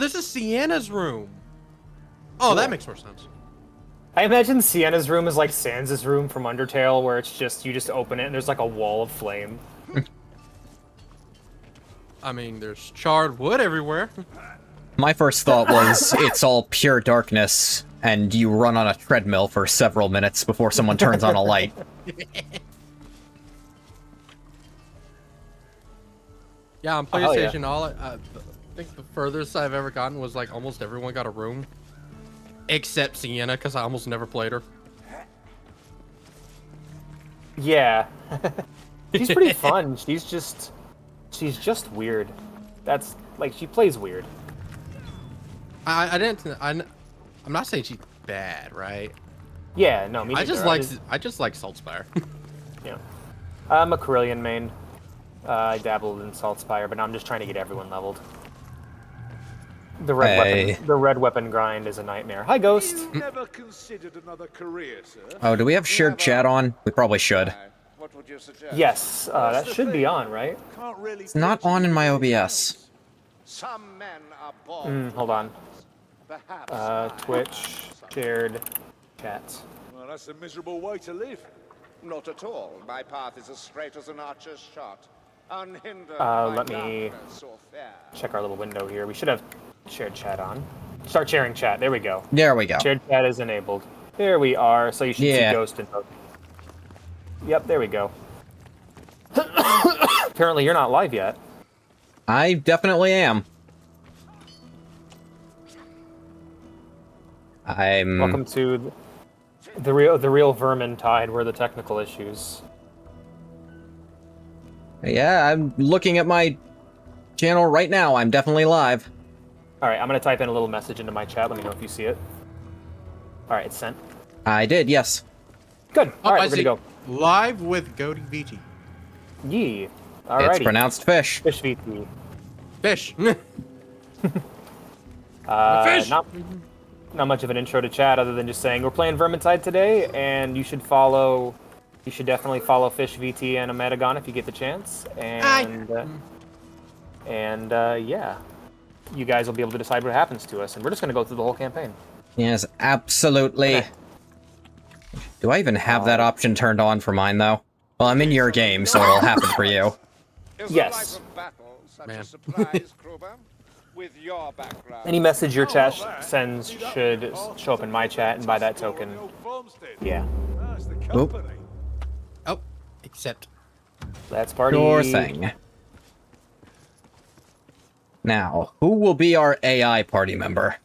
this is Sienna's room. Oh, that makes more sense. I imagine Sienna's room is like Sans' room from Undertale, where it's just, you just open it and there's like a wall of flame. I mean, there's charred wood everywhere. My first thought was it's all pure darkness, and you run on a treadmill for several minutes before someone turns on a light. Yeah, on PlayStation, I think the furthest I've ever gotten was like almost everyone got a room. Except Sienna, because I almost never played her. Yeah. She's pretty fun. She's just weird. That's, like, she plays weird. I'm not saying she's bad, right? Yeah, no, me neither. I just like Saltspire. Yeah. I'm a Corellian main. I dabbled in Saltspire, but now I'm just trying to get everyone leveled. The red weapon grind is a nightmare. Hi, Ghost. You never considered another career, sir? Oh, do we have shared chat on? We probably should. What would you suggest? Yes, that should be on, right? Can't really It's not on in my OBS. Some men are born. Hold on. Perhaps. Twitch, shared chat. Well, that's a miserable way to live. Not at all. My path is as straight as an archer's shot. Unhindered Let me check our little window here. We should have shared chat on. Start sharing chat. There we go. There we go. Shared chat is enabled. There we are. So you should see Ghost and Hook. Yep, there we go. Apparently you're not live yet. I definitely am. Welcome to the real Vermintide, where the technical issues. Yeah, I'm looking at my channel right now. I'm definitely live. Alright, I'm gonna type in a little message into my chat. Let me know if you see it. Alright, it's sent. I did, yes. Good. Alright, we're good to go. Live with Goaty VT. Yee. Alrighty. It's pronounced fish. Fish VT. Fish. Fish! Not much of an intro to chat other than just saying we're playing Vermintide today, and you should definitely follow Fish VT and Ometagon if you get the chance. And yeah, you guys will be able to decide what happens to us, and we're just gonna go through the whole campaign. Yes, absolutely. Okay. Do I even have that option turned on for mine, though? Well, I'm in your game, so it'll happen for you. Yes. Man. With your background. Any message your chat sends should show up in my chat, and by that token, yeah. That's the Oop. company. Oh, except. That's party. Sure thing. Now, who will be our AI party member?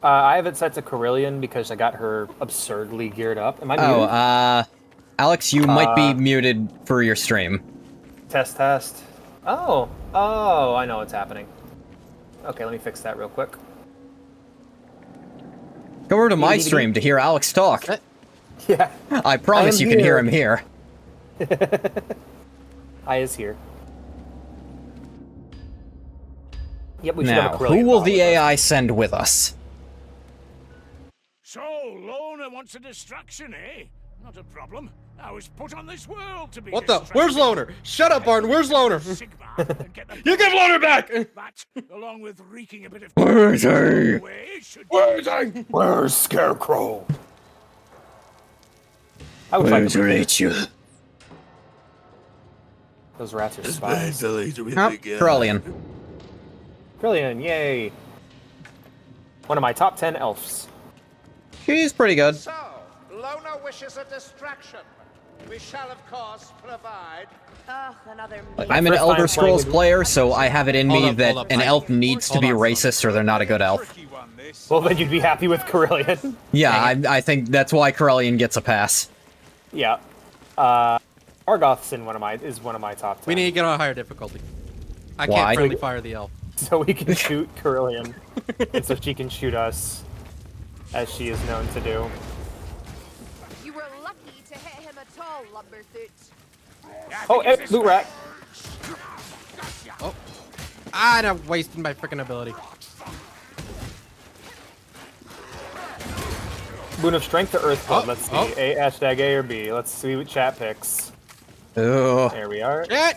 I have it set to Corellian because I got her absurdly geared up. Am I muted? Alex, you might be muted for your stream. Test. Oh, I know what's happening. Okay, let me fix that real quick. Go over to my stream to hear Alex talk. Yeah. I promise you can hear him here. I is here. Yep, we should have Now, a Corellian who will bot the with us. AI send with us? So, Loner wants a distraction, eh? Not a problem. I was put on this world to be What the? Where's Loner? Shut up, Barton. Where's Loner? You give Loner back! That, along with wreaking a bit of... Where is he? Where's he? Where's Scarecrow? I would like to Rachel? Those rats are spies. Corellian. Brilliant, yay. One of my top 10 elves. She's pretty good. So, Loner wishes a distraction. We shall, of course, provide. Another I'm an First Elder time Scrolls playing- player, so I have it in me Hold up, that hold up. an elf needs to be racist or they're not a good elf. Well, then you'd be happy with Corellian. Yeah, I think that's why Corellian gets a pass. Yeah. Argoth's is one of my top 10. We need to get on a higher difficulty. I Why? can't friendly fire the elf. So we can shoot Corellian. And so she can shoot us, as she is known to do. You were lucky to hit him at all, Lumberfoot. Oh, hey, loot rat. Oh. I'm wasting my freaking ability. Boon of Strength or Earth Blood? Oh, Let's see. oh. A or B. Let's see what chat picks. Ugh. There we are. Shit!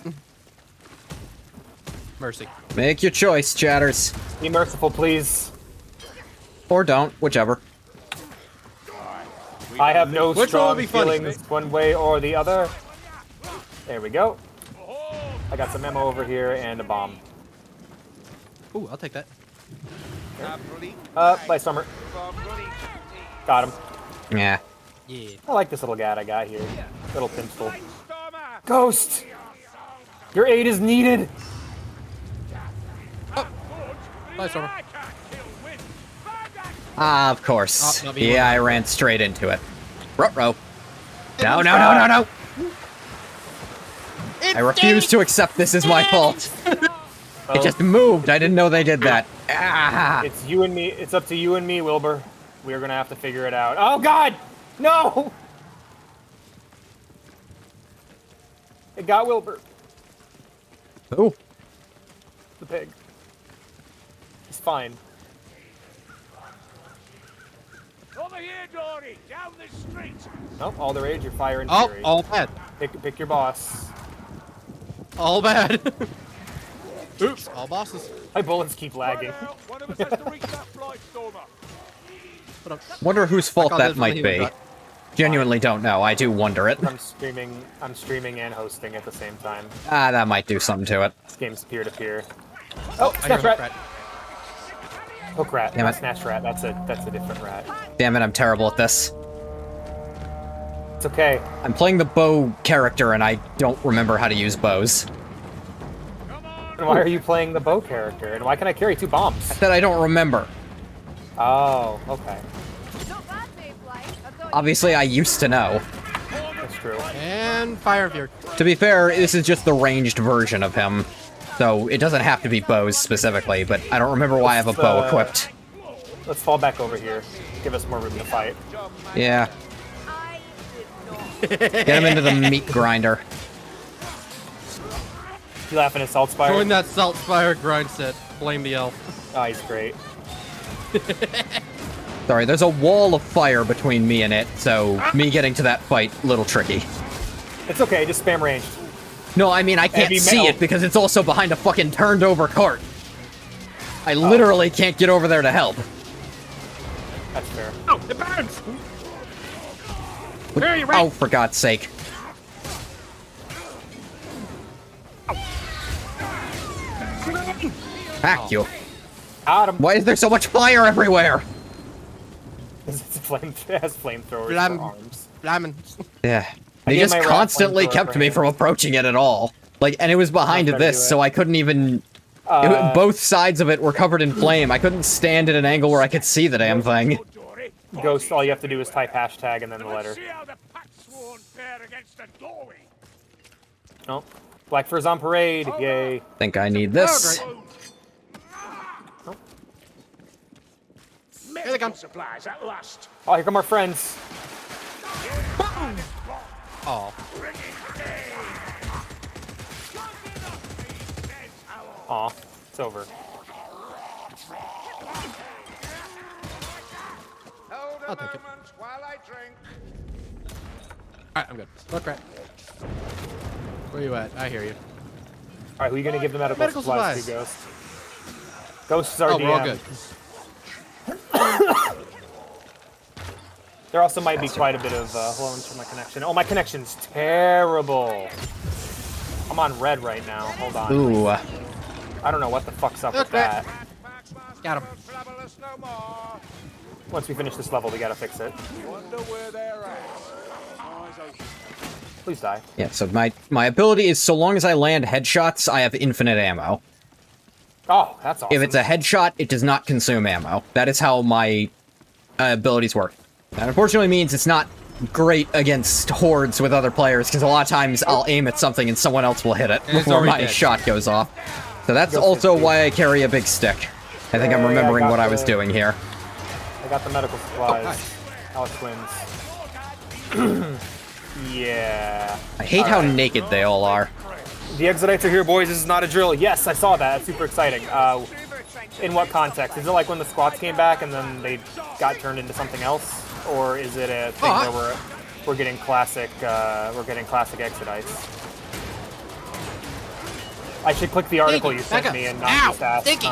Mercy. Make your choice, chatters. Be merciful, please. Or don't, whichever. I have no Which one strong will be funny? feelings one way or the other. There we go. I got some ammo over here and a bomb. Ooh, I'll take that. By Summer. Got him. Yeah. Yeah. I like this little guy I got here. Little pimple. Ghost! Your aid is needed! Bye, Stormer. Ah, of course. Oh, not me. Yeah, I ran straight into it. Ruh-roh. No, no, no, no, no! I refuse to accept this is my fault. It just moved. I didn't know they did that. Ah. It's you and me. It's up to you and me, Wilbur. We're gonna have to figure it out. Oh God! No! It got Wilbur, Ooh. the pig. He's fine. Over here, Dory! Down this street! Nope, all the rage, you're fire and Oh, fury. all bad. Pick your boss. All bad. Oops, all bosses. My bullets keep lagging. One of us has to reach that flight, Stormer. Put up. Wonder whose fault call that this might one be. human Genuinely don't know. I do wonder it. I'm streaming and hosting at the same time. Ah, that might do something to it. This game's peer-to-peer. Oh, I hear Snatch a Rat! rat. Hook Rat, Damn not it. Snatch Rat. That's a different rat. Damn it, I'm terrible at this. It's okay. I'm playing the bow character and I don't remember how to use bows. And why are you playing the bow character? And why can I carry 2 bombs? That I don't remember. Oh, okay. Not bad, Mayfly. I thought Obviously, I used to know. That's true. And fire veer. To be fair, this is just the ranged version of him. So it doesn't have to be bows specifically, but I don't remember why I have a bow equipped. Let's fall back over here. Give us more room to fight. Yeah. I did not. Get him into the meat grinder. You laughing at Salt Spire? Join that Salt Spire grind set. Blame the elf. Oh, he's great. Sorry, there's a wall of fire between me and it, so me getting to that fight, little tricky. It's okay, just spam ranged. No, I mean, I can't Heavy see metal. it because it's also behind a fucking turned over cart. I literally can't get over there to help. That's fair. Oh, it burns! Oh, for God's sake. Hack you. Got him. Why is there so much fire everywhere? It's a flame. It has flamethrowers Blam. for arms. Flamin. Yeah. I They gave just my rat constantly flamethrower kept for me him. from approaching it at all. Like, and it was behind Not trying to this, do so it. I couldn't even... Uh, both sides of it were covered in flame. I couldn't stand at an angle where I could see the damn thing. Dory. Ghost, all you have to do is type hashtag and then the letter. Let's see how the packs won't fare against a dory. Oh, Black Fur's on parade. Yay. Think I need this. Oh, Medical supplies at last. Oh, here come our friends. Oh. Aw, it's over. Hold a I'll take it. moment while I drink. Alright, I'm good. Look right. Where you at? I hear you. All right, who are you gonna give the medical, Medical supplies to, Ghost? Ghost is our Oh, DM. we're all good. There also might be quite a bit of hold on to my connection. Oh, my connection's terrible. I'm on red right now. Hold on. Ooh. I don't know what the fuck's up with Okay. that. Got him. Flabberless no more. Once we finish this level, we gotta fix it. Wonder where they're at. Eyes open. Please die. Yeah, so my ability is so long as I land headshots, I have infinite ammo. Oh, that's awesome. If it's a headshot, it does not consume ammo. That is how my abilities work. That unfortunately means it's not great against hordes with other players, because a lot of times I'll aim at something and someone else will hit it And it's before already my dead. shot goes off. So that's Go also 50. why I carry a big stick. I think I'm Hey, I remembering got what I was the- doing here. I got the medical supplies. nice. Alex wins. Yeah. I hate how Alright. naked they all are. The Exodites are here, boys. This is not a drill. Yes, I saw that. That's super exciting. In what context? Is it like when the squats came back and then they got turned into something else, or is it a thing where we're getting classic Exodites? I should click the article Stinky, you sent back me up. and not Ow, just ask. stinky.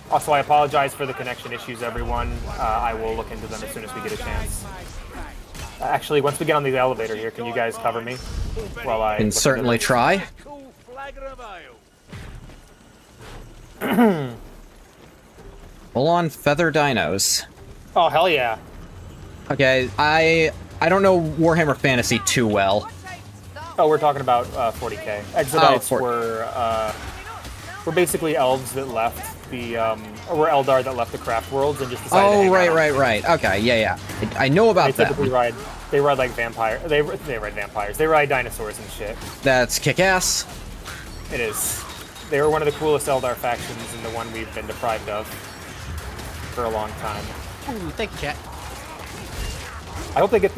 Also, I apologize for the connection issues, everyone. I will look into them as soon as we get a chance. Actually, once we get on the elevator here, can you guys cover me while I Can look certainly into this? try. Cool flagger of ale. Full on feather dinos. Oh, hell yeah. Okay, I don't know Warhammer Fantasy too well. Oh, we're talking about 40k. Exodites Oh, were basically elves that left the, or were Eldar that left the craft worlds and just decided to Oh, hang out. right. Okay, yeah. I know about They that. typically ride like vampire. They ride vampires. They ride dinosaurs and shit. That's kick-ass. It is. They were one of the coolest Eldar factions and the one we've been deprived of for a long time. Ooh, thank you, chat. I hope they get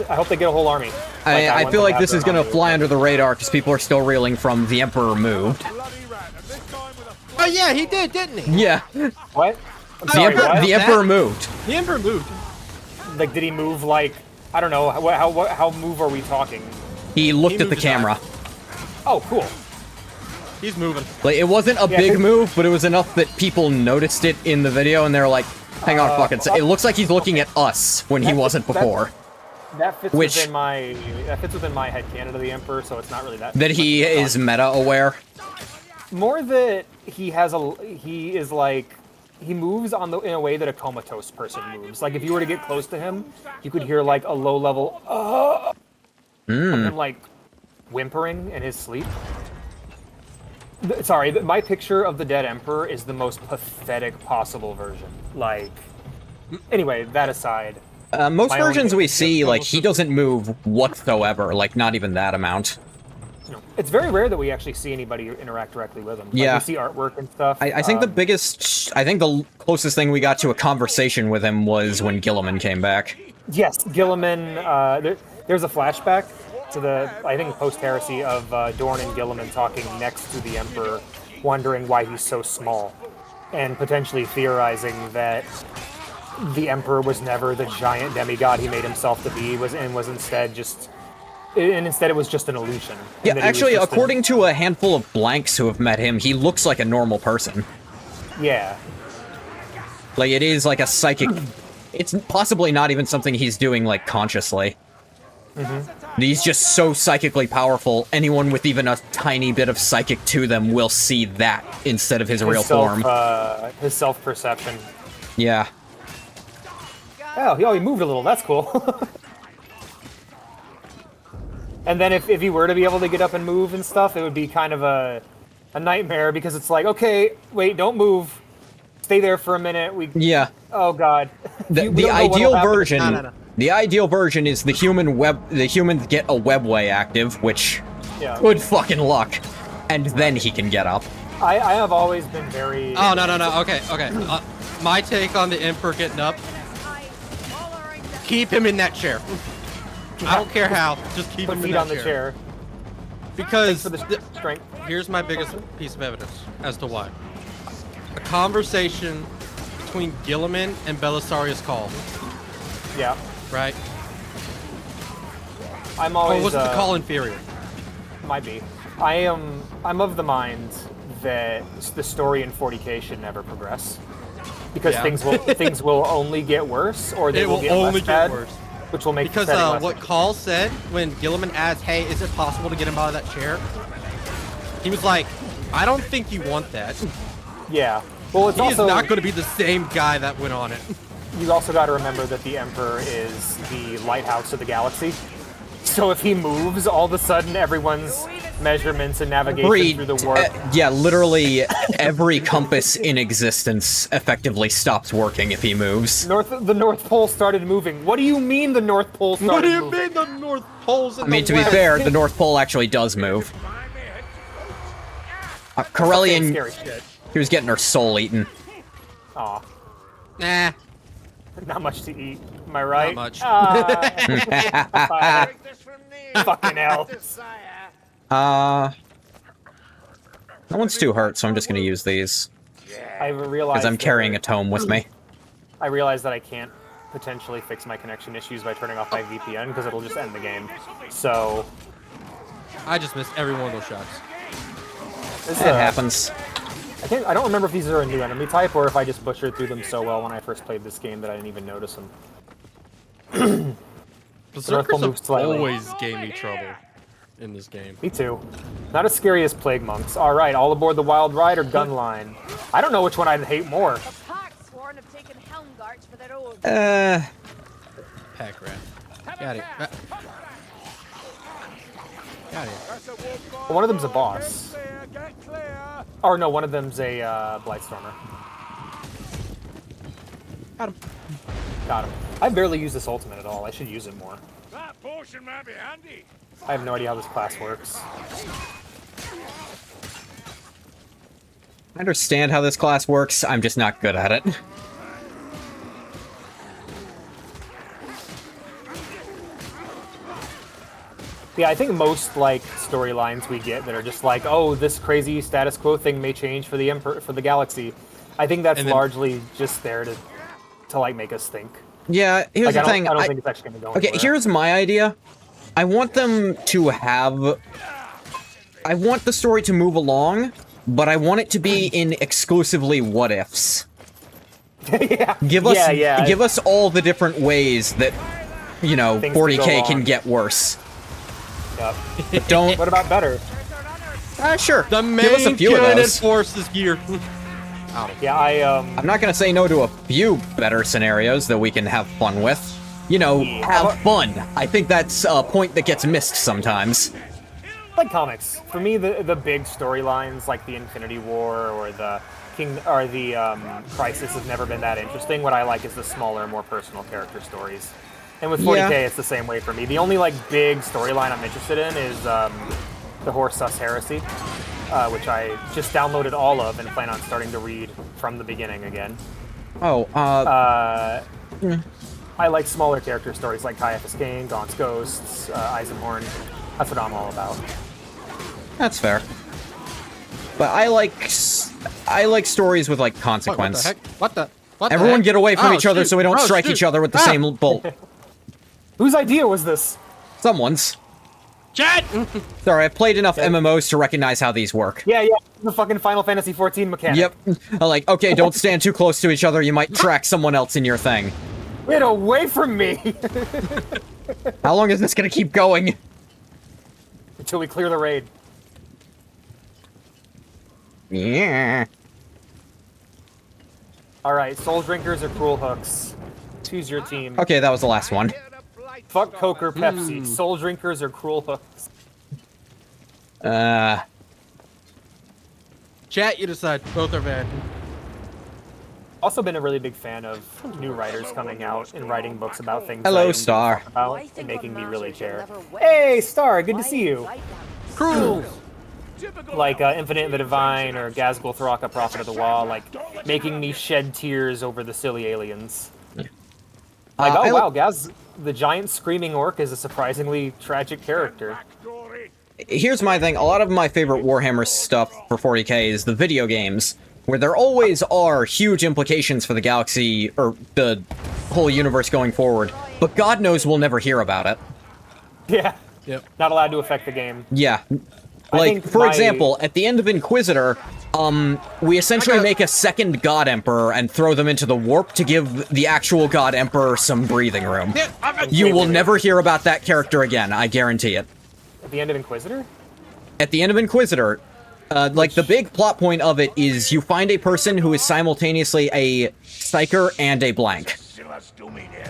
a whole army. I want feel them like to this have is their gonna own fly army. under the radar because people are still reeling from the Emperor moved. Bloody rat, and this time with a Oh yeah, he did, didn't he? Yeah, What? I'm the sorry, Emperor, what? the Emperor moved. The Emperor moved. Like, did he move like, I don't know, how move are we talking? He looked at the moved his camera. Oh, cool. He's moving. Like, it wasn't a Yeah, big his- move, but it was enough that people noticed it in the video, and they're like, hang on a fucking second. It looks like he's looking at us when he wasn't before. That fits Which- within my headcanon of the Emperor, so it's not really that. That he much of a is meta-aware. more that he is like he moves in a way that a comatose person moves. Like if you were to get close to him, you could hear like a low level and then like whimpering in his sleep. Sorry, my picture of the dead Emperor is the most pathetic possible version. Like, anyway, that aside. Most My own- versions we see, like, he doesn't move whatsoever. Like, not even that amount. It's very rare that we actually see anybody interact directly with him. Like, Yeah. we see artwork and stuff. I think the closest thing we got to a conversation with him was when Gilliman came back. Yes, Gilliman. There's a flashback to the, I think, post-heresy of Dorn and Gilliman talking next to the Emperor, wondering why he's so small, and potentially theorizing that the Emperor was never the giant demigod he made himself to be, and instead it was just an illusion. Yeah, And that he was actually, just according to a handful of blanks who have met him, he looks like a normal person. Yeah. Like, it is like a psychic... It's possibly not even something he's doing, like, consciously. He's just so psychically powerful, anyone with even a tiny bit of psychic to them will see that instead of his real form. His self-perception. Yeah. Oh, he moved a little. That's cool. And then if he were to be able to get up and move and stuff, it would be kind of a nightmare because it's like, okay, wait, don't move. Stay there for a minute. Yeah. Oh God. The, We the don't know what'll ideal happen. version... No. The ideal version is the humans get a webway active, which... Yeah. Good fucking luck. And then he can get up. I have always been very. Oh no. Okay. My take on the Emperor getting up: keep him in that chair. I don't care how. Just keep Put him in feet that on the chair. Because For the strength. here's my biggest piece of evidence as to why. A conversation between Gilliman and Belisarius call, Yeah. right? I'm Or always. was it the call inferior? Might be. I'm of the mind that the story in 40k should never progress because Yeah. things will only get worse, or they It will will get only less get bad, worse. which will make Because the setting less what interesting. Call said when Gilliman asked, hey, is it possible to get him out of that chair? He was like, I don't think you want that. Yeah. Well, it's He is also not going to be the same guy that went on it. you also got to remember that the Emperor is the lighthouse of the galaxy. So if he moves, all of a sudden everyone's measurements and navigation Agreed. through the warp. Yeah, literally every compass in existence effectively stops working if he moves. The North Pole started moving. What do you mean the North Pole started What do you moving? mean the North Pole's in I mean, the to be west? fair, the North Pole actually does move. Saying Corellian, scary shit. he was getting her soul eaten. Aw, Nah, not much to eat. Am I right? not much. Take this from me. Fucking hell. Desire. No one's too hurt, so I'm just gonna use these. I realized Because I'm carrying a tome with me. I realized that I can't potentially fix my connection issues by turning off my VPN because it'll just end the game. So I just missed every one of those shots. This It happens. I don't remember if these are a new enemy type or if I just butchered through them so well when I first played this game that I didn't even notice them. Berserkers move have slightly. always gave me trouble in this game. Me too. Not as scary as Plague Monks. All right, all aboard the Wild Ride or Gunline. I don't know which one I'd hate more. The pack sworn have taken Helmgart for their own. Pack rat. Got it. Got it. That's a wolf guard. One of them's a boss. Get clear. Or no, one of them's a Blightstormer. Got him. Got him. I barely use this ultimate at all. I should use it more. That potion might be handy. I have no idea how this class works. I understand how this class works, I'm just not good at it. Yeah, I think most like storylines we get that are just like, oh, this crazy status quo thing may change for the galaxy. I think that's And then- largely just there to like make us think. Yeah, here's Like, the I don't, thing. I don't think it's actually gonna go Okay, anywhere. here's my idea. I want them to have... I want the story to move along, but I want it to be in exclusively what-ifs. yeah. Give us, yeah. give us all the different ways that, you know, Things can go 40k can wrong. get worse. Yep. But don't... What about better? Sure. The Give us a main few of cannon those. force is here. Yeah, I'm not gonna say no to a few better scenarios that we can have fun with. You know, have fun. I think that's a point that gets missed sometimes. like comics. For me, the big storylines like the Infinity War or the Crisis has never been that interesting. What I like is the smaller, more personal character stories. And with 40k, Yeah. it's the same way for me. The only like big storyline I'm interested in is the Horse Sus Heresy, which I just downloaded all of and plan on starting to read from the beginning again. Oh, I like smaller character stories like Caiaphas Kane, Gaunt's Ghosts, Eisenhorn. That's what I'm all about. that's fair. But I like stories with like consequence. What the heck? What the? What the Everyone heck? get away from Oh, each other shoot. so we don't Oh, strike shoot. each other with the Ah. same bolt. Whose idea was this? Someone's. Chat! Sorry, I've played enough MMOs to recognize how these work. Yeah, the fucking Final Fantasy XIV mechanic. Yep. I'm like, okay, don't stand too close to each other. You might track someone else in your thing. Get away from me! How long is this gonna keep going? Until we clear the raid. Yeah. Alright, Soul Drinkers or Cruel Hooks? Choose your team. Okay, that was the last one. Fuck Coke or Pepsi. Soul Drinkers or Cruel Hooks? Chat, you decide. Both are bad. Also been a really big fan of new writers coming out and writing books about things Hello, I don't Star. talk about and making me really care. Hey, Star, good to see you. Cruel. Like Infinite the Divine or Gazgul Thraka, Prophet of the Wall, like making me shed tears over the silly aliens. Like, oh wow, Gaz, the giant screaming orc is a surprisingly tragic character. Here's my thing. A lot of my favorite Warhammer stuff for 40k is the video games, where there always are huge implications for the galaxy, or the whole universe going forward, but God knows we'll never hear about it. Yeah. Yep. Not allowed to affect the game. Yeah. I Like, think for my- example, at the end of Inquisitor, we essentially make a second God Emperor and throw them into the warp to give the actual God Emperor some breathing room. You will never hear about that character again, I guarantee it. At the end of Inquisitor? At the end of Inquisitor, like, the big plot point of it is you find a person who is simultaneously a Psyker and a Blank.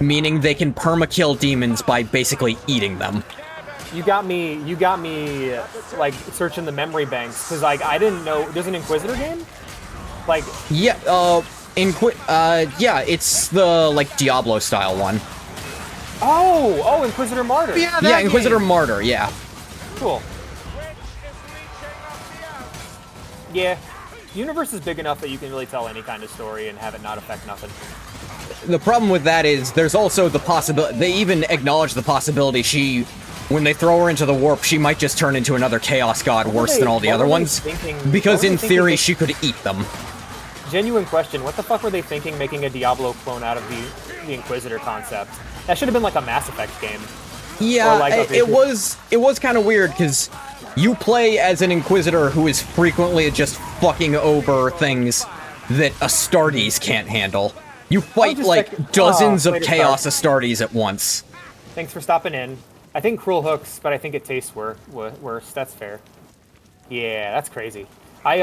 Meaning they can perma-kill demons by basically eating them. You got me, like, searching the memory banks, because, like, I didn't know, there's an Inquisitor game? Like, Yeah, yeah, it's the, like, Diablo-style one. oh, Inquisitor Martyr. Yeah, Inquisitor Martyr, yeah. Cool. Yeah, the universe is big enough that you can really tell any kind of story and have it not affect nothing. The problem with that is there's also the possibility, they even acknowledge the possibility when they throw her into the warp, she might just turn into another Chaos God worse than all the what other were they ones. thinking- Because what were in they thinking theory, they- she could eat them. Genuine question, what the fuck were they thinking making a Diablo clone out of the Inquisitor concept? That should have been like a Mass Effect game. Yeah, Or like a it was kind of weird because You play as an Inquisitor who is frequently just fucking over things that Astartes can't handle. You fight just like like- dozens of later, Chaos Astartes at once. Thanks for stopping in. I think cruel hooks, but I think it tastes worse. That's fair. Yeah, that's crazy. I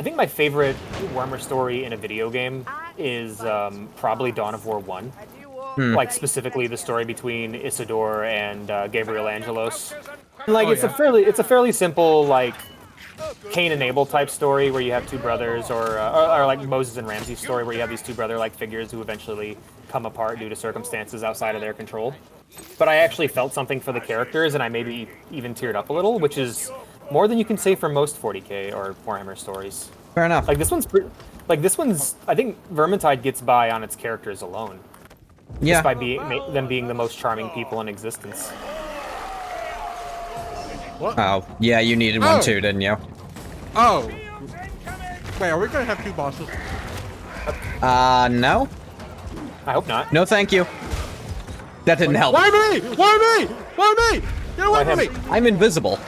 think my favorite Warhammer story in a video game is probably Dawn of War 1. Like specifically the story between Isidore and Gabriel Angelos. Like it's a fairly simple like Cain and Abel type story where you have two brothers, or like Moses and Ramsey's story where you have these two brother-like figures who eventually come apart due to circumstances outside of their control. But I actually felt something for the characters, and I maybe even teared up a little, which is more than you can say for most 40k or Warhammer stories. Fair enough. Like this one's, I think Vermintide gets by on its characters alone. Yeah. Just by them being the most charming people in existence. Oh, yeah, you needed one too, didn't you? Oh. Wait, are we gonna have two bosses? No? I hope not. No, thank you. That didn't help. Why me? Why me? Why me? Get away from me! I'm invisible.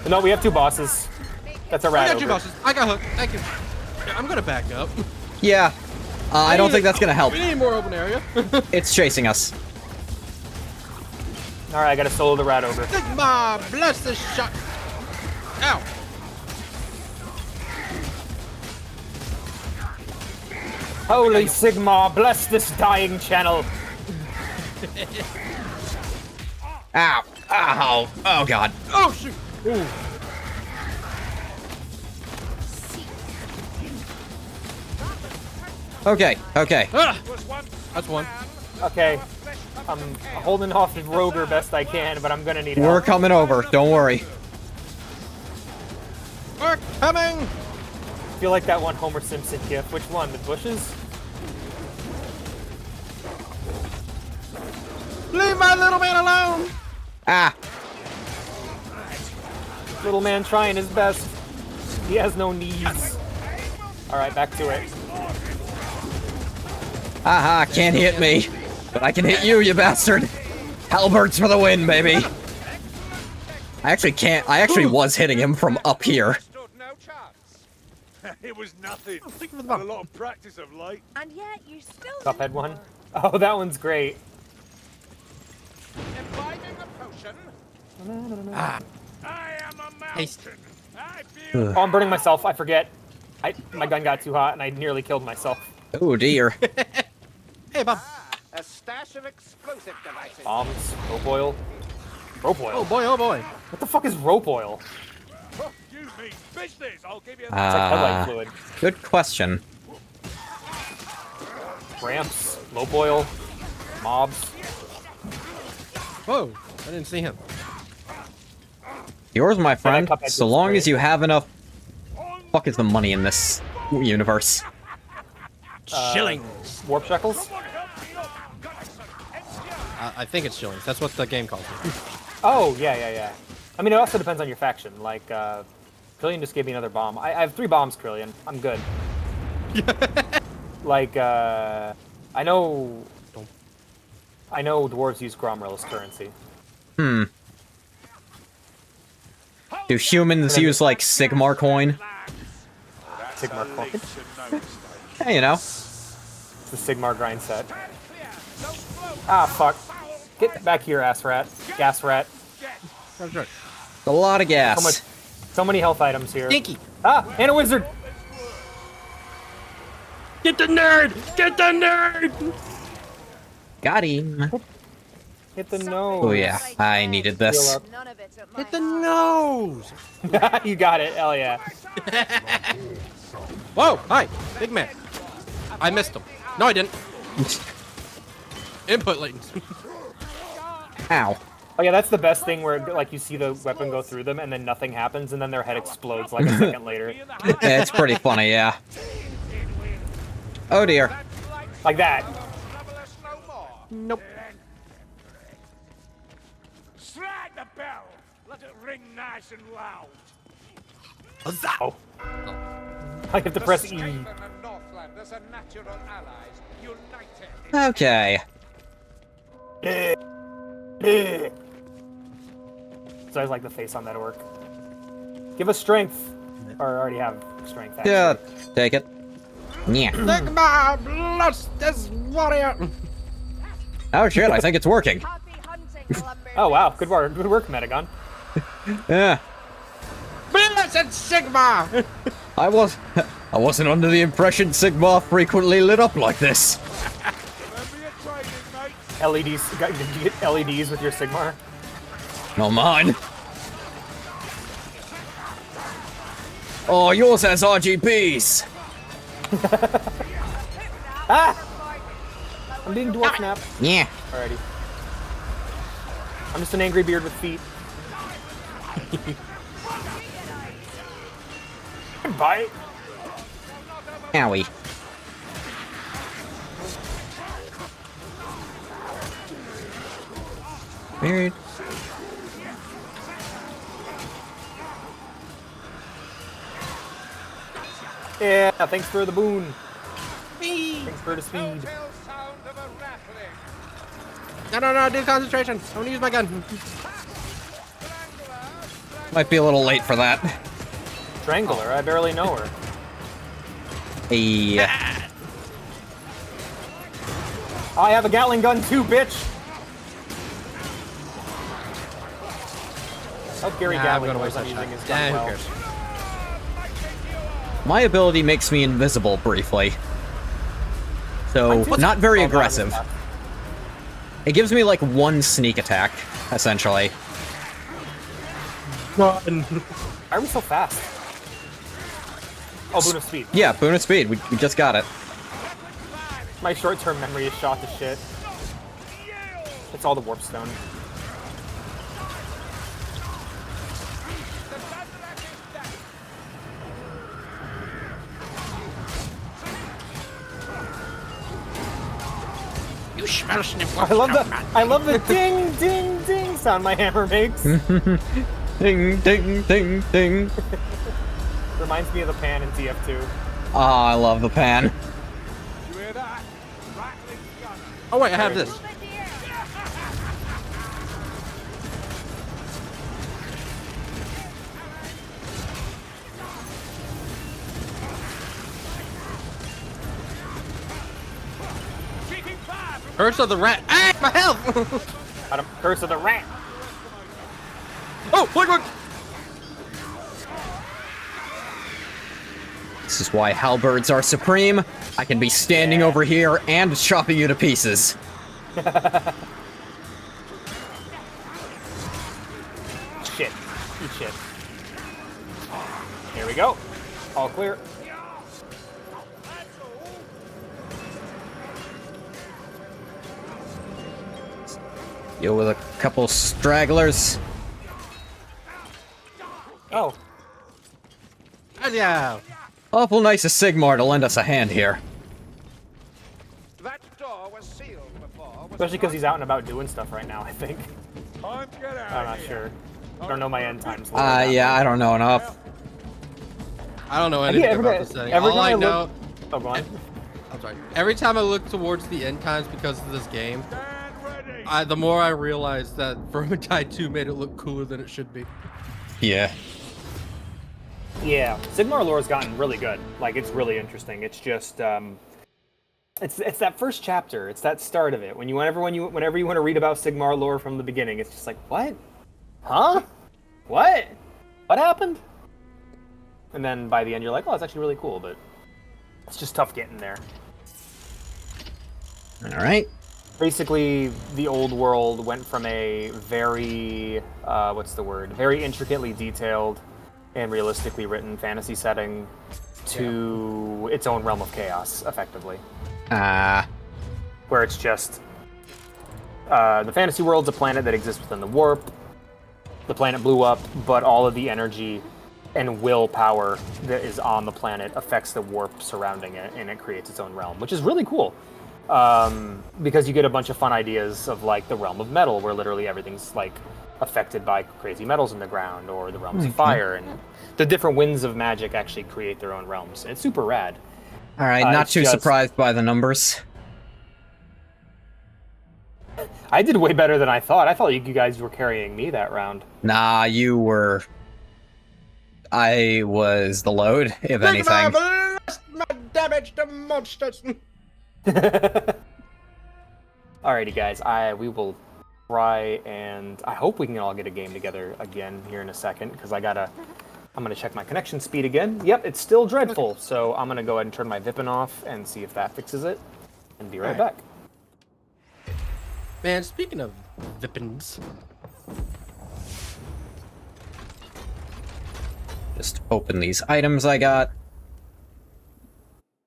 No, we have two bosses. That's a rat I got two ogre. bosses. I got hooked. Thank you. Yeah, I'm gonna back up. Yeah. I don't think that's gonna help. We need more open area. It's chasing us. Alright, I gotta solo the rat ogre. Sigma, bless this shot. Ow. Holy Sigma, bless this dying channel. Ow. Ow. Oh, God. Oh, shoot. Ooh. Okay, okay. Ah. That's one. Okay. I'm holding off the Roger best I can, but I'm gonna need We're help. coming over. Don't worry. We're coming. I feel like that one Homer Simpson gif. Which one? The bushes? Leave my little man alone. Ah. Little man trying his best. He has no knees. Alright, back to it. Haha, can't hit me. But I can hit you, you bastard. Halberds for the win, baby. I actually can't. I actually was hitting him from up here. Stood no chance. It was nothing. Think of the Had a bomb. lot of practice of late. And yet you still Cuphead one. Oh, that one's great. Imbibing a potion. I am a mountain. Taste. I feel Oh, I'm burning myself. I forget. My gun got too hot and I nearly killed myself. Oh, dear. Hey, Bob. A stash of explosive devices. Bombs. Rope oil. Rope oil. Oh boy, oh boy. What the fuck is rope oil? oh, you mean business. I'll give you It's like headlight fluid. Good question. Ramps. Rope oil. Mobs. Whoa, I didn't see him. Yours, my friend. Cuphead So was long great. as you have enough. Fuck is the money in this universe? Shillings. Warp shekels? I think it's shillings. That's what the game calls it. Oh, yeah. I mean, it also depends on your faction. Like, Krillian just gave me another bomb. I have 3 bombs, Krillian. I'm good. Like, I know dwarves use Gromrel as currency. Hmm. Do humans use, like, Sigmar coin? Sigmar coin. Hey, you know. It's the Sigmar grind set. Ah, fuck. Get back here, ass rat. Gas rat. That's right. A lot of gas. So many health items here. Stinky. Ah, and a wizard! Get the nerd! Get the nerd! Got him. Hit the nose. Oh, yeah. I needed this. Heal none of it at my Hit the house. nose! up. You got it. Hell yeah. Whoa, hi, big man. I missed him. No, I didn't. Input latency. Ow. Oh yeah, that's the best thing where like you see the weapon go through them and then nothing happens and then their head explodes like a second later. Yeah, it's pretty funny, yeah. Oh, dear. Like that. Trouble us no more. Nope. strike the bell. Let it ring nice and loud. Oh. I have to press E. Skaven and Northlanders are natural allies, united. Okay. So I like the face on that orc. Give us strength. Or I already have strength, actually. Yeah, take it. Yeah. Sigma, this warrior. Oh shit, I think it's working. Happy hunting, lumber Oh, wow. Good work, Metagon. Yeah. Blessed Sigma. I wasn't under the impression Sigma frequently lit up like this. Remember your training, mate. LEDs. Did you get LEDs with your Sigmar? Not mine. Oh, yours has RGBs. I'm being dwarf napped. Yeah. Alrighty. I'm just an angry beard with feet. Bye. Owie. Weird. Yeah, thanks for the boon. Thanks for the speed. Telltale sound of a rattling. No, do concentration. I want to use my gun. Might be a little late for that. Strangler, I barely know her. Yeah. I have a Gatling gun too, bitch! Oh, Gary Nah, I'm Gatling gonna knows waste I'm that using shot. his Yeah, gun who well. cares? My ability makes me invisible briefly. So, not very aggressive. It gives me like one sneak attack, essentially. Run. Why are we so fast? Oh, boon of speed. Yeah, boon of speed. We just got it. My short-term memory is shot to shit. It's all the warp stone. You smell snip. I love the ding ding ding sound my hammer makes. Ding, ding, ding, ding. Reminds me of the pan in TF2. Ah, I love the pan. You hear that? Rattling gunner. Oh wait, I have this. Move it here. Curse of the rat. Ah, my health. Got him. Curse of the rat. Oh, look. This is why halberds are supreme. I can be standing over here and chopping you to pieces. Shit. Eat shit. Here we go. All clear. Deal with a couple stragglers. Oh. Yeah. Awful nice of Sigmar to lend us a hand here. That door was sealed before. Was Especially because he's out and about doing stuff right now, I think. Time to get out I'm of not here. sure. I don't know my end times. Yeah, I don't know enough. I don't know anything every- about this thing. every All I time I know. look- Oh, go on. I'm sorry. Every time I look towards the end times because of this game, Stand ready. the more I realize that Vermintide 2 made it look cooler than it should be. Yeah. Yeah, Sigmar lore's gotten really good. Like, it's really interesting. It's just, it's that first chapter. It's that start of it. Whenever you want to read about Sigmar lore from the beginning, it's just like, what? Huh? What? What happened? And then by the end, you're like, oh, it's actually really cool, but it's just tough getting there. All right. Basically, the old world went from a very, very intricately detailed and realistically written fantasy setting to its own realm of chaos, effectively. Where it's just, the fantasy world's a planet that exists within the warp. The planet blew up, but all of the energy and willpower that is on the planet affects the warp surrounding it, and it creates its own realm, which is really cool. Because you get a bunch of fun ideas of, like, the realm of metal, where literally everything's, like, affected by crazy metals in the ground, or the realms of fire, and the different winds of magic actually create their own realms. It's super rad. All right, not it's too just- surprised by the numbers. I did way better than I thought. I thought you guys were carrying me that round. Nah, you were. I was the load, if anything. My damage to monsters. Alrighty, guys. We will try, and I hope we can all get a game together again here in a second, because I'm gonna check my connection speed again. Yep, it's still dreadful, so I'm gonna go ahead and turn my Vipin off and see if that fixes it, and be right back. Man, speaking of Vipins, Just open these items I got.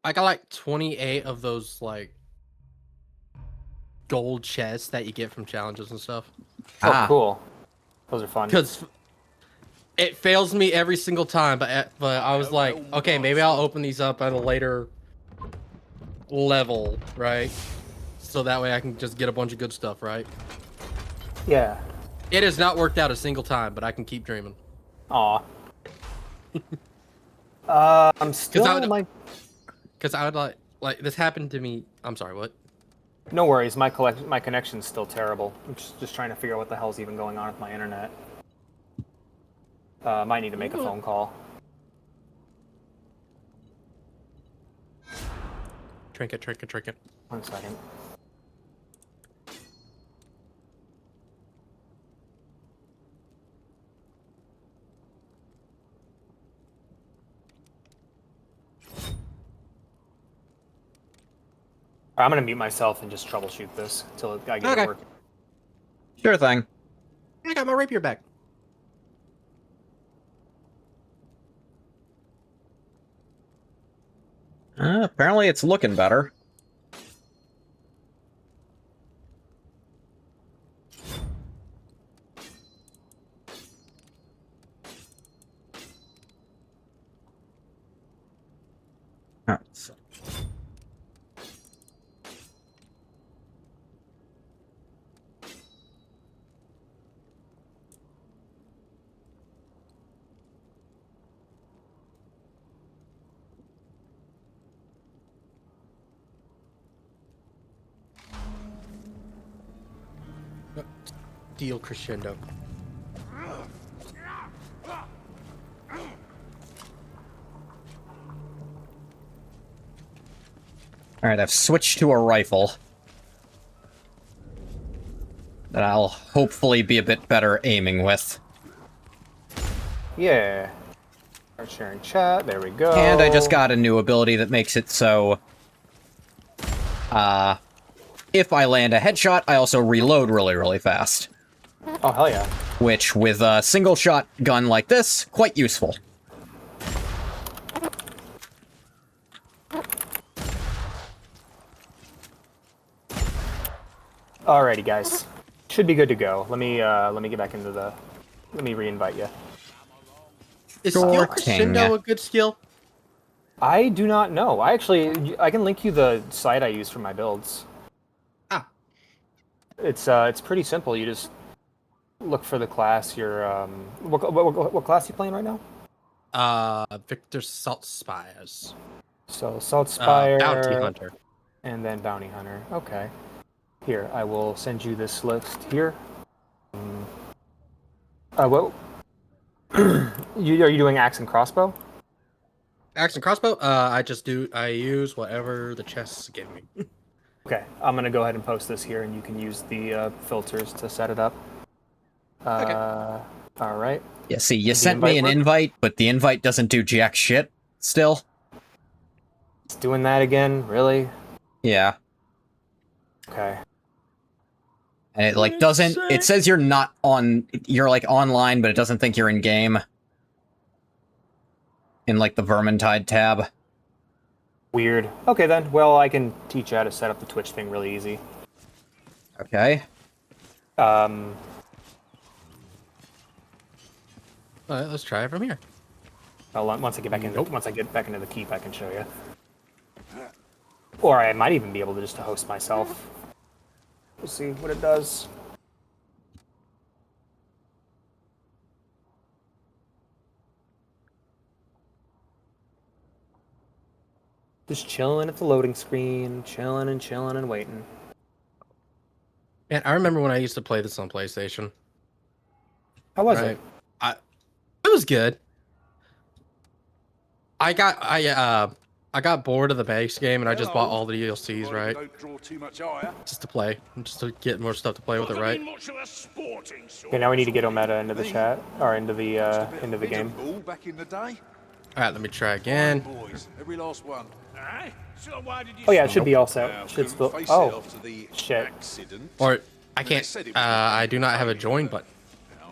I got like 28 of those like gold chests that you get from challenges and stuff. Oh, cool. Those are fun. Because it fails me every single time, but I was like, okay, maybe I'll open these up at a later level, right? So that way I can just get a bunch of good stuff, right? Yeah. It has not worked out a single time, but I can keep dreaming. Aw. I'm still Because I would like this happened to me. I'm sorry, what? No worries, my connection's still terrible. I'm just trying to figure out what the hell's even going on with my internet. Might need to make a phone call. Trinket. 1 second. I'm gonna mute myself and just troubleshoot this until I get it working. Sure thing. I got my rapier back. Apparently it's looking better. So. Deal crescendo. Alright, I've switched to a rifle. That I'll hopefully be a bit better aiming with. Yeah. Start sharing chat. There we go. And I just got a new ability that makes it so... if I land a headshot, I also reload really, really fast. Oh, hell yeah. Which, with a single-shot gun like this, quite useful. Alrighty, guys. Should be good to go. Let me get back into the... Let me re-invite you. Is Sure skill thing. crescendo a good skill? I do not know. I can link you the site I use for my builds. Ah. It's pretty simple. You just look for the class you're what class are you playing right now? Victor Salt Spires. So Salt Spire, Bounty Hunter. and then Bounty Hunter. Okay. Here, I will send you this list here. Well, are you doing axe and crossbow? Axe and crossbow? I use whatever the chests give me. Okay, I'm gonna go ahead and post this here, and you can use the filters to set it up. Okay. All right. Yeah, see, you sent me an invite, but the invite doesn't do jack shit, still. It's doing that again? Really? Yeah. Okay. And it, like, doesn't... It says you're not on... You're, like, online, but it doesn't think you're in-game. In, like, the Vermintide tab. Weird. Okay, then. Well, I can teach you how to set up the Twitch thing really easy. Okay. Alright, let's try it from here. Once I get back into the keep, I can show you. Or I might even be able to just host myself. We'll see what it does. Just chilling at the loading screen, chilling and waiting. Man, I remember when I used to play this on PlayStation. How was Right. it? It was good. I got bored of the base game and I just bought all the DLCs, right? Don't draw too much ire. Just to play, just to get more stuff to play with it, Not right? been much of a sporting sort. Okay, now we need to get Ometa into the chat or into the game. Ball back in the day. All right, let me try again. Boys, every last one. Aye? So why did you Oh yeah, it stop? should be all set. Now, Should couldn't still. face it Oh, after the shit. accident. Or I can't. I do not have a join button.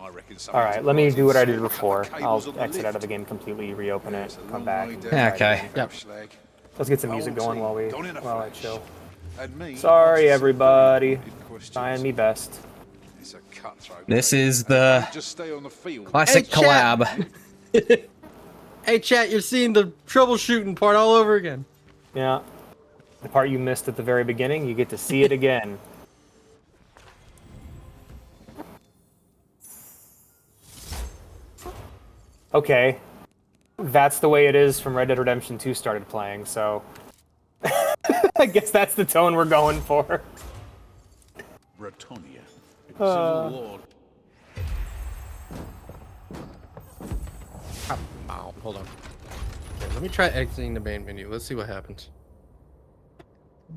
I reckon all right. Let me do what I did before. I'll exit out of the game completely, reopen it, come back. Okay. Yep. Let's get some music going while I chill. And me, Sorry, everybody. didn't question Trying me best. It's a cutthroat. This is the Just stay on the field. classic Hey, chat. collab. Hey, chat, you're seeing the troubleshooting part all over again. Yeah. The part you missed at the very beginning, you get to see it again. Okay. That's the way it is from Red Dead Redemption 2 started playing, so... I guess that's the tone we're going for. Bretonia. Hold on. Okay, let me try exiting the main menu. Let's see what happens.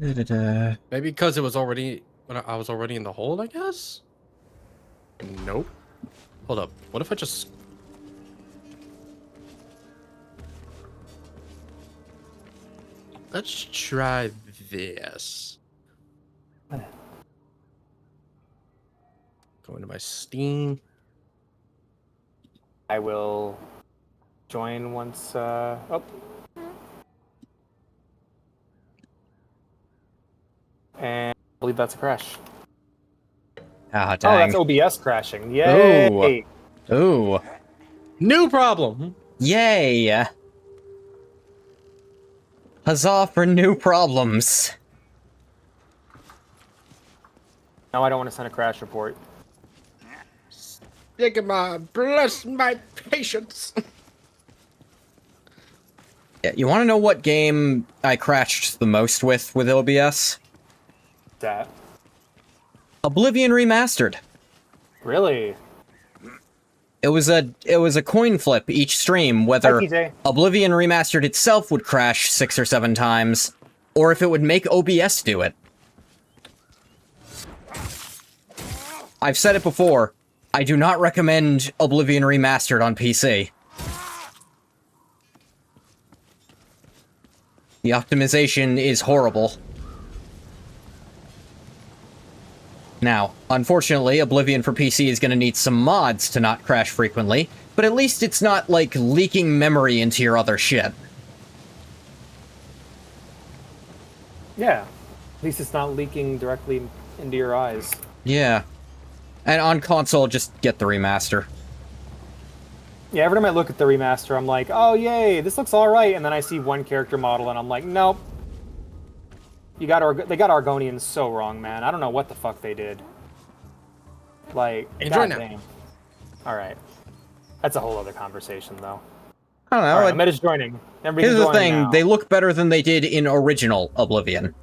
Da-da-da. Maybe because it was already when I was already in the hold, I guess. Nope. Hold up. What if I just? Let's try this. Go into my Steam. I will join once, oh. And I believe that's a crash. Ah, Oh, dang. that's OBS crashing. Yay! Ooh. New problem. Yay! Huzzah for new problems. Now I don't want to send a crash report. Sigma, bless my patience. Yeah, you want to know what game I crashed the most with OBS? That. Oblivion Remastered. Really? It was a coin flip each stream whether Hi, TJ. Oblivion Remastered itself would crash 6 or 7 times, or if it would make OBS do it. I've said it before, I do not recommend Oblivion Remastered on PC. The optimization is horrible. Now, unfortunately, Oblivion for PC is going to need some mods to not crash frequently, but at least it's not, like, leaking memory into your other shit. Yeah. At least it's not leaking directly into your eyes. Yeah. And on console, just get the remaster. Yeah, every time I look at the remaster, I'm like, oh, yay, this looks alright, and then I see one character model, and I'm like, nope. They got Argonians so wrong, man. I don't know what the fuck they did. Like, Enjoy now. goddamn. Alright. That's a whole other conversation, though. I don't know. Alright, Ometa's joining. Everybody's Here's the joining thing, now. they look better than they did in original Oblivion.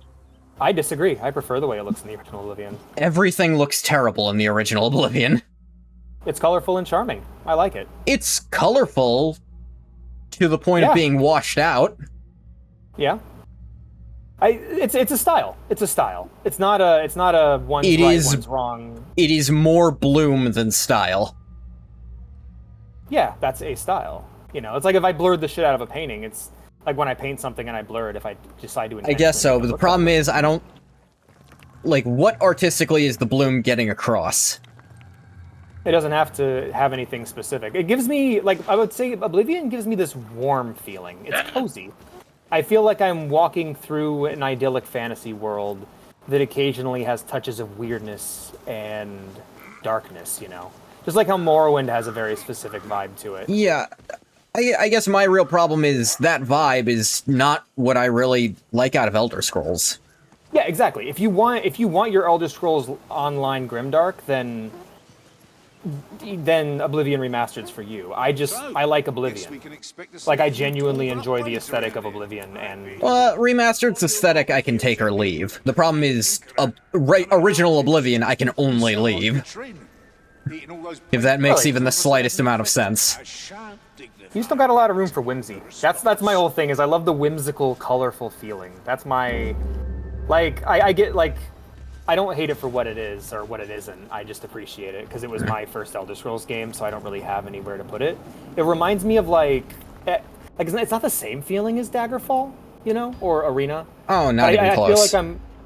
I disagree. I prefer the way it looks in the original Oblivion. Everything looks terrible in the original Oblivion. It's colorful and charming. I like it. It's colorful to the point Yeah. of being washed out. Yeah. It's a style. It's a style. It's not a one's It right, is- one's wrong. It is more bloom than style. Yeah, that's a style. You know, it's like if I blurred the shit out of a painting, it's like when I paint something and I blur it if I decide to I guess so, but the problem is I don't... Like, what artistically is the bloom getting across? It doesn't have to have anything specific. It gives me, like, I would say Oblivion gives me this warm feeling. It's cozy. I feel like I'm walking through an idyllic fantasy world that occasionally has touches of weirdness and darkness, you know? Just like how Morrowind has a very specific vibe to it. Yeah, I guess my real problem is that vibe is not what I really like out of Elder Scrolls. Yeah, exactly. If you want your Elder Scrolls Online grimdark, then then Oblivion Remastered's for you. I like Guess we Oblivion. can expect to see Like, I you genuinely all enjoy the upgrades aesthetic of around here. Oblivion, and Remastered's aesthetic I can take or leave. The problem is, original Oblivion I can only leave. If that makes Really? even the slightest amount of sense. you still got a lot of room for whimsy. That's my whole thing, is I love the whimsical, colorful feeling. That's my... Like, I get, like... I don't hate it for what it is or what it isn't. I just appreciate it because it was my first Elder Scrolls game, so I don't really have anywhere to put it. It reminds me of like it's not the same feeling as Daggerfall, you know, or Arena. Oh, not even close.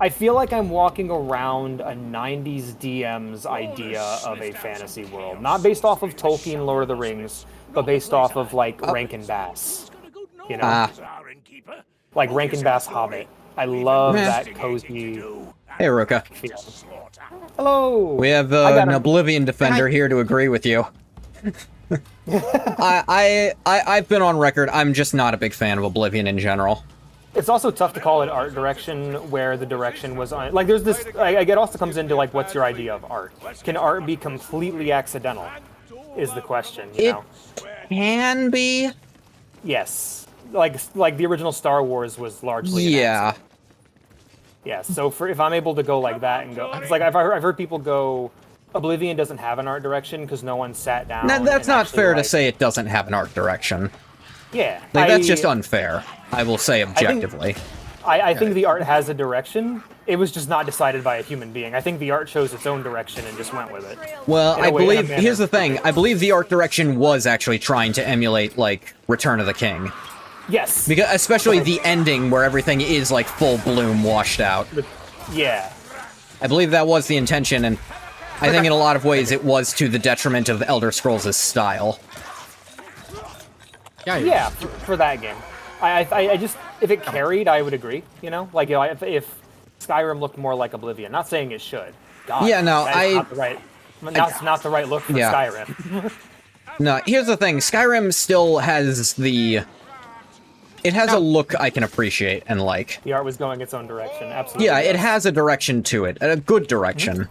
I feel like I'm walking around a 90s DM's idea of a fantasy world, not based off of Tolkien, Lord of the Rings, but based off of like Rankin Bass, you know, like Rankin Bass Hobbit. I love that cozy. Hey, Ruka. Hello. We have an Oblivion defender here to agree with you. I've been on record. I'm just not a big fan of Oblivion in general. It's also tough to call it art direction where the direction was on. Like, there's this. It also comes into like, what's your idea of art? Can art be completely accidental? Is the question. You know? Can be. Yes. Like the original Star Wars was largely. Yeah. Yeah, so if I'm able to go like that and go, it's like I've heard people go, Oblivion doesn't have an art direction because no one sat down. Now, that's not fair to like, say it doesn't have an art direction. Yeah, Like, that's just unfair. I will say objectively. I think the art has a direction. It was just not decided by a human being. I think the art chose its own direction and just went with it. Well, I believe here's the thing. I believe the art direction was actually trying to emulate like Return of the King. Yes. Because especially the ending where everything is like full bloom washed out. Yeah. I believe that was the intention, and I think in a lot of ways it was to the detriment of Elder Scrolls' style. Yeah, for that game. I just, if it carried, I would agree, you know? Like, you know, if Skyrim looked more like Oblivion. Not saying it should. God, yeah, no, that's not the right look for Skyrim. No, here's the thing. Skyrim still has the... It has a look I can appreciate and like. The art was going its own direction, absolutely. Yeah, it has a direction to it, a good direction.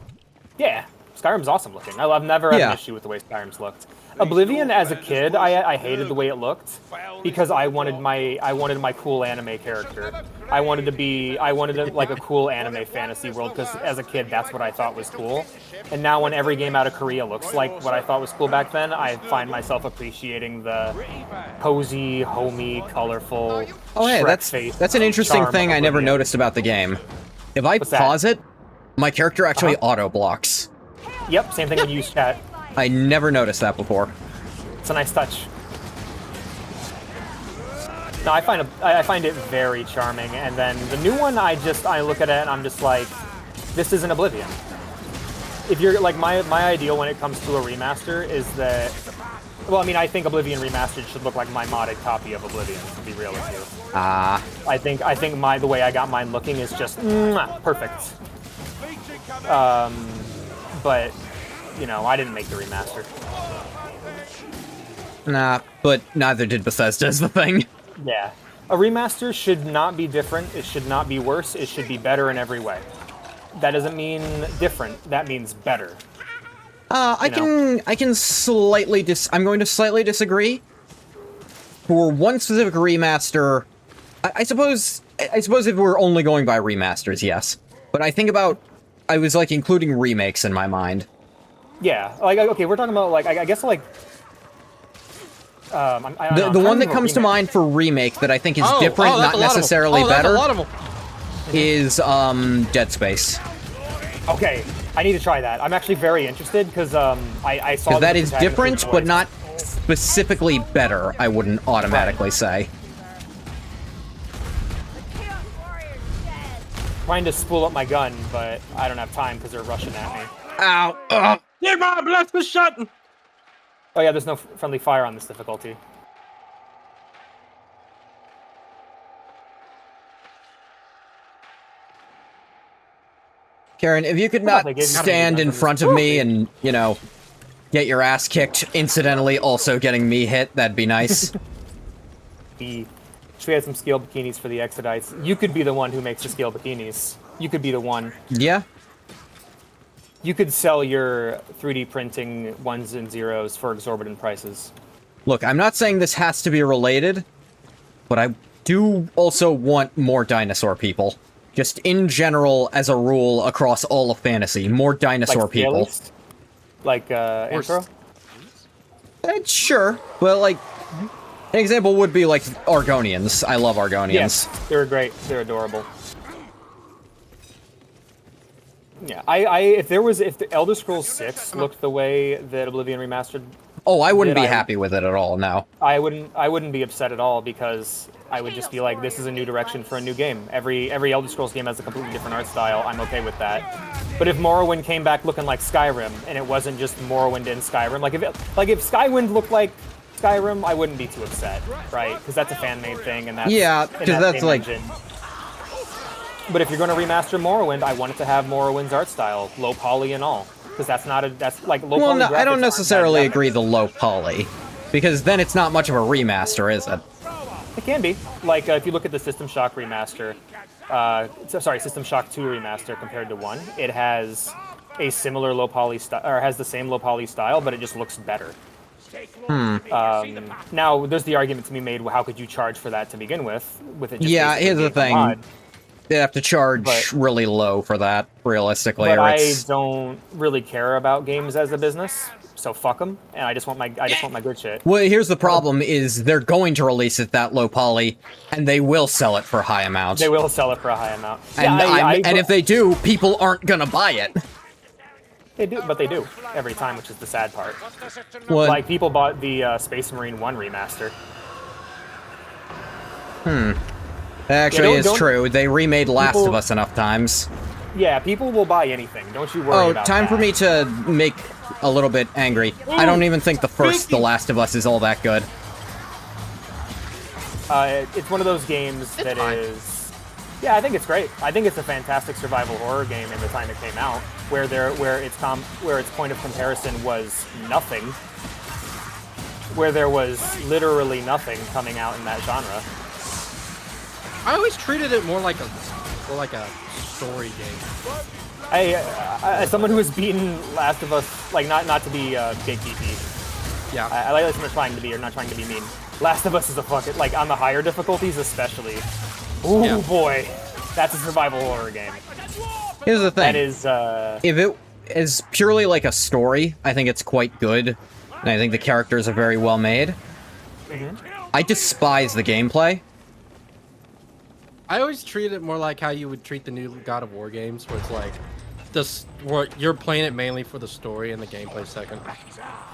Yeah, Skyrim's awesome looking. I've never had an issue with the way Skyrim's looked. Oblivion, as a kid, I hated the way it looked because I wanted my cool anime character. I wanted like a cool anime fantasy world because as a kid, that's what I thought was cool. And now when every game out of Korea looks like what I thought was cool back then, I find myself appreciating the cozy, homey, colorful. Oh, hey, that's an interesting thing I never noticed about the game. If I pause it, my character actually auto blocks. Yep, same thing when you use chat. I never noticed that before. It's a nice touch. No, I find it very charming, and then the new one, I look at it and I'm just like, this isn't Oblivion. If you're like my ideal when it comes to a remaster is that, well, I mean, I think Oblivion Remastered should look like my modded copy of Oblivion, to be real with you. I think the way I got mine looking is just perfect. But you know, I didn't make the remaster. Nah, but neither did Bethesda is the thing. Yeah. A remaster should not be different, it should not be worse, it should be better in every way. That doesn't mean different, that means better. I can slightly I'm going to slightly disagree. For one specific remaster, I suppose if we're only going by remasters, yes. But I was like including remakes in my mind. Yeah, like, okay, we're talking about, like, I guess, like... the one that comes to mind for remake that I think is different, not necessarily better, is, Dead Space. Okay, I need to try that. I'm actually very interested, because, I saw... That is different, but not specifically better, I wouldn't automatically say. Trying to spool up my gun, but I don't have time, because they're rushing at me. Ow! Get my blast the shot! Oh yeah, there's no friendly fire on this difficulty. Karen, if you could not stand in front of me and, you know, get your ass kicked, incidentally also getting me hit, that'd be nice. We had some scale bikinis for the Exodites. You could be the one who makes the scale bikinis. You could be the one. Yeah. You could sell your 3D printing ones and zeros for exorbitant prices. Look, I'm not saying this has to be related, but I do also want more dinosaur people. Just in general, as a rule, across all of fantasy, more dinosaur Like people. Scalys? Like Antro? Sure, but like, an example would be like Argonians. I love Argonians. Yes, they're great. They're adorable. Yeah, if the Elder Scrolls 6 looked the way that Oblivion Remastered, Oh, I wouldn't be happy with it at all, no. I wouldn't be upset at all because I would just be like, this is a new direction for a new game. Every Elder Scrolls game has a completely different art style. I'm okay with that. But if Morrowind came back looking like Skyrim and it wasn't just Morrowind in Skyrim, like if Skywind looked like Skyrim, I wouldn't be too upset, right? Because that's a fan-made thing, and that's yeah, because that's like. Engine. But if you're going to remaster Morrowind, I want it to have Morrowind's art style, low poly and all, because that's like low poly. Well, no, I don't graphics necessarily aren't agree the low poly, because then it's not much of a remaster, is it? It can be. Like if you look at the System Shock remaster, System Shock 2 remaster compared to 1, it has a similar low poly style, or has the same low poly style, but it just looks better. Now, there's the argument to be made, well, how could you charge for that to begin with it just yeah, here's the thing. mod? They have to charge really low for that, realistically. But or I don't really care about games as a business, so fuck them, and I just want my good shit. Well, here's the problem: is they're going to release it that low poly, and they will sell it for a high amount. They will sell it for a high amount. And, and if they do, people aren't gonna buy it. They do, but they do every time, which is the sad part. What? Like people bought the Space Marine 1 remaster. That actually is true. They remade Last of Us enough times. Yeah, people will buy anything. Don't you worry about that. Time for me to make a little bit angry. I don't even think the first The Last of Us is all that good. It's one of those games that is... Yeah, I think it's great. I think it's a fantastic survival horror game in the time it came out, where its point of comparison was nothing, where there was literally nothing coming out in that genre. I always treated it more like a story game. As someone who has beaten Last of Us, like not to be gatekeepy. Yeah. I like I'm trying to be, or not trying to be mean. Last of Us is a fucking, like on the higher difficulties especially. Ooh boy, that's a survival horror game. Here's the thing. That is. If it is purely like a story, I think it's quite good, and I think the characters are very well made. I despise the gameplay. I always treat it more like how you would treat the new God of War games, where it's like, where you're playing it mainly for the story and the gameplay second.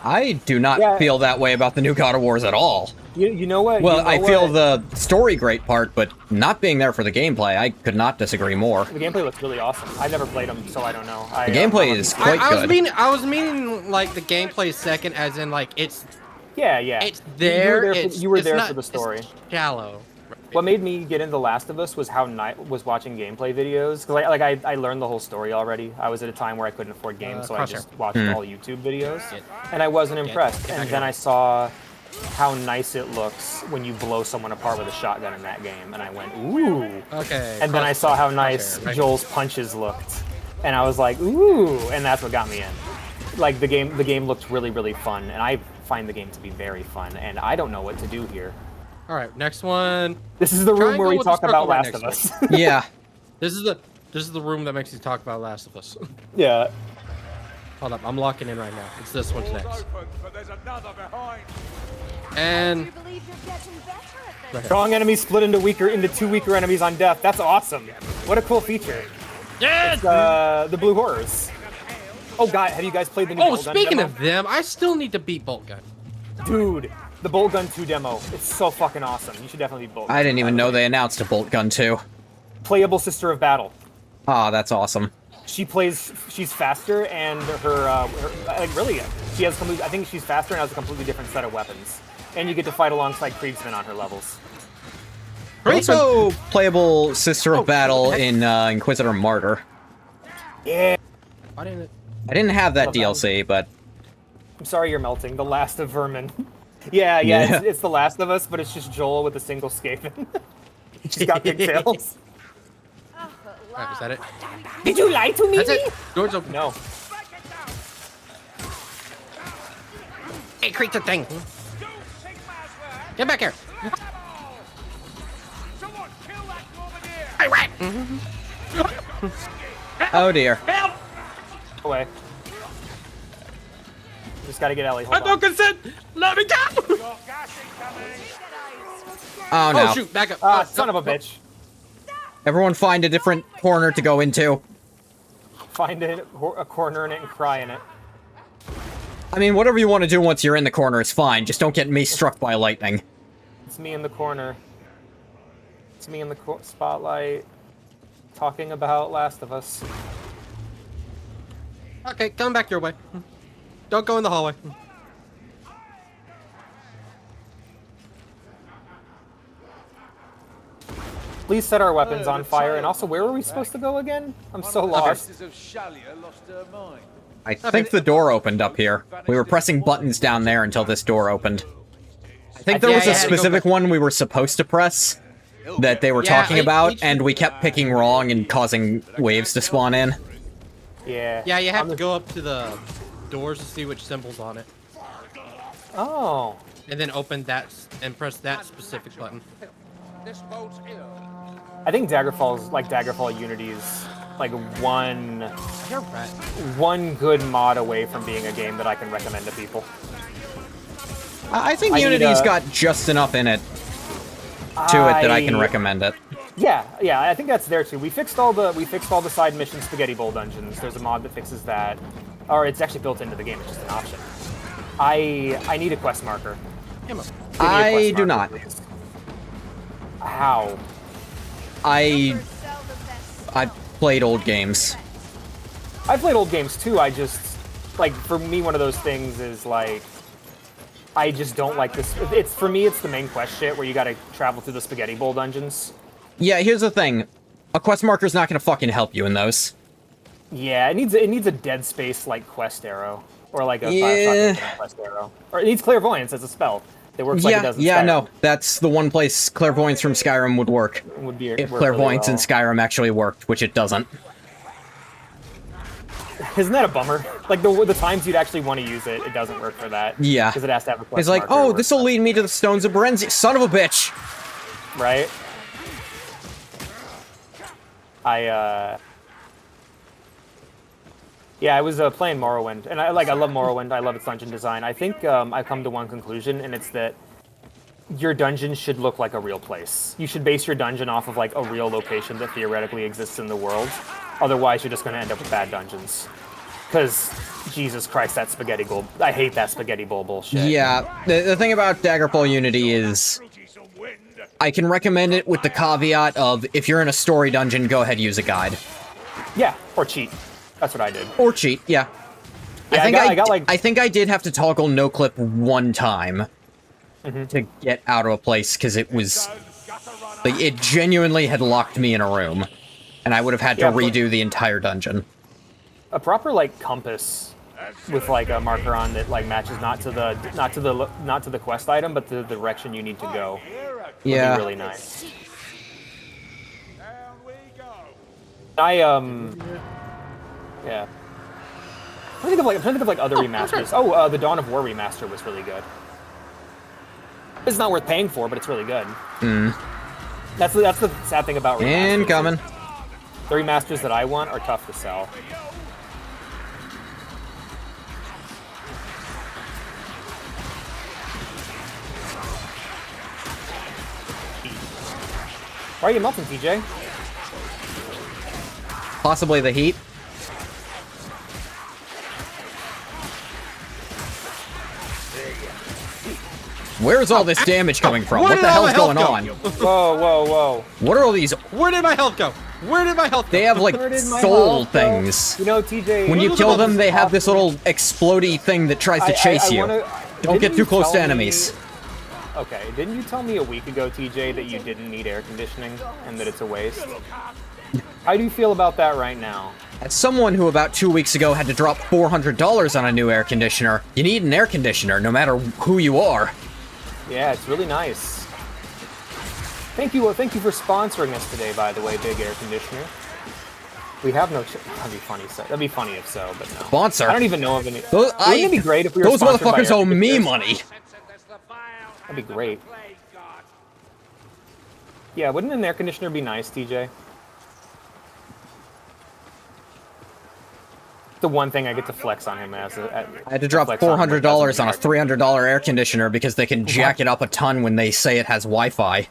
I do not feel that way about the new God of Wars at all. You know what? Well, I feel the story great part, but not being there for the gameplay, I could not disagree more. The gameplay looks really awesome. I've never played them, so I don't know. The gameplay is quite good. I was meaning like the gameplay second, as in like it's. Yeah. It's there. You were there for the story. It's shallow. What made me get into Last of Us was was watching gameplay videos, because I learned the whole story already. I was at a time where I couldn't afford games, so I just watched all YouTube videos, and I wasn't impressed. And then I saw how nice it looks when you blow someone apart with a shotgun in that game, and I went, ooh. Okay. And then I saw how nice Joel's punches looked, and I was like, ooh, and that's what got me in. Like the game looked really, really fun, and I find the game to be very fun, and I don't know what to do here. All right, next one. This is the room where we talk about Last of Us. Yeah. This is the room that makes you talk about Last of Us. Yeah. Hold up, I'm locking in right now. It's this one's next. Open, but there's another behind. And Strong enemies split into two weaker enemies on death. That's awesome. What a cool feature. yeah. It's, the Blue Horrors. Oh god, have you guys played the new Bolt Gun speaking demo? of them, I still need to beat Bolt Gun. Dude, the Bolt Gun 2 demo. It's so fucking awesome. You should definitely beat Bolt Gun. I didn't even know they announced a Bolt Gun 2. Playable Sister of Battle. Ah, that's awesome. She's faster, and her like really, she has I think she's faster and has a completely different set of weapons. And you get to fight alongside Kriegsman on her levels. Also, playable Sister of Battle in Inquisitor Martyr. Yeah. Why didn't it? I didn't have that DLC, but... I'm sorry you're melting. The Last of Vermin. yeah. It's The Last of Us, but it's just Joel with a single Skaven. She's got pigtails. Alright, is that it? Did you lie to me? That's it. Doors open. No. creature thing. Get back here. Someone kill that grenadier! Hey, rat. Oh dear. Help! Away. Just gotta get Ellie. I Hold don't on. consent. Let me go. Got gas incoming! Oh no. Oh shoot, back up. Ah, Oh, son of a no. bitch. Everyone find a different corner to go into. Find it, a corner in it and cry in it. I mean, whatever you want to do once you're in the corner is fine. Just don't get me struck by lightning. It's me in the corner. It's me in the spotlight. Talking about Last of Us. Okay, come back your way. Don't go in the hallway. Please set our weapons on fire. And also, where were we supposed to go again? I'm so lost. Sisters of Shalia lost her mind. I think the door opened up here. We were pressing buttons down there until this door opened. I think there was a specific one we were supposed to press that they were talking about, and we kept picking wrong and causing waves to spawn in. Yeah. Yeah, you have to go up to the doors to see which symbol's on it. Oh. And then open that and press that specific button. This boat's ill. I think Daggerfall Unity is like one You're right. good mod away from being a game that I can recommend to people. I think Unity's got just enough in it to it that I can recommend it. Yeah, I think that's there too. We fixed all the side mission spaghetti bowl dungeons. There's a mod that fixes that, or it's actually built into the game. It's just an option. I need a quest marker. I do not. Please. How? I played old games. I played old games too. I just like for me one of those things is like I just don't like this. It's for me it's the main quest shit where you got to travel through the spaghetti bowl dungeons. Yeah, here's the thing. A quest marker's not gonna fucking help you in those. Yeah, it needs a Dead Space like quest arrow or like a Bioshock quest arrow, or it needs clairvoyance as a spell. It works like it does in Skyrim. No, that's the one place clairvoyance from Skyrim would work. Would be if work clairvoyance really in Skyrim actually worked, which it doesn't. Isn't that a bummer? Like the times you'd actually want to use it, it doesn't work for that. Yeah. Because it has to have a quest It's like, marker oh, this will lead me to the Stones of Berenzi. Son of a bitch! Right? Yeah, I was playing Morrowind, and I love Morrowind. I love its dungeon design. I think I've come to one conclusion, and it's that your dungeon should look like a real place. You should base your dungeon off of like a real location that theoretically exists in the world. Otherwise, you're just going to end up with bad dungeons. Because, Jesus Christ, that spaghetti bowl. I hate that spaghetti bowl bullshit. Yeah, the thing about Daggerfall Unity is I can recommend it with the caveat of if you're in a story dungeon, go ahead, use a guide. Yeah, or cheat. That's what I did. Or cheat, yeah. Yeah, I think I did have to toggle no clip one time to get out of a place because it was like it genuinely had locked me in a room, and I would have had to redo the entire dungeon. A proper like compass with like a marker on that like matches not to the quest item, but to the direction you need to go. Would be really nice. Down we go. Yeah. I'm trying to think of like other remasters. Oh, the Dawn of War remaster was really good. It's not worth paying for, but it's really good. That's the sad thing about remasters. Incoming. The remasters that I want are tough to sell. Why are you melting, TJ? Possibly the heat. Where's all this damage coming from? What the hell's going on? Whoa. What are all these? Where did my health go? Where did my health go? They have like Where did my soul health go? things. You know, TJ. When you kill them, they have this little explodey thing that tries to chase you. Don't get too close to enemies. Okay, didn't you tell me a week ago, TJ, that you didn't need air conditioning and that it's a waste? How do you feel about that right now? As someone who about 2 weeks ago had to drop $400 on a new air conditioner, you need an air conditioner no matter who you are. Yeah, it's really nice. Thank you for sponsoring us today, by the way, Big Air Conditioner. We have no. That'd be funny. So that'd be funny if so, but no. Sponsor. I don't even know of any. Those, Wouldn't it be great if we were those sponsored by motherfuckers owe air me conditioners? money. That'd be great. Yeah, wouldn't an air conditioner be nice, TJ? The one thing I get to flex on him as. I had to drop $400 on a $300 air conditioner because they can jack it up a ton when they say it has Wi-Fi.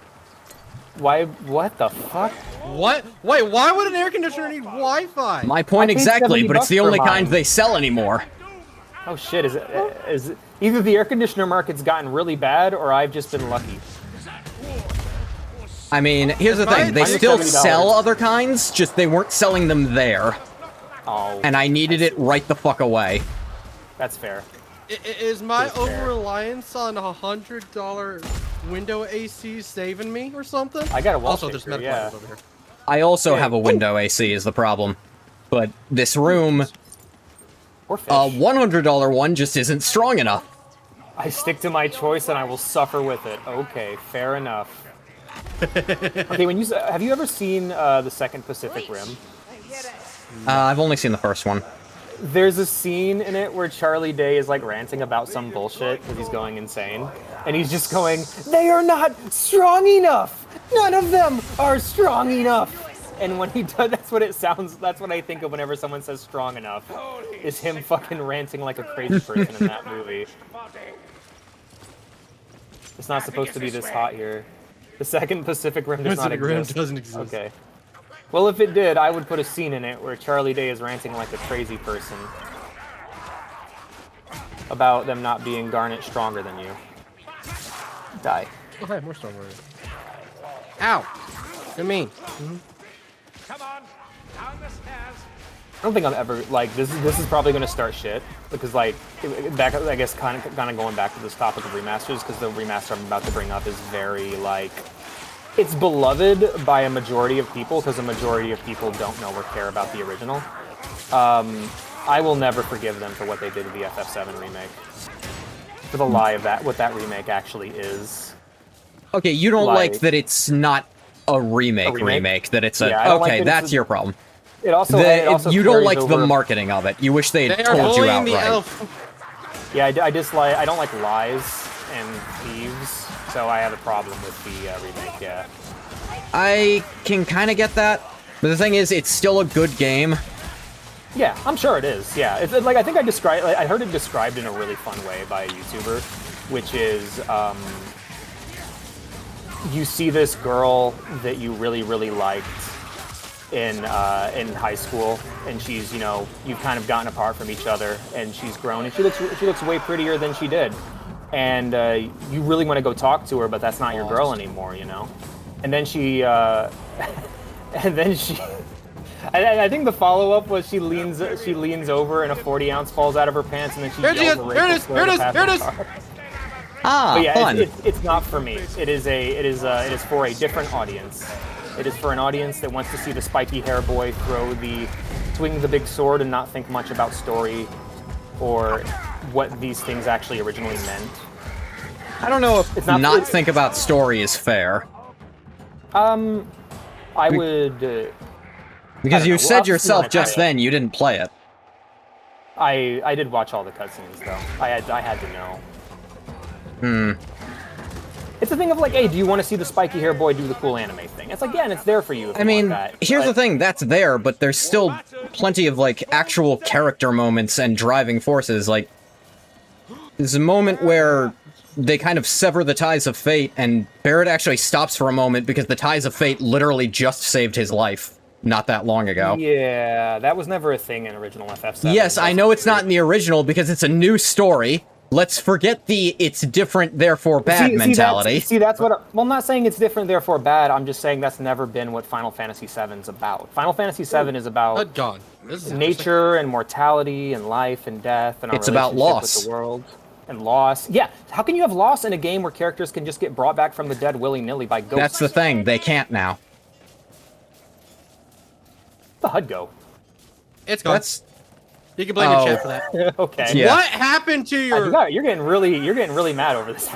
Why? What the fuck? What? Wait, why would an air conditioner need Wi-Fi? My point I paid exactly, 70 but it's the bucks for only kind mine. they sell anymore. Oh shit! Is either the air conditioner market's gotten really bad, or I've just been lucky. I mean, here's the thing. They I think still $70. sell other kinds, just they weren't selling them there. Oh, And I needed it right the fuck away. that's fair. Is my That's fair. over-reliance on $100 window AC saving me or something? I got a wall Also, there's shaker, medical yeah. items over here. I also Yeah. have a window AC is the problem. But this room, Or fish. a $100 one just isn't strong enough. I stick to my choice and I will suffer with it. Okay, fair enough. Okay, have you ever seen the second Pacific Rim? I've only seen the first one. There's a scene in it where Charlie Day is like ranting about some bullshit because he's going insane. And he's just going, "They are not strong enough! None of them are strong enough!" And when he does, that's what it sounds, that's what I think of whenever someone says strong enough. Is him fucking ranting like a crazy person in that movie. It's not supposed to be this hot here. The second Pacific Rim does not Pacific Rim exist. doesn't exist. Okay. Well, if it did, I would put a scene in it where Charlie Day is ranting like a crazy person about them not being Garnet stronger than you. Die. Oh, hey, more storm warrior. Ow! Good mean. Come on, down the stairs. I don't think I'm ever like this is probably going to start shit because like back I guess kind of going back to this topic of remasters because the remaster I'm about to bring up is very like it's beloved by a majority of people because a majority of people don't know or care about the original. I will never forgive them for what they did to the FF7 remake. For the lie of that, what that remake actually is. Okay, you don't like Like- that it's not a remake, remake? that it's a... Yeah, I don't like okay, that it's that's a- your problem. It also You don't carries like the over- marketing of it. You wish they had They are told you bullying the outright. elf. Yeah, I dislike. I don't like lies and thieves, so I have a problem with the remake. Yeah. I can kind of get that, but the thing is, it's still a good game. Yeah, I'm sure it is. Yeah, it's like I think I heard it described in a really fun way by a YouTuber, which is you see this girl that you really liked in high school, and she's you've kind of gotten apart from each other, and she's grown, and she looks way prettier than she did, and you really want to go talk to her, but that's not your girl anymore, and then she I think the follow-up was she leans over and a 40-ounce falls out of her pants and then she Here it yells is, a here it racist is, slur here it to is, here it is. pass the car. Ah, But yeah, fun. it's not for me. It is for a different audience. It is for an audience that wants to see the spiky hair boy swing the big sword and not think much about story or what these things actually originally meant. I don't know if It's not- not think about story is fair. I would... Because don't you know. said Well, yourself I'll just try it. then you didn't play it. I did watch all the cutscenes though. I had to know. It's a thing of like, hey, do you want to see the spiky hair boy do the cool anime thing? It's like, yeah, and it's there for you. If I you mean, want that. here's the But- thing, that's there, but there's still plenty of, like, actual character moments and driving forces. Like, there's a moment where they kind of sever the ties of fate, and Barrett actually stops for a moment because the ties of fate literally just saved his life not that long ago. Yeah, that was never a thing in original FF7. Yes, I know it's not in the original because it's a new story. Let's forget the it's different, therefore bad mentality. That's what. Well, I'm not saying it's different, therefore bad. I'm just saying that's never been what Final Fantasy VII's about. Final Fantasy VII is about Gone. This is nature and mortality and life and death and our It's about relationship loss. with the world and loss. Yeah, how can you have loss in a game where characters can just get brought back from the dead willy-nilly by ghosts? That's the thing, they can't now. The HUD go. It's gone. That's... You can blame Oh. your chat for that. Okay. Yeah. What happened to your... You're getting really mad over this.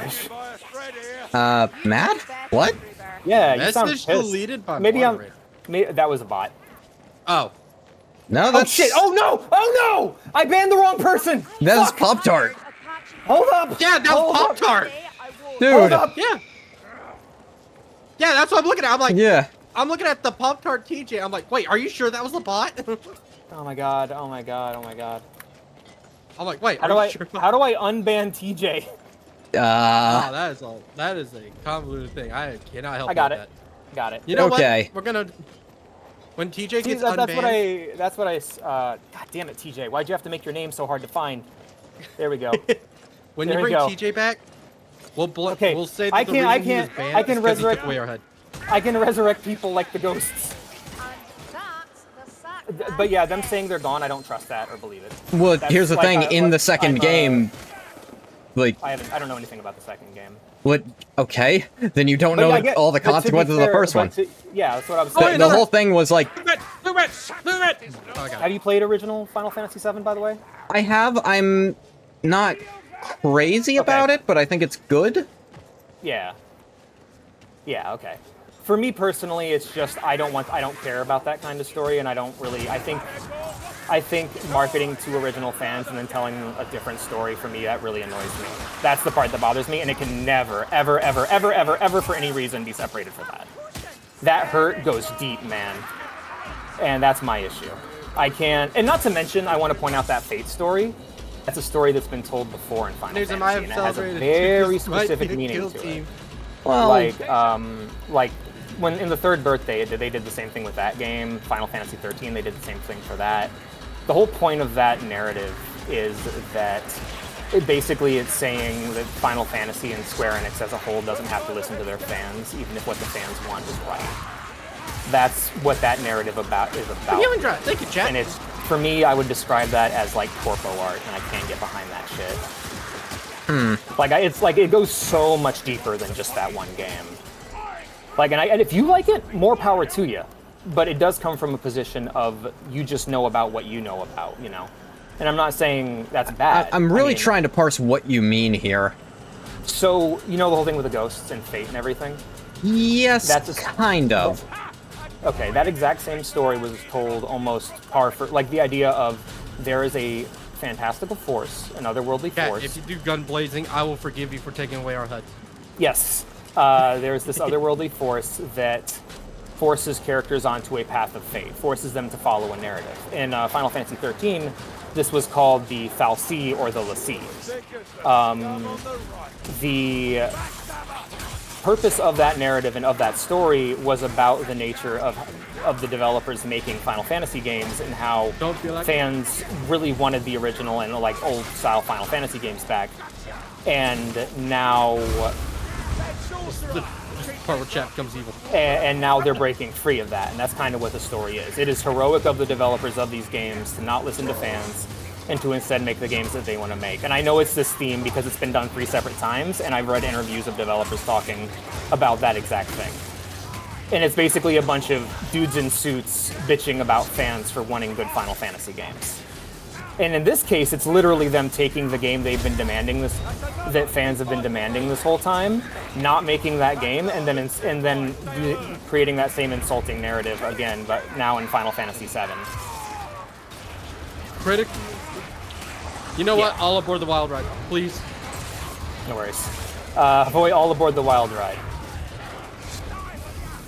Mad? What? Yeah, you sound Message pissed. deleted by Maybe moderator. that was a bot. Oh. No, Oh that's shit! Oh no! Oh no! I banned the wrong person. that's Fuck. Pop-Tart. Hold up! Yeah, that Hold was up. Pop-Tart. Dude. Hold up! Yeah. Yeah, that's what I'm looking at. I'm like, Yeah. I'm looking at the Pop-Tart TJ. I'm like, wait, are you sure that was the bot? Oh my god! Oh my god! Oh my god! I'm like, wait, How are do you I sure? how do I unban TJ? Oh, that is a convoluted thing. I cannot help I got you it. with Got it. that. You know Okay. what? We're gonna when TJ See, gets that's what unbanned. God damn it, TJ. Why'd you have to make your name so hard to find? There we go. When There you we bring go. TJ back, Okay, we'll say that I the can't- I reason he was can't- banned I can is 'cause he took resurrect- away our head. I can resurrect people like the ghosts. But yeah, them saying they're gone, I don't trust that or believe it. Well, That's here's the like thing. a- In like, the second I'm, game, like, I don't know anything about the second game. what? Okay, then you don't But know yeah, I get- all the but to be consequences of the fair- first but one. yeah, that's what I was The, saying. the whole thing was like, Oh, I got Have you played original Final Fantasy VII, by the way? I have. I'm not crazy about it, but I think it's good. Yeah. Yeah, okay. For me personally, it's just I don't care about that kind of story, and I don't really. I think marketing to original fans and then telling them a different story, for me, that really annoys me. That's the part that bothers me, and it can never, ever, ever, ever, ever, ever, for any reason, be separated from that. That hurt goes deep, man, and that's my issue. I can't, and not to mention, I want to point out that Fate story. That's a story that's been told before in Final There's a Fantasy, and it has a celebrated very because might specific be the meaning kill to it. team. Well, Like when in the third birthday, they did the same thing with that game. Final Fantasy 13, they did the same thing for that. The whole point of that narrative is that it's saying that Final Fantasy and Square Enix as a whole doesn't have to listen to their fans, even if what the fans want is right. That's what that narrative is about. You and Thank you, chat. And it's, for me, I would describe that as like corpo art, and I can't get behind that shit. Like, it's like, it goes so much deeper than just that one game. Like, and if you like it, more power to you. But it does come from a position of you just know about what you know about, you know? And I'm not saying that's bad. I'm really I mean, trying to parse what you mean here. So, you know the whole thing with the ghosts and fate and everything? Yes, That's kind of. Okay, that exact same story was told almost par for, like, the idea of there is a fantastical force, an otherworldly Cat, force. if you do gun blazing, I will forgive you for taking away our HUD. Yes. There's this otherworldly force that forces characters onto a path of fate, forces them to follow a narrative. In Final Fantasy 13, this was called the Fal'Cie or the L'Cie. The purpose of that narrative and of that story was about the nature of the developers making Final Fantasy games and how Don't feel like fans really wanted the original and like old style Final Fantasy games back. And now the part where chat becomes evil. and now they're breaking free of that, and that's kind of what the story is. It is heroic of the developers of these games to not listen to fans and to instead make the games that they want to make. And I know it's this theme because it's been done 3 separate times, and I've read interviews of developers talking about that exact thing. And it's basically a bunch of dudes in suits bitching about fans for wanting good Final Fantasy games. And in this case, it's literally them taking the game they've been demanding that fans have been demanding this whole time, not making that game, and then creating that same insulting narrative again, but now in Final Fantasy VII. Critic. You know what? All aboard the wild ride, please. No worries. Avoid all aboard the wild ride.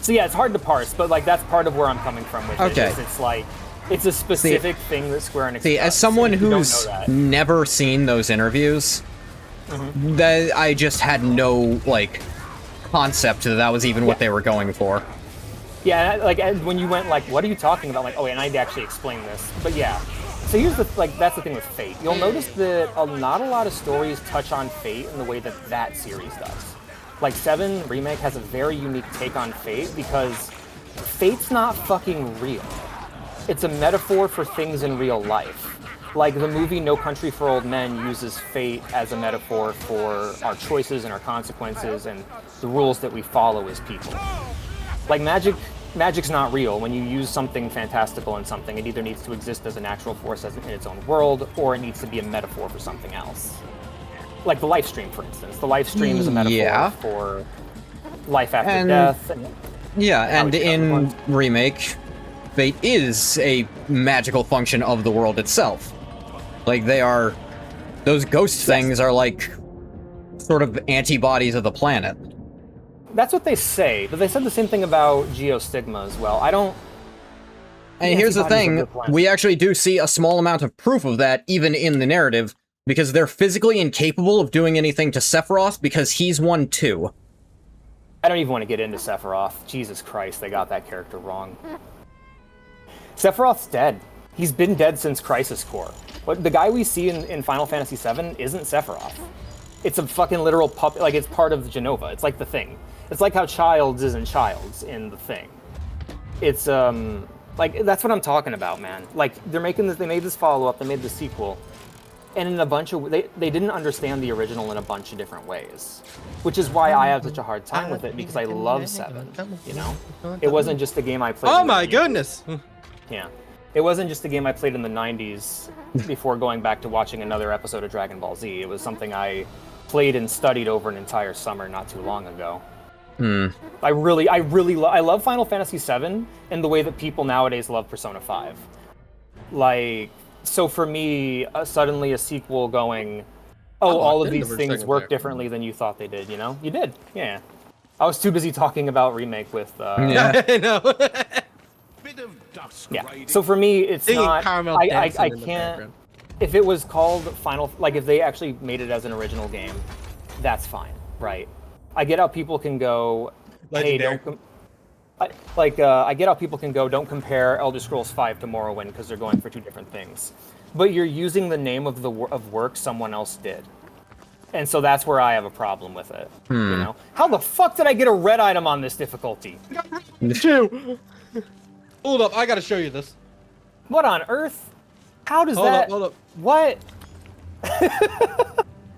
So yeah, it's hard to parse, but like that's part of where I'm coming from with it. Okay. It's like it's a specific thing that Square Enix See, does, as someone and if you don't who's know that- never seen those interviews, that I just had no like concept that was even what they were going for. Yeah, like when you went like, what are you talking about? Like, oh, and I need to actually explain this. But yeah, so here's that's the thing with Fate. You'll notice that not a lot of stories touch on Fate in the way that that series does. Like 7 Remake has a very unique take on Fate because Fate's not fucking real. It's a metaphor for things in real life. Like the movie No Country for Old Men uses fate as a metaphor for our choices and our consequences and the rules that we follow as people. Like magic's not real. When you use something fantastical in something, it either needs to exist as a natural force in its own world, or it needs to be a metaphor for something else. Like the life stream, for instance. The life stream is a metaphor for life after death. Yeah, and in Remake, fate is a magical function of the world itself. Like, they are... Those ghost things are like sort of antibodies of the planet. That's what they say, but they said the same thing about Geostigma as well. I don't... And here's the thing, we actually do see a small amount of proof of that, even in the narrative, because they're physically incapable of doing anything to Sephiroth because he's one too. I don't even want to get into Sephiroth. Jesus Christ, they got that character wrong. Sephiroth's dead. He's been dead since Crisis Core. But the guy we see in Final Fantasy VII isn't Sephiroth. It's a fucking literal puppet, like it's part of Genova. It's like the Thing. It's like how Childs isn't Childs in the Thing. It's, like, that's what I'm talking about, man. Like, they made this follow-up, they made the sequel, and in a bunch of, they didn't understand the original in a bunch of different ways. Which is why I have such a hard time with it, because I love 7, you know? It wasn't just a game I played. Oh my goodness! Yeah. It wasn't just a game I played in the 90s before going back to watching another episode of Dragon Ball Z. It was something I played and studied over an entire summer not too long ago. I love Final Fantasy VII and the way that people nowadays love Persona 5. Like, so for me, suddenly a sequel going, oh, all of these things work differently than you thought they did, you know? You did, yeah. I was too busy talking about Remake with... Yeah, I know. Yeah. So for me, it's Singing not. Caramel I dancing in the can't. background. If it was called Final, like if they actually made it as an original game, that's fine, right? I get how people can go. Legendary. Hey, I get how people can go. Don't compare Elder Scrolls V to Morrowind because they're going for two different things. But you're using the name of work someone else did, and so that's where I have a problem with it. You know, how the fuck did I get a red item on this difficulty? Hold up, I gotta show you this. What on earth? How does Hold that? up, hold up. What?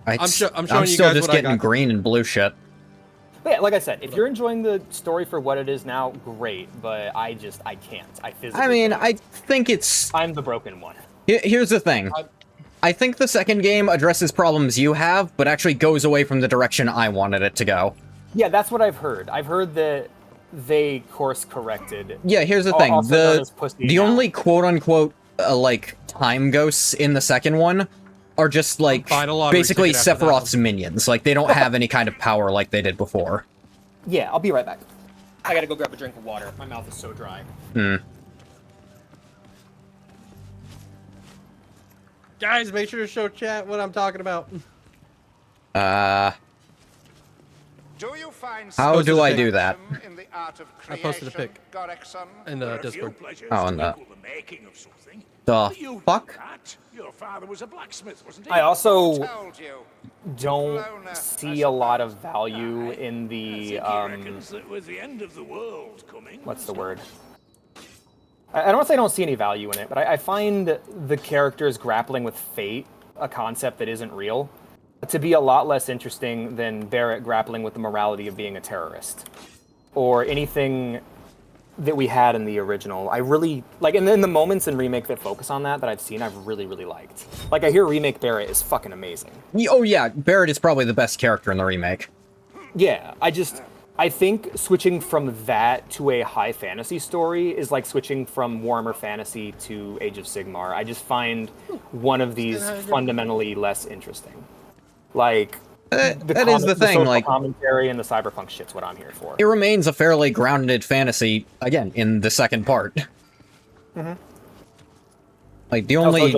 I'm showing you still guys just what I getting got. green and blue shit. But yeah, like I said, if you're enjoying the story for what it is now, great. But I can't. I physically. I mean, can't. I think it's... I'm the broken one. Here's the thing. I think the second game addresses problems you have, but actually goes away from the direction I wanted it to go. Yeah, that's what I've heard. I've heard that they course corrected. Yeah, here's the thing. Also known as Pussy The now. only quote-unquote, like, time ghosts in the second one are just, like, Buying a lottery basically ticket after that Sephiroth's minions. Like, they don't have any kind of power like they did before. Yeah, I'll be right back. I gotta go grab a drink of water. My mouth is so dry. Guys, make sure to show chat what I'm talking about. Do you find How do I do satisfaction that? in the art of I posted a creation, pic. Gorekson? In the Discord. Oh, and the making of something. The But you fuck? did that. Your father was a blacksmith, wasn't he? I also Told you. don't Cloner, see a lot of value in the He reckons that with the end of the world coming. what's the word? I don't want to say I don't see any value in it, but I find the characters grappling with fate, a concept that isn't real, to be a lot less interesting than Barrett grappling with the morality of being a terrorist. Or anything that we had in the original. I really, like, and then the moments in Remake that focus on that I've seen, I've really, really liked. Like, I hear Remake Barrett is fucking amazing. Oh yeah, Barrett is probably the best character in the remake. Yeah, I think switching from that to a high fantasy story is like switching from Warhammer Fantasy to Age of Sigmar. I just find one of these fundamentally less interesting. Like, that is the thing, social like... commentary and the cyberpunk shit's what I'm here for. It remains a fairly grounded fantasy, again, in the second part. Like, the only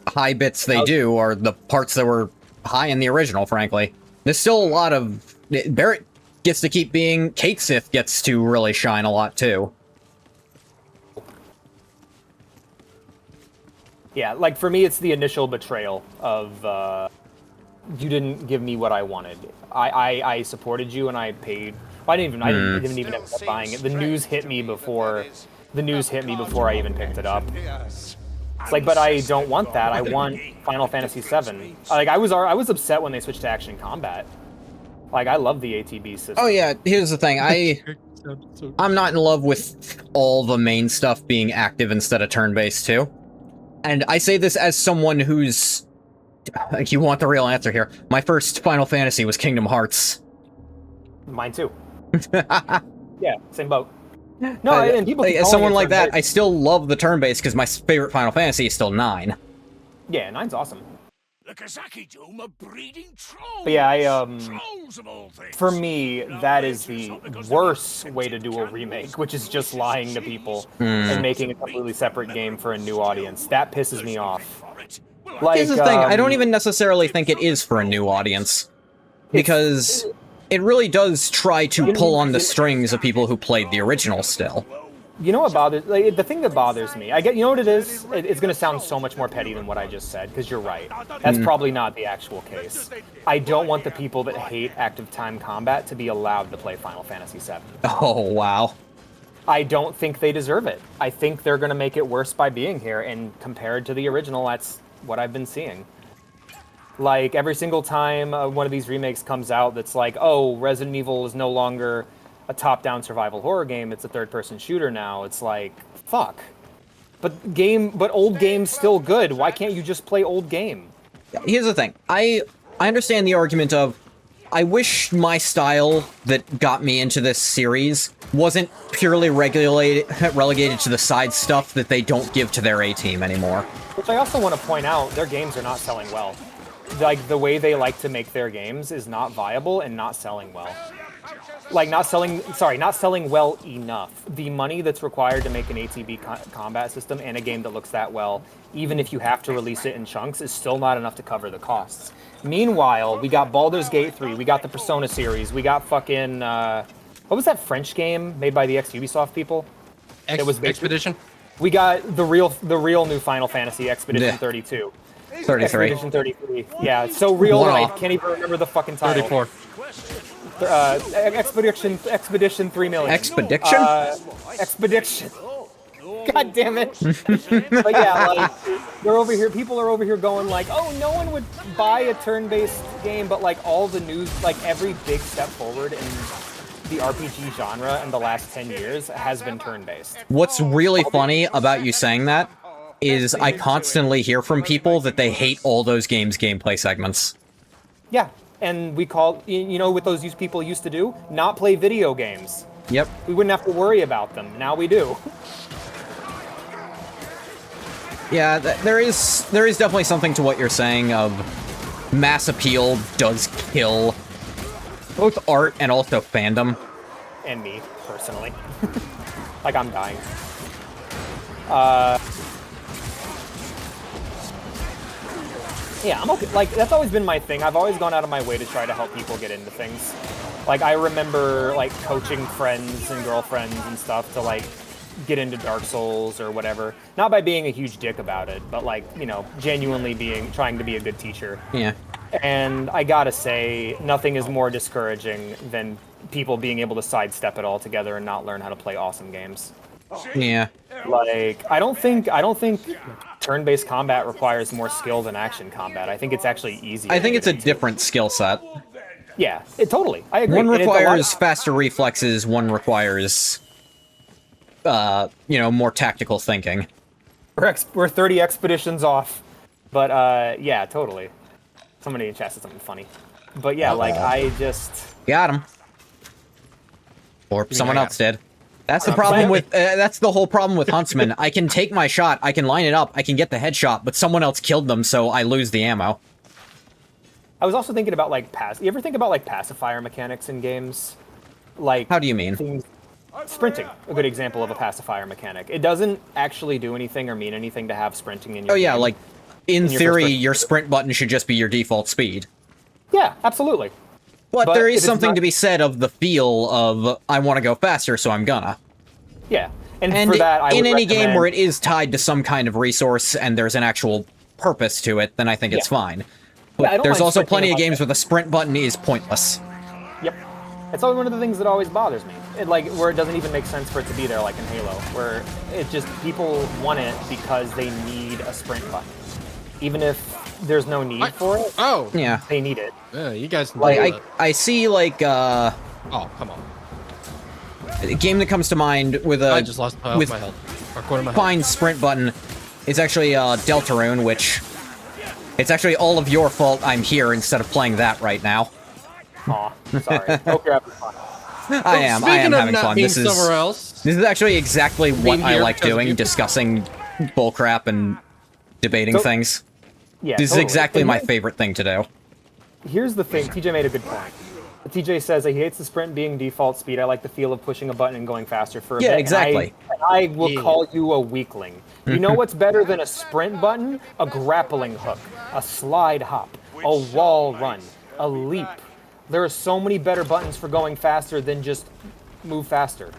high bits they do are the parts that were high in the original, frankly. There's still a lot of... Barrett gets to keep being... Cait Sith gets to really shine a lot, too. Yeah, like, for me, it's the initial betrayal of, you didn't give me what I wanted. I supported you and I paid... Well, I didn't even end up buying it. The news hit me before... The news hit me before I even picked it up. It's like, but I don't want that. I want Final Fantasy VII. Like, I was upset when they switched to action combat. Like, I love the ATB system. Oh yeah, here's the thing, I'm not in love with all the main stuff being active instead of turn-based, too. And I say this as someone who's... Like, you want the real answer here. My first Final Fantasy was Kingdom Hearts. Mine too. Yeah, same boat. No, and people keep as calling someone it like that, I turn-based. still love the turn-based because my favorite Final Fantasy is still 9. Yeah, 9's awesome. The Kazaki Doom are breeding trolls. But yeah, Trolls of all things. for me, that is the worst way to do a remake, which is just lying to people and making a completely separate game for a new audience. That pisses me off. Like, Here's the thing, I don't even necessarily think it is for a new audience. Because it really does try to pull on the strings of people who played the original still. You know what bothers, like, the thing that bothers me, you know what it is? It's going to sound so much more petty than what I just said, because you're right. That's probably not the actual case. I don't want the people that hate active time combat to be allowed to play Final Fantasy VII. Oh, wow. I don't think they deserve it. I think they're going to make it worse by being here, and compared to the original, that's what I've been seeing. Like, every single time one of these remakes comes out that's like, oh, Resident Evil is no longer a top-down survival horror game, it's a third-person shooter now. It's like, fuck. But old game's still good. Why can't you just play old game? Here's the thing. I understand the argument of, I wish my style that got me into this series wasn't purely relegated to the side stuff that they don't give to their A-team anymore. Which I also want to point out, their games are not selling well. Like, the way they like to make their games is not viable and not selling well. Like, not selling well enough. The money that's required to make an ATB combat system and a game that looks that well, even if you have to release it in chunks, is still not enough to cover the costs. Meanwhile, we got Baldur's Gate 3, we got the Persona series, we got fucking, what was that French game made by the ex-Ubisoft people? Expedition? We got the real new Final Fantasy, Expedition 32. 33. Expedition 33. Yeah, it's so real Wow. life. Can't even remember the fucking title. 34. Expedition 3 million. Expedition? Expedition. God damn it. But yeah, like, they're over here, people are over here going like, oh, no one would buy a turn-based game, but like all the news, like every big step forward in the RPG genre in the last 10 years has been turn-based. What's really funny about you saying that is I constantly hear from people that they hate all those games' gameplay segments. Yeah, and we call, you know what those people used to do? Not play video games. Yep. We wouldn't have to worry about them. Now we do. Yeah, there is definitely something to what you're saying of mass appeal does kill both art and also fandom. And me, personally. Like, I'm dying. Yeah, I'm okay. Like, that's always been my thing. I've always gone out of my way to try to help people get into things. Like, I remember, like, coaching friends and girlfriends and stuff to, like, get into Dark Souls or whatever. Not by being a huge dick about it, but, like, you know, genuinely trying to be a good teacher. Yeah. And I gotta say, nothing is more discouraging than people being able to sidestep it all together and not learn how to play awesome games. Yeah. Like, I don't think turn-based combat requires more skill than action combat. I think it's actually easier. I think it's a different skill set. Yeah, totally. I agree. One And it's a lot requires faster reflexes, one requires, more tactical thinking. We're 30 expeditions off. But, yeah, totally. Somebody in chat said something funny. But yeah, like, I just... Got him. Or someone else did. That's the problem with, that's the whole problem with Huntsman. I can take my shot, I can line it up, I can get the headshot, but someone else killed them, so I lose the ammo. I was also thinking about, like, you ever think about, like, pacifier mechanics in games? Like... How do you mean? Sprinting, a good example of a pacifier mechanic. It doesn't actually do anything or mean anything to have sprinting in your game. Like, in theory, your first sprint button should just be your default speed. Yeah, absolutely. But there is something to be said of the feel of, I want to go faster, so I'm gonna. Yeah, and for that, I would in any game recommend... where it is tied to some kind of resource and there's an actual purpose to it, then I think it's fine. But there's also plenty of games where the sprint button is pointless. Yep. It's always one of the things that always bothers me. Where it doesn't even make sense for it to be there, like in Halo, where it just, people want it because they need a sprint button. Even if there's no need for it, yeah, they need it. Yeah, you guys know like, I see, like, oh, come on. A game that comes to mind with a... I just lost my health. Or quarter of my fine sprint button is actually Deltarune, which... It's actually all of your fault I'm here instead of playing that right now. Aw, sorry. Hope you're having fun. I am Speaking of having not fun. being This is somewhere else. this is actually exactly what Being I here like because of doing, you. discussing bullcrap and debating So- things. Yeah, This is totally. exactly And my here's- favorite thing to do. Here's the thing. TJ made a good point. TJ says he hates the sprint being default speed. I like the feel of pushing a button and going faster for a Yeah, bit. exactly. And I will Yeah. call you a weakling. You know what's better than a sprint button? A grappling hook, a slide hop, a wall run, a leap. There are so many better buttons for going faster than just move faster.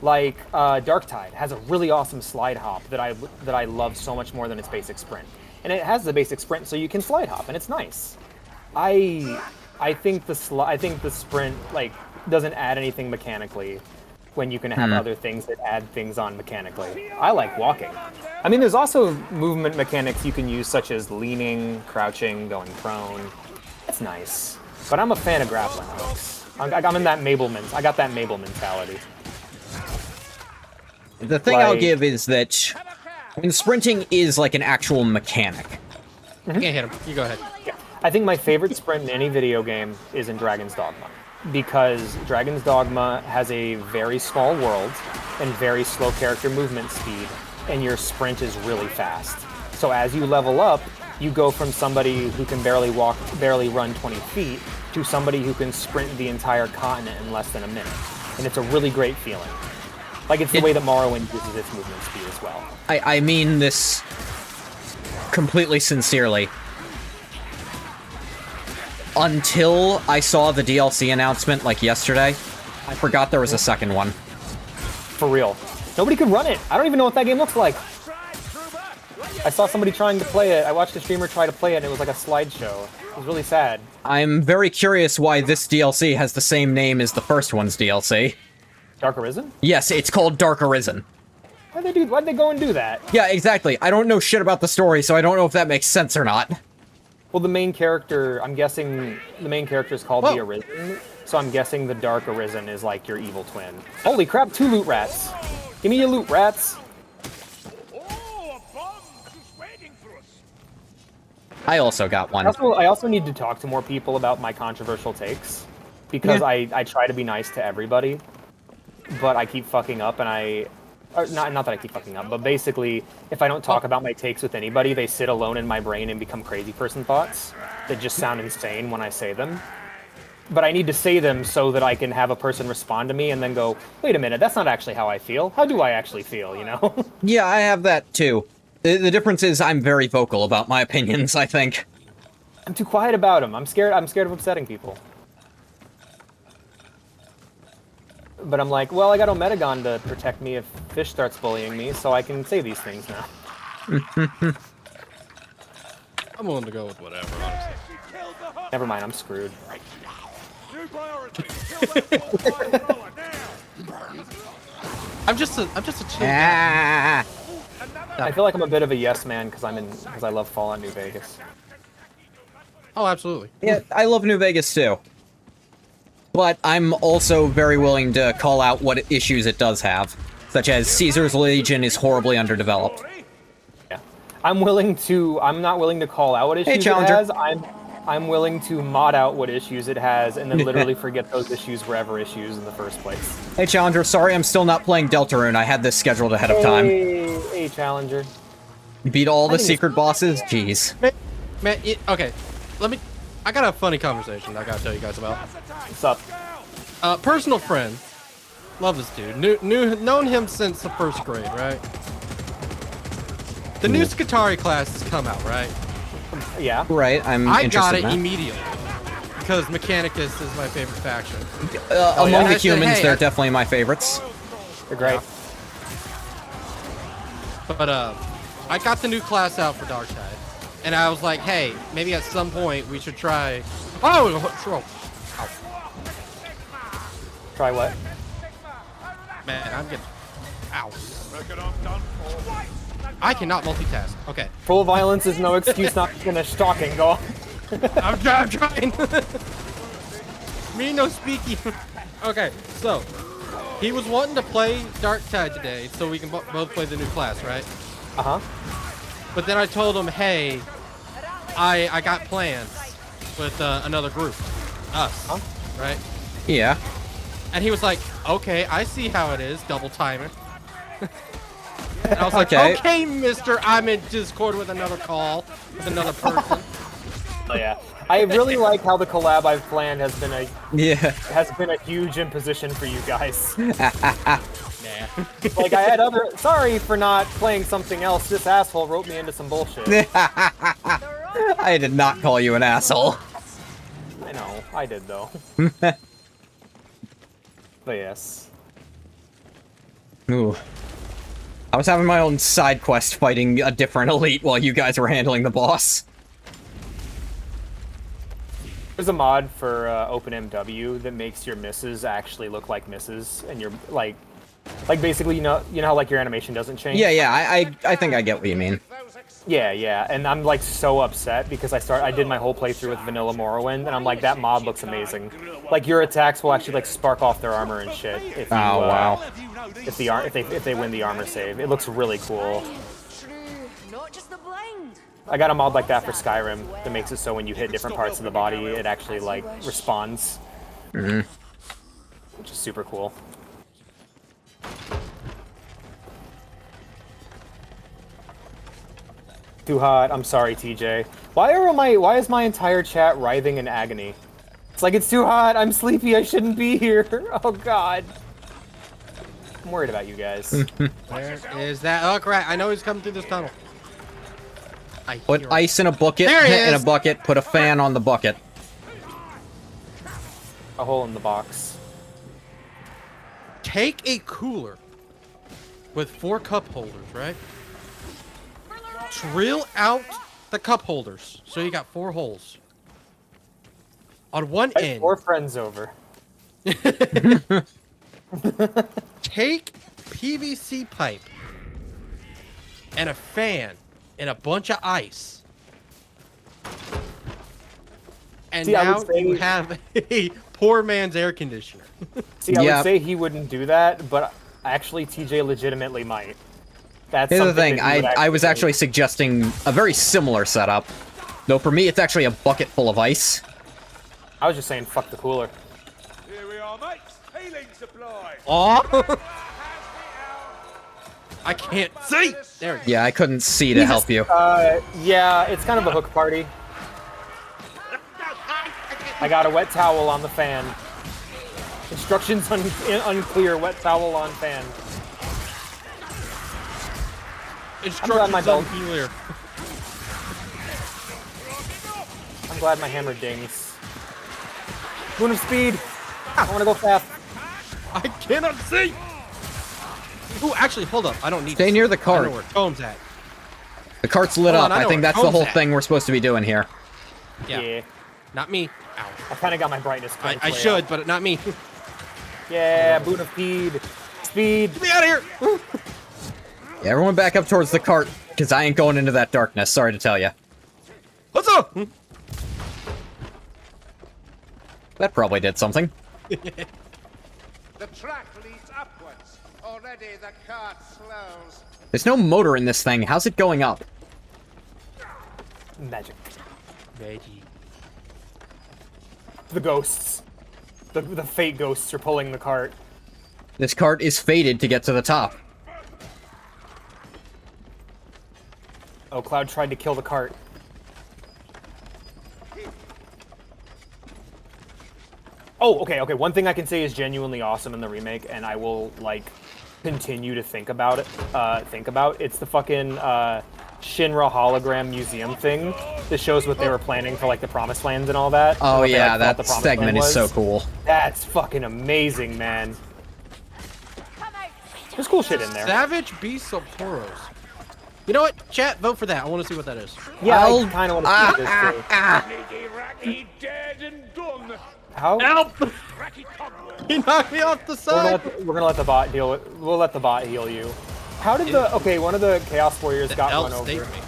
Like Darktide has a really awesome slide hop that I love so much more than its basic sprint. And it has the basic sprint, so you can slide hop, and it's nice. I think the sprint like doesn't add anything mechanically when you can have other things that add things on mechanically. I like walking. I mean, there's also movement mechanics you can use, such as leaning, crouching, going prone. That's nice. But I'm a fan of grappling hooks. I'm in that Mabel I got that Mabel mentality. The thing I'll Like- give is that when sprinting is like an actual mechanic. Can't hit him. You go ahead. I think my favorite sprint in any video game is in Dragon's Dogma, because Dragon's Dogma has a very small world and very slow character movement speed, and your sprint is really fast. So as you level up, you go from somebody who can barely run 20 feet, to somebody who can sprint the entire continent in less than a minute. And it's a really great feeling. Like, it's the way that Morrowind uses its movement speed as well. I mean this completely sincerely. Until I saw the DLC announcement, like, yesterday, I forgot there was a second one. For real. Nobody could run it. I don't even know what that game looks like. I saw somebody trying to play it. I watched a streamer try to play it, and it was like a slideshow. It was really sad. I'm very curious why this DLC has the same name as the first one's DLC. Dark Arisen? Yes, it's called Dark Arisen. Why'd they go and do that? Yeah, exactly. I don't know shit about the story, so I don't know if that makes sense or not. Well, the main character, I'm guessing the main character is called the Arisen, so I'm guessing the Dark Arisen is like your evil twin. Holy crap, 2 loot rats. Give me your loot rats. Oh, a bomb just waiting for us. I also got one. I also need to talk to more people about my controversial takes, because I try to be nice to everybody, but I keep fucking up, and not that I keep fucking up, but basically, if I don't talk about my takes with anybody, they sit alone in my brain and become crazy person thoughts that just sound insane when I say them. But I need to say them so that I can have a person respond to me and then go, wait a minute, that's not actually how I feel. How do I actually feel, you know? Yeah, I have that too. The difference is I'm very vocal about my opinions, I think. I'm too quiet about them. I'm scared of upsetting people. But I'm like, well, I got Omedegon to protect me if Fish starts bullying me, so I can say these things now. I'm willing to go with whatever, honestly. Never mind, I'm screwed. New priority. Kill that ball now. I'm just a chill guy. Ah, I feel like I'm a bit of a yes man because I love Fallout New Vegas. Oh, absolutely. yeah, I love New Vegas too. But I'm also very willing to call out what issues it does have, such as Caesar's Legion is horribly underdeveloped. Yeah, I'm not willing to call out what issues it Challenger. has. I'm willing to mod out what issues it has and then literally forget those issues were ever issues in the first place. Hey Challenger, sorry I'm still not playing Deltarune. I had this scheduled ahead of time. Hey, Challenger. Beat all the think it's- secret bosses? Jeez. Man, okay. I got a funny conversation I gotta tell you guys about. What's up? Personal friend. Love this dude. Known him since the 1st grade, right? The new Skatari class has come out, right? Yeah. Right, I'm I interested got it in that. immediately. Because Mechanicus is my favorite faction. Among yeah. the I said, humans, hey, they're I- definitely my favorites. They're great. But I got the new class out for Darktide. And I was like, hey, maybe at some point we should try... Oh! Try what? Man, I'm getting... Ow. I cannot multitask. Okay. Full violence is no excuse not to finish talking. Go on. I'm trying. Me no speaking. Okay, so he was wanting to play Darktide today, so we can both play the new class, right? Uh-huh. But then I told him, hey, I got plans with another group, us, right? Yeah. And he was like, okay, I see how it is, double timer. And I was like, Okay. okay, mister, I'm in Discord with another call, with another person. Oh yeah. I really like how the collab I've planned has been a huge imposition for you guys. Like I had other sorry for not playing something else. This asshole wrote me into some bullshit. I did not call you an asshole. I know, I did though. But yes. Ooh. I was having my own side quest fighting a different elite while you guys were handling the boss. There's a mod for OpenMW that makes your misses actually look like misses, and you're like basically you know how like your animation doesn't change. Yeah, I think I get what you mean. Yeah, and I'm like so upset because I did my whole playthrough with Vanilla Morrowind, and I'm like that mod looks amazing. Like your attacks will actually like spark off their armor and shit if you, wow. if they win the armor save. It looks really cool. Not just the blind. I got a mod like that for Skyrim that makes it so when you hit different parts of the body, it actually like responds. Which is super cool. Too hot. I'm sorry, TJ. Why is my entire chat writhing in agony? It's like it's too hot. I'm sleepy. I shouldn't be here. Oh God. I'm worried about you guys. Where is that? Oh crap! I know he's coming through this tunnel. Put ice in a bucket. There he In a is. bucket. Put a fan on the bucket. A hole in the box. Take a cooler with 4 cup holders, right? Drill out the cup holders, so you got 4 holes. On one I have end, 4 friends over. take PVC pipe and a fan and a bunch of ice. And See, I now would say- you have a poor man's air conditioner. See, I Yep. would say he wouldn't do that, but actually TJ legitimately might. That's Here's the something thing, that he would I was do. actually suggesting a very similar setup. Though for me, it's actually a bucket full of ice. I was just saying, fuck the cooler. Here we are, mates. Healing supply. Oh, I can't see. There we go. Yeah, I couldn't see to help you. Yeah, it's kind of a hook party. I got a wet towel on the fan. Instructions unclear. Wet towel on fan. Instructions my dog- unclear. I'm glad my hammer dings. Moon of speed. I want to go fast. I cannot see. Ooh, actually, hold up. I don't need. Stay to near see. the cart. I know where Comb's at. The cart's lit Hold on, up. I I know think where that's the Comb's whole at. thing we're supposed to be doing here. Yeah. Yeah. Not me. Ow. I kind of got my brightness. I cranked way should, up. but not me. Yeah, boon of speed. Speed. Get me out of here. Yeah, everyone back up towards the cart, because I ain't going into that darkness, sorry to tell you. What's up? That probably did something. The track leads upwards. Already the cart slows. There's no motor in this thing. How's it going up? Magic. Veggie. The ghosts. The fate ghosts are pulling the cart. This cart is fated to get to the top. Oh, Cloud tried to kill the cart. Oh, okay. One thing I can say is genuinely awesome in the remake, and I will like continue to think about it. It's the fucking Shinra hologram museum thing that shows what they were planning for like the Promised Land and all that. Oh What they, yeah, like, thought that the Promised segment Land is so was. cool. That's fucking amazing, man. There's cool shit in there. Savage Beasts of Poros. You know what? Chat, vote for that. I want to see what that is. Yeah, I'll- I kind of want to see this too. Niggy Racky dead and done. How? Help! Racky Cogwell. He knocked me off the side. We're gonna let the bot deal with. We'll let the bot heal you. How did the? Okay, one of the Chaos Warriors got Elf run stayed over. me.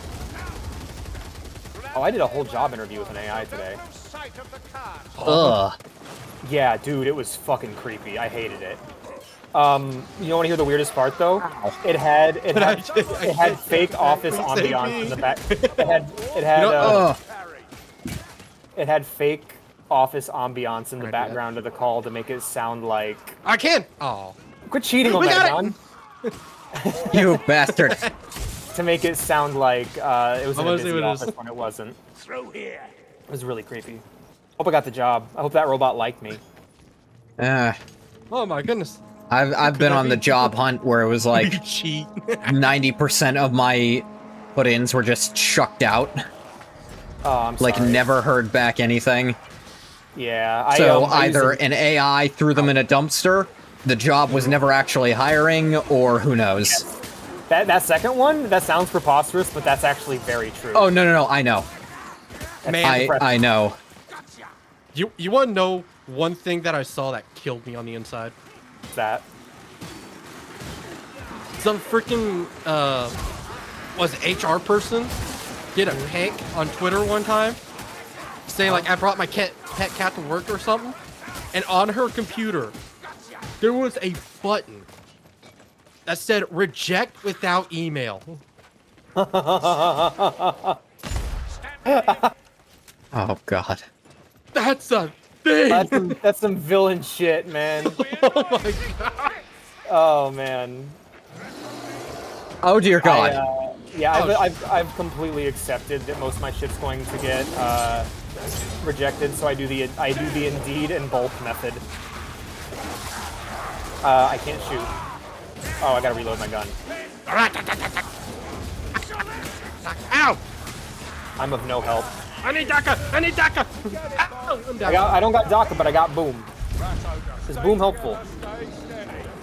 Oh, I did a whole job interview with an AI today. Sight of the cart. Ugh. Yeah, dude, it was fucking creepy. I hated it. You want to hear the weirdest part though? It had fake office ambiance in the back. It had Ugh. it had fake office ambiance in the Right, background of the call to make it sound like... I can. Oh. Quit cheating on We that, got John. You bastard. To make it sound like it was in a wanna see busy what it is. office when it wasn't. Through here. It was really creepy. Hope I got the job. I hope that robot liked me. Oh my goodness. I've been on the job hunt where it was like You cheat. 90% of my put-ins were just chucked out. Oh, I'm Like, sorry. never heard back anything. Yeah. So I either used an AI threw them in a dumpster, the job was never actually hiring, or who knows. that second one, that sounds preposterous, but that's actually very true. Oh, no, I know. Man, I know. you want to know one thing that I saw that killed me on the inside? That. Some freaking was it HR person did a pic on Twitter one time saying like I brought my pet cat to work or something, and on her computer there was a button that said reject without email. Oh, God. That's a thing. That's some villain shit, man. Oh my god. Oh man. Oh, dear God. I've completely accepted that most of my shit's going to get rejected, so I do the Indeed and bulk method. I can't shoot. Oh, I gotta reload my gun. Ow! I'm of no help. I need DACA! I need DACA! Ow! I'm down. I don't got DACA, but I got Boom. Is Boom helpful?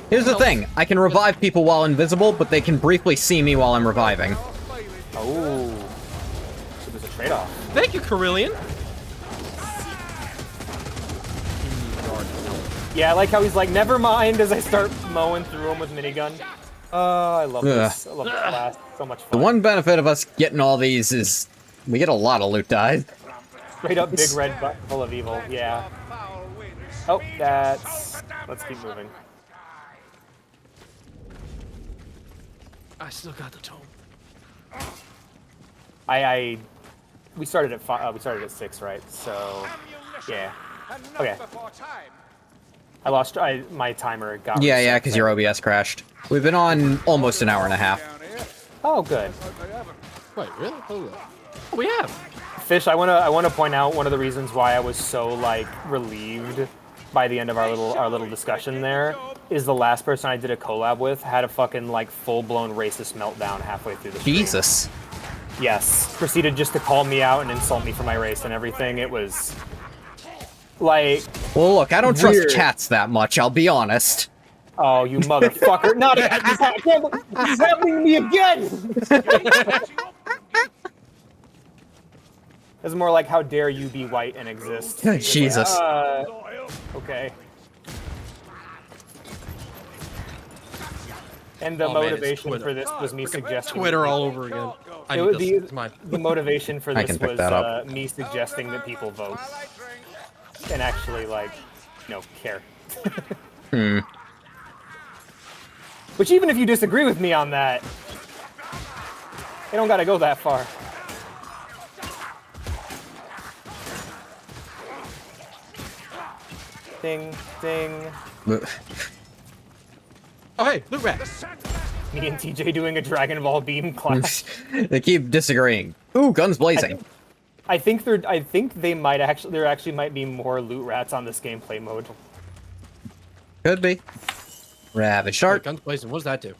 Here's the thing. I can revive people while invisible, but they can briefly see me while I'm reviving. Oh. So there's a trade-off. Thank you, Carillion. Yeah, I like how he's like, never mind, as I start mowing through him with minigun. I love this. I love this class. So much fun. The one benefit of us getting all these is we get a lot of loot dice. Straight up big red button full of evil, yeah. Oh, that's... Let's keep moving. I still got the tome. We started at 5, we started at 6, right? So, yeah. Okay. I lost, my timer got Yeah, reset. because your OBS crashed. We've been on almost an hour and a half. Oh, good. Wait, really? Oh, we have. Fish, I wanna point out one of the reasons why I was so like relieved by the end of our little discussion there is the last person I did a collab with had a fucking like full-blown racist meltdown halfway through the stream. Jesus. Yes, proceeded just to call me out and insult me for my race and everything. It was like, Well, look, I don't trust Weird. chats that much, I'll be honest. oh, you motherfucker! Not this is happening to me again. It's more like, how dare you be white and exist? Jesus. Okay. And the Oh, man, it's motivation Twitter. for this was me suggesting Twitter all over again. I It need would this. be It's mine. the motivation for I this can pick was that up. me suggesting that people vote and actually like, care. Which even if you disagree with me on that, you don't gotta go that far. Ding, ding. Oh, hey, loot rat. Me and TJ doing a Dragon Ball Beam class. They keep disagreeing. Ooh, guns blazing. I think there actually might be more loot rats on this gameplay mode. Could be. Ravage Wait, Shark. guns blazing. What does that do?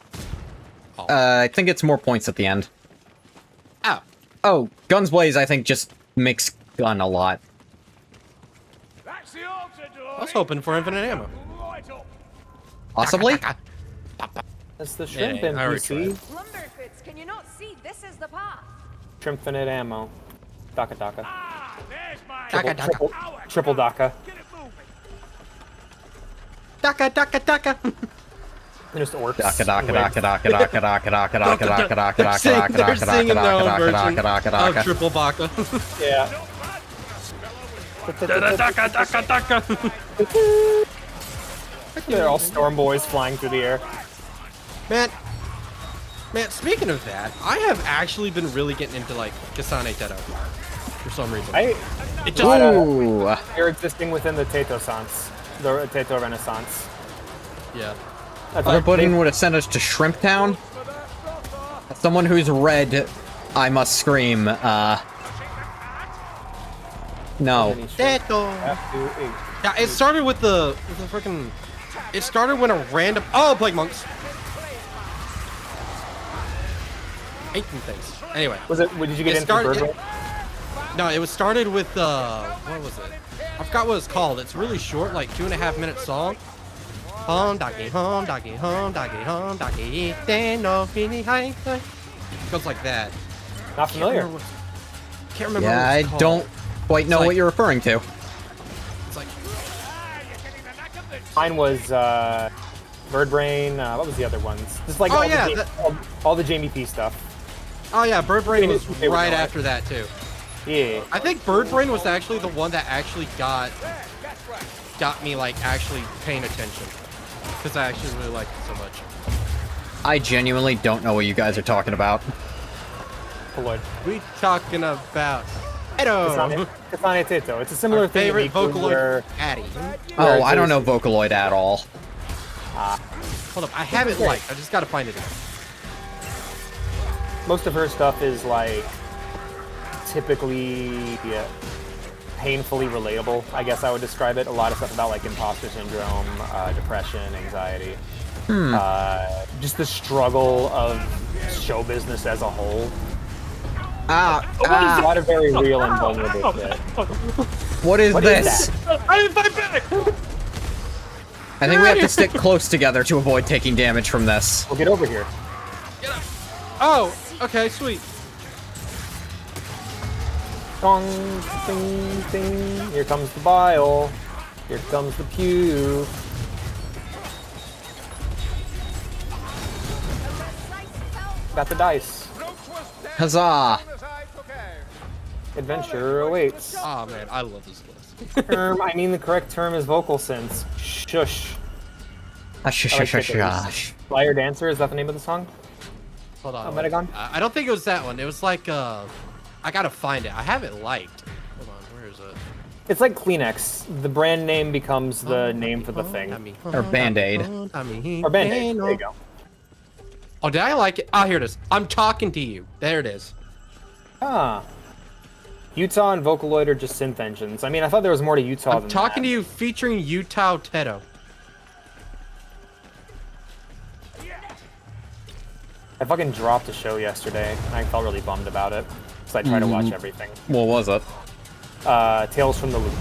I think it's more points at the end. Ow. Oh, guns blaze, I think, just makes gun a lot. That's the altar door. I was hoping for infinite ammo. Right up. Possibly? That's the shrimp Yeah, I already NPC. Lumberfoots, can you not see? This is the path. Shrimpfinite ammo. Daka Daka. Ah, there's my Triple Daka. Get it moving. Daka, daka, daka. Just orcs. Daka daka daka daka daka daka daka daka daka daka They're daka singing daka their own daka version daka of daka. triple baka. Yeah. Daka, daka, daka. They're all storm boys flying through the air. Man, speaking of that, I have actually been really getting into like Kasane Teto for some reason. I It just Ooh. They're existing within the Teto-sans, the Teto Renaissance. yeah. That's Other like button would have sent us to Shrimp Town. As someone who's red, I must scream, no. Yeah, it started with the freaking. It started when a random. Oh, Plague Monks. Hate them things. Anyway. Was it? Did you get It into started- Bird? No, it was started with what was it? I forgot what it's called. It's really short, like 2.5-minute song. Home doggy, home doggy, home doggy, home doggy. Then no fini high. It goes like that. Not familiar. Can't remember. Yeah, what I it's called. don't quite know like- what you're referring to. It's like Mine was Bird Brain. What was the other ones? Just like Oh, all, yeah, all the Jamie P stuff. oh yeah, Bird Brain was They were right right. after that too. Yeah. I think Bird Brain was actually the one that actually got me like actually paying attention because I actually really liked it so much. I genuinely don't know what you guys are talking about. Lloyd. We talking about Kasane Teto. It's a similar our thing. favorite to Miku, where- Vocaloid Addy. Oh, I don't know Vocaloid at all. Hold up, I have it liked. I just gotta find it again. Most of her stuff is like typically painfully relatable. I guess I would describe it. A lot of stuff about like imposter syndrome, depression, anxiety. Just the struggle of show business as a whole. A lot of very real and vulnerable shit. What is What is this? I didn't find back! I think we have to stick close together to avoid taking damage from this. Well, get over here. Oh, okay, sweet. Dong, ding, ding. Here comes the bile. Here comes the pew. Got the dice. Huzzah! Adventure awaits. Oh man, I love this list. I mean the correct term is vocal synths. Shush. Flyer Dancer, is that the name of the song? Hold on. Metagon? I don't think it was that one. It was like I gotta find it. I have it liked. Hold on, where is it? It's like Kleenex. The brand name becomes the name for the thing. Or Band-Aid. Or Band-Aid. There you go. Oh, did I like it? Oh, here it is. I'm talking to you. There it is. Ah. Utah and Vocaloid are just synth engines. I mean, I thought there was more to Utah I'm than talking that. to you featuring Utah Teto. I fucking dropped a show yesterday, and I felt really bummed about it. Because I try to watch everything. What was it? Tales from the Loop.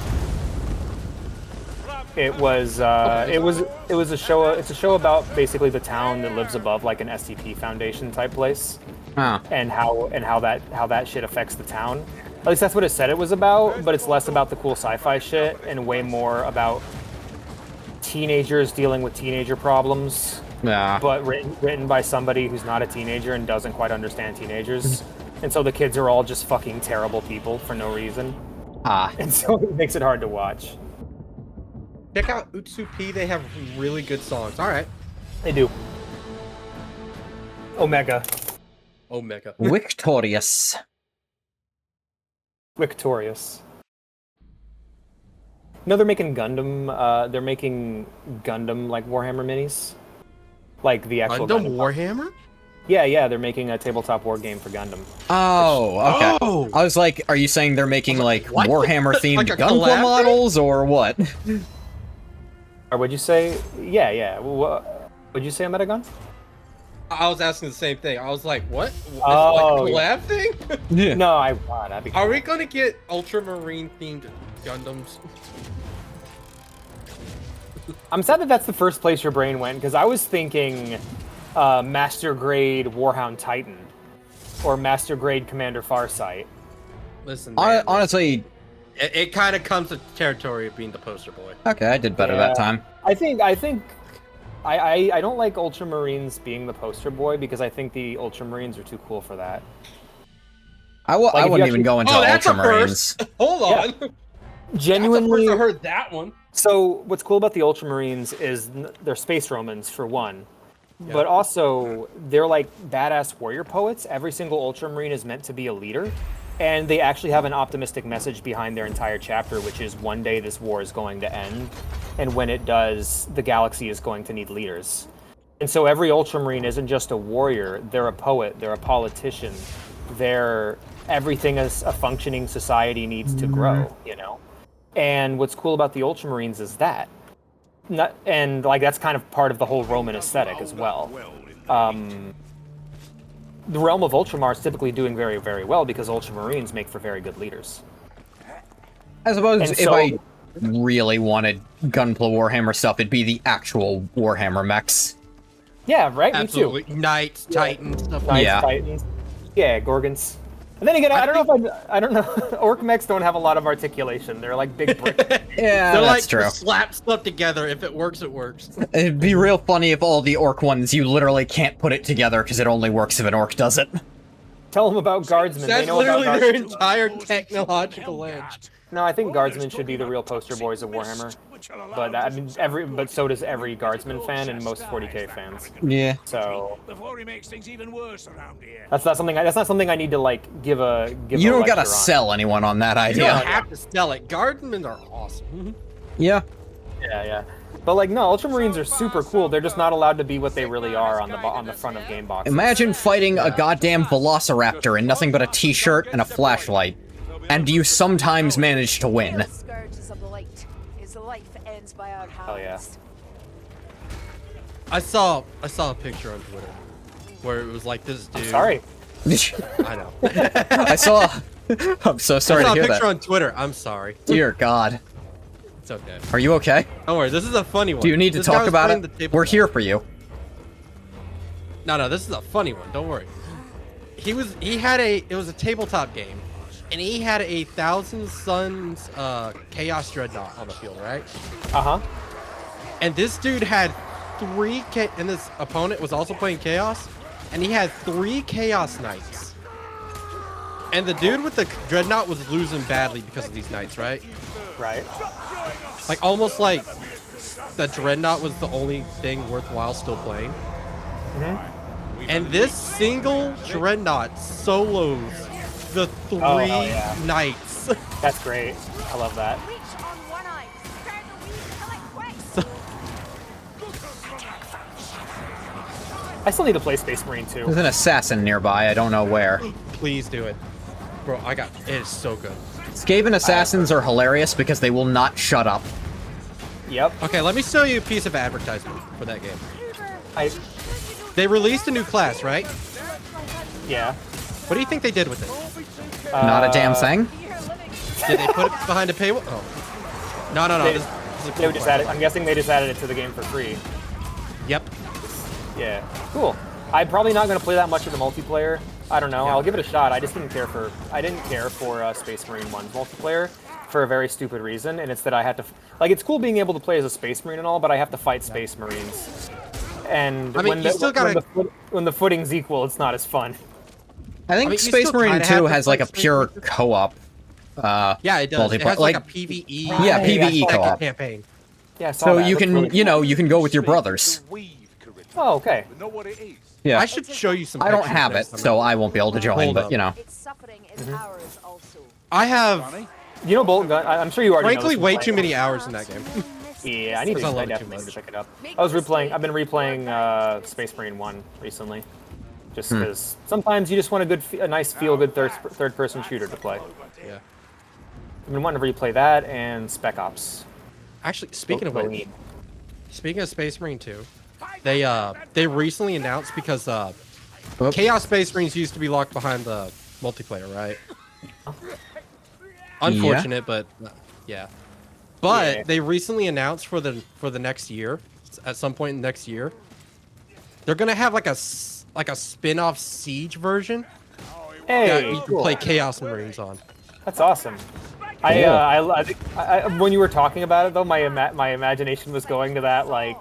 It was a show. It's a show about basically the town that lives above like an SCP Foundation type place, Huh. and how that shit affects the town. At least that's what it said it was about, but it's less about the cool sci-fi shit and way more about teenagers dealing with teenager problems. Yeah. But written by somebody who's not a teenager and doesn't quite understand teenagers. And so the kids are all just fucking terrible people for no reason. And so it makes it hard to watch. Check out Utsu P. They have really good songs. All right. They do. Omega. Omega. Victorious. Victorious. No, they're making Gundam. They're making Gundam like Warhammer minis, like the actual Gundam Gundam. Warhammer? Yeah, they're making a tabletop war game for Gundam. Oh, okay. Oh! I was like, are you saying they're making like what? Warhammer themed Like a Gundam collab models or what? Or would you say? Yeah. Would you say a Metagon? I was asking the same thing. I was like, what? It's Oh, like a yeah. collab thing? Yeah. No, that'd be cool. Are we gonna get Ultramarine themed Gundams? I'm sad that that's the first place your brain went, because I was thinking Master Grade Warhound Titan or Master Grade Commander Farsight. Listen, man, Honestly, it kind of comes to territory of being the poster boy. okay, I did better that time. I don't like Ultramarines being the poster boy because I think the Ultramarines are too cool for that. I if you wouldn't even actually- go into Oh, that's a Ultramarines. first. Hold on. Genuinely, That's the first I heard that one. So what's cool about the Ultramarines is they're space Romans for one, but also they're like badass warrior poets. Every single Ultramarine is meant to be a leader, And they actually have an optimistic message behind their entire chapter, which is one day this war is going to end, and when it does, the galaxy is going to need leaders. And so every Ultramarine isn't just a warrior, they're a poet, they're a politician, they're everything as a functioning society needs to grow, you know? And what's cool about the Ultramarines is that. And like that's kind of part of the whole Roman aesthetic as well. The realm of Ultramar is typically doing very, very well because Ultramarines make for very good leaders. I suppose And if so- I really wanted Gunpla Warhammer stuff, it'd be the actual Warhammer mechs. Yeah, right? Absolutely. Me too. Knights, Titans, stuff like Knights, Yeah. Titans. Yeah, Gorgons. And then again, I don't know. Orc mechs don't have a lot of articulation. They're like big bricks. Yeah, They're that's like true. slap stuff together. If it works, it works. It'd be real funny if all the orc ones, you literally can't put it together because it only works if an orc does it. Tell them about guardsmen. That's They know about literally their guardsmen. entire technological edge. No, I think guardsmen should be the real poster boys of Warhammer. But I mean, but so does every guardsman fan and most 40k fans. Yeah. So Before he makes things even worse around here. that's not something. That's not something I need to like give a. You don't gotta lecture on. sell anyone on that You idea. don't have to sell it. Guardsmen are awesome. Yeah. Yeah. But like, no, Ultramarines are super cool. They're just not allowed to be what they really are on the front of game boxes. Imagine fighting a goddamn Velociraptor in nothing but a t-shirt and a flashlight. And you sometimes manage to win. Hail scourges of the light. His life ends by our hands. Hell yeah. I saw a picture on Twitter where it was like this dude. Sorry. I know. I saw... I'm so sorry I saw to a hear picture that. on Twitter. I'm sorry. Dear God. It's okay. Are you okay? Don't worry. This is a funny one. Do you need to This guy talk was about playing it? the table- We're here for you. No, this is a funny one. Don't worry. It was a tabletop game, and he had a Thousand Suns Chaos Dreadnought on the field, right? Uh-huh. And this dude had and this opponent was also playing Chaos, and he had 3 Chaos Knights. And the dude with the Dreadnought was losing badly because of these Knights, right? Right. Like, almost like the Dreadnought was the only thing worthwhile still playing. And this single Dreadnought solos the 3 hell yeah. Knights. That's great. I love that. Reach on one eye. Spare the weak. Kill it quick. I still need to play Space Marine 2. There's an assassin nearby, I don't know where. Please do it. Bro, it is so good. Skaven assassins are hilarious because they will not shut up. Yep. Okay, let me show you a piece of advertisement for that game. They released a new class, right? Yeah. What do you think they did with it? Not a damn thing. Did they put it behind a paywall? Oh. No. They, This is a they cool just class. added, I'm guessing they just added it to the game for free. Yep. Yeah. Cool. I'm probably not going to play that much of the multiplayer. I don't know. Yeah. I'll give it a shot. I just didn't care for. I didn't care for Space Marine 1's multiplayer for a very stupid reason, and it's that I had to. Like, it's cool being able to play as a Space Marine and all, but I have to fight Space Marines. And I mean, you still gotta- when the footing's equal, it's not as fun. I think mean, you Space still Marine kinda 2 have to has like a fight Space pure Marine. co-op. Yeah, it does. It has multiplayer. like a PvE. Yeah, Hey, I PvE saw that. co-op. campaign. Yeah, I saw So that. you That's can, really cool. you know, you can go with your brothers. Oh, okay. Know what it is? Yeah. I should show you some. I don't pictures have it, next time. so I won't be able to join, Hold but up. you know. Its suffering is ours also. I have, You know, Bolt Gun. I'm sure you already. frankly, know way this too from many playing. hours in that game. Yeah, I need to. Because I love I it too definitely much. need to pick it up. I was replaying. I've been replaying Space Marine 1 recently, just because sometimes you just want a nice feel-good third-person shooter to play. Yeah. I've been wanting to replay that and Spec Ops. Actually, speaking of Both which, need. speaking of Space Marine 2, they recently announced because Chaos Space Marines used to be locked behind the multiplayer, right? Unfortunate, but yeah. But Yeah. they recently announced for the next year, at some point next year, they're gonna have like a spin-off Siege version that Hey, you can cool. play Chaos Marines on. That's awesome. I think when you were talking about it though, my imagination was going to that like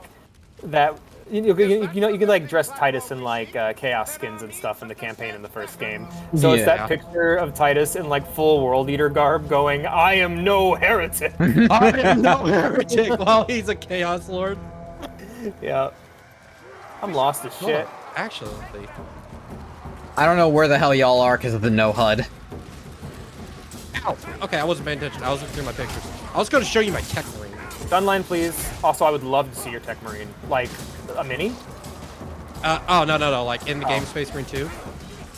that. You can like dress Titus in like chaos skins and stuff in the campaign in the first game. So it's Yeah. that picture of Titus in like full World Eater garb, going, "I am no heretic." I am no heretic while he's a Chaos Lord. Yeah, I'm lost as shit. Actually, I don't know where the hell y'all are because of the no HUD. Oh, okay, I wasn't paying attention. I was looking through my pictures. I was going to show you my tech marine. Gunline, please. Also, I would love to see your tech marine. Like, a mini? Oh, no, like in the game Space Marine 2.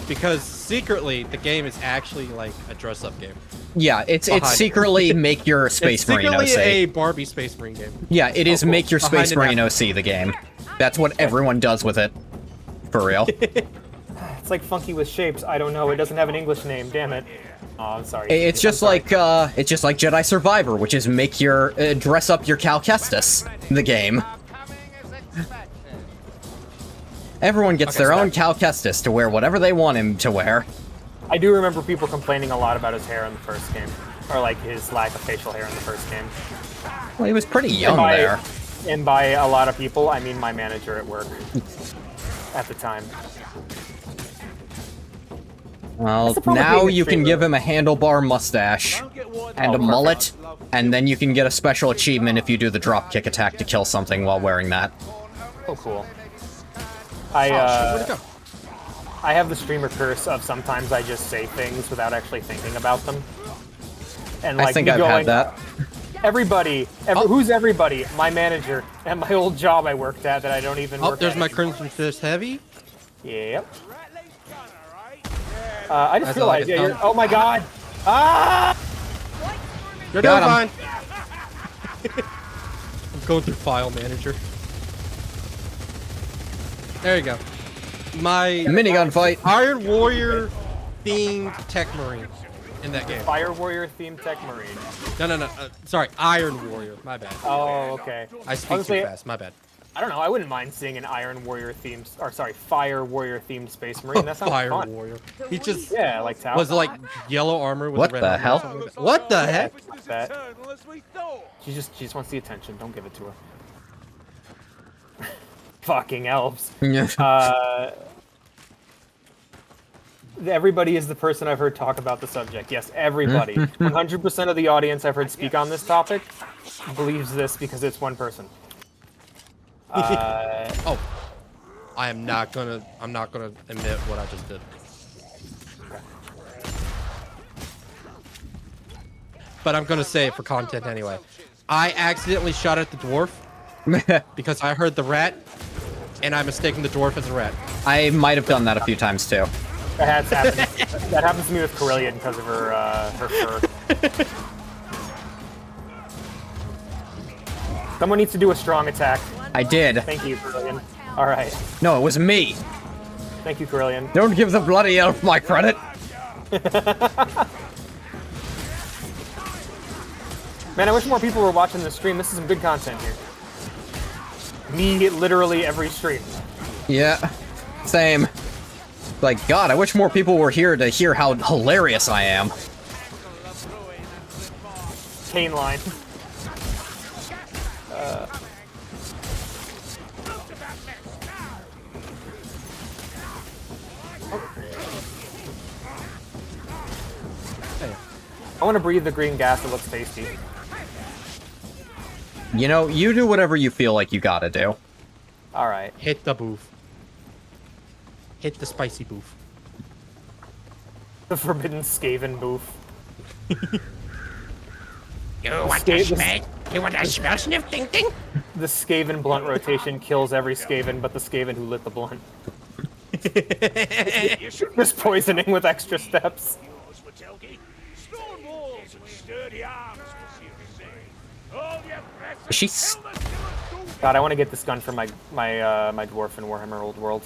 Because secretly, the game is actually like a dress-up game. Yeah, it's Behind it. secretly make your Space Marine It's OC. secretly a Barbie Space Marine game. Yeah, it is cool. make your Behind Space it Marine now. OC the game. That's what everyone does with it. For real. It's like Funky with Shapes. I don't know. It doesn't have an English name. Damn it. Oh, I'm sorry. It's just I'm sorry. like Jedi Survivor, which is make your dress up your Cal Kestis the game. Coming as expected. Everyone gets Okay, their so own that- Cal Kestis to wear whatever they want him to wear. I do remember people complaining a lot about his hair in the first game. Or, like, his lack of facial hair in the first game. Well, he was pretty young by, there. And by a lot of people, I mean my manager at work. At the time. Well, the problem with now being a you can streamer. give him a handlebar mustache and a perfect. mullet, and then you can get a special achievement if you do the dropkick attack to kill something while wearing that. Oh, cool. Oh, shit, where'd it go? I have the streamer curse of sometimes I just say things without actually thinking about them. And like I think me I've going, had that. Everybody, who's everybody? My manager at my old job I worked at that I don't even Oh, work there's at my anymore. Crimson Fist Heavy. Yep. I just That's all I realized, can yeah, tell. oh my god! Ah! You're Got doing him. fine. I'm going through File Manager. There you go. My Minigun fight. Iron Warrior themed Tech Marine in that game. Fire Warrior themed Tech Marine. No. Sorry, Iron Warrior. My bad. Oh, okay. I speak Honestly, too fast. My bad. I don't know, I wouldn't mind seeing an Iron Warrior themed, or sorry, Fire Warrior themed Space Marine. That sounds Fire fun. Warrior. He just Yeah, like Tau. was like yellow armor with What red the armor or hell? something like that. What the heck? That. Eternal as we thought. She just wants the attention. Don't give it to her. Fucking elves. Everybody is the person I've heard talk about the subject. Yes, everybody. 100% of the audience I've heard speak on this topic believes this because it's one person. Oh, I'm not gonna admit what I just did. But I'm gonna say it for content anyway. I accidentally shot at the dwarf because I heard the rat, and I mistaken the dwarf as a rat. I might have done that a few times too. That happens to me with Corellian because of her fur. Someone needs to do a strong attack. I did. Thank you, Corellian. All right. No, it was me. Thank you, Corellian. Don't give the bloody elf my credit. Man, I wish more people were watching this stream. This is some good content here. Me, literally every stream. Yeah, same. Like, God, I wish more people were here to hear how hilarious I am. Cane line. I want to breathe the green gas that looks tasty. You know, you do whatever you feel like you gotta do. All right. Hit the booth. Hit the spicy booth. The forbidden Skaven booth. You want to smell? You want to smell sniff ding ding? The Skaven blunt rotation kills every Skaven but the Skaven who lit the blunt. Just poisoning with extra steps. Stone walls and sturdy arms, for serious sake. Hold your breath. She's. God, I want to get this gun for my dwarf in Warhammer Old World.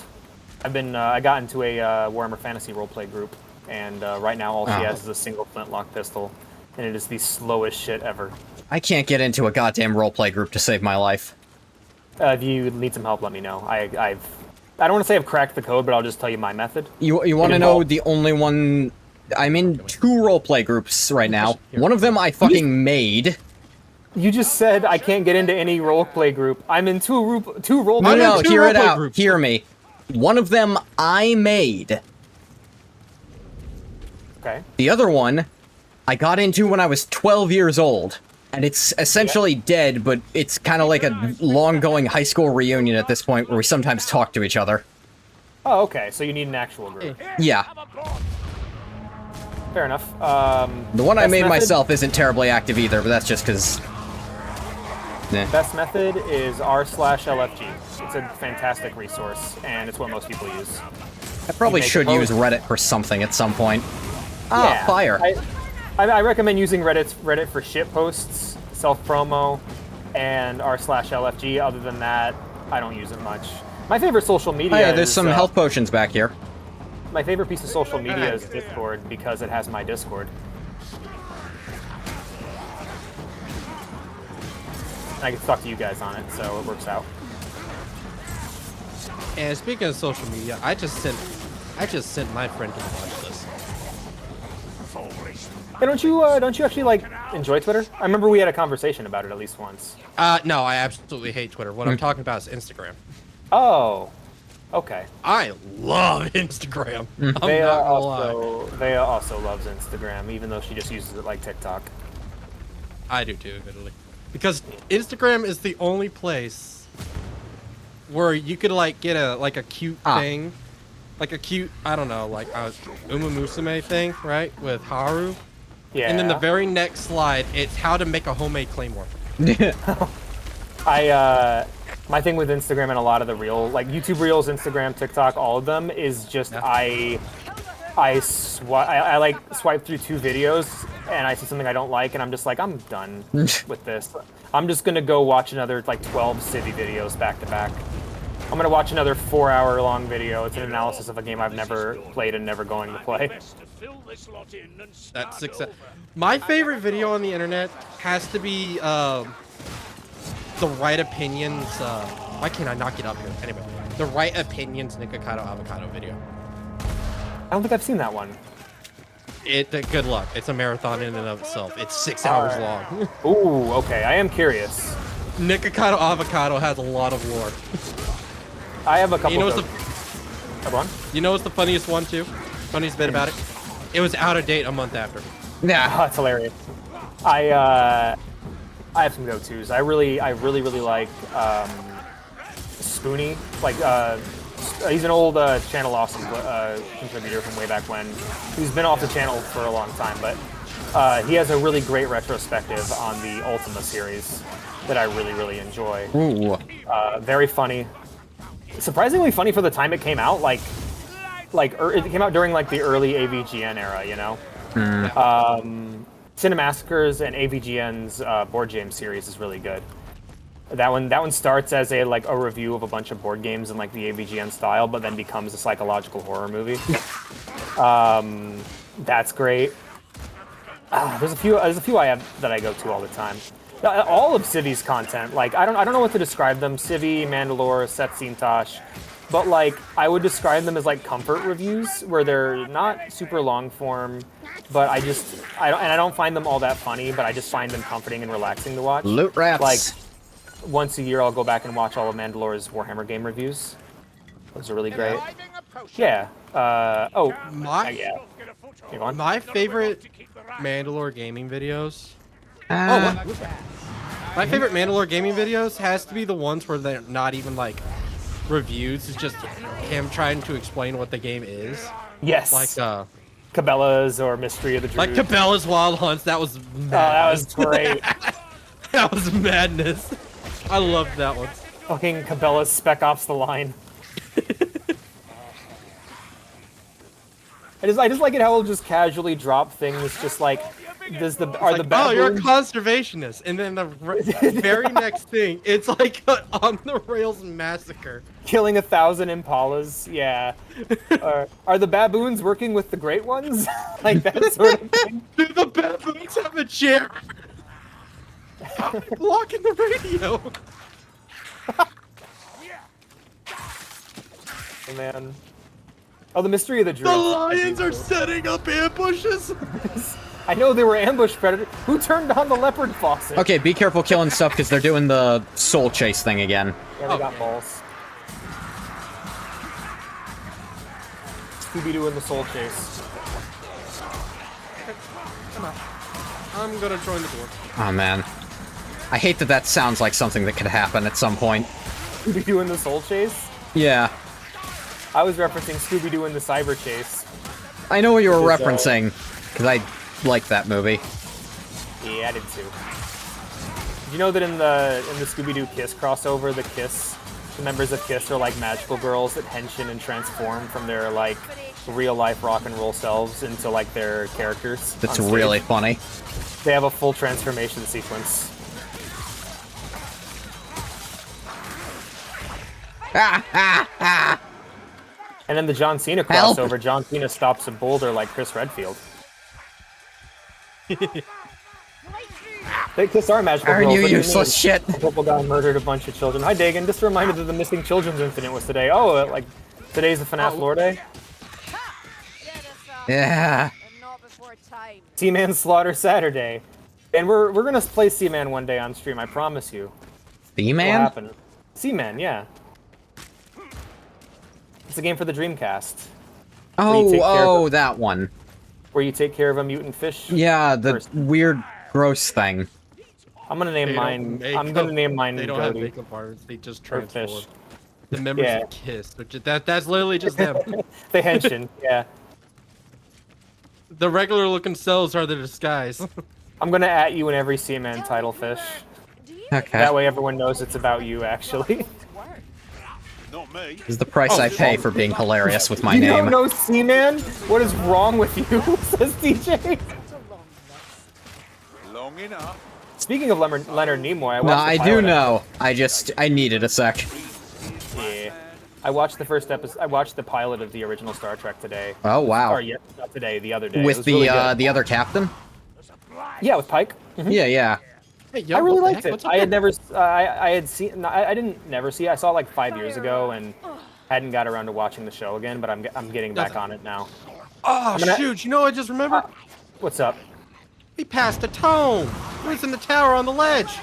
I got into a Warhammer Fantasy roleplay group, and right now all she has is a single flintlock pistol, and it is the slowest shit ever. I can't get into a goddamn roleplay group to save my life. If you need some help, let me know. I don't want to say I've cracked the code, but I'll just tell you my method. You want to know the only one? I'm in 2 roleplay groups right now. One of them I fucking made. You just said I can't get into any roleplay group. I'm in two roleplay No, in 2 hear it roleplay out. groups. Hear me. One of them I made. Okay. The other one I got into when I was 12 years old. And it's essentially dead, but it's kind of like a long-going high school reunion at this point where we sometimes talk to each other. Oh, okay. So you need an actual group. Yeah. fair enough. The one I best made method? myself isn't terribly active either, but that's just because. Best method is r/LFG. It's a fantastic resource, and it's what most people use. I probably You make should a use post. Reddit for something at some point. Ah, Yeah, fire. I recommend using Reddit for shit posts, self-promo, and r/LFG. Other than that, I don't use it much. My favorite social media Oh, yeah, there's is, some health potions back here. My favorite piece of social media is Discord because it has my Discord. And I can talk to you guys on it, so it works out. And speaking of social media, I just sent my friend to the watch list. Hey, don't you actually like enjoy Twitter? I remember we had a conversation about it at least once. No, I absolutely hate Twitter. What I'm talking about is Instagram. Oh, okay. I love Instagram. I'm Vea not gonna lie. Vea also loves Instagram, even though she just uses it like TikTok. I do too, admittedly. Because Instagram is the only place where you could like get a cute thing, like a cute, I don't know, like a Uma Musume thing, right, with Haru. Yeah. And then the very next slide, it's how to make a homemade claymore. My thing with Instagram and a lot of the like YouTube Reels, Instagram, TikTok, all of them is just I like swipe through 2 videos and I see something I don't like and I'm just like, I'm done with this. I'm just gonna go watch another like 12 Civi videos back to back. I'm gonna watch another 4-hour-long video. It's an analysis of a game I've never played and never going to play. That's success. My favorite video on the internet has to be the Right Opinions. Why can't I not get up here? Anyway, the Right Opinions Nikocado Avocado video. I don't think I've seen that one. Good luck. It's a marathon in and of itself. It's 6 hours long. Ooh, okay. I am curious. Nikocado Avocado has a lot of lore. I have a couple. You know You know what's the funniest one too? Funniest bit about it? It was out of date a month after. Yeah, Oh, that's hilarious. I have some go-tos. I really like Spoony. Like he's an old Channel Awesome contributor from way back when. He's been off the channel for a long time, but he has a really great retrospective on the Ultima series that I really enjoy. Ooh. Very funny. Surprisingly funny for the time it came out. It came out during like the early AVGN era, you know. Cinemassacres and AVGN's board game series is really good. That one starts as a review of a bunch of board games in like the AVGN style, but then becomes a psychological horror movie. That's great. There's a few I have that I go to all the time. All of Civi's content, like I don't know what to describe them. Civi, Mandalore, Setsintosh, but like I would describe them as like comfort reviews where they're not super long form, but I don't find them all that funny, but I just find them comforting and relaxing to watch. Loot rats. Like once a year I'll go back and watch all of Mandalore's Warhammer game reviews. Those are really great. Yeah. Yeah. My favorite Mandalore gaming videos. My favorite Mandalore gaming videos has to be the ones where they're not even like reviews. It's just him trying to explain what the game is. Yes. Like Cabela's or Mystery of the Druid. Like Cabela's Wild Hunts. That was madness. That was great. That was madness. I loved that one. Fucking Cabela's Spec Ops: The Line. I just like it how he'll just casually drop things, just like the oh, you're a conservationist, and then the very next thing, it's like on the rails massacre. Killing 1,000 impalas, yeah. Are the baboons working with the great ones? Like that sort of thing. Do the baboons have a chair? Blocking the radio. Oh man. Oh, the Mystery of the Druid. The lions are setting up ambushes. I know they were ambush predators. Who turned on the leopard faucet? Okay, be careful killing stuff because they're doing the soul chase thing again. Yeah, they got balls. Scooby-Doo in the soul chase. Come on. I'm gonna join the door. Oh man. I hate that sounds like something that could happen at some point. Scooby-Doo in the soul chase? Yeah. I was referencing Scooby-Doo in the cyber chase. I know what you were referencing. because I like that movie. Yeah, I did too. Did you know that in the Scooby-Doo Kiss crossover, the members of Kiss are like magical girls that henshin and transform from their like real-life rock and roll selves into like their characters? That's on stage? really funny. They have a full transformation sequence. And then the John Cena crossover, Help. John Cena stops a boulder like Chris Redfield. They Kiss are magical Are girls. you what do useless mean? shit? A purple guy murdered a bunch of children. Hi, Dagan. Just a reminder that the missing children's incident was today. Oh, like today's the FNAF lore day. Yeah. And not before time. Seaman Slaughter Saturday, and we're gonna play Seaman one day on stream. I promise you. It'll B-Man? happen. Seaman, yeah. It's a game for the Dreamcast. Oh, that one. Where you take care of a mutant fish. Yeah, the person. weird, gross thing. I'm gonna name mine. I'm gonna name mine. They don't have Goaty. makeup artists. They just Or transform. fish. The members Yeah. of Kiss. That's literally just them. They henshin. Yeah. The regular looking cells are the disguise. I'm gonna at you in every Seaman title fish. Okay. That way everyone knows it's about you, actually. Not me. This is the price I pay for being hilarious with my You name. don't know Seaman? What is wrong with you? Says DJ. Long enough. Speaking of Leonard Nimoy, I watched No, the I do pilot know. I needed a sec. Yeah. I watched the first episode. I watched the pilot of the original Star Trek today. Oh, wow. Or yeah, not today, the other day. It With was the really good. the other captain? Yeah, with Pike. Yeah, yeah. Hey, yo, I really what the liked heck? it. What's up I had there? never. I had seen. I didn't never see. I saw it like 5 years ago and hadn't got around to watching the show again. But I'm getting back on it now. Oh, gonna- shoot. You know what I just remembered? What's up? We passed a tome. It was in the tower on the ledge.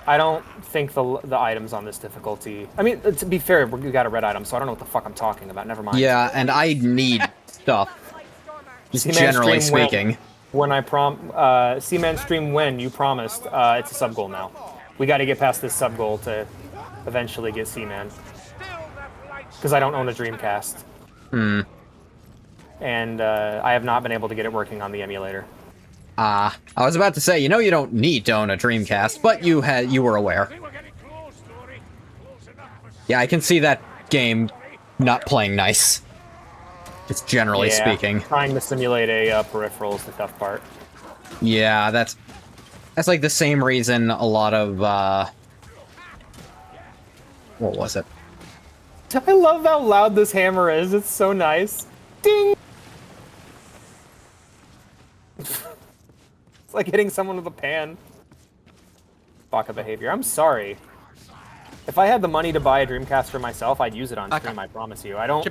I don't think the items on this difficulty. I mean, to be fair, we got a red item, so I don't know what the fuck I'm talking about. Never mind. Yeah, and I need stuff. Just Seaman generally stream when- speaking. When Seaman stream when you promised, it's a sub goal now. We got to get past this sub goal to eventually get Seaman. Because I don't own a Dreamcast. And I have not been able to get it working on the emulator. I was about to say, you know you don't need to own a Dreamcast, but you were aware. We're getting close, Dory. Close enough for Yeah, I can see that game not playing nice. Just generally Yeah, speaking. trying to simulate a peripheral is the tough part. Yeah, that's like the same reason a lot of what was it? I love how loud this hammer is. It's so nice. Ding! It's like hitting someone with a pan. Baka behavior. I'm sorry. If I had the money to buy a Dreamcast for myself, I'd use it on stream, I promise you. I don't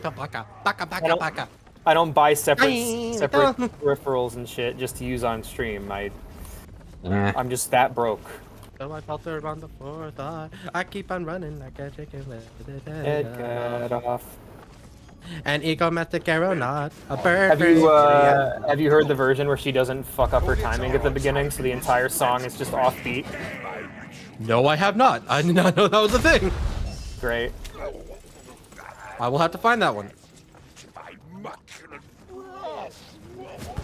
buy separate peripherals and shit just to use on stream. I'm just that broke. So I felt there on the fourth eye. I keep on running like a chicken with a Head cut off. An egomatic aeronaut. A bird. Have you heard the version where she doesn't fuck up her timing at the beginning, so the entire song is just offbeat? No, I have not. I did not know that was a thing. Great. I will have to find that one.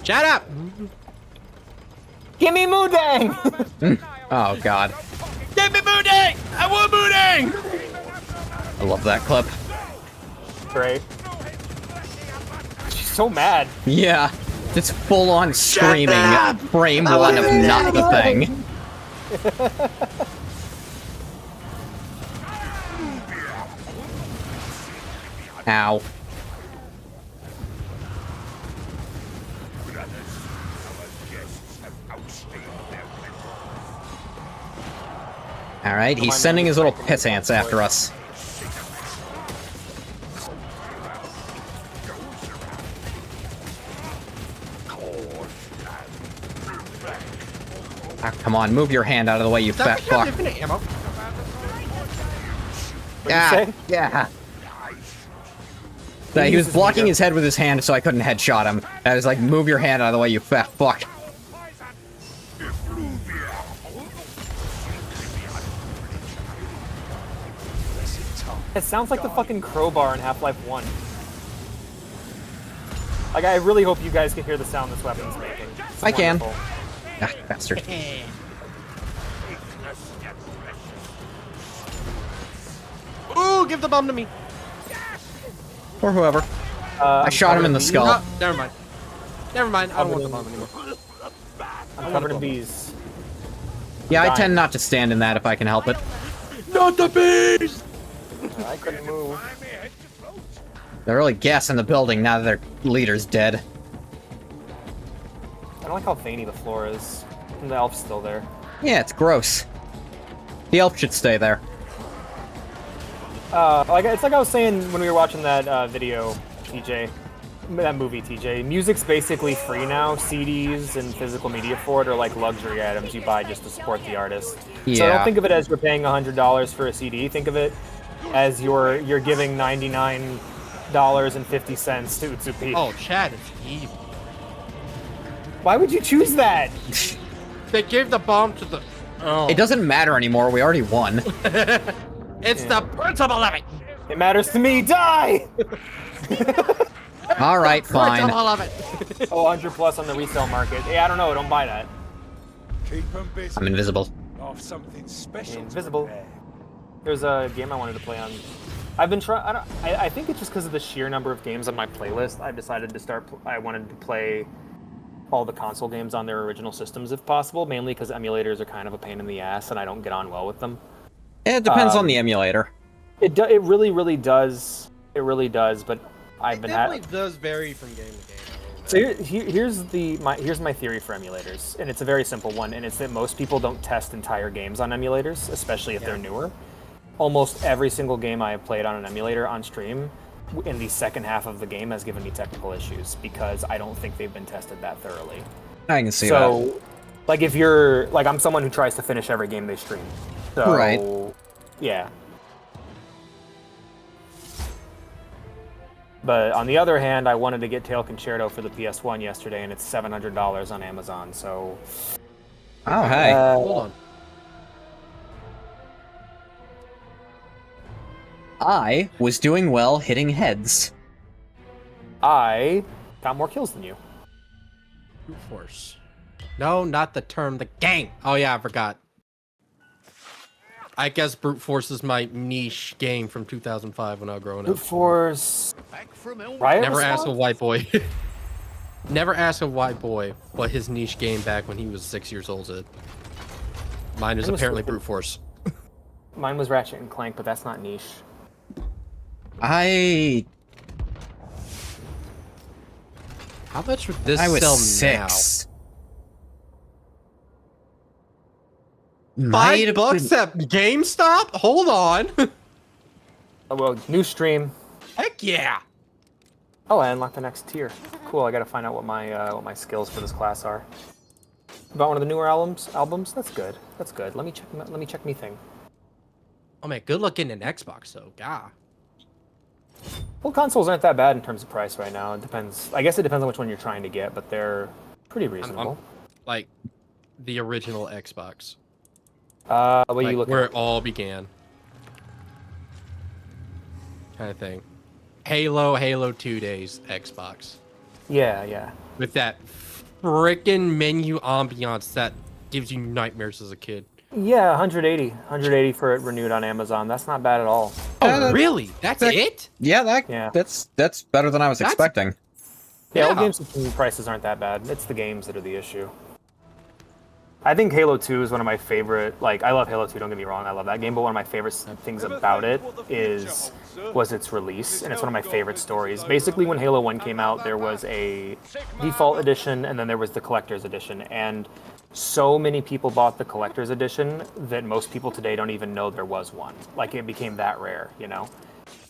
Shut up! Give me Moodang! Oh god. Give me booting! I want booting! I love that clip. Great. She's so mad. Yeah. Just full on screaming. up! Frame one of not the thing. Ow. Alright, he's sending his little piss ants after us. Ah, come on, move your hand out of the way, you fat fuck. Ammo. Yeah, say? yeah. He was uses blocking meter. his head with his hand so I couldn't headshot him. I was like, move your hand out of the way, you fat fuck. It sounds like the fucking crowbar in Half-Life 1. Like, I really hope you guys can hear the sound this weapon's making. It's I can. wonderful. Ah, bastard. Ooh, give the bomb to me. Or whoever. I shot him in the skull. Oh, never mind. Never mind. I don't want the bomb anymore. I'm covered in bees. Yeah, I Dying. tend not to stand in that if I can help it. Not the bees! I couldn't move. They're really gassing the building now that their leader's dead. I don't like how veiny the floor is. And the elf's still there. Yeah, it's gross. The elf should stay there. Like it's like I was saying when we were watching that video, TJ. That movie, TJ. Music's basically free now. CDs and physical media for it are like luxury items you buy just to support the artist. Yeah. So don't think of it as you're paying $100 for a CD. Think of it as you're giving $99.50 to Utsupi. Oh, Chad, it's evil. Why would you choose that? They gave the bomb to the... Oh. It doesn't matter anymore, we already won. It's the principle of it! It matters to me. Die! Alright, fine. Principle of it! Oh, 100 plus on the resale market. Hey, I don't know. Don't buy that. Keep 'em busy. I'm invisible. Of something special. to Invisible. prepare. There's a game I wanted to play on. I've been trying. I think it's just because of the sheer number of games on my playlist. I've decided to start. I wanted to play all the console games on their original systems if possible. Mainly because emulators are kind of a pain in the ass, and I don't get on well with them. It depends on the emulator. It really does. It really does. But I've been definitely does vary from game to game. So here's my theory for emulators, and it's a very simple one, and it's that most people don't test entire games on emulators, especially if they're newer. Almost every single game I have played on an emulator on stream, in the second half of the game, has given me technical issues because I don't think they've been tested that thoroughly. I can see that. So, like if you're like I'm someone who tries to finish every game they stream. So, Right. Yeah. But on the other hand, I wanted to get Tail Concerto for the PS1 yesterday, and it's $700 on Amazon. So, Oh, hey. Hold on. I was doing well hitting heads. I got more kills than you. Brute force. No, not the term, the game. Oh yeah, I forgot. I guess brute force is my niche game from 2005 when I was growing Brute up. Force. Riot Never Response? asked a white boy. Never asked a white boy what his niche game back when he was 6 years old is. Mine is Mine was apparently stupid. brute force. Mine was Ratchet and Clank, but that's not niche. I How much would this was sell 6. now? Might have $5 been- at GameStop? Hold on. Oh, well, new stream. Heck yeah. Oh, I unlocked the next tier. Cool. I gotta find out what my skills for this class are. About one of the newer albums. That's good. That's good. Let me check me thing. Oh man, good looking in Xbox though. God. Well, consoles aren't that bad in terms of price right now. It depends. I guess it depends on which one you're trying to get, but they're pretty reasonable. Like the original Xbox. What are Like you looking where at? it all began. Kind of thing. Halo 2 days, Xbox. Yeah. With that frickin' menu ambiance that gives you nightmares as a kid. Yeah, 180 for it renewed on Amazon. That's not bad at all. Oh, really? That's it? Yeah, Yeah. that's better than I was expecting. Yeah, old Yeah. games with prices aren't that bad. It's the games that are the issue. I think Halo 2 is one of my favorite. Like, I love Halo 2. Don't get me wrong, I love that game. But one of my favorite things about it was its release, and it's one of my favorite stories. Basically, when Halo 1 came out, there was a default edition, and then there was the collector's edition. And so many people bought the collector's edition that most people today don't even know there was one. Like, it became that rare, you know.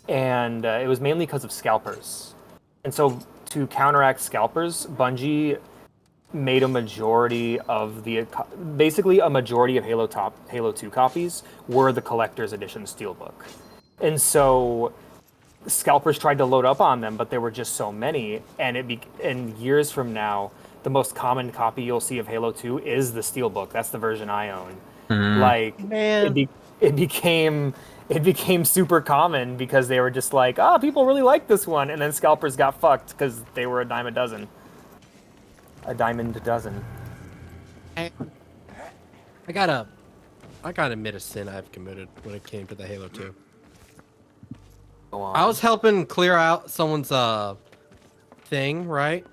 And it was mainly because of scalpers. And so, to counteract scalpers, Bungie made a majority of basically a majority of Halo 2 copies were the collector's edition steelbook. And so scalpers tried to load up on them, but there were just so many, and and years from now, the most common copy you'll see of Halo 2 is the steelbook. That's the version I own. Like, Man. it became it became super common because they were just like, ah, people really like this one, and then scalpers got fucked because they were a dime a dozen. A diamond a dozen. I gotta admit a sin I've committed when it came to the Halo 2. Go on. I was helping clear out someone's thing, right?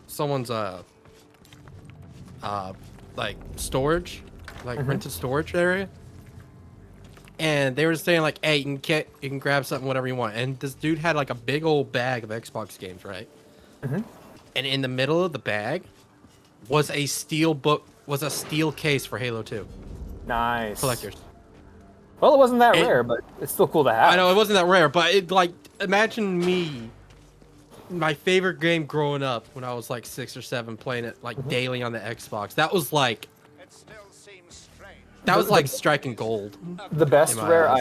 Someone's like storage, like rented storage area. And they were saying like, hey, you can grab something, whatever you want. And this dude had like a big old bag of Xbox games, right? And in the middle of the bag was a steel case for Halo 2. Nice. Collectors. Well, it wasn't that rare, but it's still cool to have. I know it wasn't that rare, but it like imagine me, my favorite game growing up when I was like 6 or 7, playing it like daily on the Xbox. That was like It still seems strange. that was like striking gold. The best in my rare eyes.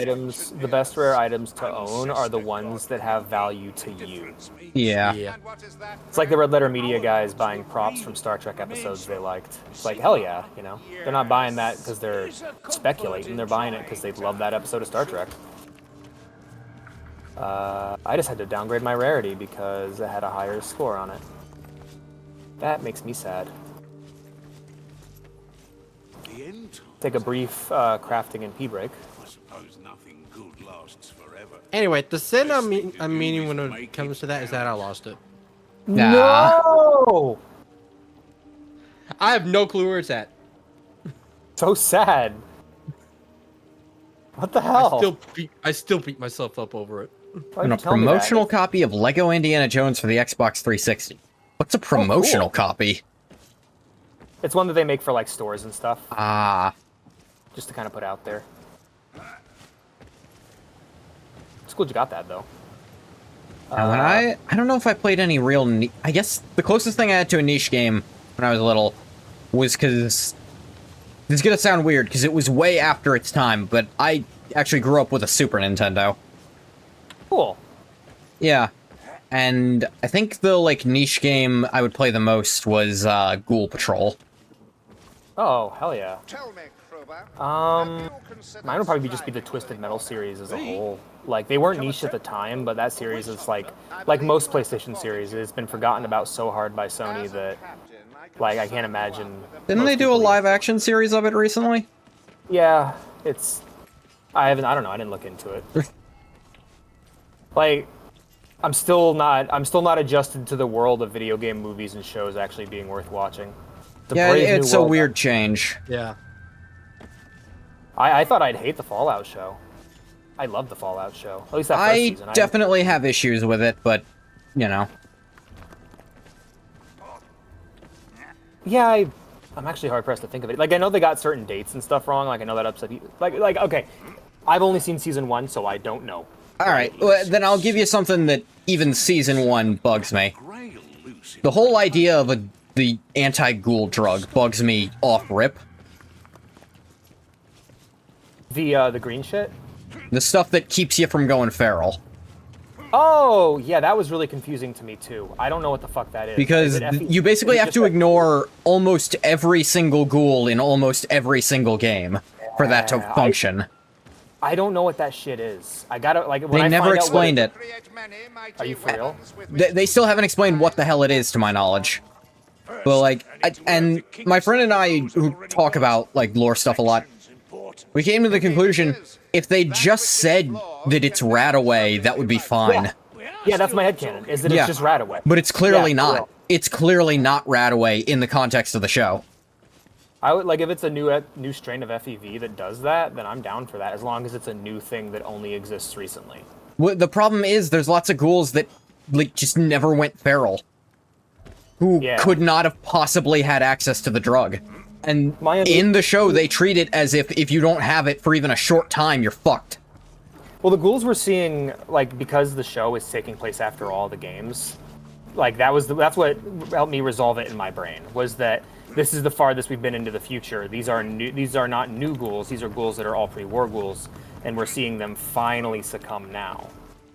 items to own are the ones that have value to you. Yeah. Yeah. And what is that? It's like the Red Letter Media guys buying props from Star Trek episodes they liked. It's like, hell yeah, you know? They're not buying that because they're speculating. They're buying it because they love that episode of Star Trek. I just had to downgrade my rarity because it had a higher score on it. That makes me sad. The end. Take a brief crafting and pee break. I suppose nothing good lasts forever. Anyway, the sin I'm meaning when it comes to that is that I lost it. Nah. No! I have no clue where it's at. So sad. What the hell? I still beat myself up over it. Why'd And you a tell me that? promotional copy of Lego Indiana Jones for the Xbox 360. What's a promotional copy? It's one that they make for like stores and stuff, Ah. just to kind of put out there. It's cool you got that though. Now, when I don't know if I played any real. I guess the closest thing I had to a niche game when I was little was because this is gonna sound weird because it was way after its time, but I actually grew up with a Super Nintendo. Cool. Yeah, and I think the like niche game I would play the most was Ghoul Patrol. Oh, hell yeah. Tell me, Kruber. Mine would probably just be the Twisted Metal series as a whole. Like, they weren't niche at the time, but that series is like most PlayStation series, it's been forgotten about so hard by Sony that, like, I can't imagine. Didn't most they do a people live action series of it recently? Yeah, it's. I don't know. I didn't look into it. Like, I'm still not adjusted to the world of video game movies and shows actually being worth watching. Yeah, brave new it's a world. weird change. Yeah. I thought I'd hate the Fallout show. I love the Fallout show. At least that first I season. definitely have issues with it, but you know. Yeah, I'm actually hard pressed to think of it. Like, I know they got certain dates and stuff wrong. Like, I know that upset you. Like, okay, I've only seen season 1, so I don't know. All right, well, then I'll give you something that even season 1 bugs me. The whole idea of the anti-ghoul drug bugs me off rip. The green shit. The stuff that keeps you from going feral. Oh, yeah, that was really confusing to me too. I don't know what the fuck that is. Because Is it FE? you basically Is it have just to ignore almost every single ghoul in almost every single game for that to Yeah, function. I don't know what that shit is. I gotta, like, when They I never find out what explained it. Are you for real? They still haven't explained what the hell it is, to my knowledge. But like, and my friend and I, who talk about like lore stuff a lot, we came to the conclusion if they just said that it's Radaway, that would be fine. Yeah, that's my headcanon, is that it's just Radaway. But it's clearly Yeah, for not. real. It's clearly not Radaway in the context of the show. I would, like, if it's a new strain of FEV that does that, then I'm down for that, as long as it's a new thing that only exists recently. The problem is there's lots of ghouls that like just never went feral. Who could not have possibly had access to the drug. And in the show, they treat it as if you don't have it for even a short time, you're fucked. Well, the ghouls we're seeing, like, because the show is taking place after all the games, like, that's what helped me resolve it in my brain, was that this is the farthest we've been into the future. These are not new ghouls, these are ghouls that are all pre-war ghouls, and we're seeing them finally succumb now.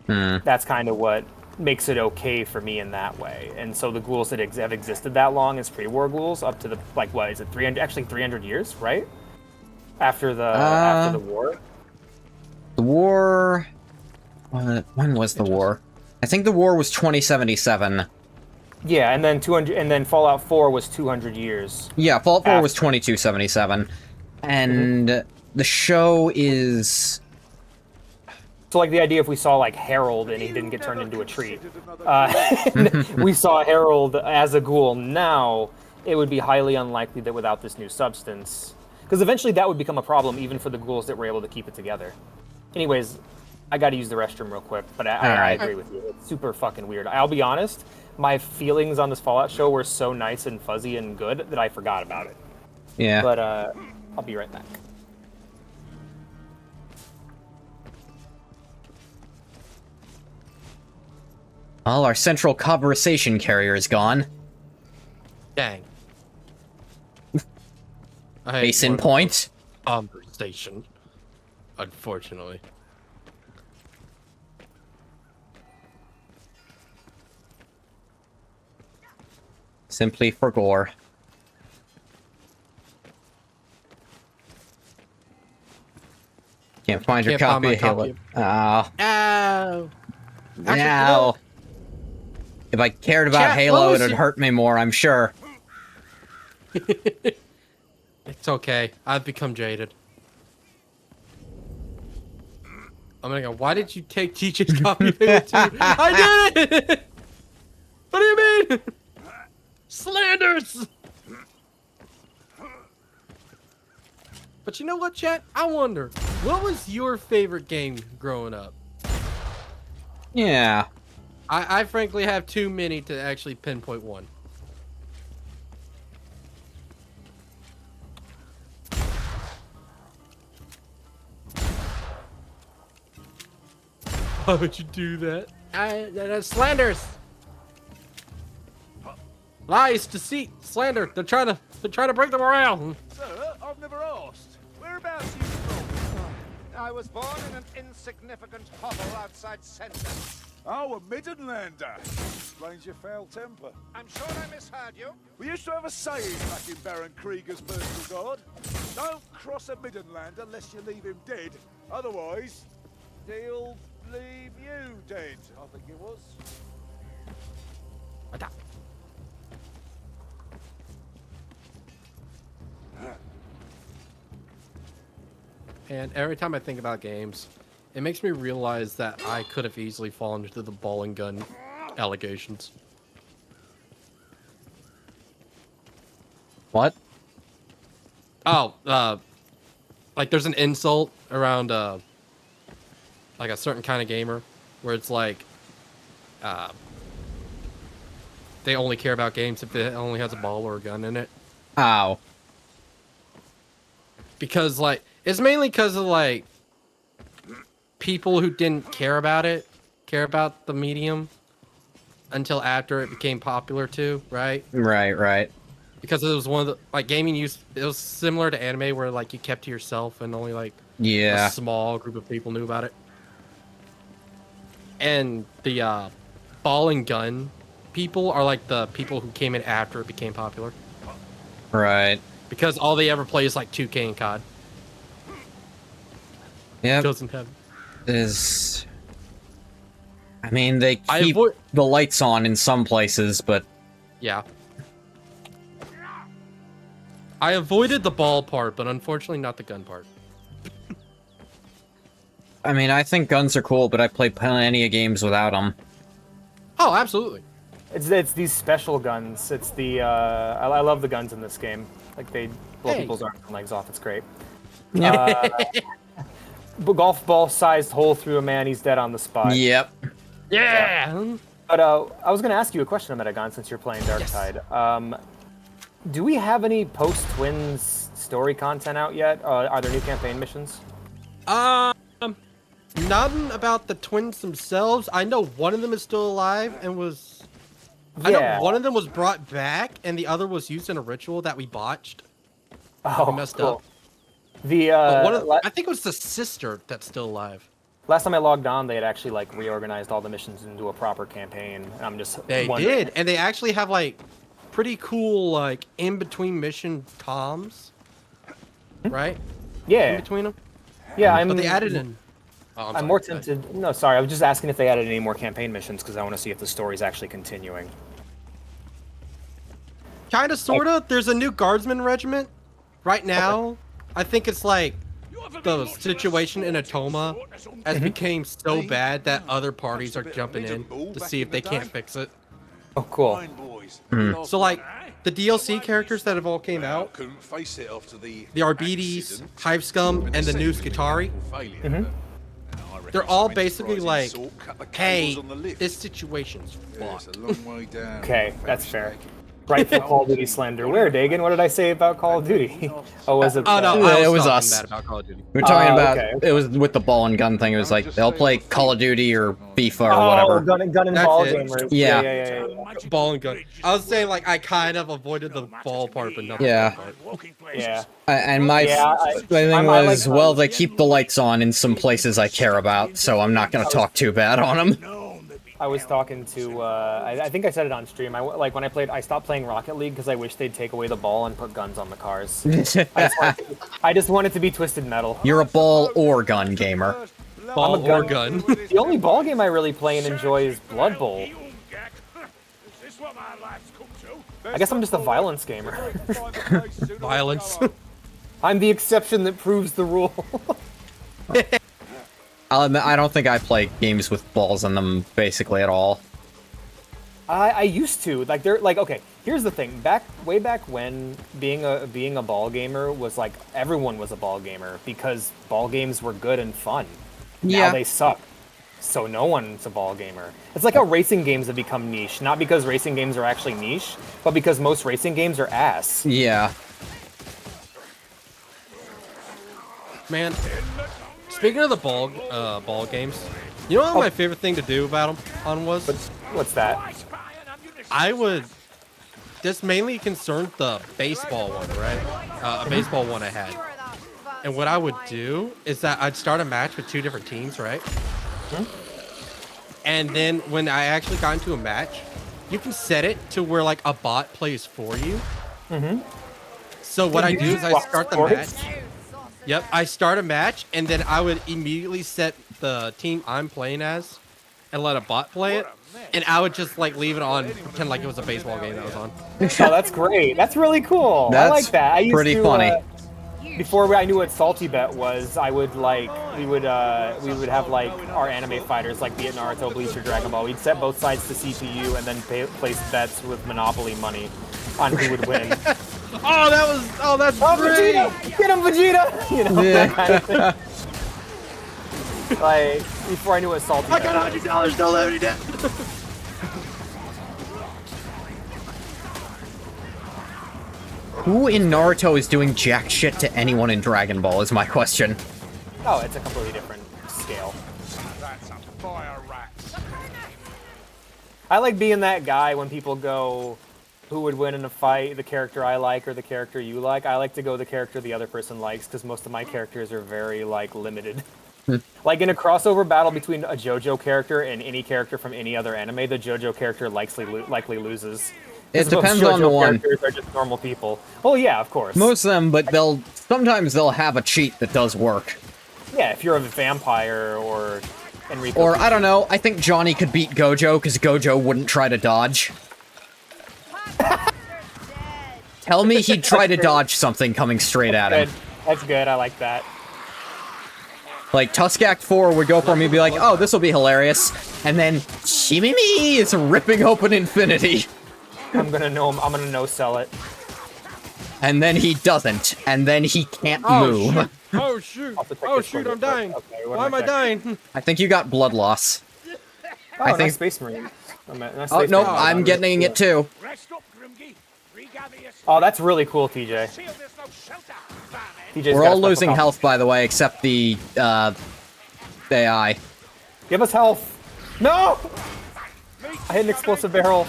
That's kind of what makes it okay for me in that way. And so the ghouls that have existed that long as pre-war ghouls, up to the, like, what is it, 300 years, right? After the war. The war... when was the war? I think the war was 2077. Yeah, and then 200, and then Fallout 4 was 200 years. Yeah, Fallout 4 was 2277. And the show is... So, like, the idea if we saw, like, Harold and he didn't get turned into a tree. We saw Harold as a ghoul now, it would be highly unlikely that without this new substance... Because eventually that would become a problem even for the ghouls that were able to keep it together. Anyways, I gotta use the restroom real quick, but I agree with you. It's super fucking weird. I'll be honest, my feelings on this Fallout show were so nice and fuzzy and good that I forgot about it. Yeah. But, I'll be right back. Well, our central conversation carrier is gone. Dang. Case in point. Conversation. Unfortunately. Simply for gore. Can't find your copy of Halo. Oh. Ow. No. If I cared about Halo, it would hurt me more, I'm sure. It's okay. I've become jaded. I'm gonna go, why did you take TJ's copy of Halo 2? I did it! What do you mean? Slanders! But you know what, chat? I wonder, what was your favorite game growing up? Yeah. I frankly have too many to actually pinpoint one. Why would you do that? That's slanders. Lies, deceit, slander. They're trying to break the morale. Sir, I've never asked. Whereabouts are you from? I was born in an insignificant hovel outside Centre. Oh, a Midlandlander. Explains your foul temper. I'm sure I misheard you. We used to have a saying back in Baron Krieger's personal guard. Don't cross a Midlandlander unless you leave him dead. Otherwise, he'll leave you dead, I think it was. And every time I think about games, it makes me realize that I could have easily fallen into the ball and gun allegations. What? Oh, like there's an insult around, like a certain kind of gamer, where it's like, they only care about games if it only has a ball or a gun in it. Ow. Because, like, it's mainly because of, like, people who didn't care about the medium until after it became popular too, right? Right. Because it was one of the, like, it was similar to anime where, like, you kept to yourself and only, like, Yeah. a small group of people knew about it. And the, ball and gun people are, like, the people who came in after it became popular. Right. Because all they ever play is, like, 2K and COD. Yeah. Doesn't have... I mean, they keep the lights on in some places, but... Yeah. I avoided the ball part, but unfortunately not the gun part. I mean, I think guns are cool, but I play plenty of games without them. Oh, absolutely. It's these special guns. It's the, I love the guns in this game. Like, they blow people's arms and legs off. It's great. Golf ball-sized hole through a man, he's dead on the spot. Yep. Yeah! But I was going to ask you a question, Metagon, since you're playing Darktide. Yes. Do we have any post-Twins story content out yet? Are there new campaign missions? Nothing about the twins themselves. I know one of them is still alive and was... I know one of them was brought back, and the other was used in a ritual that we botched. Oh, we messed cool. up. I think it was the sister that's still alive. Last time I logged on, they had actually like reorganized all the missions into a proper campaign. And I'm just did, and they actually have like pretty cool like in between mission comms, right? Yeah. In between them. Yeah, But they added in. Oh, I'm sorry, more go ahead. tempted. No, sorry. I was just asking if they added any more campaign missions because I want to see if the story's actually continuing. Kind of, sort of. There's a new guardsman regiment right now. I think it's like the situation in Atoma has became so bad that other parties are jumping in to see if they can't fix it. Oh, cool. So like the DLC characters that have all came out, Couldn't face it after the the Arbides, Hive Scum, and the new Skitari, they're all basically like, hey, this situation's fucked. Okay, that's fair. Right for Call of Duty slander. Where, Dagan? What did I say about Call of Duty? Oh, was it? Oh no, It was talking us. bad about Call of Duty. We were talking about okay. it was with the ball and gun thing. It was like they'll play Call of Duty or FIFA or Oh, whatever. gun and That's ball it. gamers. Yeah. Yeah. Ball and gun. I was saying like I kind of avoided the ball part, but not Yeah. the ball part. Yeah. And my thing I was, like- well, they keep the lights on in some places I care about, so I'm not gonna talk too bad on them. I was talking to, I think I said it on stream. Like when I stopped playing Rocket League because I wish they'd take away the ball and put guns on the cars. I just want it to be Twisted Metal. You're a ball or gun gamer. Ball I'm a or gun- gun. The only ball game I really play and enjoy is Blood Bowl. I guess I'm just a violence gamer. Violence. I'm the exception that proves the rule. I'll admit, I don't think I play games with balls in them basically at all. I used to like they're like okay. Here's the thing. Way back when being a ball gamer was like everyone was a ball gamer because ball games were good and fun. Yeah. Now they suck. So no one's a ball gamer. It's like how racing games have become niche, not because racing games are actually niche, but because most racing games are ass. Yeah. Man, speaking of the ball games, you know what my favorite thing to do about them on was? What's that? I would. This mainly concerned the baseball one, right? A baseball one I had. And what I would do is that I'd start a match with two different teams, right? And then when I actually got into a match, you can set it to where like a bot plays for you. So what I do is I start the match. Yep, I start a match and then I would immediately set the team I'm playing as and let a bot play it. And I would just like leave it on, pretend like it was a baseball game that was on. Oh, that's great. That's really cool. I like that. I used pretty to, funny. Before I knew what Salty Bet was, I would like we would have like our anime fighters like be it Naruto, Bleach, or Dragon Ball. We'd set both sides to CPU and then place bets with Monopoly money on who would win. That's great. Vegeta! Get him, Vegeta! You know, that kind of thing. Like before I knew what Salty Bet. I got $100. Don't let me down. Who in Naruto is doing jack shit to anyone in Dragon Ball is my question. Oh, it's a completely different scale. That's a fire rat. I like being that guy when people go, who would win in a fight, the character I like or the character you like. I like to go the character the other person likes because most of my characters are very like limited. Like in a crossover battle between a JoJo character and any character from any other anime, the JoJo character likely loses. It 'Cause most depends on the JoJo one. Characters are just normal people. Oh yeah, of course. Most of them, but sometimes they'll have a cheat that does work. Yeah, if you're a vampire or Enrico. Or, I don't know, I think Johnny could beat Gojo because Gojo wouldn't try to dodge. Tell me he'd try to dodge something coming straight at him. That's good, I like that. Like, Tusk Act 4 would go for me and be like, oh, this'll be hilarious. And then, Shimimi is ripping open Infinity. I'm gonna no sell it. And then he doesn't. And then he can't move. Shoot. Oh shoot! Oh shoot! I'm dying. Okay, Why am I dying? I think you got blood loss. Oh, I think. nice Space Marine. Oh, no, I'm getting it too. Rest up, Grimgy. Regather your Oh, that's really cool, TJ. seal. There's no shelter. TJ's We're got a all special losing copy. health, by the way, except the AI. Give us health. No! I hit an explosive barrel.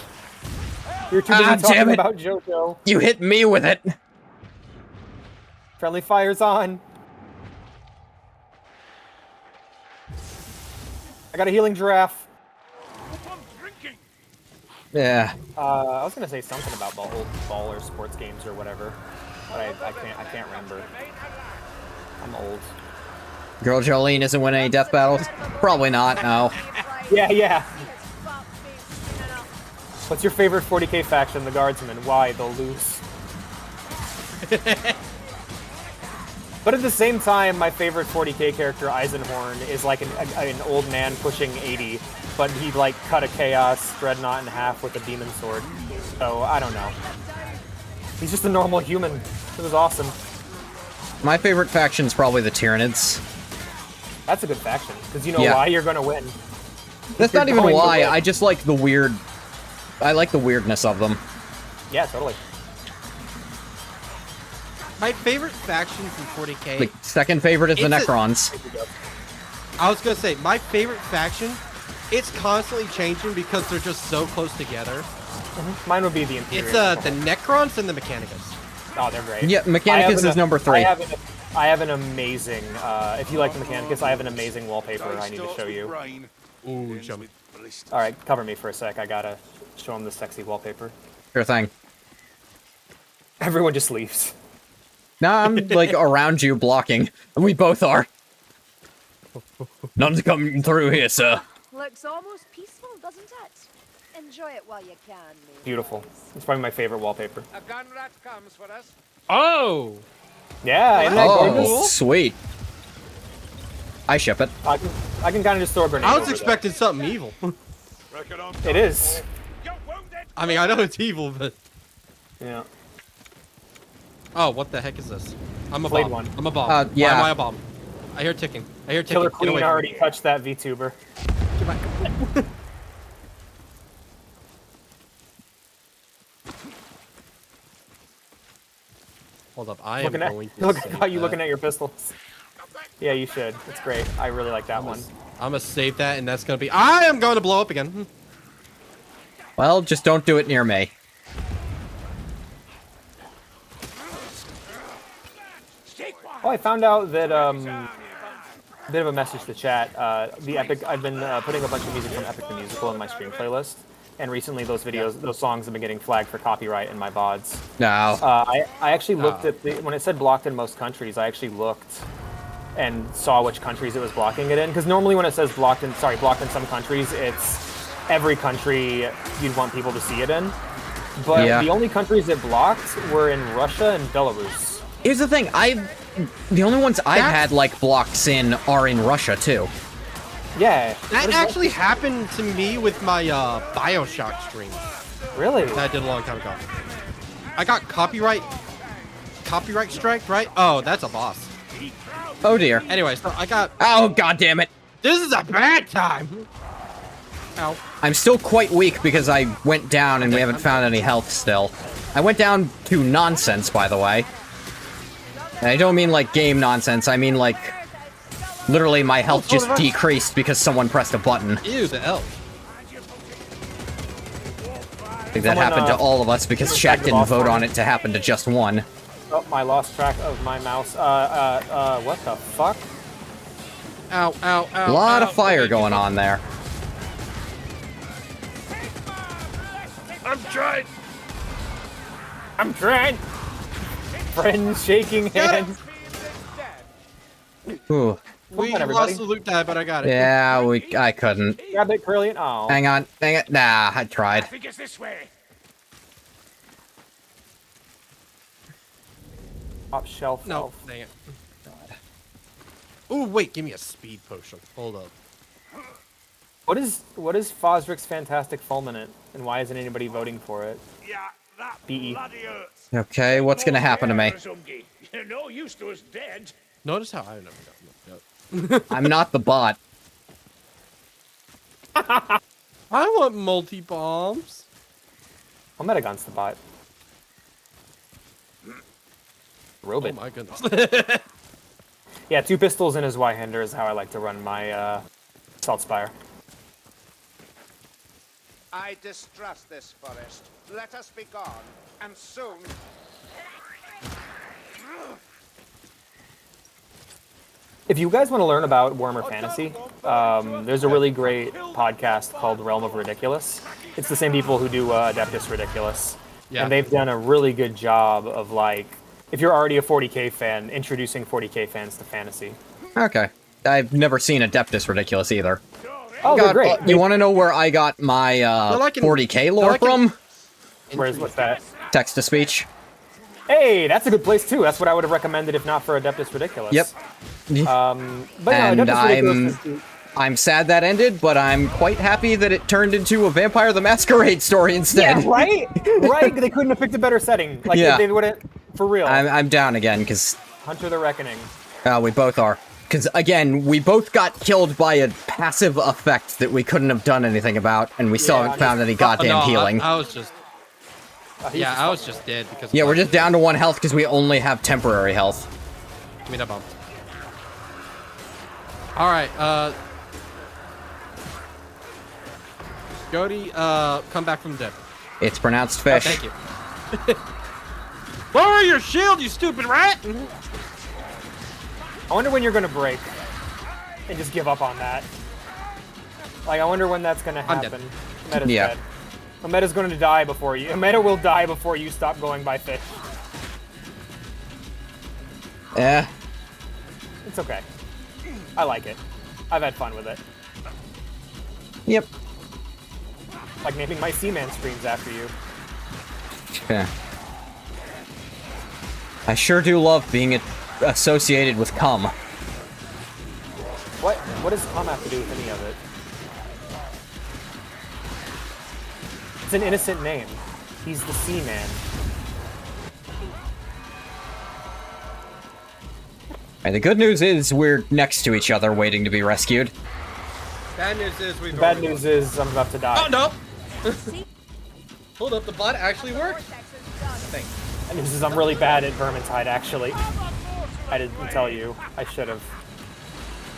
You're too busy Ah, damn talking it. about JoJo. You hit me with it. Friendly fire's on. I got a healing giraffe. Yeah. I was gonna say something about old ball or sports games or whatever, but I can't remember. I'm old. Girl Jolene isn't winning any death battles? Probably not, no. Yeah. What's your favorite 40k faction? The Guardsmen. Why? They'll lose. But at the same time, my favorite 40k character, Eisenhorn, is like an old man pushing 80, but he like cut a Chaos Dreadnought in half with a demon sword. So, I don't know. He's just a normal human. It was awesome. My favorite faction's probably the Tyranids. That's a good faction, because you know why you're gonna win. That's not even why, I just like the weird... I like the weirdness of them. Yeah, totally. My favorite faction from 40k... The second favorite is the Necrons. I was gonna say, my favorite faction, it's constantly changing because they're just so close together. Mine would be the Imperial. It's the Necrons and the Mechanicus. Oh, they're great. Yeah, Mechanicus is number 3. I have an amazing, if you like the Mechanicus, I have an amazing wallpaper I need to show you. Ooh, jump. Alright, cover me for a sec. I gotta show him the sexy wallpaper. Sure thing. Everyone just leaves. Nah, I'm, like, around you blocking. We both are. None's coming through here, sir. Looks almost peaceful, doesn't it? Enjoy it while you can, maybe. Beautiful. It's probably my favorite wallpaper. A gun rat comes for us. Oh! Yeah, isn't that gorgeous? Oh, sweet. I ship it. I can kind of just throw a grenade I was over expecting something evil. there. It is. I mean, I know it's evil, but... Yeah. Oh, what the heck is this? I'm a Played bomb. one. I'm a bomb. yeah. Why am I a bomb? I hear ticking. I hear ticking. Killer Get Queen away from already me. touched that VTuber. Get back. Hold up, I am going to Look save at you that. looking at your pistols. Yeah, you should. It's great. I really like that one. I'm gonna save that, and that's gonna be... I am going to blow up again. Well, just don't do it near me. Oh, I found out that, bit of a message to chat. The Epic, I've been putting a bunch of music from Epic the Musical in my stream playlist. And recently those videos, those songs have been getting flagged for copyright in my VODs. No. I actually looked at when it said blocked in most countries, I actually looked and saw which countries it was blocking it in. Because normally when it says blocked in some countries, it's every country you'd want people to see it in. But the only countries it blocked were in Russia and Belarus. Here's the thing, the only ones I've had, like, blocks in are in Russia, too. Yeah. That actually happened to me with my Bioshock stream. Really? That I did a long time ago. I got copyright strike, right? Oh, that's a boss. Oh dear. Anyway, so I got... Oh, god damn it. This is a bad time. Ow. I'm still quite weak because I went down and we haven't found any health still. I went down to nonsense, by the way. And I don't mean like game nonsense, I mean like... Literally, my health just decreased because someone pressed a button. Ew, the elf. I think that happened to all of us because chat didn't vote on it to happen to just one. Oh, I lost track of my mouse. What the fuck? Ow, ow, ow. A lot of fire going on there. I'm trying. I'm trying. Friends shaking hands. Ooh. We on, lost the loot die, but I got it. Yeah, I couldn't. Grab it, Curly. Oh. Hang on, dang it. Nah, I tried. I think it's this way. Top shelf. No, dang it. Ooh, wait, give me a speed potion. Hold up. What is Fosrick's Fantastic Fulminant, and why isn't anybody voting for it? Yeah, that BE. bloody hurts. Okay, what's gonna happen to me? You're no use to us dead. Notice how I've never gotten looked up. I'm not the bot. I want multi-bombs. I'm at against the bot. Robot. Oh my goodness. Yeah, 2 pistols in his Y-hander is how I like to run my Salt Spire. I distrust this forest. Let us be gone, and soon. If you guys want to learn about Warhammer Fantasy, there's a really great podcast called Realm of Ridiculous. It's the same people who do Adeptus Ridiculous. Yeah. And they've done a really good job of, like, if you're already a 40k fan, introducing 40k fans to fantasy. Okay. I've never seen Adeptus Ridiculous either. Oh, they're great. You want to know where I got my 40k lore from? What's that? Text to speech. Hey, that's a good place too. That's what I would have recommended if not for Adeptus Ridiculous. Yep. But And Adeptus Ridiculous is I'm sad that ended, but I'm quite happy that it turned into a Vampire the Masquerade story instead. Yeah, right? Right? They couldn't have picked a better setting. Like, Yeah. they would have, for real. I'm down again, because Hunter the Reckoning. we both are. Because, again, we both got killed by a passive effect that we couldn't have done anything about, and we still haven't found any goddamn healing. I was just... I was just dead because... Yeah, we're just down to 1 health because we only have temporary health. Give me that bump. Alright, Jody, come back from the dead. It's pronounced fish. Oh, thank you. Lower your shield, you stupid rat! I wonder when you're going to break and just give up on that. Like, I wonder when that's going to happen. Meta's dead. Meta's going to die before you. Meta will die before you stop going by fish. Yeah. It's okay. I like it. I've had fun with it. Yep. Like naming my Seaman streams after you. Yeah. I sure do love being associated with cum. What does cum have to do with any of it? It's an innocent name. He's the Seaman. And the good news is we're next to each other waiting to be rescued. Bad news is we've... Bad news is I'm about to die. Oh, no! Hold up, the bot actually worked? Thanks. Bad news is I'm really bad at Vermintide, actually. I didn't tell you. I should have.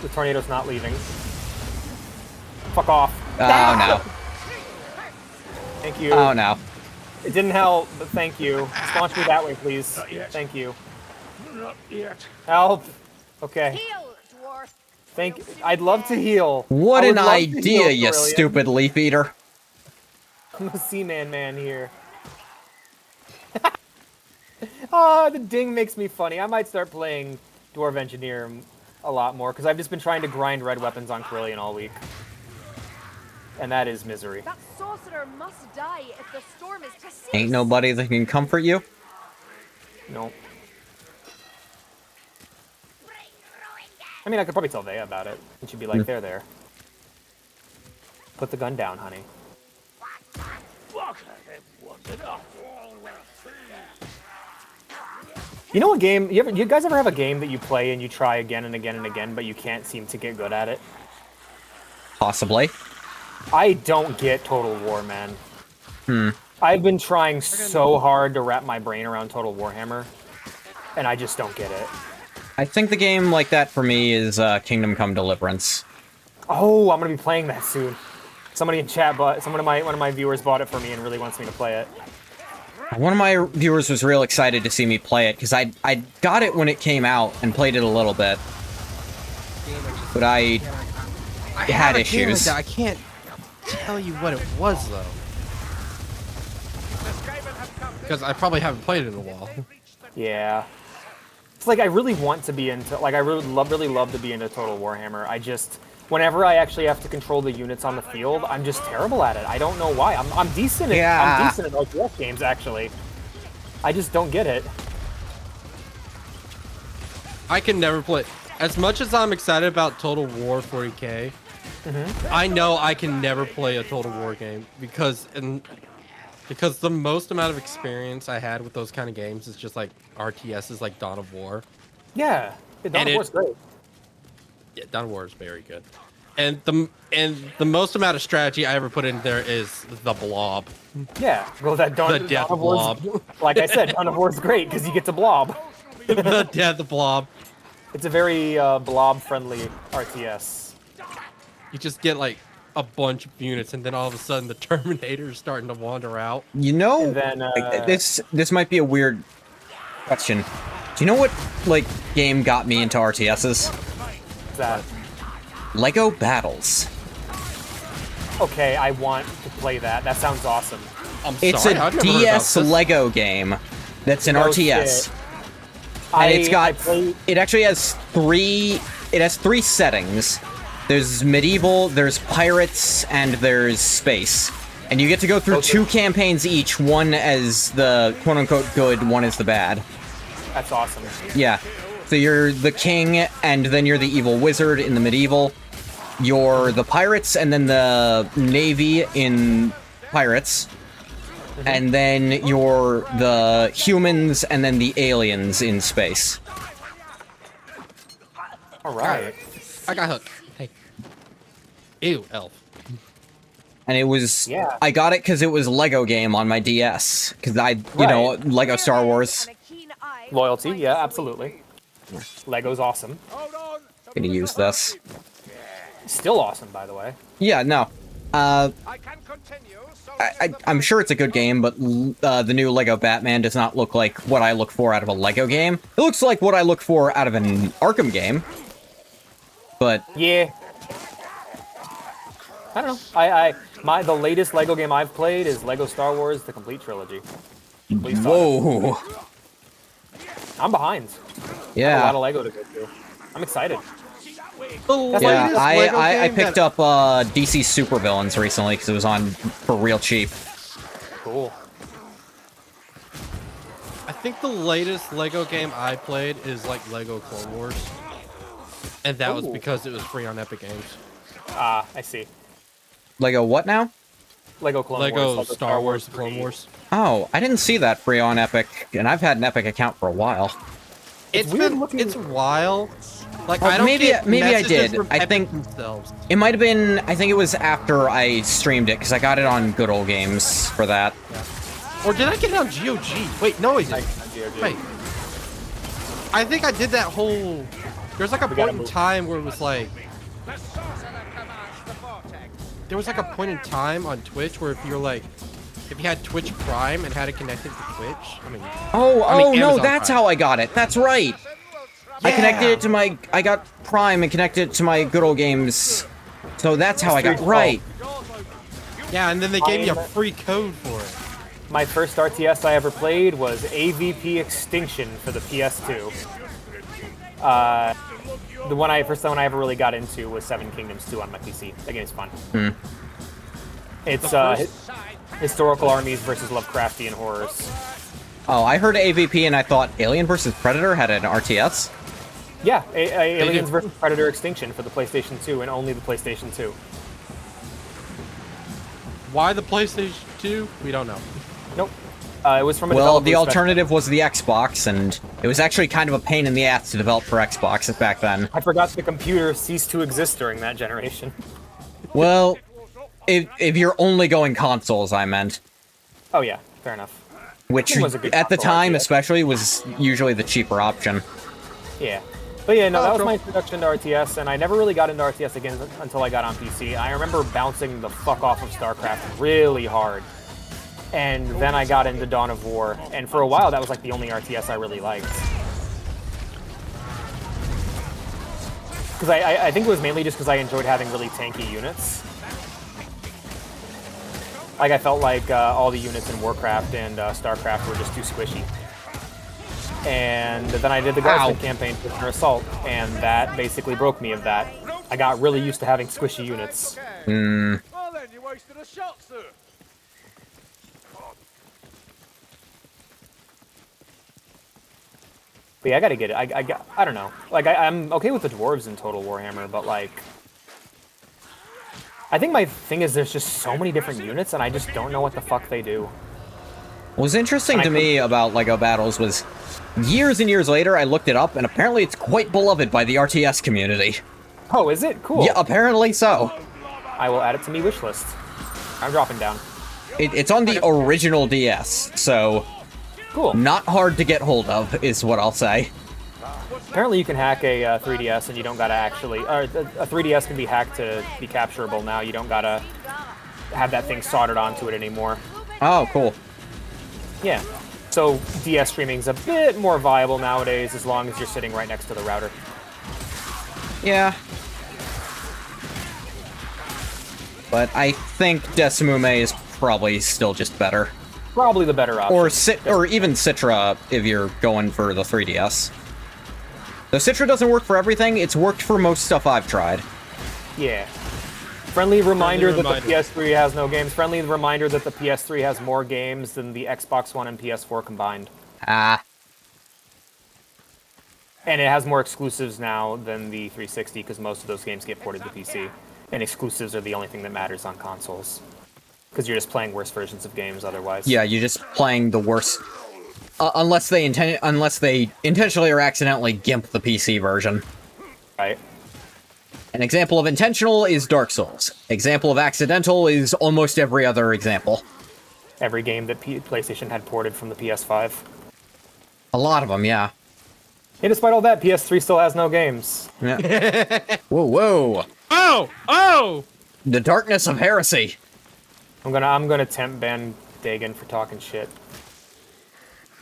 The tornado's not leaving. Fuck off. Oh, no. Thank you. Oh, no. It didn't help, but thank you. Just launch me that way, please. Thank you. Not yet. Help. Okay. Heal, dwarf. I'd love to heal. What I would an love to idea, heal, you Corellian. stupid leaf eater. I'm a Seaman man here. Oh, the ding makes me funny. I might start playing Dwarf Engineer a lot more, because I've just been trying to grind red weapons on Corellian all week. And that is misery. That sorcerer must die if the storm is to cease. Ain't nobody that can comfort you? Nope. I mean, I could probably tell Vea about it. And she'd be like, there. Put the gun down, honey. You know what game? You guys ever have a game that you play and you try again and again and again, but you can't seem to get good at it? Possibly. I don't get Total War, man. I've been trying so hard to wrap my brain around Total Warhammer, and I just don't get it. I think the game like that for me is Kingdom Come Deliverance. Oh, I'm gonna be playing that soon. Somebody in chat bought. One of my viewers bought it for me and really wants me to play it. One of my viewers was real excited to see me play it, because I got it when it came out and played it a little bit. But I had issues. I can't tell you what it was, though. Because I probably haven't played it in a while. Yeah. It's like I really want to be into, like I really love to be into Total Warhammer. I just, whenever I actually have to control the units on the field, I'm just terrible at it. I don't know why. I'm decent at I'm decent at RTS games actually. I just don't get it. I can never play. As much as I'm excited about Total War 40K, I know I can never play a Total War game because the most amount of experience I had with those kind of games is just like RTSs like Dawn of War. Yeah, Dawn of War's great. Yeah, Dawn of War is very good. And the most amount of strategy I ever put in there is the Blob. Yeah, well that Dawn of War's, like I said, Dawn of War's great because you get to blob. the Blob. It's a very blob-friendly RTS. You just get like a bunch of units, and then all of a sudden the Terminator's starting to wander out. You know, and then, this might be a weird question. Do you know what like game got me into RTSs? What's that? Lego Battles. Okay, I want to play that. That sounds awesome. It's a DS Lego game that's an RTS. Shit. And it actually has 3 it has 3 settings. There's medieval, there's pirates, and there's space. And you get to go through 2 campaigns each, one as the quote-unquote good, one as the bad. That's awesome. Yeah. So you're the king, and then you're the evil wizard in the medieval. You're the pirates, and then the navy in pirates. And then you're the humans, and then the aliens in space. Alright. I got hooked. Hey. Ew, elf. And it was... Yeah. I got it because it was Lego game on my DS. Because you know, Lego Star Wars. Loyalty, yeah, absolutely. Lego's awesome. Gonna use this. Still awesome, by the way. Yeah, no. I'm sure it's a good game, but the new Lego Batman does not look like what I look for out of a Lego game. It looks like what I look for out of an Arkham game. But... Yeah. I don't know. The latest Lego game I've played is Lego Star Wars: The Complete Trilogy. Whoa. I'm behind. Yeah. I have a lot of Lego to go through. I'm excited. Yeah, I picked up DC Supervillains recently because it was on for real cheap. Cool. I think the latest Lego game I played is like Lego Clone Wars. And that was because it was free on Epic Games. Ah, I see. Lego what now? Lego Clone Lego Wars. Star Wars Clone Wars. Oh, I didn't see that free on Epic, and I've had an Epic account for a while. It's a while. Like, Oh, I don't maybe get I messages did. from I Epic think themselves. it might have been. I think it was after I streamed it because I got it on Good Old Games for that. Yeah. Or did I get it on GOG? Wait, no, I didn't. Wait. I think I did that whole. There's like a point in time where it was like. There was like a point in time on Twitch where if you're like, if you had Twitch Prime and had it connected to Twitch, I mean. Oh no, Amazon that's Prime. how I got it. That's right. Yeah. I connected it to my. I got Prime and connected it to my Good Old Games. So that's how I got right. Yeah, and then they gave me a free code for it. My first RTS I ever played was AVP Extinction for the PS2. The first one I ever really got into was Seven Kingdoms 2 on my PC. That game's fun. It's historical armies versus Lovecraftian horrors. Oh, I heard AVP and I thought Alien vs Predator had an RTS. Yeah, Aliens vs Predator Extinction for the PlayStation 2 and only the PlayStation 2. Why the PlayStation 2? We don't know. Nope. It was from a Well, the developer's alternative was the Xbox, and it was actually kind of a pain in the ass to develop for Xbox back then. I forgot the computer ceased to exist during that generation. Well, if you're only going consoles, I meant. Oh yeah, fair enough. Which, It was a good at the console time RTS. especially, was usually the cheaper option. Yeah. But yeah, no, that was my introduction to RTS, and I never really got into RTS again until I got on PC. I remember bouncing the fuck off of StarCraft really hard. And then I got into Dawn of War, and for a while that was like the only RTS I really liked. Because I think it was mainly just because I enjoyed having really tanky units. Like I felt like all the units in Warcraft and StarCraft were just too squishy. And then I did the Guardsman campaign for Prisoner Assault, and that basically broke me of that. I got really used to having squishy units. Well then, you wasted a shot, sir. But yeah, I gotta get it. I don't know. Like, I'm okay with the dwarves in Total Warhammer, but like... I think my thing is there's just so many different units, and I just don't know what the fuck they do. What was interesting to me about LEGO Battles was, years and years later, I looked it up, and apparently it's quite beloved by the RTS community. Oh, is it? Cool. Yeah, apparently so. I will add it to my wish list. I'm dropping down. It's on the original DS, so... Cool. Not hard to get hold of, is what I'll say. Apparently you can hack a 3DS and you don't gotta actually... Or a 3DS can be hacked to be capturable now. You don't gotta have that thing soldered onto it anymore. Oh, cool. Yeah. So DS streaming's a bit more viable nowadays as long as you're sitting right next to the router. Yeah. But I think Decimume is probably still just better. Probably the better option. Or even Citra if you're going for the 3DS. Though Citra doesn't work for everything, it's worked for most stuff I've tried. Yeah. Friendly reminder that reminder. the PS3 has no games. Friendly reminder that the PS3 has more games than the Xbox One and PS4 combined. Ah. And it has more exclusives now than the 360 because most of those games get ported to PC. And exclusives are the only thing that matters on consoles. Because you're just playing worse versions of games otherwise. Yeah, you're just playing the worst. Unless they intentionally or accidentally gimp the PC version. Right. An example of intentional is Dark Souls. Example of accidental is almost every other example. Every game that PlayStation had ported from the PS5. A lot of them, yeah. And despite all that, PS3 still has no games. Yeah. Whoa, whoa. Oh! Oh! The darkness of heresy. I'm gonna temp ban Dagon for talking shit.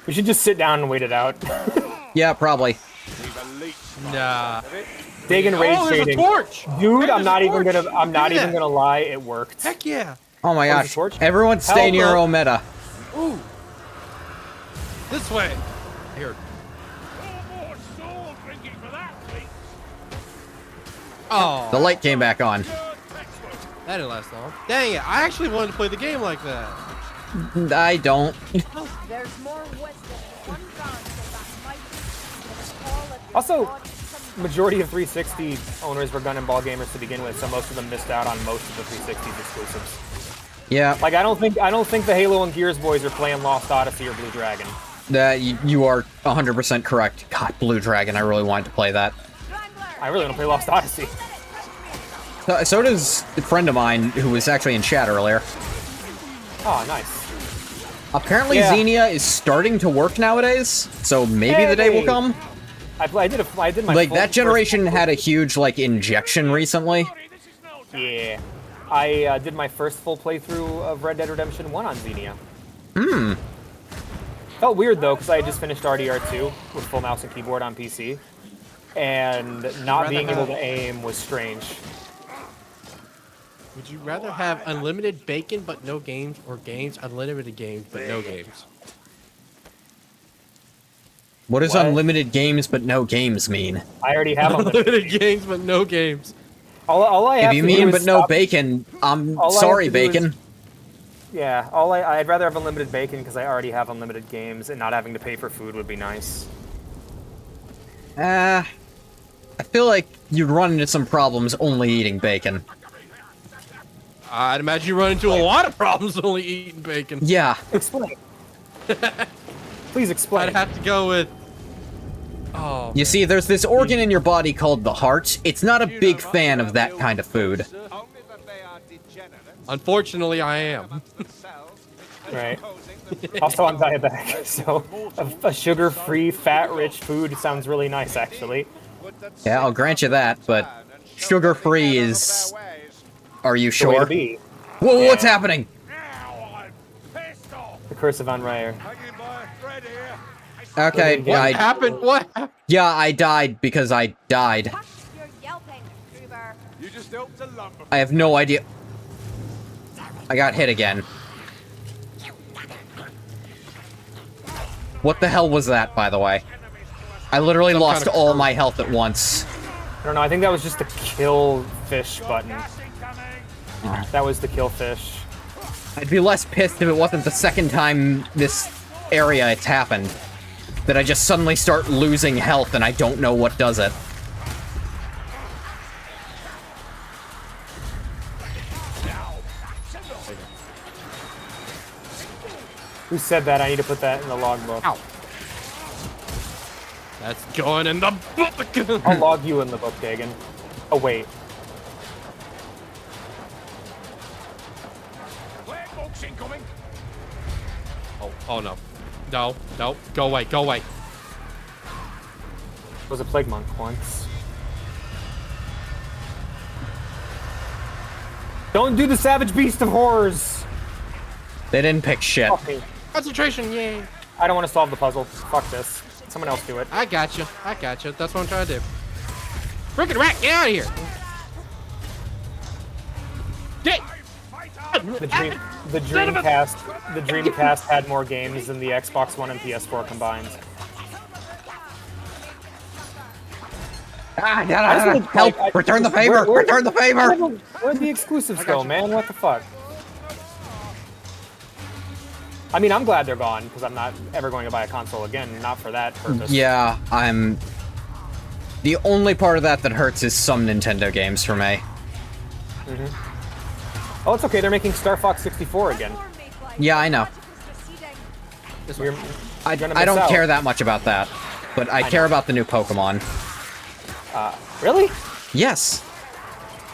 We should just sit down and wait it out. Yeah, probably. Nah. Dagon rage Oh, there's a shading. torch! Dude, Hey, I'm not even there's a gonna torch! lie, it worked. Heck yeah. Oh my there's a gosh. torch? Everyone stay Help near up. Ometa. Ooh. This way. Here. No more soul drinking for that, please. Oh. The light came back on. That didn't last long. Dang it. I actually wanted to play the game like that. I don't. There's more wisdom in one branch of that mighty tall of the Also, God from majority of 360 owners were gun and ball gamers to begin with, so most of them missed out on most of the 360's exclusives. Yeah, Like I don't think the Halo and Gears boys are playing Lost Odyssey or Blue Dragon. you are 100% correct. God, Blue Dragon, I really wanted to play that. I really want to play Lost Odyssey. So does a friend of mine who was actually in chat earlier. Oh, nice. Apparently Yeah. Xenia is starting to work nowadays, so maybe the day will Hey. come. I did my Like, full that generation first- had a huge, like, injection recently. This is no time. Yeah. I did my first full playthrough of Red Dead Redemption 1 on Xenia. Felt weird though, because I had just finished RDR2 with full mouse and keyboard on PC, and not rather being able have- to aim was strange. Would you rather have unlimited bacon but no games, or games unlimited games but no games? What does What? unlimited games but no games mean? I already have them. Unlimited games but no games. All I have If you to do mean is but no stop- bacon, I'm All I have sorry, to do is- bacon. Yeah, I'd rather have unlimited bacon because I already have unlimited games, and not having to pay for food would be nice. I feel like you'd run into some problems only eating bacon. I'd imagine you run into a lot of problems only eating bacon. Yeah. Explain. Please explain. I'd have to go with... Oh, You see, there's this organ in your body called the heart. It's not a big fan of that kind of food. Only that they are degenerates unfortunately I am. amongst themselves, Right. imposing the Also, I'm diabetic, so a sugar-free, fat-rich food sounds really nice, actually. Yeah, I'll grant you that, but sugar-free is... Are you The way to sure? be. Whoa, what's happening? Now I'm pissed off. The Curse of Unrare. Hanging by a thread here. Okay, What What happened? What happened? yeah, I died because I died. Hush your yelping, Gruber. You just helped to lumber. I have no idea. I got hit again. What the hell was that, by the way? I literally lost kind of all my health at once. I don't know, I think that was just the kill fish button. Gas incoming. That was the kill fish. I'd be less pissed if it wasn't the second time this area it's happened. That I just suddenly start losing health and I don't know what does it. Who said that? I need to put that in the logbook. Ow. That's going in the book. I'll log you in the book, Dagon. Oh, wait. Black box incoming. Oh no. No, no. Go away, go away. I was a plague monk once. Don't do the Savage Beast of Horrors! They didn't pick shit. Fuck me. Concentration, yay. I don't want to solve the puzzle. Fuck this. Someone else do it. I got you. I got you. That's what I'm trying to do. Freaking rat, get out of here. Get. The Dreamcast had more games than the Xbox One and PS4 combined. Ah, I just would, help! like, Return the favor! Return the favor! Where'd the exclusives go, man? What the fuck? I mean, I'm glad they're gone, because I'm not ever going to buy a console again, not for that purpose. Yeah, I'm... The only part of that that hurts is some Nintendo games for me. Oh, it's okay, they're making Star Fox 64 again. Yeah, I know. You're I gonna don't miss out. care that much about that, but I care about the new Pokemon. Really? Yes.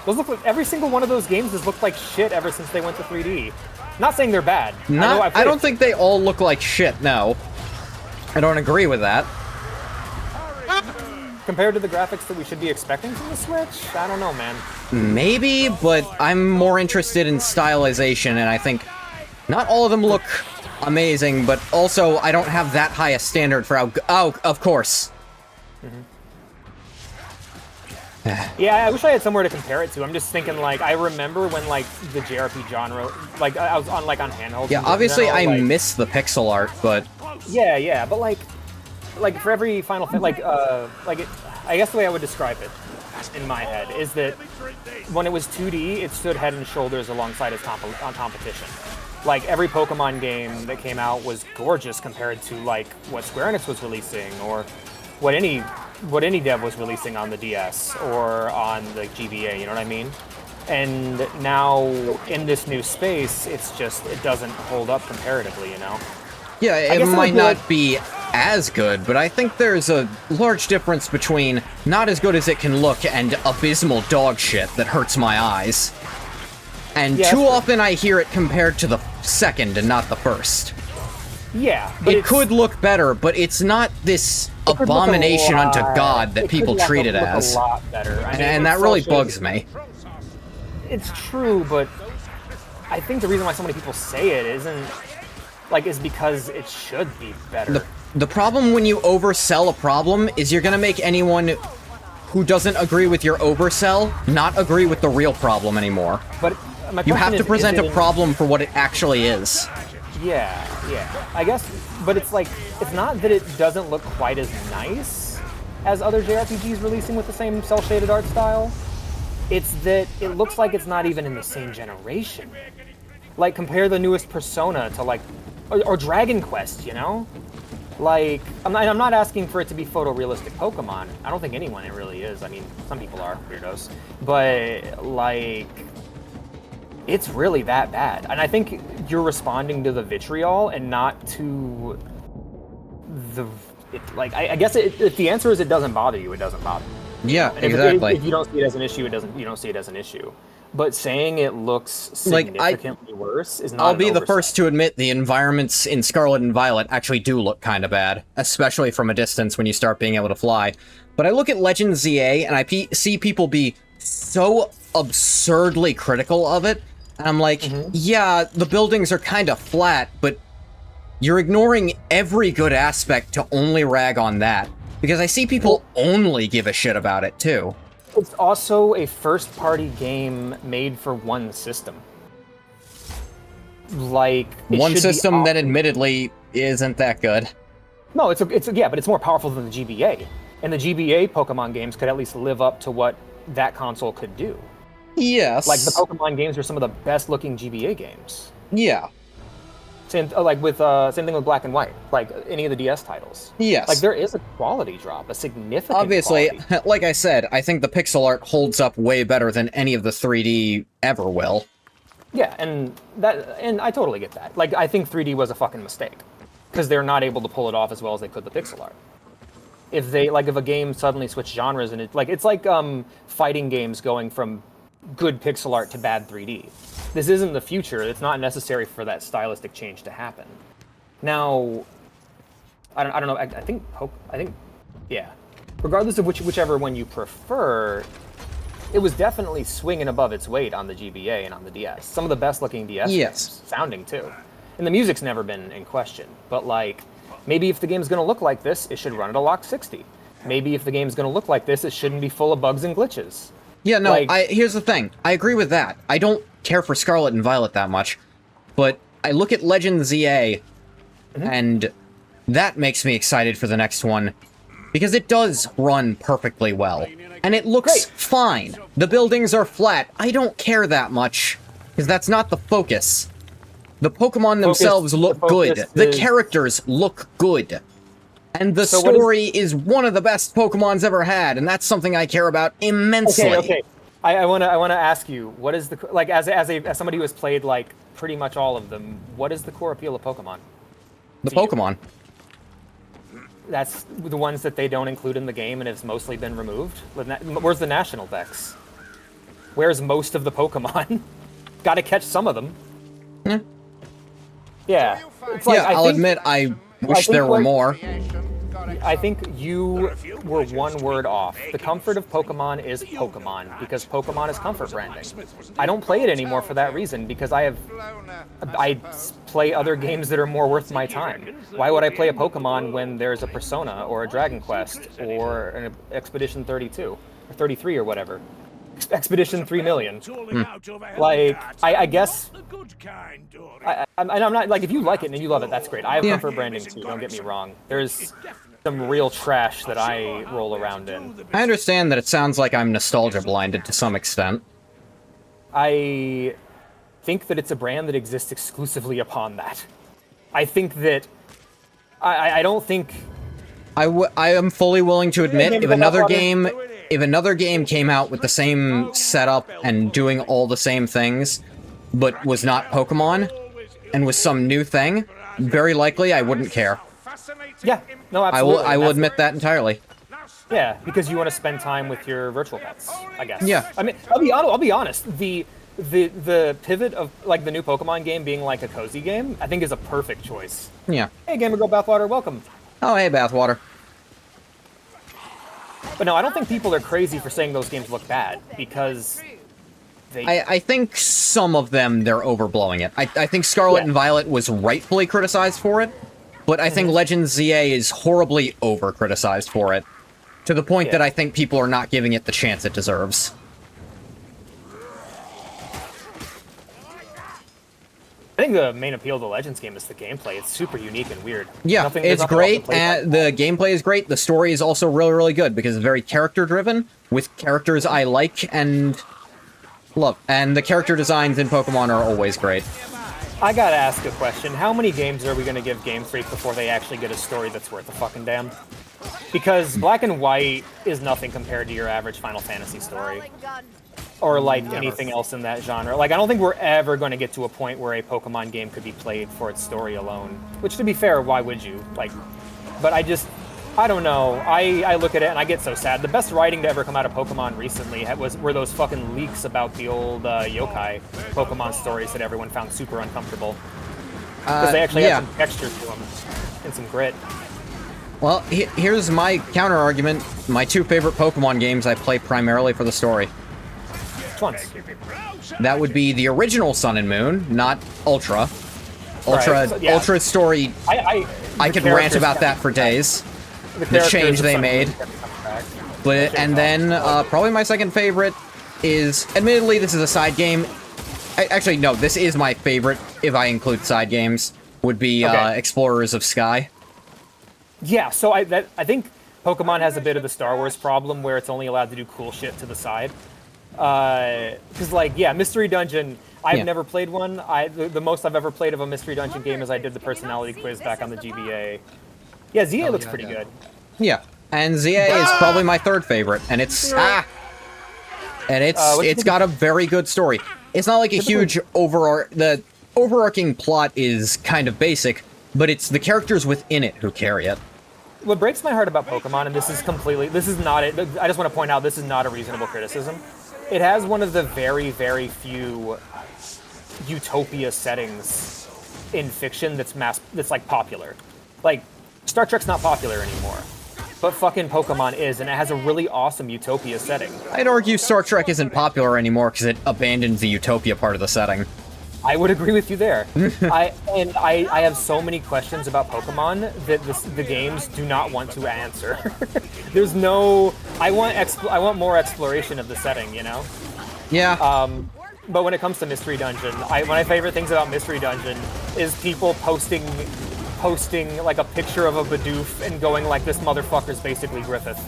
Those look like, every single one of those games has looked like shit ever since they went to 3D. Not saying they're bad. I don't think they all look like shit, no. I don't agree with that. Compared to the graphics that we should be expecting from the Switch, I don't know, man. Maybe, but I'm more interested in stylization, and I think not all of them look amazing, but also I don't have that high a standard for how... Oh, of course. Yeah, I wish I had somewhere to compare it to. I'm just thinking, like, I remember when, like, the JRPG genre, like, I was on, like, on handhelds. Yeah, in obviously general, I like, miss the pixel art, but... Yeah, but, like for every Final Fantasy, I guess the way I would describe it, in my head, is that when it was 2D, it stood head and shoulders alongside its competition. Like, every Pokemon game that came out was gorgeous compared to, like, what Square Enix was releasing, or what any dev was releasing on the DS or on the GBA, you know what I mean? And now, in this new space, it doesn't hold up comparatively, you know? Yeah, it might not be as good, but I think there's a large difference between not as good as it can look and abysmal dog shit that hurts my eyes. And Yeah, too that's often I hear it compared to the second and not the first. Yeah, but It could look better, but it's not this it could look a abomination unto lot- God that it people could treat it look as. a lot better. I mean, And that it's really such a- bugs me. It's true, but I think the reason why so many people say it is because it should be better. The problem when you oversell a problem is you're gonna make anyone who doesn't agree with your oversell not agree with the real problem anymore. But my You question have to is present it a problem for what it actually is. Yeah. I guess, but it's like, it's not that it doesn't look quite as nice as other JRPGs releasing with the same cel-shaded art style. It's that it looks like it's not even in the same generation. Like, compare the newest Persona to, like, or Dragon Quest, you know? Like, I'm not asking for it to be photorealistic Pokemon. I don't think anyone it really is. I mean, some people are weirdos. But, like, it's really that bad. And I think you're responding to the vitriol and not to the... I guess if the answer is it doesn't bother you, it doesn't bother you. Yeah, And exactly. If you don't see it as an issue, you don't see it as an issue. But saying it looks significantly worse is not. I'll be the oversight. first to admit the environments in Scarlet and Violet actually do look kind of bad, especially from a distance when you start being able to fly. But I look at Legend ZA and I see people be so absurdly critical of it, and I'm like, yeah, the buildings are kind of flat, but you're ignoring every good aspect to only rag on that. Because I see people only give a shit about it, too. It's also a first-party game made for one system. Like, it One should be system that admittedly isn't that good. No, but it's more powerful than the GBA. And the GBA Pokemon games could at least live up to what that console could do. Yes. Like, the Pokemon games are some of the best-looking GBA games. Yeah. Same thing with Black and White, like any of the DS titles. Yes. Like, there is a quality drop, a significant Obviously, quality. like I said, I think the pixel art holds up way better than any of the 3D ever will. Yeah, and I totally get that. Like, I think 3D was a fucking mistake. Because they're not able to pull it off as well as they could the pixel art. If a game suddenly switched genres and it's like fighting games going from good pixel art to bad 3D. This isn't the future. It's not necessary for that stylistic change to happen. Now, I don't know. I think, yeah. Regardless of whichever one you prefer, it was definitely swinging above its weight on the GBA and on the DS. Some of the best looking DS games, sounding too. And the music's never been in question. But like, maybe if the game's going to look like this, it should run at a lock 60. Maybe if the game's going to look like this, it shouldn't be full of bugs and glitches. Yeah, no, here's the thing. I agree with that. I don't care for Scarlet and Violet that much, but I look at Legend ZA, and that makes me excited for the next one, Because it does run perfectly well. And it looks fine. The buildings are flat. I don't care that much, because that's not the focus. The Pokemon themselves look good. The characters look good. And the story is one of the best Pokemon's ever had, and that's something I care about immensely. Okay. I wanna ask you, what is the like as somebody who has played like pretty much all of them, what is the core appeal of Pokemon? The Pokemon. That's the ones that they don't include in the game and has mostly been removed? Where's the National Dex? Where's most of the Pokemon? Gotta catch some of them. Yeah. It's like, I'll admit, I wish there were more. I think you were one word off. The comfort of Pokemon is Pokemon, because Pokemon is comfort branding. I don't play it anymore for that reason, because I play other games that are more worth my time. Why would I play a Pokemon when there's a Persona, or a Dragon Quest, or an Expedition 32, or 33, or whatever? Expedition 3 million. Like, I guess... I'm not, like, if you like it and you love it, that's great. I have comfort branding too, don't get me wrong. There's some real trash that I roll around in. I understand that it sounds like I'm nostalgia blinded to some extent. I think that it's a brand that exists exclusively upon that. I think that... I don't think... I am fully willing to admit, if another game came out with the same setup and doing all the same things, but was not Pokemon, and was some new thing, very likely I wouldn't care. Yeah, no, absolutely. I will admit that entirely. Yeah, because you want to spend time with your virtual pets, I guess. Yeah. I mean, I'll be honest. The pivot of like the new Pokemon game being like a cozy game, I think is a perfect choice. Yeah. Hey, Gamer Go Bathwater, welcome. Oh, hey, Bathwater. But no, I don't think people are crazy for saying those games look bad, because they... I think some of them, they're overblowing it. I think Scarlet and Violet was rightfully criticized for it, but I think Legends ZA is horribly over-criticized for it, to the point that I think people are not giving it the chance it deserves. I think the main appeal of the Legends game is the gameplay. It's super unique and weird. Yeah, it's great, and the gameplay is great. The story is also really, really good, because it's very character-driven, with characters I like and love. And the character designs in Pokemon are always great. I gotta ask a question. How many games are we gonna give Game Freak before they actually get a story that's worth a fucking damn? Because Black and White is nothing compared to your average Final Fantasy story. Or, like, anything else in that genre. Like, I don't think we're ever going to get to a point where a Pokemon game could be played for its story alone. Which, to be fair, why would you? Like, but I don't know. I look at it and I get so sad. The best writing to ever come out of Pokemon recently were those fucking leaks about the old yokai Pokemon stories that everyone found super uncomfortable. Because they actually had some texture to them and some grit. Well, here's my counter-argument. My two favorite Pokemon games I play primarily for the story. Which ones? That would be the original Sun and Moon, not Ultra. Ultra's story, I could rant about that for days. The change they made. But and then probably my second favorite is, admittedly, this is a side game. Actually, no, this is my favorite if I include side games. Would be Explorers of Sky. Yeah, so I think Pokemon has a bit of the Star Wars problem where it's only allowed to do cool shit to the side. Because, like, Mystery Dungeon, I've never played one. The most I've ever played of a Mystery Dungeon game is I did the personality quiz back on the GBA. Yeah, ZA looks pretty good. Yeah, and ZA is probably my third favorite, and it's got a very good story. It's not like a huge the overarching plot is kind of basic, but it's the characters within it who carry it. What breaks my heart about Pokemon, and this is not it, I just want to point out this is not a reasonable criticism. It has one of the very, very few utopia settings in fiction that's like popular. Like, Star Trek's not popular anymore, but fucking Pokemon is, and it has a really awesome utopia setting. I'd argue Star Trek isn't popular anymore because it abandoned the utopia part of the setting. I would agree with you there. I have so many questions about Pokemon that the games do not want to answer. There's no... I want more exploration of the setting, you know? Yeah. But when it comes to Mystery Dungeon, one of my favorite things about Mystery Dungeon is people posting posting like a picture of a Bidoof and going like, this motherfucker's basically Griffith.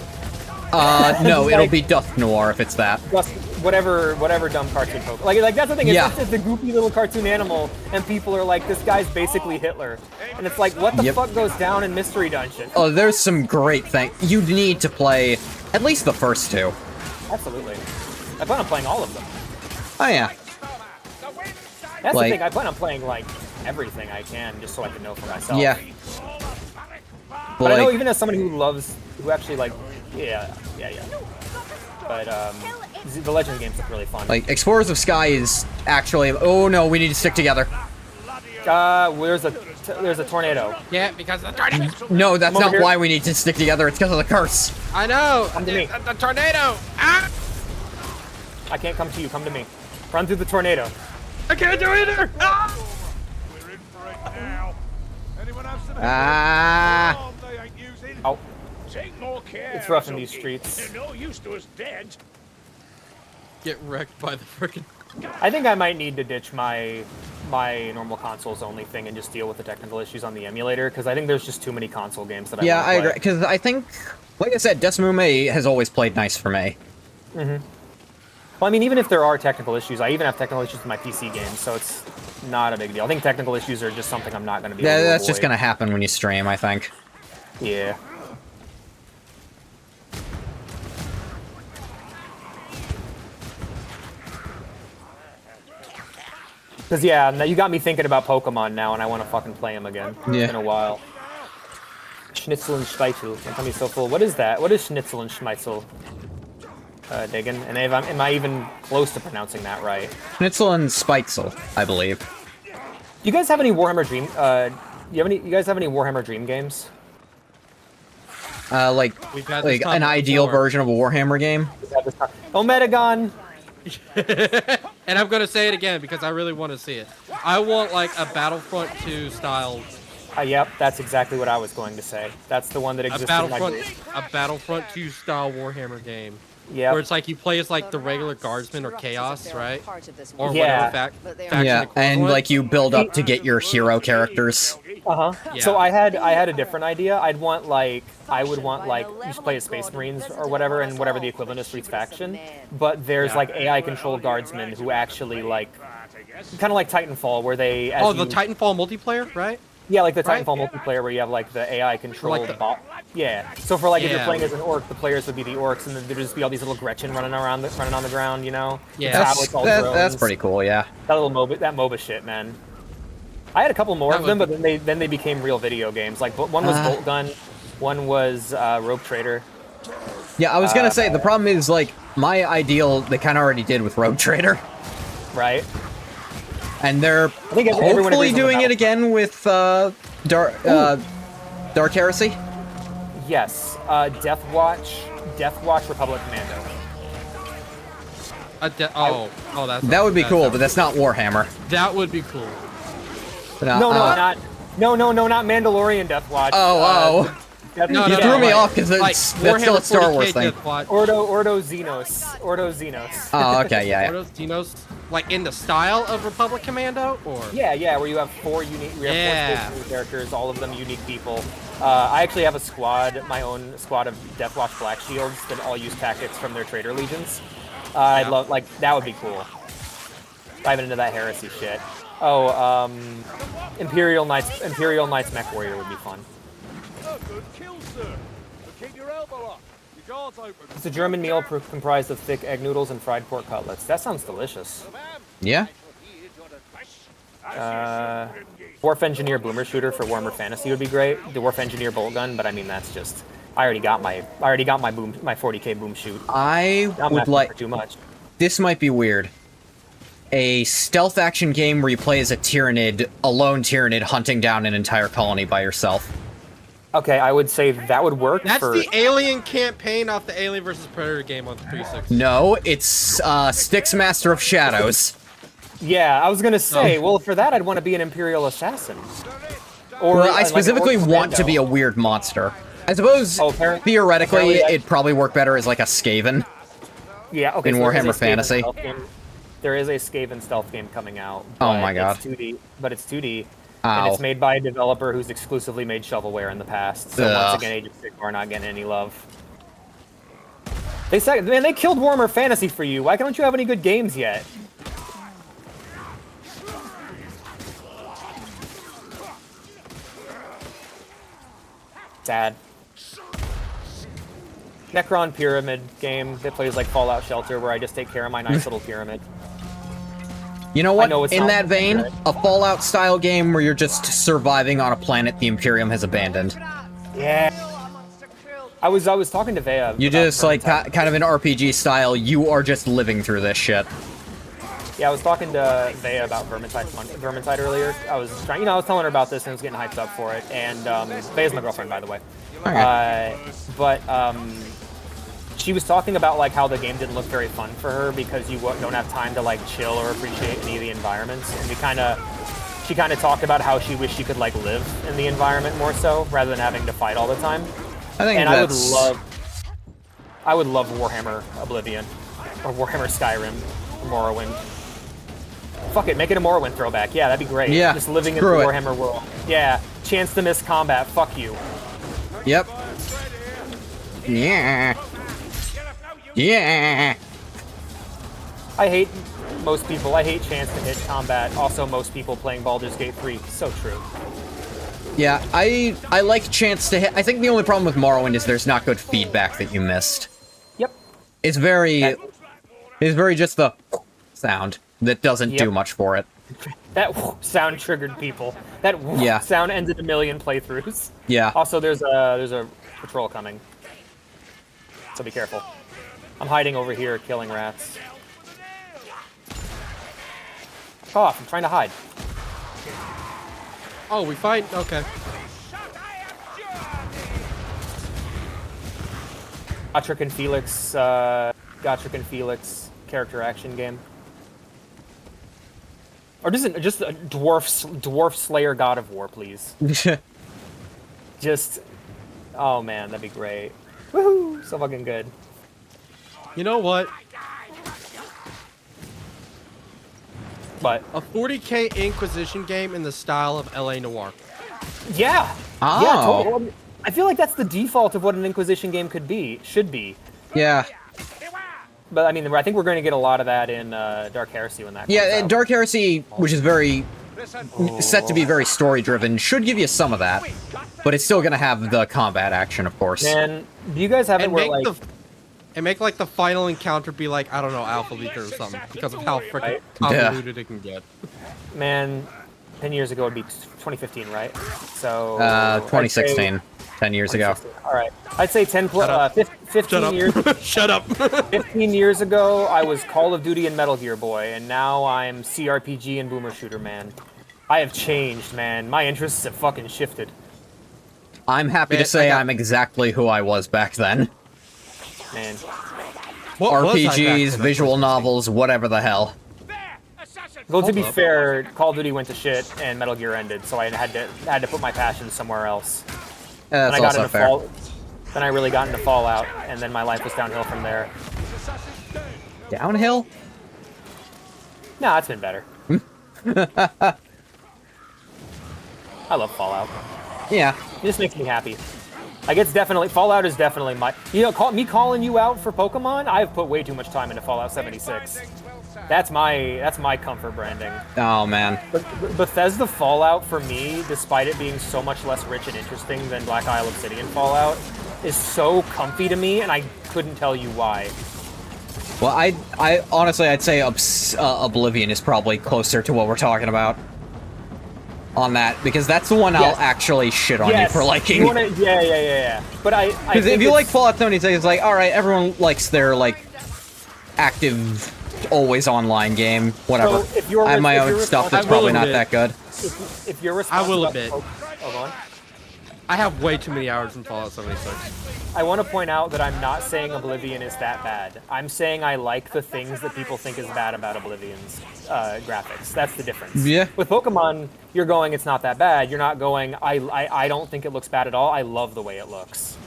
No, Like- it'll be Dusk Noir if it's that. Just whatever dumb cartoon poke. Like that's the thing. It's Yeah. just it's a goofy little cartoon animal, and people are like, this guy's basically Hitler. And it's like, what the Yep. fuck goes down in Mystery Dungeon? Oh, there's some great things. You need to play at least the first two. Absolutely. I plan on playing all of them. Oh yeah. That's Like- the thing. I plan on playing like everything I can, just so I can know for myself. Yeah. But I know Like, even as somebody who actually like, yeah. But the Legend games look really fun. like Explorers of Sky is actually. Oh no, we need to stick together. There's a tornado. Yeah, because the tornado. No, that's Come over not here. why we need to stick together. It's because of the curse. I know. Come to me. The tornado. Ah! I can't come to you. Come to me. Run through the tornado. I can't do either. Ah! We're in for it now. Anyone have some Ah. bomb they ain't using? Oh, Take more care. it's rough in these Azuki. streets. They're no use to us dead. Get wrecked by the freaking. I think I might need to ditch my normal consoles only thing and just deal with the technical issues on the emulator, because I think there's just too many console games that I Yeah, wanna I play. agree. Because I think, like I said, Decimume has always played nice for me. Well, I mean, even if there are technical issues, I even have technical issues with my PC games, so it's not a big deal. I think technical issues are just something I'm not going to be able Yeah, to that's just avoid. gonna happen when you stream, I think. Yeah. Because, yeah, now you got me thinking about Pokemon now, and I want to fucking play them again. Yeah. It's been a while. Schnitzel and Schmeitzel. My tummy's so full. What is that? What is Schnitzel and Schmeitzel? Diggin. And am I even close to pronouncing that right? Schnitzel and Spitzel, I believe. Do you guys have any Warhammer Dream? You guys have any Warhammer Dream games? Like We've had this an topic ideal before. version of a Warhammer game. Ometagon. And I'm gonna say it again because I really want to see it. I want like a Battlefront 2 style, Yep, that's exactly what I was going to say. That's the one that a exists in my Battlefront, group. a Battlefront 2 style Warhammer game. Yep. Where it's like you play as like the regular guardsman or chaos, right? Or Yeah. whatever faction Yeah, and equivalent. like you build up to get your hero characters. Uh-huh. Yeah. So I had a different idea. I would want like you just play as Space Marines or whatever, and whatever the equivalent is for each faction. But there's like AI controlled guardsmen who actually like kind of like Titanfall, where they as Oh, the you- Titanfall multiplayer, right? Yeah, like the Right? Titanfall multiplayer where you have like the AI controlled the- bot. Yeah. So for like if you're Yeah. playing as an orc, the players would be the orcs, and then there'd just be all these little Gretchen running on the ground, you know? Yeah. The That's, tablets, all that's drones. pretty cool, yeah. That little MOBA shit, man. I had a couple more That of them, was- but then they became real video games. Like one was Bolt Gun, one was Rogue Trader. Yeah, I was gonna say, the problem is, like, my ideal, they kind of already did with Rogue Trader. Right. And they're think everyone hopefully agrees on the doing it again with Dark Heresy. Yes. Death Watch Republic Commando. Oh, that's That would be that cool, sounds- but that's not Warhammer. that would be cool. But, No, not Mandalorian Death Watch. Oh. Death- No, You no, threw no, me like- off because like that's still a Warhammer Star 40K Wars thing. Death Watch. Ordo Xenos. Oh, okay, yeah. Ordos, Dinos, like in the style of Republic Commando, or Yeah, where you have four unique, Yeah. four Space characters, all of them unique people. I actually have a squad, my own squad of Deathwatch Black Shields that all use tactics from their Trader Legions. I'd love, like, that would be cool. Diving into that heresy shit. Oh, Imperial Knights Mech Warrior would be fun. Oh, good kill, sir. But keep your elbow up. Your guard's open. It's a German meal comprised of thick egg noodles and fried pork cutlets. That sounds delicious. Yeah? Dwarf Engineer Boomer Shooter for Warhammer Fantasy would be great. Dwarf Engineer Bolt Gun, but I mean that's just I already got my 40K boom shoot. I I'm would not like... for too much. This might be weird. A stealth action game where you play as a lone Tyranid hunting down an entire colony by yourself. Okay, I would say that would work that's for the Alien campaign off the Alien vs Predator game on 360. No, it's Styx Master of Shadows. Yeah, I was gonna say, Oh. well, for that I'd want to be an Imperial Assassin. Or Well, I like an specifically Orc want to Commando. be a weird monster. I suppose, Oh, theoretically, apparently it'd probably work better as like a Skaven. Yeah, okay. in so there is Warhammer a Skaven Fantasy. stealth game. There is a Skaven stealth game coming out. Oh but my god. It's 2D, but it's 2D. And Ow. it's made by a developer who's exclusively made shovelware in the past. So Ugh. once again, Age of Sigmar not getting any love. They said, man, they killed Warhammer Fantasy for you. Why don't you have any good games yet? Sad. Necron Pyramid game that plays like Fallout Shelter, where I just take care of my nice little pyramid. You know what? know it's In not that vein, good. a Fallout-style game where you're just surviving on a planet the Imperium has abandoned. Yeah. I was talking to Vea. You about just, like, Vermintide. kind of an RPG style, you are just living through this shit. Yeah, I was talking to Vea about Vermintide earlier. I was trying, I was telling her about this and I was getting hyped up for it. And Vea's my girlfriend, by the way. Okay. She was talking about like how the game didn't look very fun for her because you don't have time to like chill or appreciate any of the environments. And she kind of talked about how she wished she could like live in the environment more so rather than having to fight all the time. I think And that's... I would love Warhammer Oblivion or Warhammer Skyrim or Morrowind. Fuck it, make it a Morrowind throwback. Yeah, that'd be great. Yeah, just living in the screw it. Warhammer world. Yeah, chance to miss combat. Fuck you. Yep. Yeah. Yeah. I hate chance to hit combat. Also, most people playing Baldur's Gate 3. So true. Yeah, I like chance to hit. I think the only problem with Morrowind is there's not good feedback that you missed. Yep. It's very just the sound that doesn't do Yep. much for it. That sound triggered people. That Yeah. sound ended a million playthroughs. Yeah. Also, there's a patrol coming, so be careful. I'm hiding over here, killing rats. Fuck off! I'm trying to hide. Oh, we fight? Okay. Gotrek and Felix character action game. Or just a dwarf slayer god of war, please. Just, oh man, that'd be great. Woohoo! So fucking good. You know what? But A 40K Inquisition game in the style of LA Noire. yeah, Oh. yeah, totally. I feel like that's the default of what an Inquisition game should be. Yeah. But I mean, I think we're going to get a lot of that in Dark Heresy when that comes Yeah, out. Dark Heresy, which is very set to be very story-driven, should give you some of that, but it's still gonna have the combat action, of course. Man, do you guys have it And where make like make like the final encounter be like, I don't know, Alpha Leaker or something, because of how freaking Right. convoluted it can get. man, 10 years ago would be 2015, right? So 2016, 10 years ago. All right, I'd say 15 Shut up. years. Shut up. 15 years ago, I was Call of Duty and Metal Gear boy, and now I'm CRPG and Boomer Shooter man. I have changed, man. My interests have fucking shifted. I'm happy Man, to say I got- I'm exactly who I was back then. Man, What was I back RPGs, then? visual novels, whatever the hell. well, to be Hold up. fair, Call of Duty went to shit and Metal Gear ended, so I had to put my passion somewhere else. That's Then I got also into fair. Then I really got into Fallout, and then my life was downhill from there. Downhill? Nah, it's been better. I love Fallout. Yeah. It just makes me happy. Like, it's definitely, Fallout is definitely my, me calling you out for Pokemon, I've put way too much time into Fallout 76. That's my comfort branding. Oh, man. But Bethesda Fallout, for me, despite it being so much less rich and interesting than Black Isle Obsidian Fallout, is so comfy to me, and I couldn't tell you why. Well, I honestly, I'd say Oblivion is probably closer to what we're talking about on that, because that's the one I'll actually shit on you for liking. Yeah. But I Because if think you like it's- Fallout 76, it's like, alright, everyone likes their, like, active, always online game, whatever. So, if you're I have my if own you're stuff that's I will probably not admit- that good. if you're I responsible, will admit. Oh, go on. I have way too many hours in Fallout 76. I want to point out that I'm not saying Oblivion is that bad. I'm saying I like the things that people think is bad about Oblivion's graphics. That's the difference. Yeah. With Pokemon, you're going, it's not that bad. You're not going, I don't think it looks bad at all. I love the way it looks.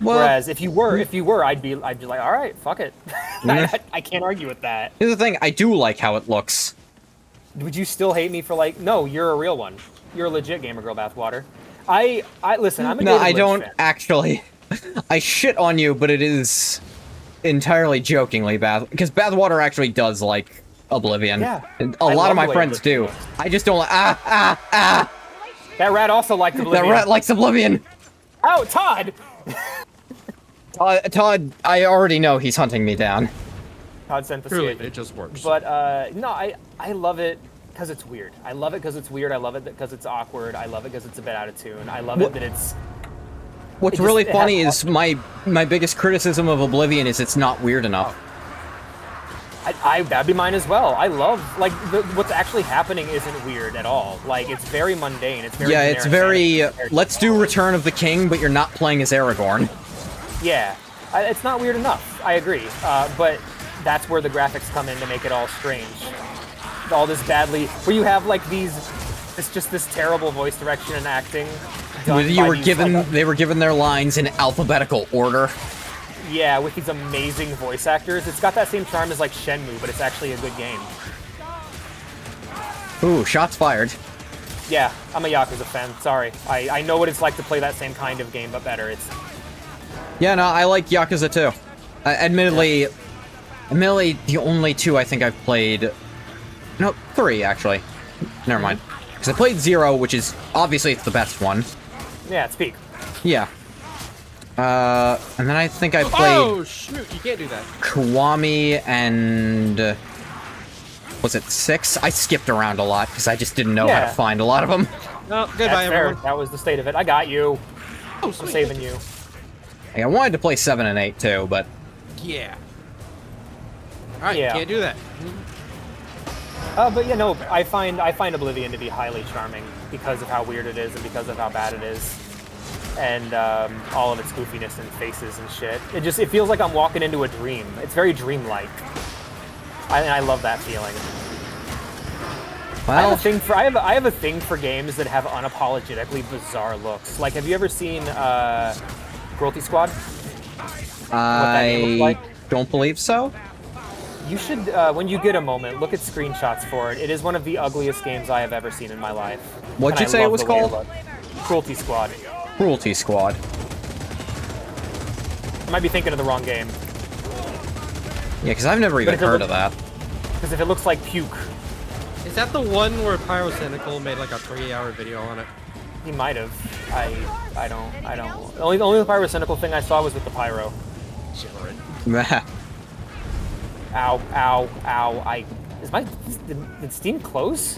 Well, Whereas if you were, I'd be like, all right, fuck it. I can't argue with that. here's the thing, I do like how it looks. would you still hate me for like? No, you're a real one. You're a legit gamer girl, Bathwater. I listen. I'm a No, David I Lynch don't fan. actually. I shit on you, but it is entirely jokingly, because Bathwater actually does like Oblivion. Yeah. And I a lot love of my the way friends Oblivion do. looks. I just don't like. That rat also liked Oblivion. That rat likes Oblivion. Oh, Todd! Todd, I already know he's hunting me down. Todd sent the Truly, skate. it just works. But no, I love it because it's weird. I love it because it's weird. I love it because it's awkward. I love it because it's a bit out of tune. I love it that it's. What's It really just- it funny has- is my biggest criticism of Oblivion is it's not weird enough. That'd be mine as well. I love what's actually happening isn't weird at all. Like it's very mundane. It's very Yeah, it's generic very. fantasy compared to Let's do Return of the King, but you're not playing as Aragorn. Yeah, it's not weird enough. I agree, but that's where the graphics come in to make it all strange. All this badly, where you have like this terrible voice direction and acting. done You by were these, given, like, they were given their lines in alphabetical order. yeah, with these amazing voice actors. It's got that same charm as like Shenmue, but it's actually a good game. Ooh, shots fired. Yeah, I'm a Yakuza fan. Sorry, I know what it's like to play that same kind of game, but better. It's Yeah, no, I like Yakuza too. Admittedly, the only two I think I've played. No, 3 actually. Never mind. Because I played 0, which is obviously it's the best one. yeah, it's peak. Yeah. And then I think I played Oh shoot! You can't do that. Kiwami and was it 6? I skipped around a lot because I just didn't know how Yeah. to find a lot of them. No, goodbye, That's fair. everyone. That was the state of it. I got you. Oh, I'm sweet. saving you. I wanted to play 7 and 8 too, but Yeah. All right, Yeah. can't do that. But you know, I find Oblivion to be highly charming because of how weird it is and because of how bad it is, and all of its goofiness and faces and shit. It feels like I'm walking into a dream. It's very dreamlike. I love that feeling. I well, have a thing for games that have unapologetically bizarre looks. Like, have you ever seen Cruelty Squad? that game looks I like? don't believe so. You should, when you get a moment, look at screenshots for it. It is one of the ugliest games I have ever seen in my life. What'd And you I say it love was the way called? looks. Cruelty Squad. Cruelty Squad. I might be thinking of the wrong game. Yeah, because I've never even if it heard look- of that. Because if it looks like puke, Is that the one where Pyrocynical made like a 3-hour video on it? he might have. I don't. The only pyrocynical thing I saw was with the pyro. Ow, ow, ow. Did Steam close?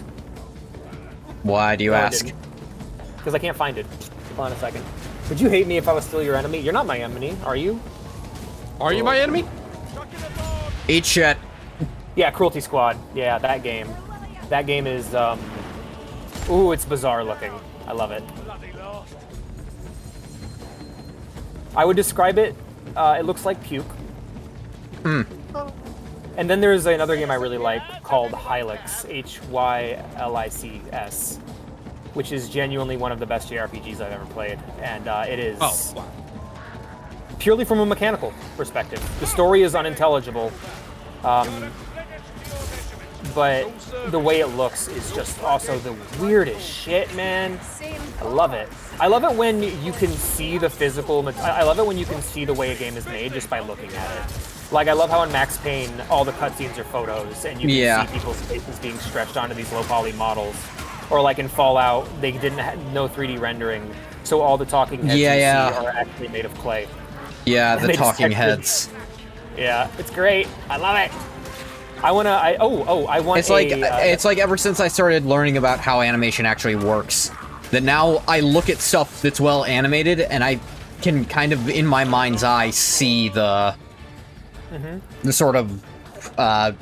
Why do you No, it ask? didn't. Because I can't find it. Hold on a second. Would you hate me if I was still your enemy? You're not my enemy, are you? Are you my enemy? Eat shit. Yeah, Cruelty Squad. Yeah, that game. That game is, ooh, it's bizarre looking. I love it. I would describe it, it looks like puke. And then there's another game I really like called Hylics, Hylics, which is genuinely one of the best JRPGs I've ever played. And it is Oh, wow. purely from a mechanical perspective. The story is unintelligible, but the way it looks is just also the weirdest shit, man. I love it. I love it when you can see the physical. I love it when you can see the way a game is made just by looking at it. Like, I love how in Max Payne all the cutscenes are photos, and you can see people's faces being stretched onto these low poly models. Or like in Fallout, they didn't have no 3D rendering, so all the talking heads you see are actually made of clay. Yeah, the They just talking actually- heads. Yeah, it's great. I love it. I want. It's like it's like ever since I started learning about how animation actually works, that now I look at stuff that's well animated and I can kind of in my mind's eye see the sort of the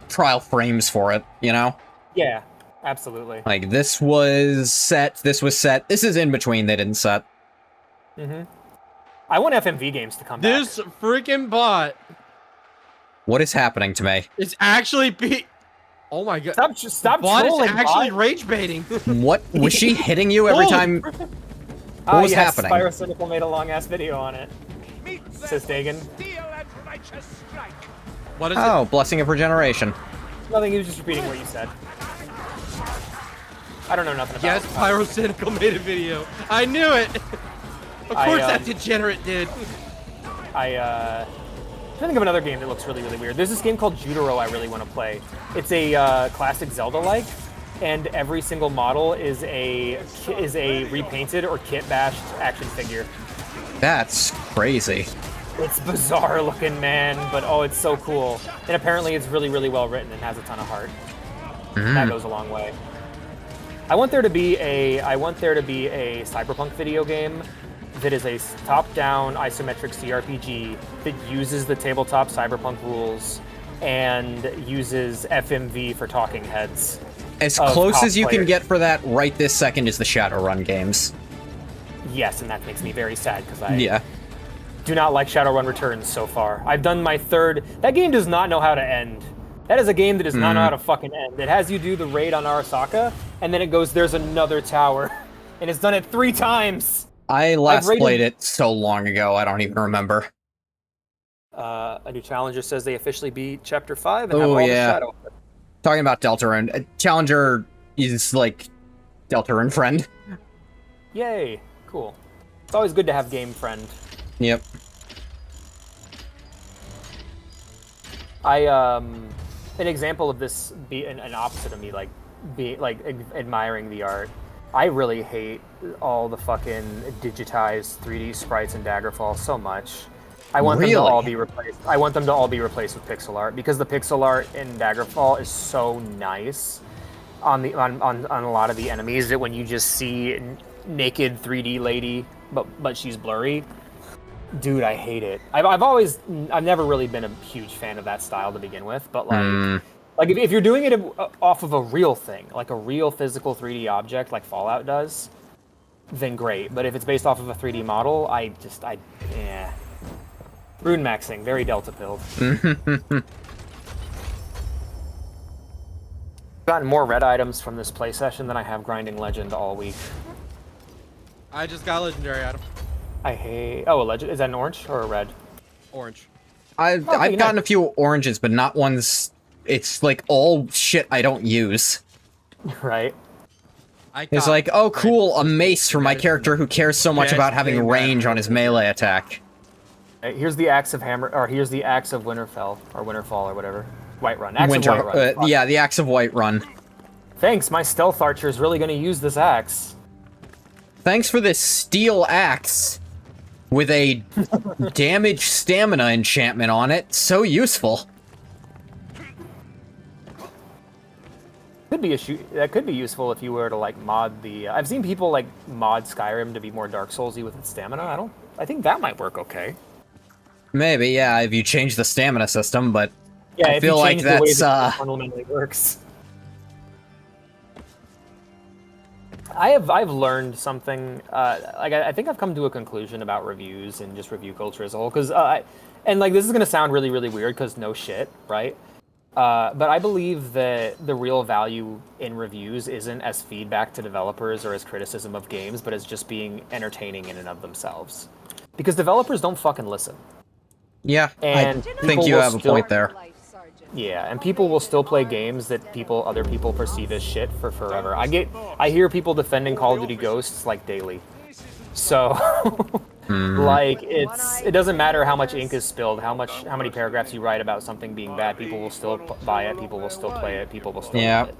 trial frames for it, you know? Yeah, absolutely. Like this was set, this is in between, they didn't set. I want FMV games to come back. This freaking bot What is happening to me? is actually Oh my god. Stop Bot is trolling, actually bot. rage baiting. What was she hitting you every Oh. time? What was yes, happening? Pyrocynical made a long ass video on it. Says Dagan. What is Oh, blessing of regeneration. Nothing, he was just repeating what you said. I don't know nothing about Yes, Pyrocynical made a video. I knew it! Of course that degenerate did. I'm trying to think of another game that looks really, really weird. There's this game called Jutaro I really want to play. It's a classic Zelda-like, and every single model is a repainted or kit-bashed action figure. That's crazy. It's bizarre looking, man, but oh, it's so cool. And apparently it's really, really well written and has a ton of heart. That goes a long way. I want there to be a Cyberpunk video game that is a top-down isometric CRPG that uses the tabletop Cyberpunk rules and uses FMV for talking heads. As close as you can get for that right this second is the Shadowrun games. Yes, and that makes me very sad because I do not like Shadowrun Returns so far. I've done my third. That game does not know how to end. That is a game that does not know how to fucking end. It has you do the raid on Arasaka, and then it goes, there's another tower. And it's done it 3 times! I last played it so long ago, I don't even remember. A new challenger says they officially beat Chapter 5 and have all the shadow. Talking about Deltarune. Challenger is like Deltarune friend. Yay. Cool. It's always good to have game friend. Yep. An example of this be an opposite of me, admiring the art. I really hate all the fucking digitized 3D sprites in Daggerfall so much. I want them to all be replaced. I want them to all be replaced with pixel art because the pixel art in Daggerfall is so nice on a lot of the enemies that when you just see naked 3D lady, but she's blurry. Dude, I hate it. I've never really been a huge fan of that style to begin with, but like if you're doing it off of a real thing, like a real physical 3D object like Fallout does, then great. But if it's based off of a 3D model, Rune maxing, very Delta pilled. Gotten more red items from this play session than I have grinding legend all week. I just got a legendary item. I hate... Oh, a legend? Is that an orange or a red? Orange. I've gotten a few oranges, but not ones... It's like all shit I don't use. Right. It's like, oh cool, a mace for my character who cares so much about having range on his melee attack. Here's the axe of here's the axe of Winterfell, or Winterfall, or whatever. Whiterun. Axe of Whiterun. Yeah, the axe of Whiterun. Thanks, my stealth archer is really gonna use this axe. Thanks for this steel axe with a damage stamina enchantment on it. So useful. That could be useful if you were to like mod the. I've seen people like mod Skyrim to be more Dark Soulsy with its stamina. I think that might work okay. Maybe, yeah, if you change the stamina system, but yeah, I feel like that's fundamentally works. I've learned something. I think I've come to a conclusion about reviews and just review culture as a whole. Because and like this is gonna sound really really weird because no shit, right? But I believe that the real value in reviews isn't as feedback to developers or as criticism of games, but as just being entertaining in and of themselves. Because developers don't fucking listen. Yeah, and I think you have a point there. Yeah, and people will still play games that other people perceive as shit for forever. I hear people defending Call of Duty Ghosts like daily. So, like it doesn't matter how much ink is spilled, how many paragraphs you write about something being bad. People will still buy it. People will still play it. People will still love it.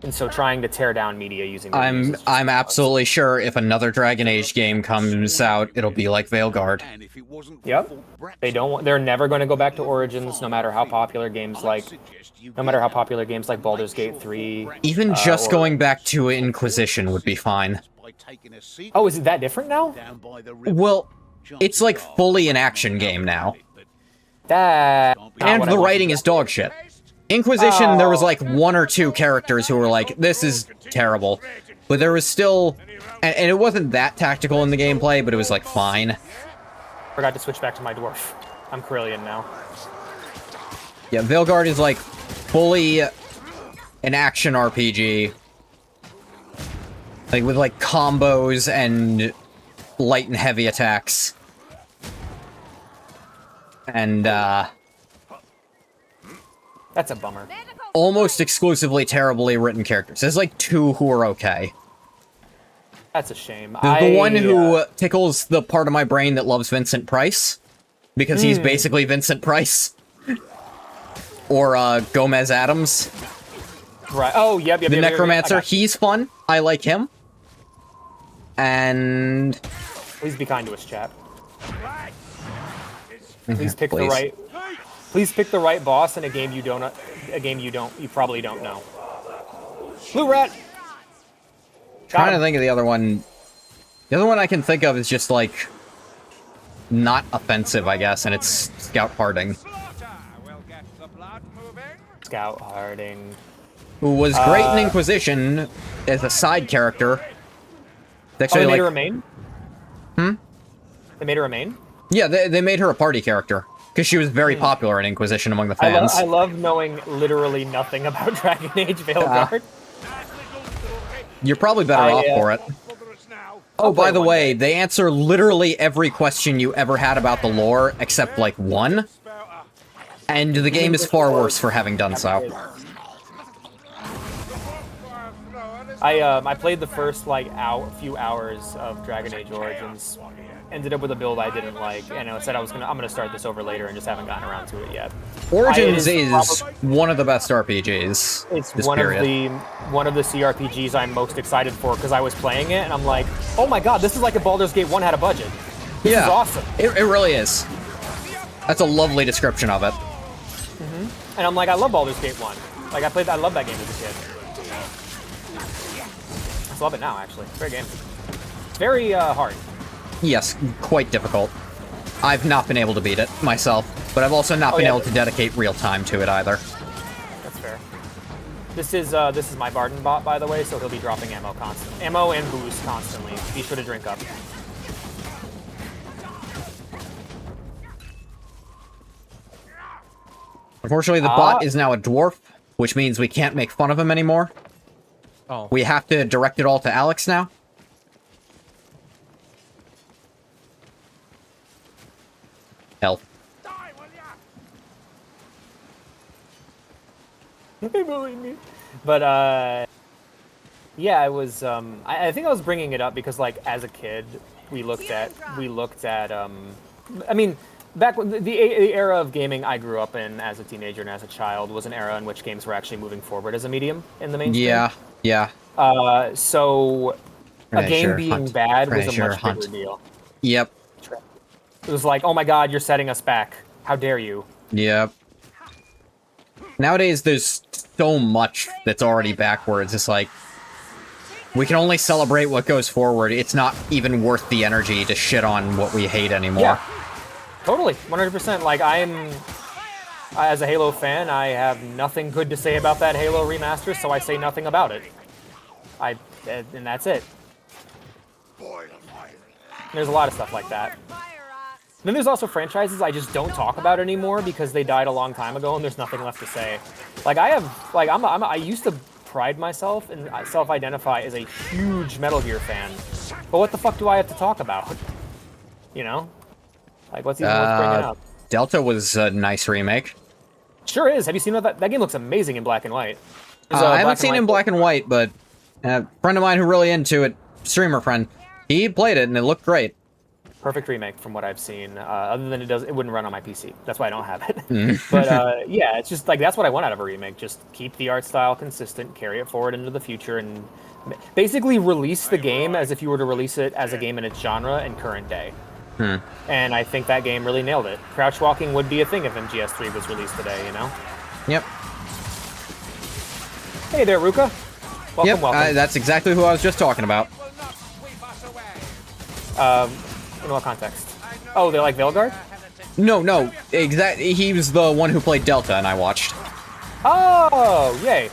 And so, trying to tear down media using I'm absolutely sure if another Dragon Age game comes out, it'll be like Veilguard. Yep. They're never going to go back to Origins, no matter how popular games like Baldur's Gate 3. Even just going back to Inquisition would be fine. Oh, is it that different now? Well, it's like fully an action game now. And the writing is dog shit. Inquisition, there was like 1 or 2 characters who were like, this is terrible. But there was still... And it wasn't that tactical in the gameplay, but it was like fine. Forgot to switch back to my dwarf. I'm Corellian now. Yeah, Veilguard is like fully an action RPG. Like with like combos and light and heavy attacks. And that's a bummer. almost exclusively terribly written characters. There's like 2 who are okay. That's a shame. The one who tickles the part of my brain that loves Vincent Price, because he's basically Vincent Price. Or Gomez Adams. Right. Oh, yep. The Necromancer. He's fun. I like him. And please be kind to us, chap. Please pick the right. Please pick the right boss in a game you don't. You probably don't know. Blue rat. Trying to think of the other one. The other one I can think of is just like not offensive, I guess, and it's Scout Harding. Scout Harding, who was great in Inquisition as a side character. Actually, they made her a main? They made her a main? Yeah, they made her a party character. Because she was very popular in Inquisition among the fans. I love knowing literally nothing about Dragon Age Veilguard. You're probably better off for it. Oh, by the way, they answer literally every question you ever had about the lore, except, like, 1. And the game is far worse for having done so. I played the first, like, few hours of Dragon Age Origins. Ended up with a build I didn't like, and I said I'm gonna start this over later, and just haven't gotten around to it yet. Origins is one of the best RPGs. It's one of the CRPGs I'm most excited for, because I was playing it and I'm like, oh my god, this is like if Baldur's Gate 1 had a budget. This is awesome. It really is. That's a lovely description of it. And I'm like, I love Baldur's Gate 1. Like I love that game as a kid. I just love it now, actually. Great game. It's very hard. Yes, quite difficult. I've not been able to beat it myself, but I've also not been able to dedicate real time to it either. That's fair. This is my Barden bot, by the way, so he'll be dropping ammo constantly. Ammo and booze constantly. Be sure to drink up. Unfortunately, the bot is now a dwarf, which means we can't make fun of him anymore. Oh. We have to direct it all to Alex now. Health. But yeah, I was I think I was bringing it up because, like, as a kid we looked at I mean, back when the era of gaming I grew up in as a teenager and as a child was an era in which games were actually moving forward as a medium in the mainstream. Yeah. So a game being bad was a much bigger deal. Yep. It was like, oh my god, you're setting us back. How dare you? Yep. Nowadays, there's so much that's already backwards. It's like, we can only celebrate what goes forward. It's not even worth the energy to shit on what we hate anymore. Yeah. Totally. 100%. Like, as a Halo fan, I have nothing good to say about that Halo remaster, so I say nothing about it. And that's it. There's a lot of stuff like that. Then there's also franchises I just don't talk about anymore because they died a long time ago and there's nothing left to say. Like, I used to pride myself and self-identify as a huge Metal Gear fan. But what the fuck do I have to talk about? You know? Like, what's even worth bringing up? Delta was a nice remake. Sure is. Have you seen that? That game looks amazing in black and white. I haven't seen it in black and white, but a friend of mine who really into it, streamer friend, he played it and it looked great. Perfect remake from what I've seen. Other than it wouldn't run on my PC. That's why I don't have it. But yeah, it's just like that's what I want out of a remake. Just keep the art style consistent, carry it forward into the future, and basically release the game as if you were to release it as a game in its genre and current day. And I think that game really nailed it. Crouch walking would be a thing if MGS3 was released today, you know? Yep. Hey there, Ruka. Welcome, welcome. That's exactly who I was just talking about. In what context? Oh, they like Veilguard? No, exactly. He was the one who played Delta, and I watched. Oh, yay!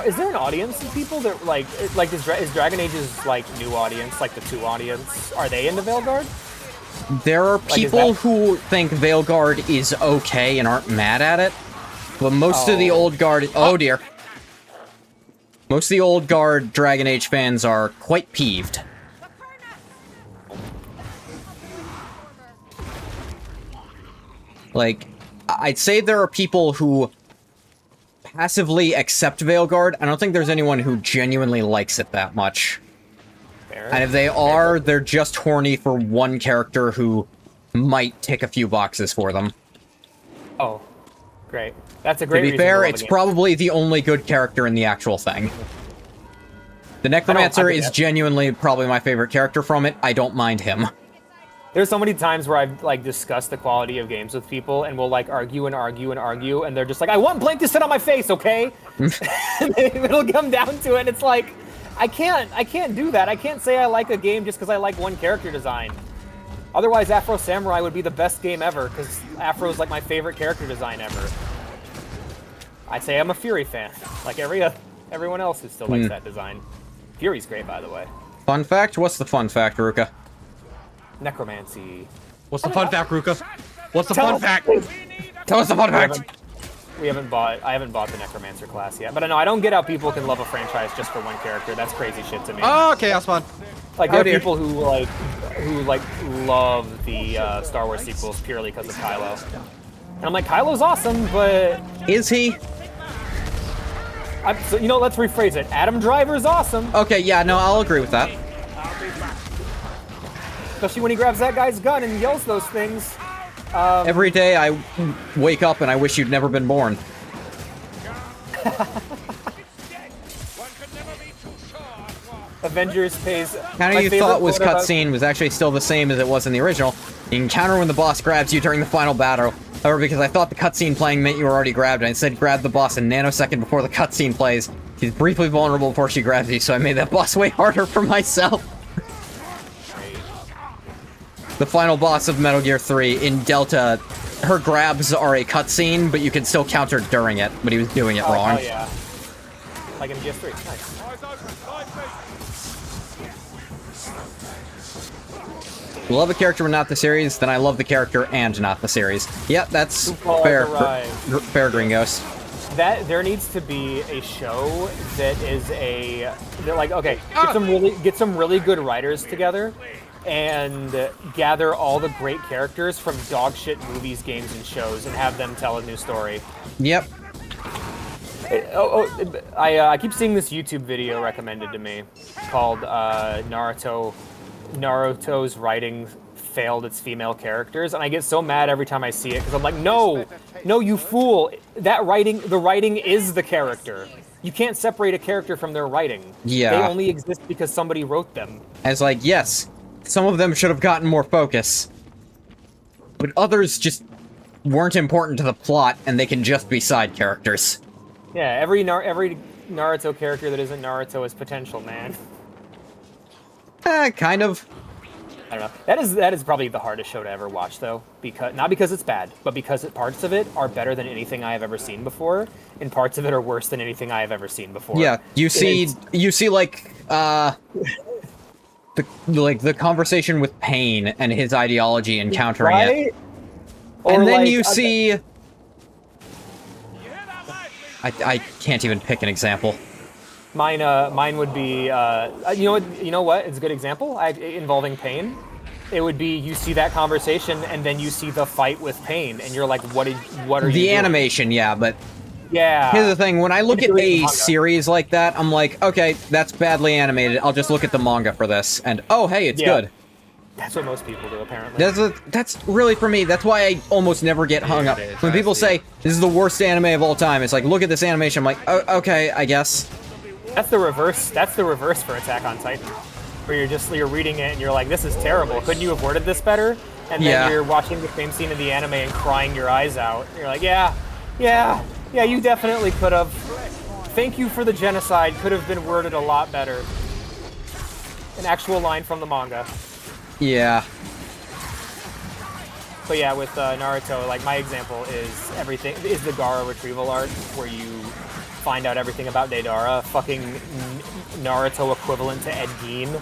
Is there an audience of people that like is Dragon Age's like new audience, like the 2 audience? Are they into Veilguard? There are people who think Veilguard is okay and aren't mad at it, but most of the old guard. Oh dear. Most of the old guard Dragon Age fans are quite peeved. Like, I'd say there are people who passively accept Veilguard. I don't think there's anyone who genuinely likes it that much. Fair. And if they are, they're just horny for one character who might tick a few boxes for them. Oh, great. That's a great To be reason fair, love it's the game. probably the only good character in the actual thing. The Necromancer I get is that. genuinely probably my favorite character from it. I don't mind him. There's so many times where I've like discussed the quality of games with people, and we'll like argue and argue and argue, and they're just like, "I want Blake to sit on my face, okay?" And it'll come down to it, and it's like, I can't do that. I can't say I like a game just because I like one character design. Otherwise, Afro Samurai would be the best game ever, because Afro's like my favorite character design ever. I say I'm a Fury fan, like everyone else who still likes that design. Fury's great, by the way. Fun fact? What's the fun fact, Ruka? Necromancy. What's the fun fact, Ruka? What's the Tell fun us. fact? Tell us the fun fact! I haven't bought the Necromancer class yet, but I know I don't get how people can love a franchise just for one character. That's crazy shit to me. Oh, Chaos Spawn. Like there oh are dear. people who love the Star Wars sequels purely because of Kylo, and I'm like, Kylo's awesome, but Is he? so, you know, let's rephrase it. Adam Driver's awesome, Okay, yeah, no, I'll agree with that. especially when he grabs that guy's gun and yells those things. Every day I wake up and I wish you'd never been born. Avengers pays. Kind my of you favorite thought was quote about- cutscene was actually still the same as it was in the original. You encounter when the boss grabs you during the final battle. However, because I thought the cutscene playing meant you were already grabbed, I instead grabbed the boss a nanosecond before the cutscene plays. She's briefly vulnerable before she grabs you, so I made that boss way harder for myself. The final boss of Metal Gear 3 in Delta, her grabs are a cutscene, but you can still counter during it, but he was doing it wrong. Oh yeah. Like in GS3. Nice. Love a character but not the series, then I love the character and not the series. Yep, that's Football fair, arrived. fair, Gringos. That there needs to be a show that is that like, okay, get some really good writers together and gather all the great characters from dog shit movies, games, and shows and have them tell a new story. Yep. I keep seeing this YouTube video recommended to me called Naruto's writing failed its female characters, and I get so mad every time I see it because I'm like, no, you fool! The writing is the character. You can't separate a character from their writing. Yeah. They only exist because somebody wrote them. As like, yes, some of them should have gotten more focus, but others just weren't important to the plot, and they can just be side characters. Yeah, every Naruto character that isn't Naruto is potential, man. Kind of. I don't know. That is probably the hardest show to ever watch, though, because not because it's bad, but because parts of it are better than anything I have ever seen before, and parts of it are worse than anything I have ever seen before. Yeah, you see like the conversation with Pain and his ideology and countering it, Or and then like, you see. I can't even pick an example. Mine would be, you know what? It's a good example involving Pain. It would be you see that conversation and then you see the fight with Pain, and you're like, what are you The doing? animation, yeah, but Yeah. here's the thing: when I look at Particularly in a manga. series like that, I'm like, okay, that's badly animated. I'll just look at the manga for this, and oh, hey, it's Yeah. good. That's what most people do, apparently. That's really for me. That's why I almost never get hung up when people say this is the worst anime of all time. It's like, look at this animation. I'm like, oh, okay, I guess. That's the reverse. That's the reverse for Attack on Titan, where you're reading it and you're like, this is terrible. Couldn't you have worded this better? And then Yeah. you're watching the same scene in the anime and crying your eyes out. You're like, yeah, you definitely could have. Thank you for the genocide. Could have been worded a lot better. An actual line from the manga. Yeah. But yeah, with Naruto, like my example is the Gaara retrieval arc, where you find out everything about Deidara, fucking Naruto equivalent to Ed Gein.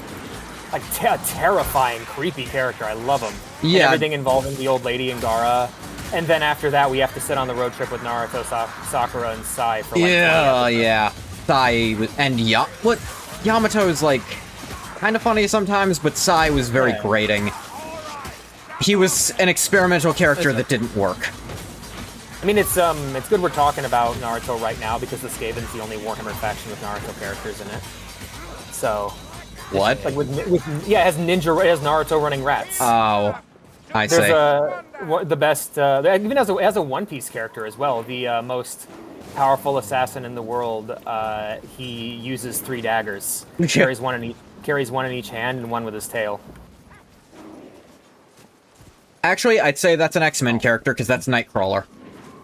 Like a terrifying, creepy character. I love him. And Yeah. everything involving the old lady and Gaara. And then after that, we have to sit on the road trip with Naruto, Sakura, and Sai for like 20 episodes. Yeah. Sai and Yamato's like kind of funny sometimes, but Sai was very Yeah. grating. He was an experimental character that didn't work. I mean, it's good we're talking about Naruto right now because the Skaven's the only Warhammer faction with Naruto characters in it. So, What? like yeah, it has Naruto running rats. Oh, I see. There's the best, even has a One Piece character as well. The most powerful assassin in the world. He uses 3 daggers. Carries one in each hand and one with his tail. Actually, I'd say that's an X-Men character because that's Nightcrawler.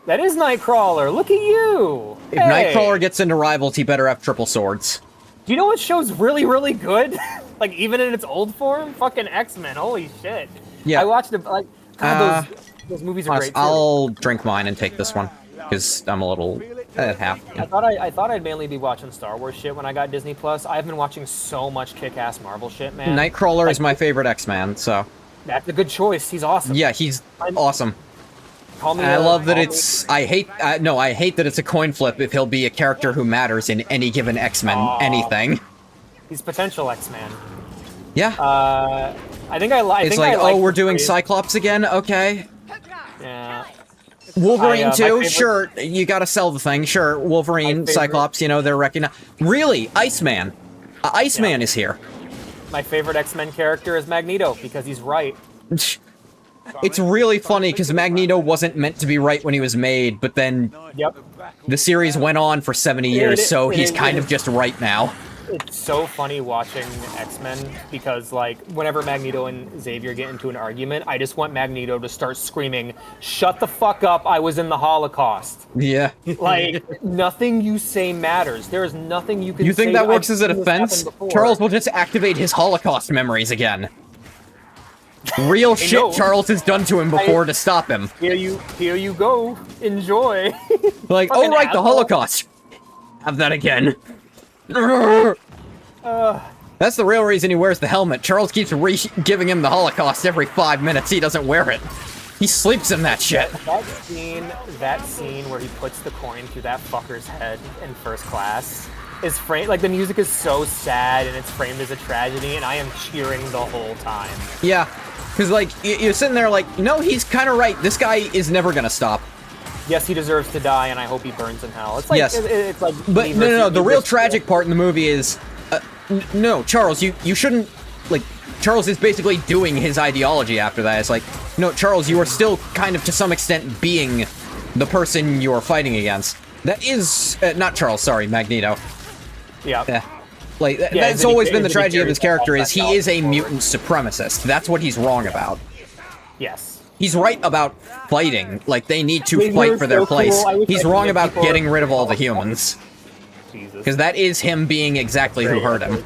That is Nightcrawler. Look at you. If Nightcrawler gets into Rivals, he better have triple swords. Do you know what show's really, really good? Like, even in its old form? Fucking X-Men. Holy shit. Yeah. I watched it, like, God, those movies are great, too. I'll drink mine and take this one, because I'm a little half. I thought I'd mainly be watching Star Wars shit when I got Disney+. I've been watching so much kick-ass Marvel shit, man. Nightcrawler is my favorite X-Man, so... That's a good choice. He's awesome. Yeah, he's awesome. I love that it's... I hate that it's a coin flip if he'll be a character who matters in any given X-Men anything. He's potential X-Man. Yeah. I think I like... It's like, oh, we're doing Cyclops again? Okay. Yeah. Wolverine too? Sure, you gotta sell the thing. Sure, Wolverine, Cyclops, you know, they're recognized. Really? Iceman. Iceman is here. My favorite X-Men character is Magneto, because he's right. It's really funny because Magneto wasn't meant to be right when he was made, but then the series went on for 70 years, so he's kind of just right now. It's so funny watching X-Men because, like, whenever Magneto and Xavier get into an argument, I just want Magneto to start screaming, "Shut the fuck up, I was in the Holocaust." Yeah. Like, nothing you say matters. There is nothing you can say. You think that works as a defense? Charles will just activate his Holocaust memories again. Real shit Charles has done to him before to stop him. Here you go. Enjoy. Like, oh right, the Holocaust. Have that again. That's the real reason he wears the helmet. Charles keeps giving him the Holocaust every 5 minutes. He doesn't wear it. He sleeps in that shit. That scene where he puts the coin through that fucker's head in first class is framed, like, the music is so sad and it's framed as a tragedy, and I am cheering the whole time. Yeah, because, like, you're sitting there like, no, he's kind of right. This guy is never gonna stop. Yes, he deserves to die, and I hope he burns in hell. It's like, yes. It's like... But no, the real tragic part in the movie is... no, Charles, you shouldn't... Like, Charles is basically doing his ideology after that. It's like, no, Charles, you are still kind of, to some extent, being the person you are fighting against. That is... not Charles, sorry, Magneto. Yeah. Like, that's always been the tragedy of his character, is he is a mutant supremacist. That's what he's wrong about. Yes. He's right about fighting. Like, they need to fight for their place. He's wrong about getting rid of all the humans. Because that is him being exactly who hurt him.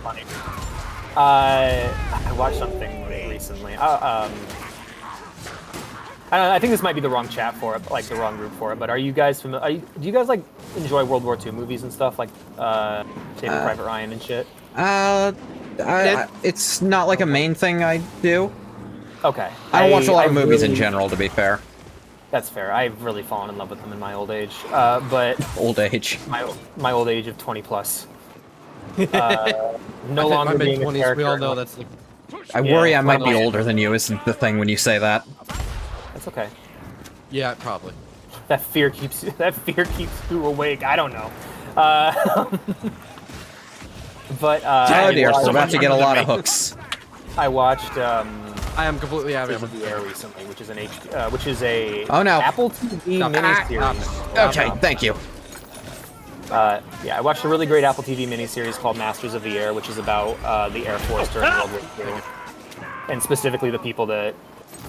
I watched something recently. I think this might be the wrong chat for it, like the wrong group for it, but are you guys familiar? Do you guys, like, enjoy World War II movies and stuff, like Saving Private Ryan and shit? It's not like a main thing I do. Okay. I don't watch a lot of movies in general, to be fair. That's fair. I've really fallen in love with them in my old age. But old age. My old age of 20 plus. No longer being a character. We all know that's. I worry I might be older than you. Is the thing when you say that. That's okay. Yeah, probably. That fear keeps you awake. I don't know. But oh dear, we're about to get a lot of hooks. I watched. I am completely out of the air recently, which is a oh no Apple TV miniseries. Okay, thank you. Yeah, I watched a really great Apple TV miniseries called Masters of the Air, which is about the Air Force during World War II, and specifically the people that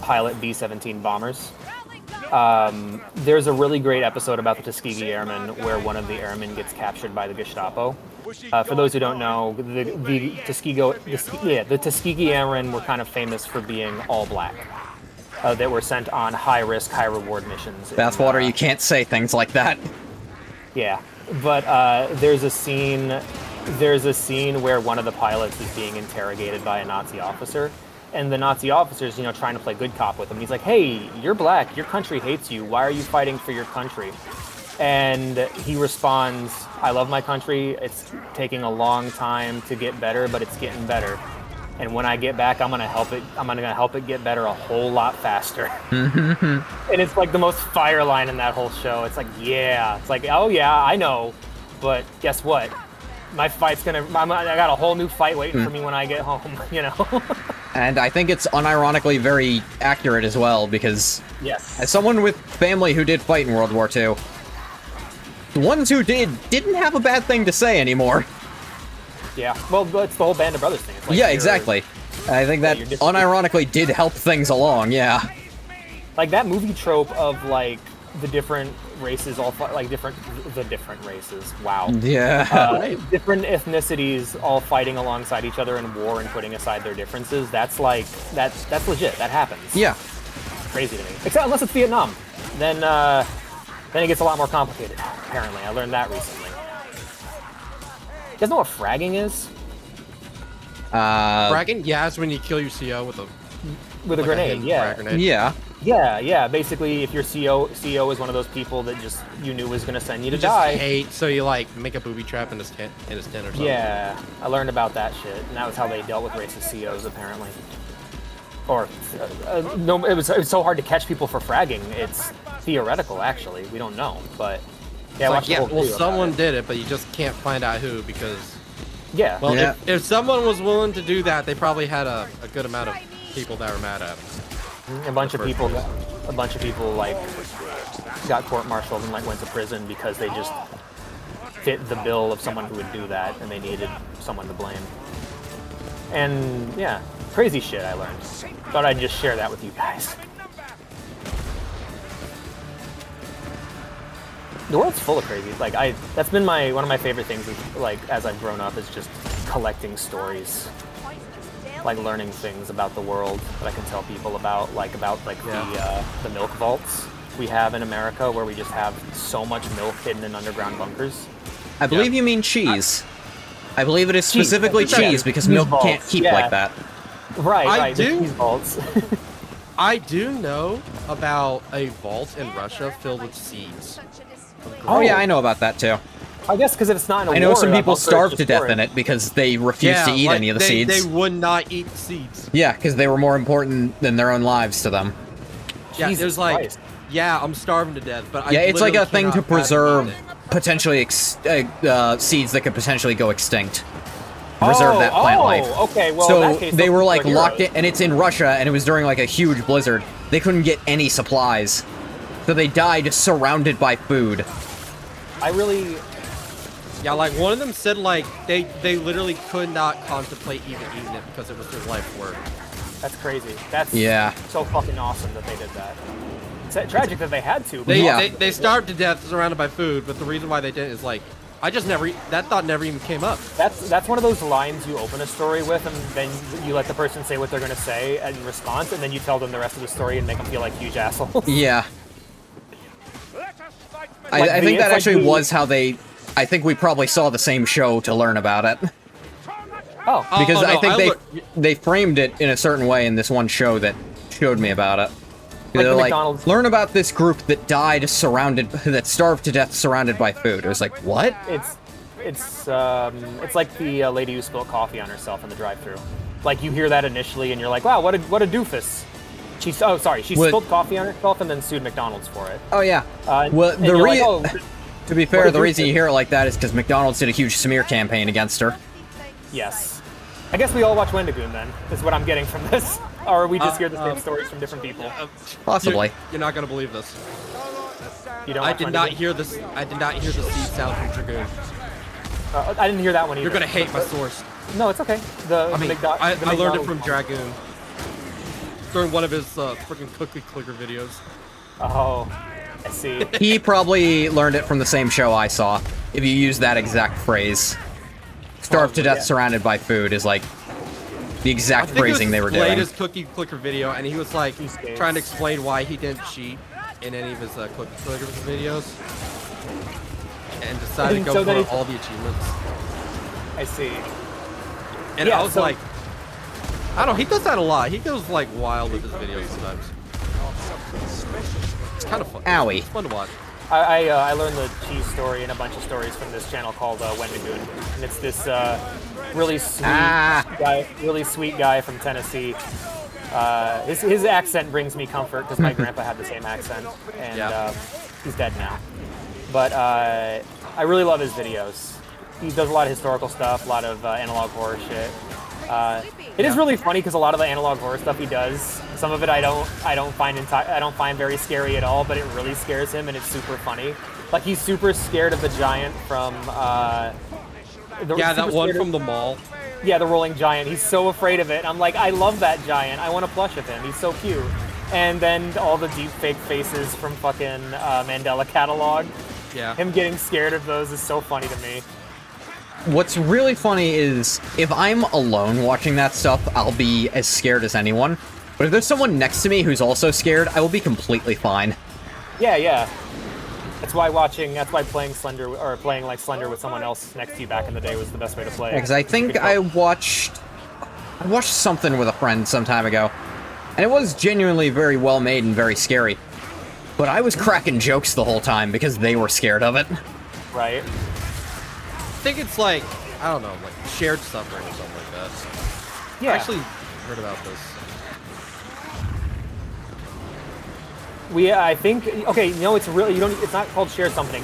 pilot B-17 bombers. There's a really great episode about the Tuskegee Airmen where one of the airmen gets captured by the Gestapo. For those who don't know, the Tuskegee Airmen were kind of famous for being all black. That were sent on high-risk, high-reward missions. Bathwater, you can't say things like that. Yeah, but there's a scene where one of the pilots is being interrogated by a Nazi officer. And the Nazi officer's, trying to play good cop with him. He's like, hey, you're black. Your country hates you. Why are you fighting for your country? And he responds, I love my country. It's taking a long time to get better, but it's getting better. and when I get back, I'm gonna help it get better a whole lot faster. And it's like the most fire line in that whole show. It's like, yeah, it's like, oh yeah, I know, but guess what? My fight's I got a whole new fight waiting for me when I get home. You know. And I think it's unironically very accurate as well, because as someone with family who did fight in World War II, the ones who didn't have a bad thing to say anymore. Yeah, well, it's the whole Band of Brothers thing. It's like yeah, exactly. I think that unironically did help things along, yeah. Like that movie trope of like the different races the different races. Wow. Yeah. Different ethnicities all fighting alongside each other in war and putting aside their differences. That's legit. That happens. Yeah. Crazy to me. Except unless it's Vietnam, then it gets a lot more complicated. Apparently, I learned that recently. You guys know what fragging is? Fragging? Yeah, it's when you kill your CO with a grenade. Yeah. Grenade. Yeah. Yeah. Basically, if your CO is one of those people that just you knew was gonna send you to die. Just hate, so you like make a booby trap in his tent or something. Yeah, I learned about that shit, and that was how they dealt with racist COs apparently. Or no, it was so hard to catch people for fragging. It's theoretical, actually. We don't know, but yeah. Well, someone did it, but you just can't find out who because. Yeah. Well, if someone was willing to do that, they probably had a good amount of people that were mad at them. A bunch of people like got court-martialed and like went to prison because they just fit the bill of someone who would do that, and they needed someone to blame. And yeah, crazy shit I learned. Thought I'd just share that with you guys. The world's full of crazy. Like that's been one of my favorite things. Is, like as I've grown up, is just collecting stories, like learning things about the world that I can tell people about, the milk vaults we have in America, where we just have so much milk hidden in underground bunkers. I believe you mean cheese. I believe it is specifically cheese because milk can't keep like that. Right. I do. Cheese vaults. I do know about a vault in Russia filled with seeds. Oh yeah, I know about that too. I guess because it's not in a war. I know some people starved to death in it because they refused to eat any of the seeds. They would not eat seeds. Yeah, because they were more important than their own lives to them. Yeah, it was like, I'm starving to death, but yeah, it's like a thing to preserve potentially seeds that could potentially go extinct. Preserve that plant life. Okay, well, so in that case, they were like locked in, and it's in Russia, and it was during like a huge blizzard. They couldn't get any supplies, so they died surrounded by food. Yeah, like one of them said like they literally could not contemplate even eating it because it was their life work. That's crazy. That's so fucking awesome that they did that. It's tragic that they had to. They starved to death surrounded by food, but the reason why they did is like that thought never even came up. That's one of those lines you open a story with, and then you let the person say what they're gonna say in response, and then you tell them the rest of the story and make them feel like huge assholes. Yeah. I think that actually was how they. I think we probably saw the same show to learn about it. Oh. Because I think they framed it in a certain way in this one show that showed me about it. They're like, learn about this group that that starved to death surrounded by food. It was like, what? It's like the lady who spilled coffee on herself in the drive-thru. Like you hear that initially, and you're like, wow, what a doofus. She spilled coffee on herself and then sued McDonald's for it. Oh yeah. Well, to be fair, the reason you hear it like that is because McDonald's did a huge smear campaign against her. Yes. I guess we all watch Wendigo then, is what I'm getting from this. Or we just hear the same stories from different people. Possibly. You're not gonna believe this. You don't I did not hear this. I did not hear the seed sound from Dragoon. I didn't hear that one either. You're gonna hate my source. No, it's okay. I learned it from Dragoon during one of his freaking cookie clicker videos. Oh, I see. He probably learned it from the same show I saw. If you use that exact phrase, "Starved to death, surrounded by food" is like the exact phrasing they were doing. He played his cookie clicker video, and he was like trying to explain why he didn't cheat in any of his cookie clicker videos, and decided to go for all the achievements. I see. And I was like, I don't know, he does that a lot. He goes like wild with his videos sometimes. It's kind of fun. Owie. It's fun to watch. I learned the cheese story and a bunch of stories from this channel called Wendigoon, and it's this really sweet guy from Tennessee. His accent brings me comfort because my grandpa had the same accent, and he's dead now. But I really love his videos. He does a lot of historical stuff, a lot of analog horror shit. It is really funny because a lot of the analog horror stuff he does, some of it I don't find very scary at all, but it really scares him and it's super funny. Like he's super scared of the giant from that one from the mall. Yeah, the rolling giant. He's so afraid of it. I'm like, I love that giant. I want a plush of him. He's so cute. And then all the deep fake faces from fucking Mandela Catalog. Yeah. Him getting scared of those is so funny to me. What's really funny is, if I'm alone watching that stuff, I'll be as scared as anyone. But if there's someone next to me who's also scared, I will be completely fine. Yeah. That's why playing Slender, or playing like Slender with someone else next to you back in the day was the best way to play. Because I think I watched something with a friend some time ago, and it was genuinely very well made and very scary. But I was cracking jokes the whole time because they were scared of it. Right. I think it's like, I don't know, like shared suffering or something like that. Yeah. I actually heard about this. I think, okay, no, it's really, it's not called shared suffering.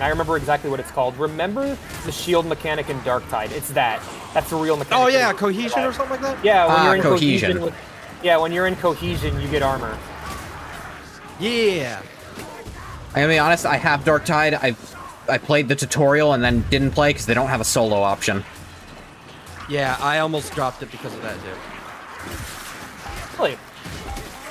I remember exactly what it's called. Remember the shield mechanic in Darktide? It's that. That's the real mechanic. Oh yeah, cohesion or something like that? Yeah, when you're in cohesion. When you're in cohesion, you get armor. Yeah. I'm gonna be honest, I have Darktide. I played the tutorial and then didn't play because they don't have a solo option. Yeah, I almost dropped it because of that, dude. Really?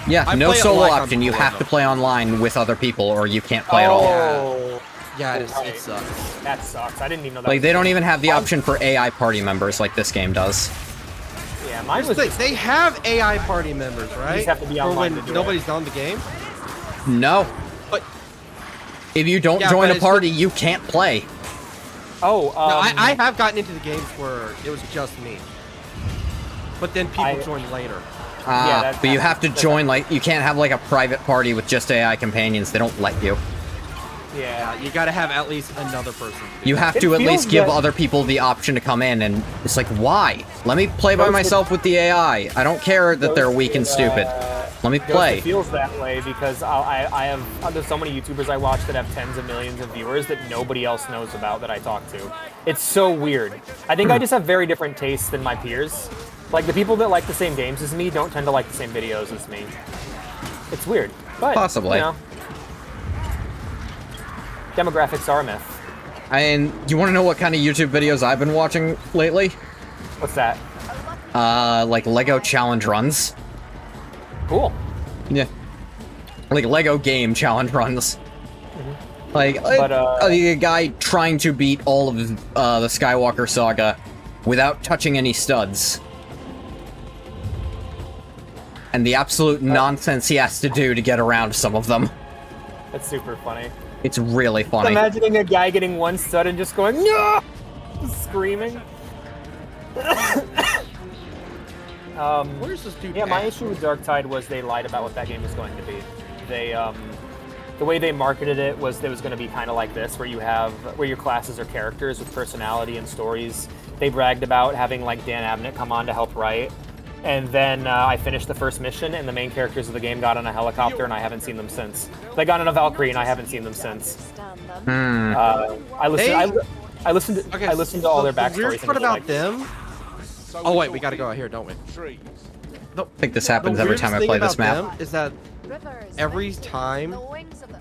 Yeah, I no play it solo like on option. You board, have to though. play online with other people or you can't play at all. Yeah, it Right. sucks. That sucks. I didn't even know that. Like, they don't even have the option for AI party members like this game does. Yeah, mine was. They have AI party members, right? just have to be For online when to do nobody's on the game. No. But If you don't Yeah, join but a it's party, you can't play. Oh, no, I have gotten into the games where it was just me. But then people join later. But you have to join, like, you can't have, like, a private party with just AI companions. They don't let you. Yeah. You gotta have at least another person. You have It to at feels least give that- other people the option to come in, and it's like, why? Let me play by myself with the AI. I don't care that they're weak and stupid. Let me play. It feels that way because there's so many YouTubers I watch that have tens of millions of viewers that nobody else knows about that I talk to. It's so weird. I think I just have very different tastes than my peers. Like, the people that like the same games as me don't tend to like the same videos as me. It's weird, but Possibly. you know, demographics are a myth. And you want to know what kind of YouTube videos I've been watching lately? What's that? Like Lego challenge runs. Cool. Yeah. Like Lego game challenge runs. Like, But, a guy trying to beat all of the Skywalker saga without touching any studs. And the absolute nonsense he has to do to get around some of them. That's super funny. It's really funny. Imagining a guy getting one stud and just going, no! Just screaming. Where's this dude? Yeah, my at? issue with Darktide was they lied about what that game was going to be. They, the way they marketed it was going to be kind of like this, where your classes are characters with personality and stories. They bragged about having like Dan Abnett come on to help write. And then I finished the first mission, and the main characters of the game got on a helicopter, and I haven't seen them since. They got on a Valkyrie, and I haven't seen them since. I listened to all their backstories. The weird part about them. Oh wait, we gotta go out here, don't we? I think this happens every time I play this map. Is that every time,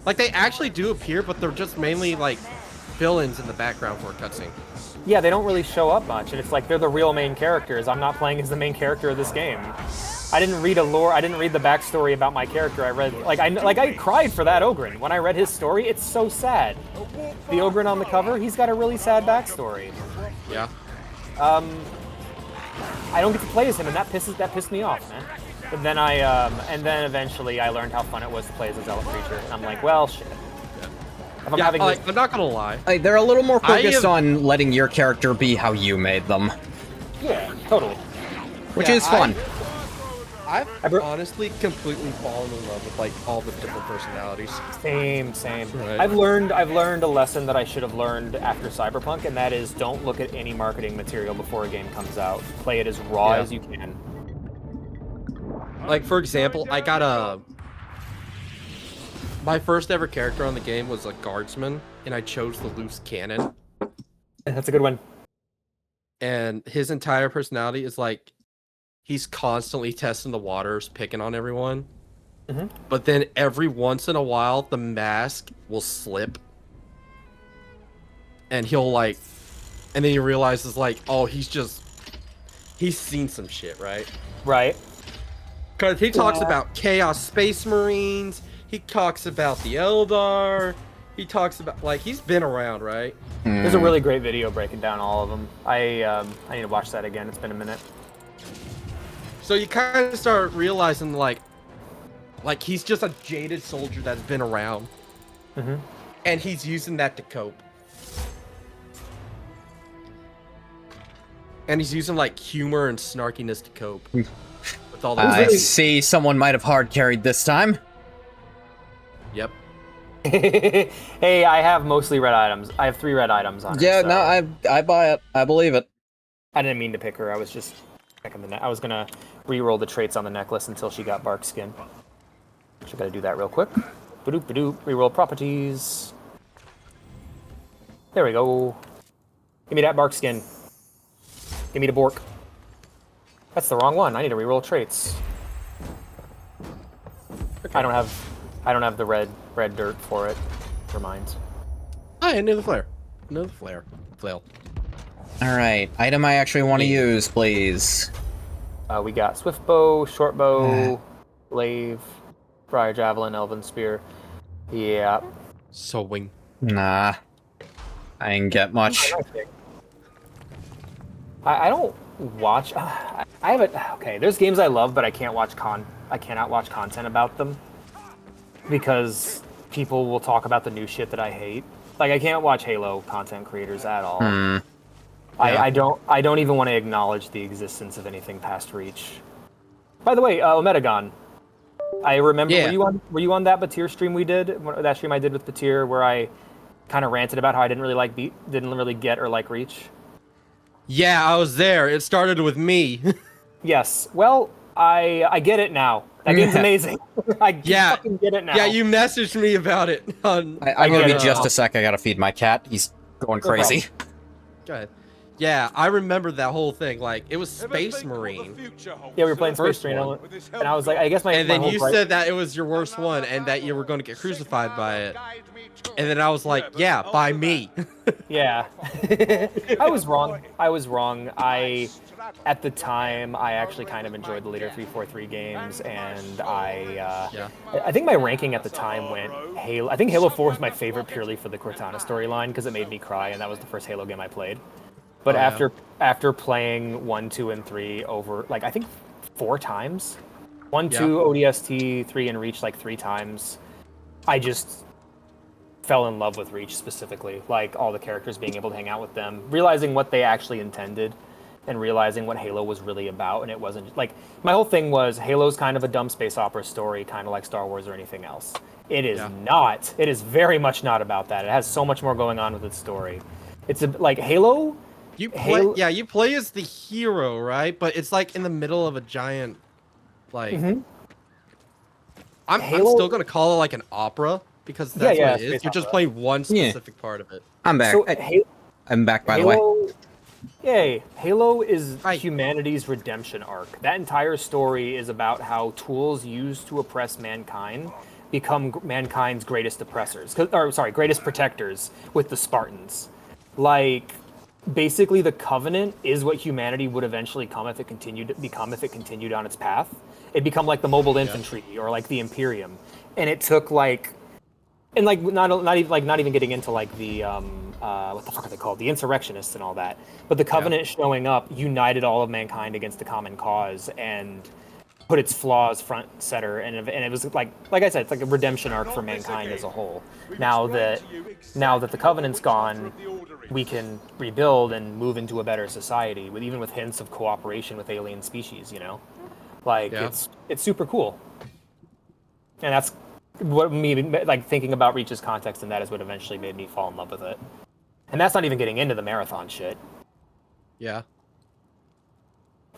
like, they actually do appear, but they're just mainly like fill-ins in the background for a cutscene. Yeah, they don't really show up much, and it's like they're the real main characters. I'm not playing as the main character of this game. I didn't read I didn't read the backstory about my character. I read, I cried for that Ogren. When I read his story, it's so sad. The Ogren on the cover, he's got a really sad backstory. Yeah. I don't get to play as him, and that pissed me off, man. But then and then eventually I learned how fun it was to play as a Zealot creature, and I'm like, well, shit. If I'm Yeah, having like, I'm not gonna lie. Like, they're a little more focused on letting your character be how you made them. yeah, totally. Which is fun. I've honestly completely fallen in love with like all the different personalities. Same. Right. I've learned a lesson that I should have learned after Cyberpunk, and that is don't look at any marketing material before a game comes out. Play it as raw as you can. Like for example, I got my first ever character on the game was a guardsman, and I chose the loose cannon. That's a good one. And his entire personality is like he's constantly testing the waters, picking on everyone. But then every once in a while, the mask will slip, and he'll like, and then he realizes like, oh, he's seen some shit, right? Right. Because he talks about Chaos Space Marines. He talks about the Eldar. He talks about like he's been around, right? There's a really great video breaking down all of them. I need to watch that again. It's been a minute. So you kind of start realizing like he's just a jaded soldier that's been around, and he's using that to cope. And he's using like humor and snarkiness to cope with all the. I see someone might have hard carried this time. Yep. Hey, I have mostly red items. I have 3 red items on her. Yeah, so no, I buy it. I believe it. I didn't mean to pick her. I was just checking the I was gonna re-roll the traits on the necklace until she got bark skin. So gotta do that real quick. Badoop badoop. Re-roll properties. There we go. Give me that bark skin. Give me the bork. That's the wrong one. I need to re-roll traits. Okay. I don't have the red dirt for it. Never mind. Oh, another flare. Another flare. Flail. All right, item I actually want to use, please. We got swift bow, short bow, glaive, briar javelin, elven spear. Yeah. Sewing. Nah, I didn't get much. I don't watch. I haven't. Okay, there's games I love, but I can't watch I cannot watch content about them because people will talk about the new shit that I hate. Like I can't watch Halo content creators at all. Yeah. I don't even want to acknowledge the existence of anything past Reach. By the way, Ometagon, I remember. Yeah. Were you on that Batir stream we did? That stream I did with Batir, where I kind of ranted about how I didn't really get or like Reach. Yeah, I was there. It started with me. Yes. Well, I get it now. That game's amazing. I fucking get it now. Yeah, you messaged me about it. I give me just a sec. I gotta feed my cat. He's going crazy. Go ahead. Yeah, I remember that whole thing. Like, it was Space Marine. Yeah, we were playing Space Marine, and I was like, I guess my. And then my you said that it was your worst one, and that you were going to get crucified by it. And then I was like, yeah, by me. Yeah. I was wrong. At the time, I actually kind of enjoyed the later 343 games, and I think my ranking at the time went Halo. I think Halo 4 was my favorite purely for the Cortana storyline because it made me cry, and that was the first Halo game I played. But after playing 1, 2, and 3 over, like, I think 4 times, 1, 2, ODST, 3, and Reach, like 3 times, I just fell in love with Reach specifically. Like, all the characters, being able to hang out with them, realizing what they actually intended, and realizing what Halo was really about. And it wasn't, like, my whole thing was Halo's kind of a dumb space opera story, kind of like Star Wars or anything else. It is not. It is very much not about that. It has so much more going on with its story. It's like Halo... You play as the hero, right? But it's like in the middle of a giant, like. I'm still gonna call it like an opera because that's what it is. You're just playing one specific part of it. I'm back. So, I'm back, by the way. Yay! Halo is humanity's redemption arc. That entire story is about how tools used to oppress mankind become mankind's greatest oppressors, greatest protectors with the Spartans. Like. Basically, the Covenant is what humanity would eventually become if it continued on its path. It become like the mobile infantry or like the Imperium, and it took not even getting into like the what the fuck are they called, the insurrectionists and all that. But the Covenant showing up united all of mankind against a common cause and put its flaws front and center, and it was like I said, it's like a redemption arc for mankind as a whole. Now that the Covenant's gone, we can rebuild and move into a better society, even with hints of cooperation with alien species, you know? Like Yeah. it's super cool, and that's what me like thinking about Reach's context, and that is what eventually made me fall in love with it. And that's not even getting into the marathon shit. Yeah.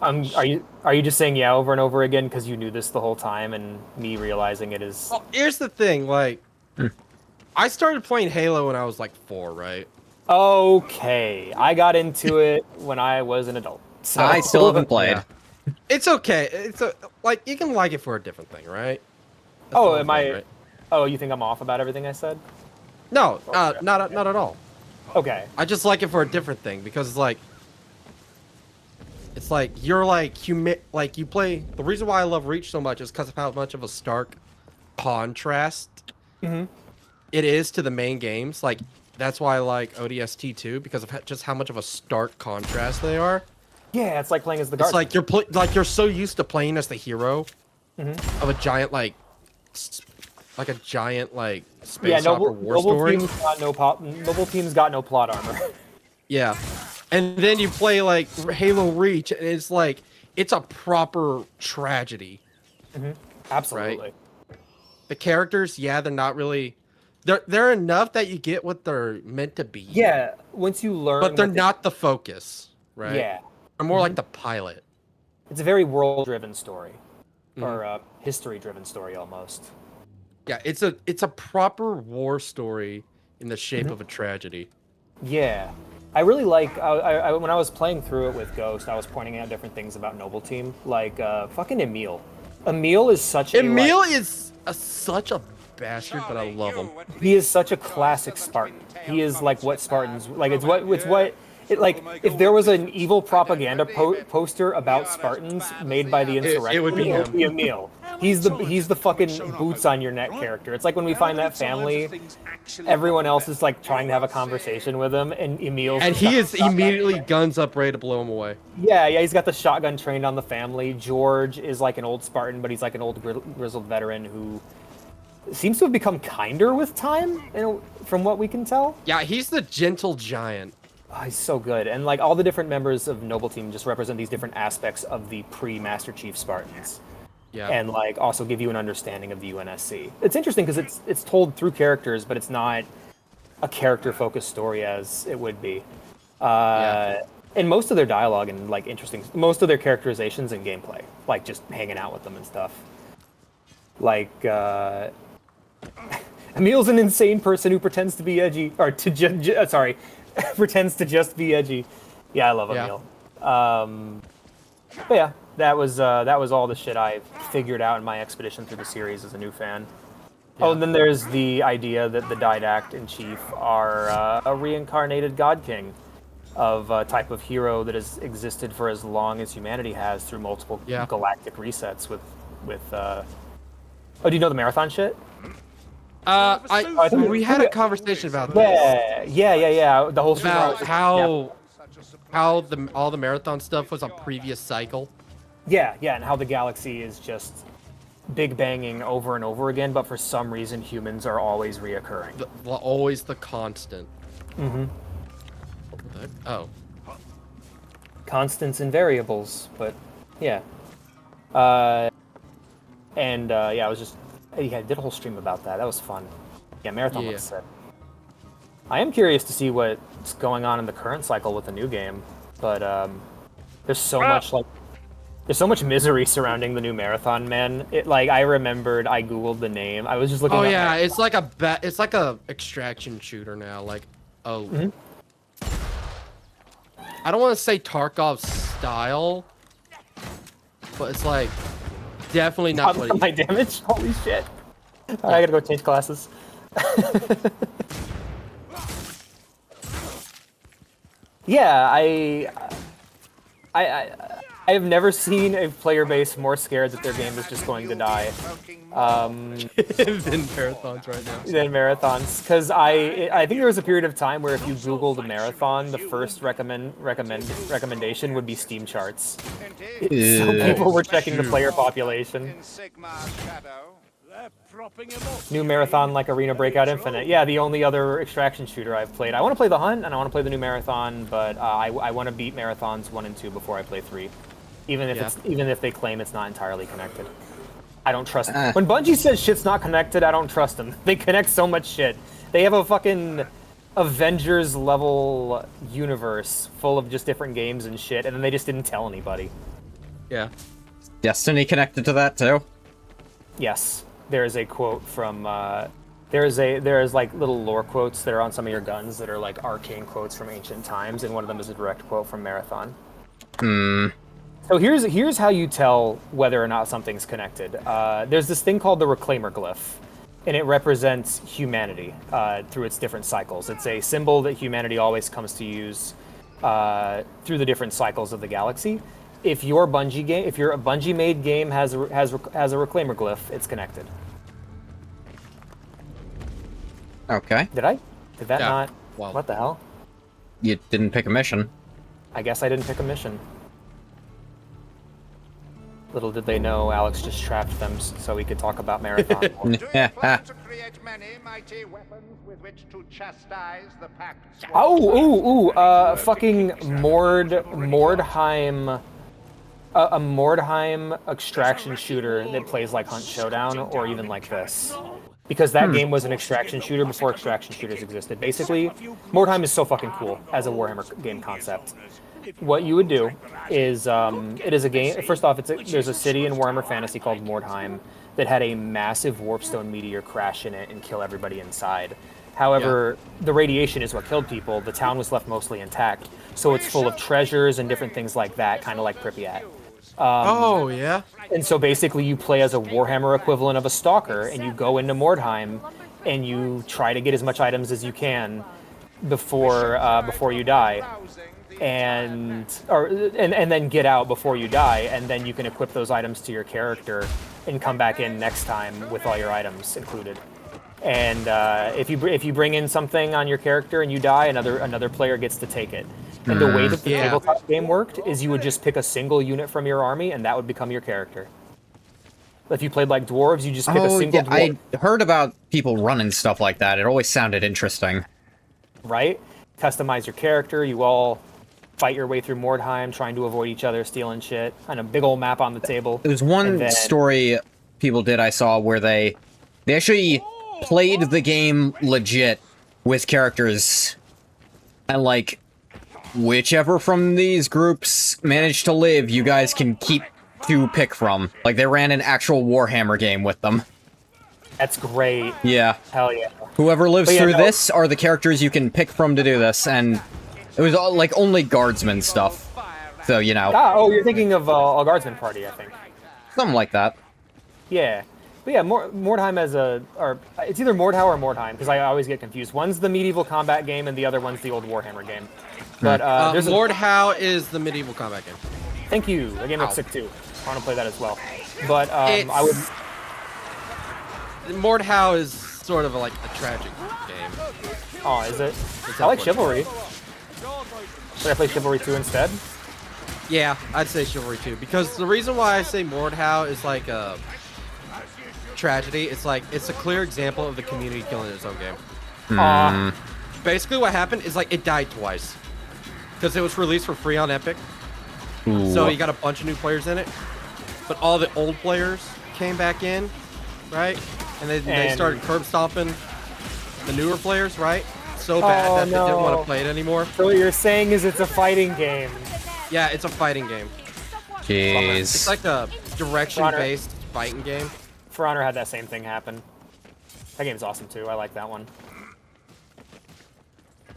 Are you just saying yeah over and over again because you knew this the whole time, and me realizing it is? Well, here's the thing. Like, I started playing Halo when I was like 4, right? Okay, I got into it when I was an adult. So. I still haven't played. Yeah. It's okay. Like you can like it for a different thing, right? That's the Oh, whole am thing, I? right? Oh, you think I'm off about everything I said? No, Okay. not at all. Okay. I just like it for a different thing because it's like you're like like you play. The reason why I love Reach so much is because of how much of a stark contrast it is to the main games. Like that's why I like ODST too, because of just how much of a stark contrast they are. Yeah, it's like playing as the guard. It's like you're so used to playing as the hero of a giant like space opera war story. Noble team's got no plot armor. Yeah, and then you play like Halo Reach, and it's like it's a proper tragedy. Absolutely. Right? The characters, yeah, they're not really. They're enough that you get what they're meant to be. Yeah, once you learn. But they're not the focus, right? Yeah. They're more like the pilot. It's a very world-driven story, or a history-driven story almost. Yeah, it's a proper war story in the shape of a tragedy. Yeah, I really like. I when I was playing through it with Ghost, I was pointing out different things about Noble Team, like fucking Emil. Emil is such Emil is such a bastard, but I love him. He is such a classic Spartan. He is like what Spartans like. It's what. Like, if there was an evil propaganda poster about Spartans made by the insurrection, it would be him. Emil. He's the fucking boots on your neck character. It's like when we find that family, everyone else is like trying to have a conversation with him, and Emil's and he is immediately guns up, ready to blow him away. Yeah, he's got the shotgun trained on the family. George is like an old Spartan, but he's like an old grizzled veteran who seems to have become kinder with time, from what we can tell. Yeah, he's the gentle giant. Oh, he's so good. And like all the different members of Noble Team just represent these different aspects of the pre-Master Chief Spartans. Yeah. And like also give you an understanding of the UNSC. It's interesting because it's told through characters, but it's not a character-focused story as it would be. And most of their dialogue and like most of their characterizations and gameplay, like just hanging out with them and stuff. Like Emil's an insane person who pretends to be edgy, or pretends to just be edgy. Yeah, I love Emil. But yeah, that was all the shit I figured out in my expedition through the series as a new fan. Yeah. Oh, and then there's the idea that the Didact in Chief are a reincarnated God King of a type of hero that has existed for as long as humanity has through multiple galactic resets with Oh, do you know the marathon shit? We had a conversation about this. Yeah. The whole about how all the marathon stuff was a previous cycle. Yeah, and how the galaxy is just big banging over and over again, but for some reason humans are always reoccurring. Always the constant. Oh. Constants and variables, but yeah. I was just I did a whole stream about that. That was fun. Yeah, marathon looks sick. I am curious to see what's going on in the current cycle with the new game, but there's so much misery surrounding the new marathon, man. I remembered I googled the name. I was just looking. Oh yeah, it's like a extraction shooter now. Like I don't want to say Tarkov style, but it's like definitely not what my damage. Holy shit! I gotta go change classes. Yeah, I have never seen a player base more scared that their game is just going to die than marathons right now. Than marathons, because I think there was a period of time where if you Googled a marathon, the first recommendation would be Steam charts. So people were checking the player population. New marathon like Arena Breakout Infinite. Yeah, the only other extraction shooter I've played. I want to play the Hunt and I want to play the new marathon, but I want to beat marathons 1 and 2 before I play 3. even if Yeah. even if they claim it's not entirely connected. I don't trust when Bungie says shit's not connected. I don't trust them. They connect so much shit. They have a fucking Avengers level universe full of just different games and shit, and then they just didn't tell anybody. Yeah. Destiny connected to that too? Yes, there is a quote from. There's like little lore quotes that are on some of your guns that are like arcane quotes from ancient times, and one of them is a direct quote from Marathon. So here's how you tell whether or not something's connected. There's this thing called the Reclaimer glyph, and it represents humanity through its different cycles. It's a symbol that humanity always comes to use through the different cycles of the galaxy. If your Bungie game, if your Bungie-made game has a Reclaimer glyph, it's connected. Okay. Did that Yeah. not? Well. What the hell? You didn't pick a mission. I guess I didn't pick a mission. Little did they know Alex just trapped them so we could talk about Marathon. Do you plan to create many mighty weapons with which to chastise the Pact's Fucking Mordheim, a Mordheim extraction shooter that plays like Hunt Showdown or even like this. Because that game was an extraction shooter before extraction shooters existed. Basically, Mordheim is so fucking cool as a Warhammer game concept. What you would do is, it is a game. First off, there's a city in Warhammer Fantasy called Mordheim that had a massive warpstone meteor crash in it and kill everybody inside. However, the radiation is what killed people. The town was left mostly intact, so it's full of treasures and different things like that, kind of like Pripyat. Oh, yeah? And so basically you play as a Warhammer equivalent of a stalker, and you go into Mordheim, and you try to get as much items as you can before you die, and then get out before you die, and then you can equip those items to your character and come back in next time with all your items included. And if you bring in something on your character and you die, another player gets to take it. And the way that the tabletop game worked is you would just pick a single unit from your army, and that would become your character. If you played like dwarves, you just pick a single dwarf. I heard about people running stuff like that. It always sounded interesting. Right? Customize your character. You all fight your way through Mordheim, trying to avoid each other, stealing shit, and a big old map on the table. There's one story people did I saw where they actually played the game legit with characters, and like whichever from these groups managed to live, you guys can keep to pick from. Like they ran an actual Warhammer game with them. That's great. Yeah. Hell yeah. Whoever lives through this are the characters you can pick from to do this, and it was all, like only guardsmen stuff. So, you know. You're thinking of a guardsman party, I think. Something like that. Yeah. But yeah, Mordheim it's either Mordhau or Mordheim, because I always get confused. One's the medieval combat game, and the other one's the old Warhammer game. But there's Mordhau is the medieval combat game. Thank you. The game looks sick too. I want to play that as well. But I would. Mordhau is sort of like a tragic game. Oh, is it? I like Chivalry. Should I play Chivalry 2 instead? Yeah, I'd say Chivalry 2, because the reason why I say Mordhau is like a tragedy, it's a clear example of the community killing its own game. Basically what happened is like it died twice. Because it was released for free on Epic. So you got a bunch of new players in it. But all the old players came back in, right? And they started curb stomping the newer players, right? So bad that they didn't want to play it anymore. So what you're saying is it's a fighting game. Yeah, it's a fighting game. Jeez. It's like a direction-based fighting game. For Honor had that same thing happen. That game's awesome too. I like that one.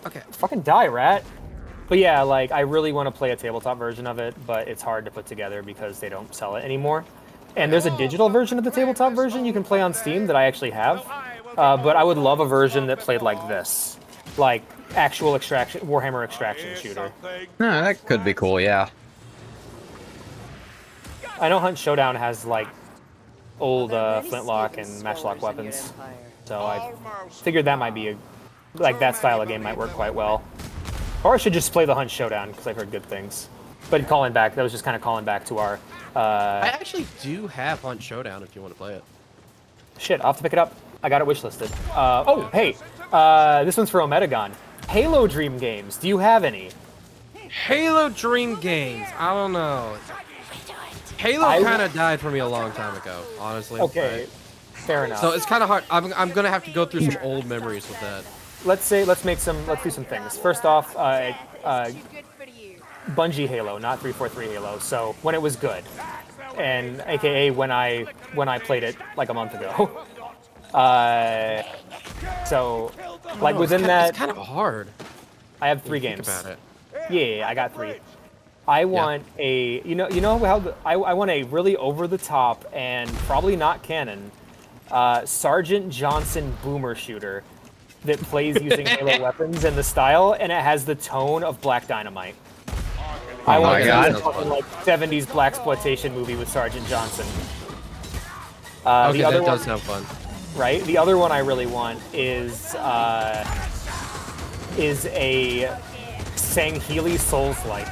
Okay. Fucking die, rat. But yeah, like, I really want to play a tabletop version of it, but it's hard to put together because they don't sell it anymore. And there's a digital version of the tabletop version you can play on Steam that I actually have. But I would love a version that played like this. Like, actual Warhammer extraction shooter. No, that could be cool, yeah. I know Hunt Showdown has, like, old flintlock and matchlock weapons. So I figured that might be that style of game might work quite well. Or I should just play the Hunt Showdown, because I've heard good things. But that was just kind of calling back to our... I actually do have Hunt Showdown if you want to play it. Shit, I'll have to pick it up. I got it wishlisted. Hey, this one's for Omedagon. Halo Dream Games, do you have any? Halo Dream Games, I don't know. Halo kind of died for me a long time ago, honestly. Okay, right? fair enough. So it's kind of hard. I'm gonna have to go through some old memories with that. Let's do some things. First off, Bungie Halo, not 343 Halo. So when it was good, and AKA when I played it like a month ago. So like within that, it's kind of hard. I have 3 Think games. about it. Yeah, I got 3. I want a I want a really over the top and probably not canon Sergeant Johnson boomer shooter that plays using Halo weapons and the style, and it has the tone of Black Dynamite. I want a fucking, like 70s blaxploitation movie with Sergeant Johnson. Okay, the other that does one, sound fun. right? The other one I really want is a Sangheili Souls-like,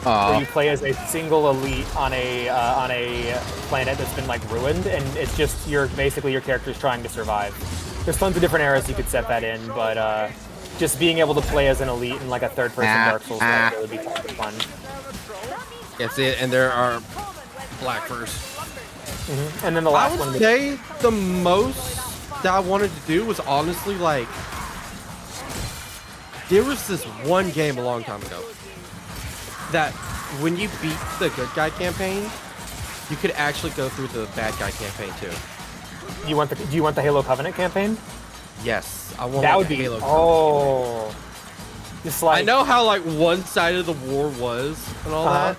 where you play as a single elite on a planet that's been like ruined, and it's just basically your character's trying to survive. There's tons of different eras you could set that in, but just being able to play as an elite in like a third-person Dark Souls game would be kind of fun. That's it, and there are black furs. And then the last I one. would say the most that I wanted to do was honestly like, there was this one game a long time ago that when you beat the good guy campaign, you could actually go through the bad guy campaign too. Do you want the Halo Covenant campaign? Yes, I want That like would a be Halo just like I know how like one side of the war was and all that.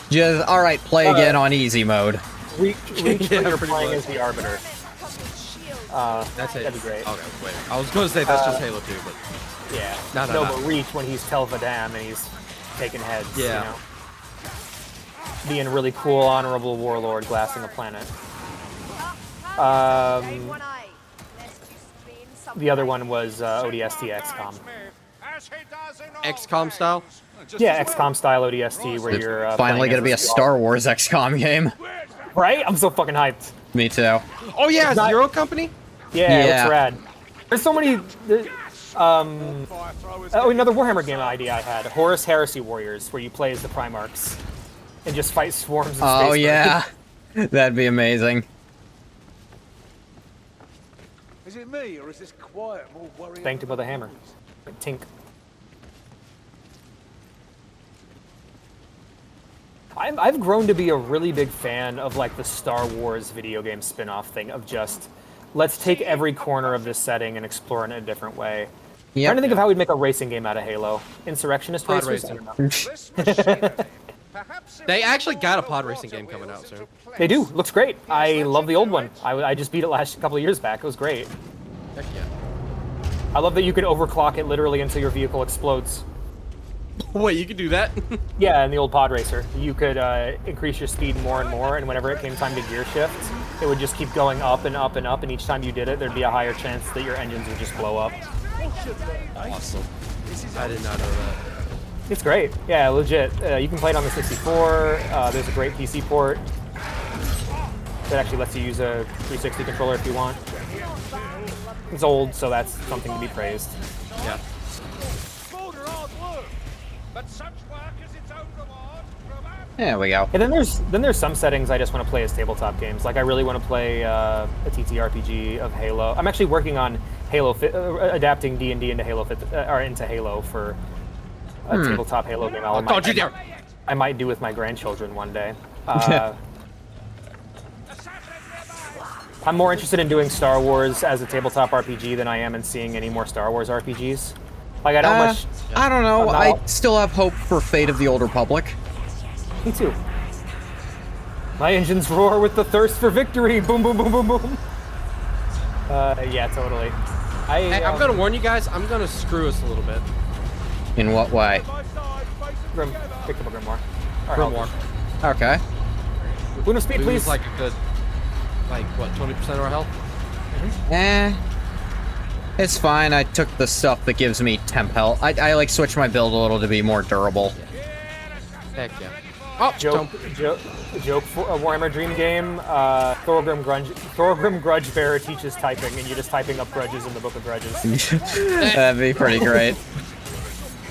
Just alright, play again on easy mode. Reach Yeah, you're pretty playing much. as the Arbiter. That's it. That'd be great. Okay, wait. I was going to say that's just Halo 2, but Yeah. No, But Reach when he's Tel Vadam and he's taking heads. Yeah. You know? Being a really cool, honorable warlord glassing a planet. The other one was ODST XCOM. XCOM style. Yeah, XCOM style ODST where you're Finally playing gonna as be a Star Wars XCOM game. Right? I'm so fucking hyped. Me too. Oh yeah, not- Zero Company. Yeah, Yeah. it's rad. There's so many. Another Warhammer game idea I had: Horus Heresy Warriors, where you play as the Primarchs and just fight swarms of space. Oh yeah, that'd be amazing. Is it me, or is this quiet more worrying? Banked him with a hammer. Tink. I've grown to be a really big fan of like the Star Wars video game spin-off thing of just let's take every corner of this setting and explore it in a different way. Trying to think of how we'd make a racing game out of Halo. Insurrectionist Pod racers? I racing. don't know. They actually got a pod racing game coming out soon. They do. Looks great. I love the old one. I just beat it last couple of years back. It was great. Heck yeah. I love that you can overclock it literally until your vehicle explodes. Wait, you can do that? Yeah, in the old pod racer, you could increase your speed more and more, and whenever it came time to gear shift, it would just keep going up and up and up, and each time you did it, there'd be a higher chance that your engines would just blow up. Awesome. I did not know that. It's great. Yeah, legit. You can play it on the 64. There's a great PC port that actually lets you use a 360 controller if you want. It's old, so that's something to be praised. Yeah. There we go. And then there's some settings I just want to play as tabletop games. Like I really want to play a TTRPG of Halo. I'm actually working on Halo, adapting D&D into Halo, or into Halo for a tabletop Halo game. Don't you dare! I might do with my grandchildren one day. I'm more interested in doing Star Wars as a tabletop RPG than I am in seeing any more Star Wars RPGs. Like I don't much. I don't know. I'm not- I still have hope for Fate of the Old Republic. Me too. My engines roar with the thirst for victory. Boom, boom, boom, boom, boom. Yeah, totally. Hey, I'm gonna warn you guys. I'm gonna screw us a little bit. In what way? Pick up a Grimoire. Grimoire. Okay. Boon of speed, We please. lose like a good, like what, 20% of our health? It's fine. I took the stuff that gives me temp health. I like switch my build a little to be more durable. Heck yeah. Oh, joke for a Warhammer Dream game. Thorgrim Grudgebearer teaches typing, and you're just typing up grudges in the Book of Grudges. That'd be pretty great.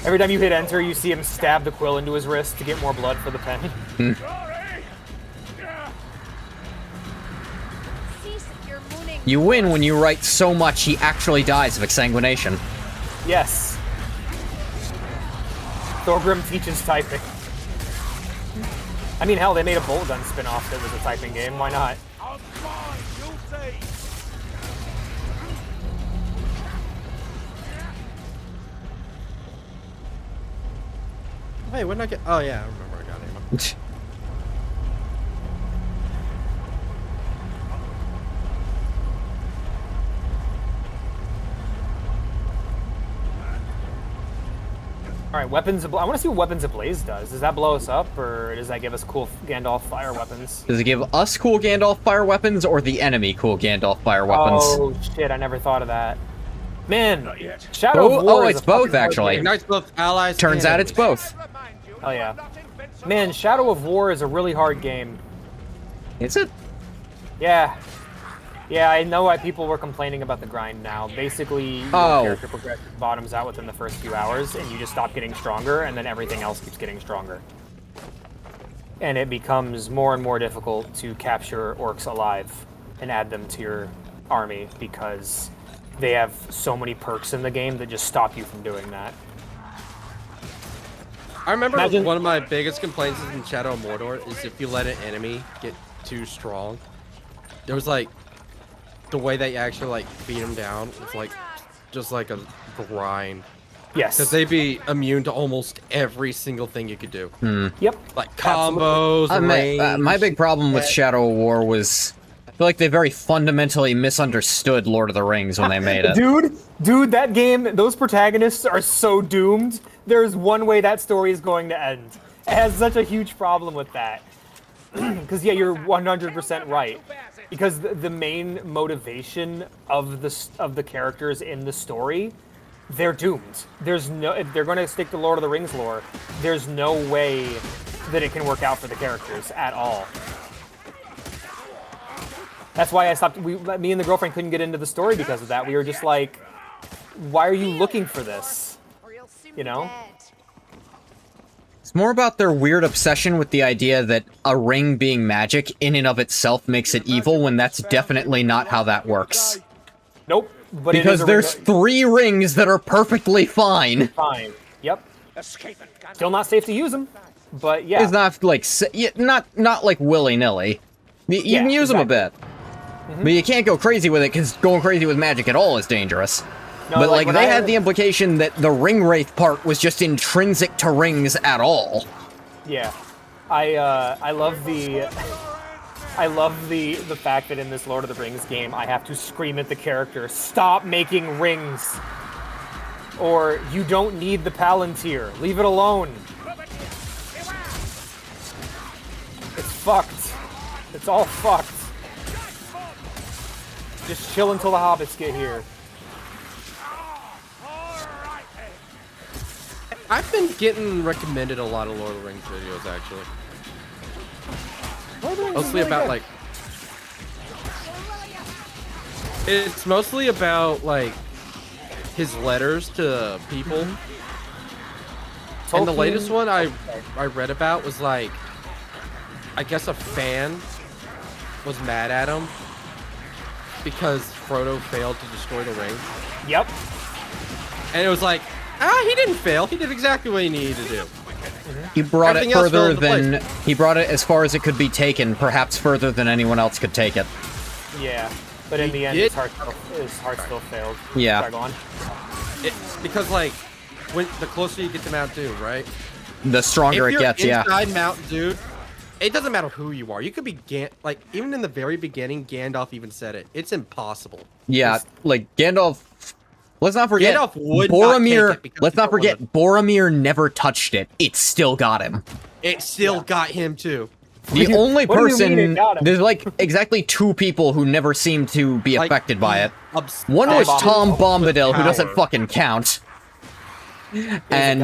Every time you hit enter, you see him stab the quill into his wrist to get more blood for the pen. You win when you write so much he actually dies of exsanguination. Yes. Thorgrim teaches typing. I mean, hell, they made a bolt gun spin-off that was a typing game. Why not? I'm fine, you'll see. Hey, when did I get? Oh yeah, I remember I got ammo. All right, weapons. I want to see what Weapons Ablaze does. Does that blow us up, or does that give us cool Gandalf fire weapons? Does it give us cool Gandalf fire weapons or the enemy cool Gandalf fire weapons? Oh shit! I never thought of that. Man, Shadow of Oh, War. it's both actually. Ignites both allies. Turns and out it's enemies. both. Oh yeah. Man, Shadow of War is a really hard game. Is it? Yeah. Yeah, I know why people were complaining about the grind now. Basically, your character progression bottoms out within the first few hours, and you just stop getting stronger, and then everything else keeps getting stronger. And it becomes more and more difficult to capture orcs alive and add them to your army, because they have so many perks in the game that just stop you from doing that. I remember one of my biggest complaints in Shadow of Mordor is if you let an enemy get too strong. There was like the way that you actually like beat them down was like just like a grind. Yes. Because they'd be immune to almost every single thing you could do. Yep. Like combos, range. My big problem with Shadow of War was I feel like they very fundamentally misunderstood Lord of the Rings when they made it. Dude, that game, those protagonists are so doomed. There's one way that story is going to end. It has such a huge problem with that. Because yeah, you're 100% right. Because the main motivation of the characters in the story, they're doomed. There's no, if they're going to stick to Lord of the Rings lore, there's no way that it can work out for the characters at all. That's why I stopped. Me and the girlfriend couldn't get into the story because of that. We were just like, why are you looking for this? You know? It's more about their weird obsession with the idea that a ring being magic in and of itself makes it evil, when that's definitely not how that works. Nope. But because there's 3 rings that are perfectly fine. Fine. Yep. Still not safe to use them, but yeah. It's not like not like willy-nilly. You can use them a bit, but you can't go crazy with it, because going crazy with magic at all is dangerous. No, but like they had the implication that the ring wraith part was just intrinsic to rings at all. Yeah, I love the fact that in this Lord of the Rings game I have to scream at the character, "Stop making rings," or "You don't need the Palantir, leave it alone." It's fucked. It's all fucked. Just chill until the hobbits get here. I've been getting recommended a lot of Lord of the Rings videos, actually. Mostly about, like... It's mostly about, like, his letters to people. And the latest one I read about was, like... I guess a fan was mad at him because Frodo failed to destroy the ring. Yep. And it was like... he didn't fail. He did exactly what he needed to do. He brought it further than he brought it as far as it could be taken, perhaps further than anyone else could take it. Yeah, but in the end, his heart still failed. Yeah. Sorry, go on. Because like, when the closer you get to Mount Doom, right? The stronger it gets. Yeah. Inside Mount Doom, it doesn't matter who you are. You could be like even in the very beginning, Gandalf even said it. It's impossible. Yeah, like Gandalf. Let's not forget Boromir. Let's not forget Boromir never touched it. It still got him. It still got him too. The only person, there's like exactly 2 people who never seem to be affected by it. One was Tom Bombadil, who doesn't fucking count. And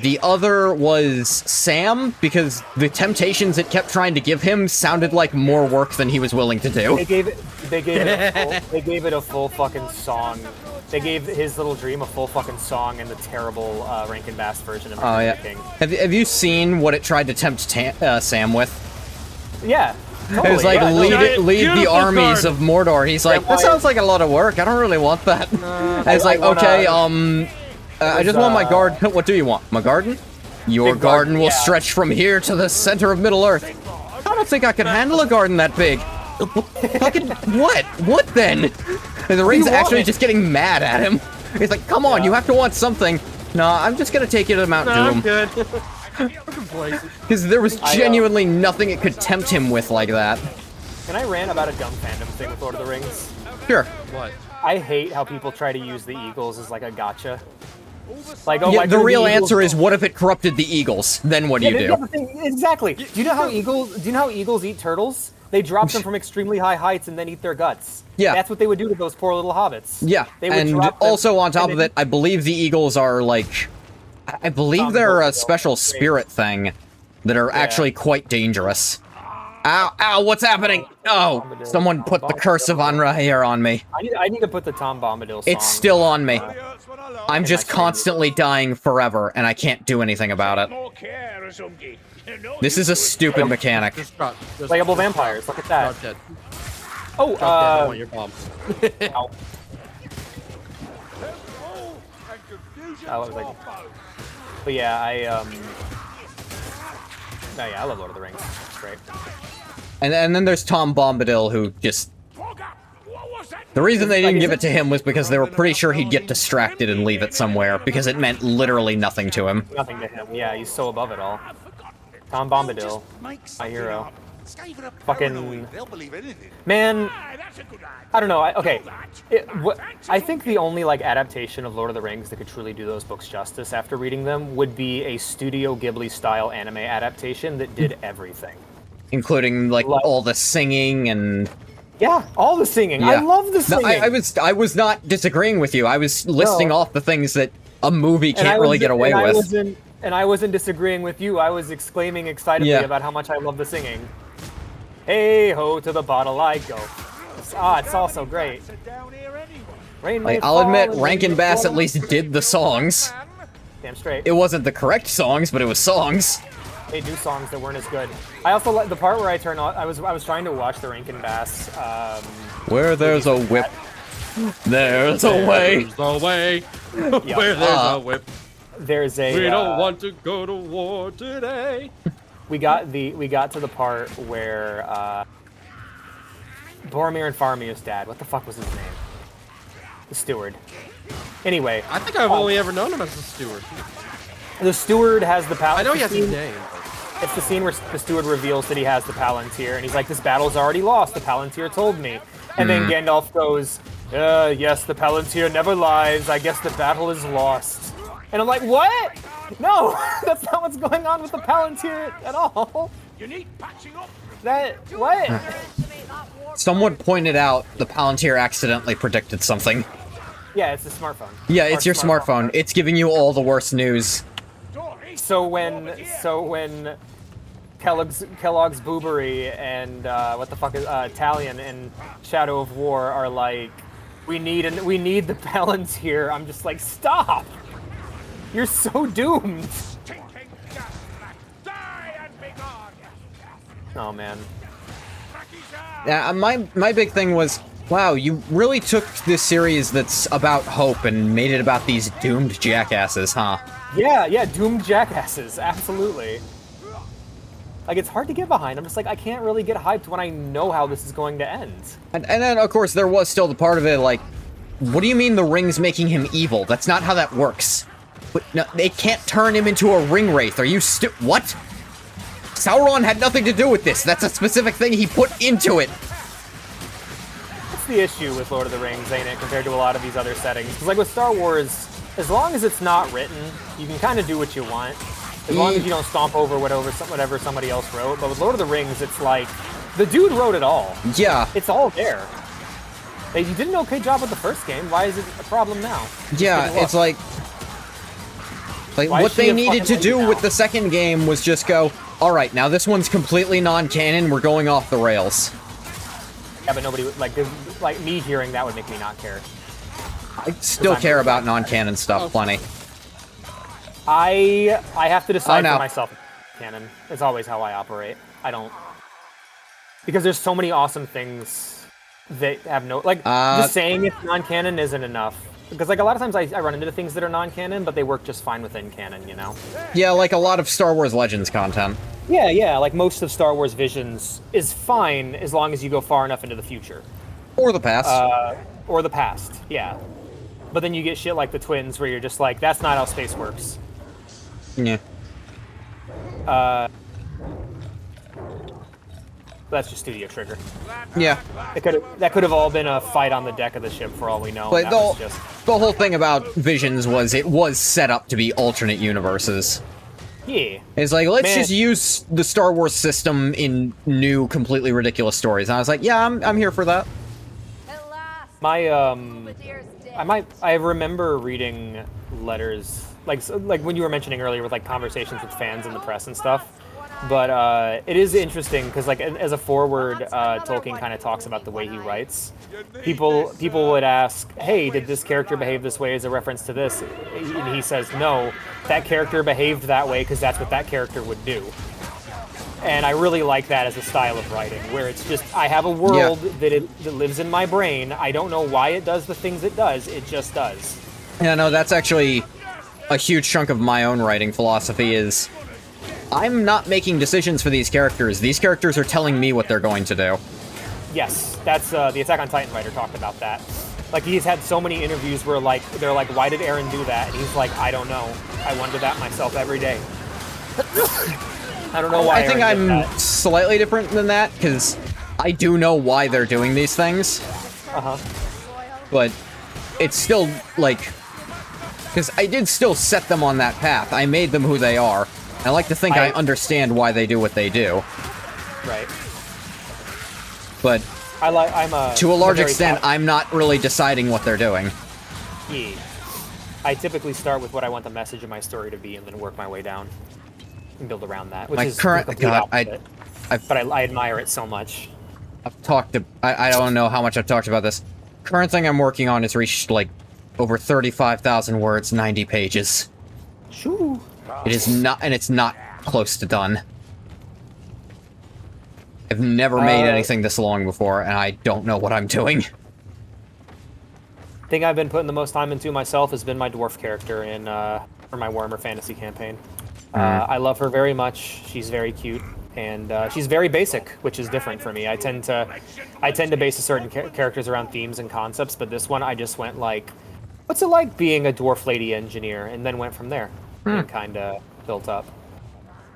the other was Sam, because the temptations it kept trying to give him sounded like more work than he was willing to do. They gave it a full fucking song. They gave his little dream a full fucking song in the terrible Rankin Bass version of Return of the King. Have you seen what it tried to tempt Sam with? Yeah. Totally, It's like yeah, no. lead Giant, the beautiful armies garden. of Mordor. He's like, that sounds like a lot of work. I don't really want that. And it's like, I wanna- okay, I just want my garden. What do you want? My garden? Your Big garden garden, will yeah. stretch from here to the center of Middle Earth. I don't think I can handle a garden that big. Fucking what? What then? And the ring's you want actually it? just getting mad at him. He's like, come on, you have to want something. No, I'm just gonna take you to Mount No, I'm Doom. good. I'm complacent. Because there was genuinely nothing it could tempt him with like that. Can I rant about a dumb fandom thing with Lord of the Rings? Sure. What? I hate how people try to use the Eagles as like a gotcha. Like, oh, Yeah, why the couldn't real Eagles- answer is, what if it corrupted the Eagles? Then what do you Yeah, do? the thing- exactly. Do you know how eagles eat turtles? They drop them from extremely high heights and then eat their guts. Yeah. That's what they would do to those poor little hobbits. Yeah, They would and drop them, also on top and of then- it, I believe the Eagles are like, I believe they're a special spirit thing that are actually quite dangerous. Ow, ow, what's happening? Oh, someone put the curse of Anra on me. I need to put the Tom Bombadil song. It's still on me. Hurts when I laugh. I'm just constantly dying forever, and I can't do anything about it. More care, Azumgi. You're no This is a use to it. stupid mechanic. Just drop. Just Playable drop. vampires. Look at that. Drop dead. Oh, Drop dead. I want your bomb. ow. All and confusion I was like- for both. But yeah, no, yeah, I love Lord of the Rings. It's great. And then there's Tom Bombadil, who just... Bogger, what was that? The reason they didn't give it to him was because they were pretty sure he'd get distracted and leave it somewhere, because it meant literally nothing to him. Nothing to him. Yeah, he's so above it all. Tom Bombadil, my hero. Fucking They'll believe anything. man. Ah, that's a good idea. I don't know. Okay, I think the only like adaptation of Lord of the Rings that could truly do those books justice after reading them would be a Studio Ghibli style anime adaptation that did everything. Including, like, Like- all the singing and... Yeah, all the singing. I Yeah. love the singing. No, I was not disagreeing with you. I was listing off the things that a movie can't really get away with. And I wasn't disagreeing with you. I was exclaiming excitedly Yeah. about how much I love the singing. Hey ho, to the bottle I go. It's all so great. Sit down here anyway. Rain may Like, I'll fall admit, and Rankin rain Bass may at least did the songs. Damn straight. It wasn't the correct songs, but it was songs. They do songs that weren't as good. I also like the part where I turn on. I was trying to watch the Rankin Bass. Where there's a whip, there's a way. There's no way. Where there's a whip. There's a. We don't want to go to war today. We got to the part where Boromir and Faramir's dad. What the fuck was his name? The steward. Anyway, I think I've only ever known him as a steward. the steward has the power. I know he has his name. It's the scene where the steward reveals that he has the Palantir, and he's like, "This battle's already lost. The Palantir told me." And then Gandalf goes, "Yes, the Palantir never lies. I guess the battle is lost." And I'm like, "What? No, that's not what's going on with the Palantir at all." You need patching up. What? Someone pointed out the Palantir accidentally predicted something. Yeah, it's a smartphone. Yeah, it's your smartphone. It's giving you all the worst news. So when Kellogg's Boobery and what the fuck is Talion and Shadow of War are like, we need the Palantir. I'm just like, stop! You're so doomed. Tinking gas rat. Die and be gone. Oh man. Yeah, my big thing was, wow, you really took this series that's about hope and made it about these doomed jackasses, huh? Yeah, doomed jackasses, absolutely. Like, it's hard to get behind. I'm just like, I can't really get hyped when I know how this is going to end. And then, of course, there was still the part of it, like, what do you mean the ring's making him evil? That's not how that works. But no, they can't turn him into a ring wraith. Are you what? Sauron had nothing to do with this. That's a specific thing he put into it. That's the issue with Lord of the Rings, ain't it, compared to a lot of these other settings? Because, like, with Star Wars, as long as it's not written, you can kind of do what you want. As long as you don't stomp over whatever somebody else wrote. But with Lord of the Rings, it's like, the dude wrote it all. Yeah. It's all there. He did an okay job with the first game. Why is it a problem now? Yeah, it's like Why what is she they a needed to fucking do lady with now? the second game was just go, all right, now this one's completely non-canon. We're going off the rails. Yeah, but nobody would, like me hearing that would make me not care. I still care about non-canon stuff plenty. I have to decide no. for myself. Canon. It's always how I operate. I don't. Because there's so many awesome things that have no like just saying it's non-canon isn't enough. Because like a lot of times I run into things that are non-canon, but they work just fine within canon, you know? Yeah, like a lot of Star Wars Legends content. Yeah, like most of Star Wars Visions is fine as long as you go far enough into the future. Or the past. Or the past, yeah. But then you get shit like the twins where you're just like, that's not how space works. Yeah. That's just Studio Trigger. Yeah. That could have all been a fight on the deck of the ship for all we know. But the whole thing about Visions was it was set up to be alternate universes. Yeah. It's like, let's just use the Star Wars system in new, completely ridiculous stories. And I was like, yeah, I'm here for that. I remember reading letters, like when you were mentioning earlier with like conversations with fans in the press and stuff. But it is interesting because, like, as a forward, Tolkien kind of talks about the way he writes. People would ask, "Hey, did this character behave this way as a reference to this?" And he says, "No, that character behaved that way because that's what that character would do." And I really like that as a style of writing, where it's just I have a world that lives in my brain. I don't know why it does the things it does. It just does. Yeah, no, that's actually a huge chunk of my own writing philosophy is I'm not making decisions for these characters. These characters are telling me what they're going to do. Yes, that's the Attack on Titan writer talked about that. Like, he's had so many interviews where, like, they're like, why did Aaron do that? And he's like, I don't know. I wonder that myself every day. I don't know why. I think I'm slightly different than that, because I do know why they're doing these things. Uh-huh. But it's still, like... Because I did still set them on that path. I made them who they are. I like to think I understand why they do what they do. Right. But to a large extent, I'm not really deciding what they're doing. Yeah. I typically start with what I want the message of my story to be, and then work my way down and build around that. Which is current God, but I admire it so much. I've talked to. I don't know how much I've talked about this. Current thing I'm working on has reached like over 35,000 words, 90 pages. Shoo. It is not, and it's not close to done. I've never made anything this long before, and I don't know what I'm doing. The thing I've been putting the most time into myself has been my dwarf character in for my Warhammer Fantasy campaign. I love her very much. She's very cute, and she's very basic, which is different for me. I tend to base a certain characters around themes and concepts, but this one I just went like, what's it like being a dwarf lady engineer, and then went from there. And kind of built up.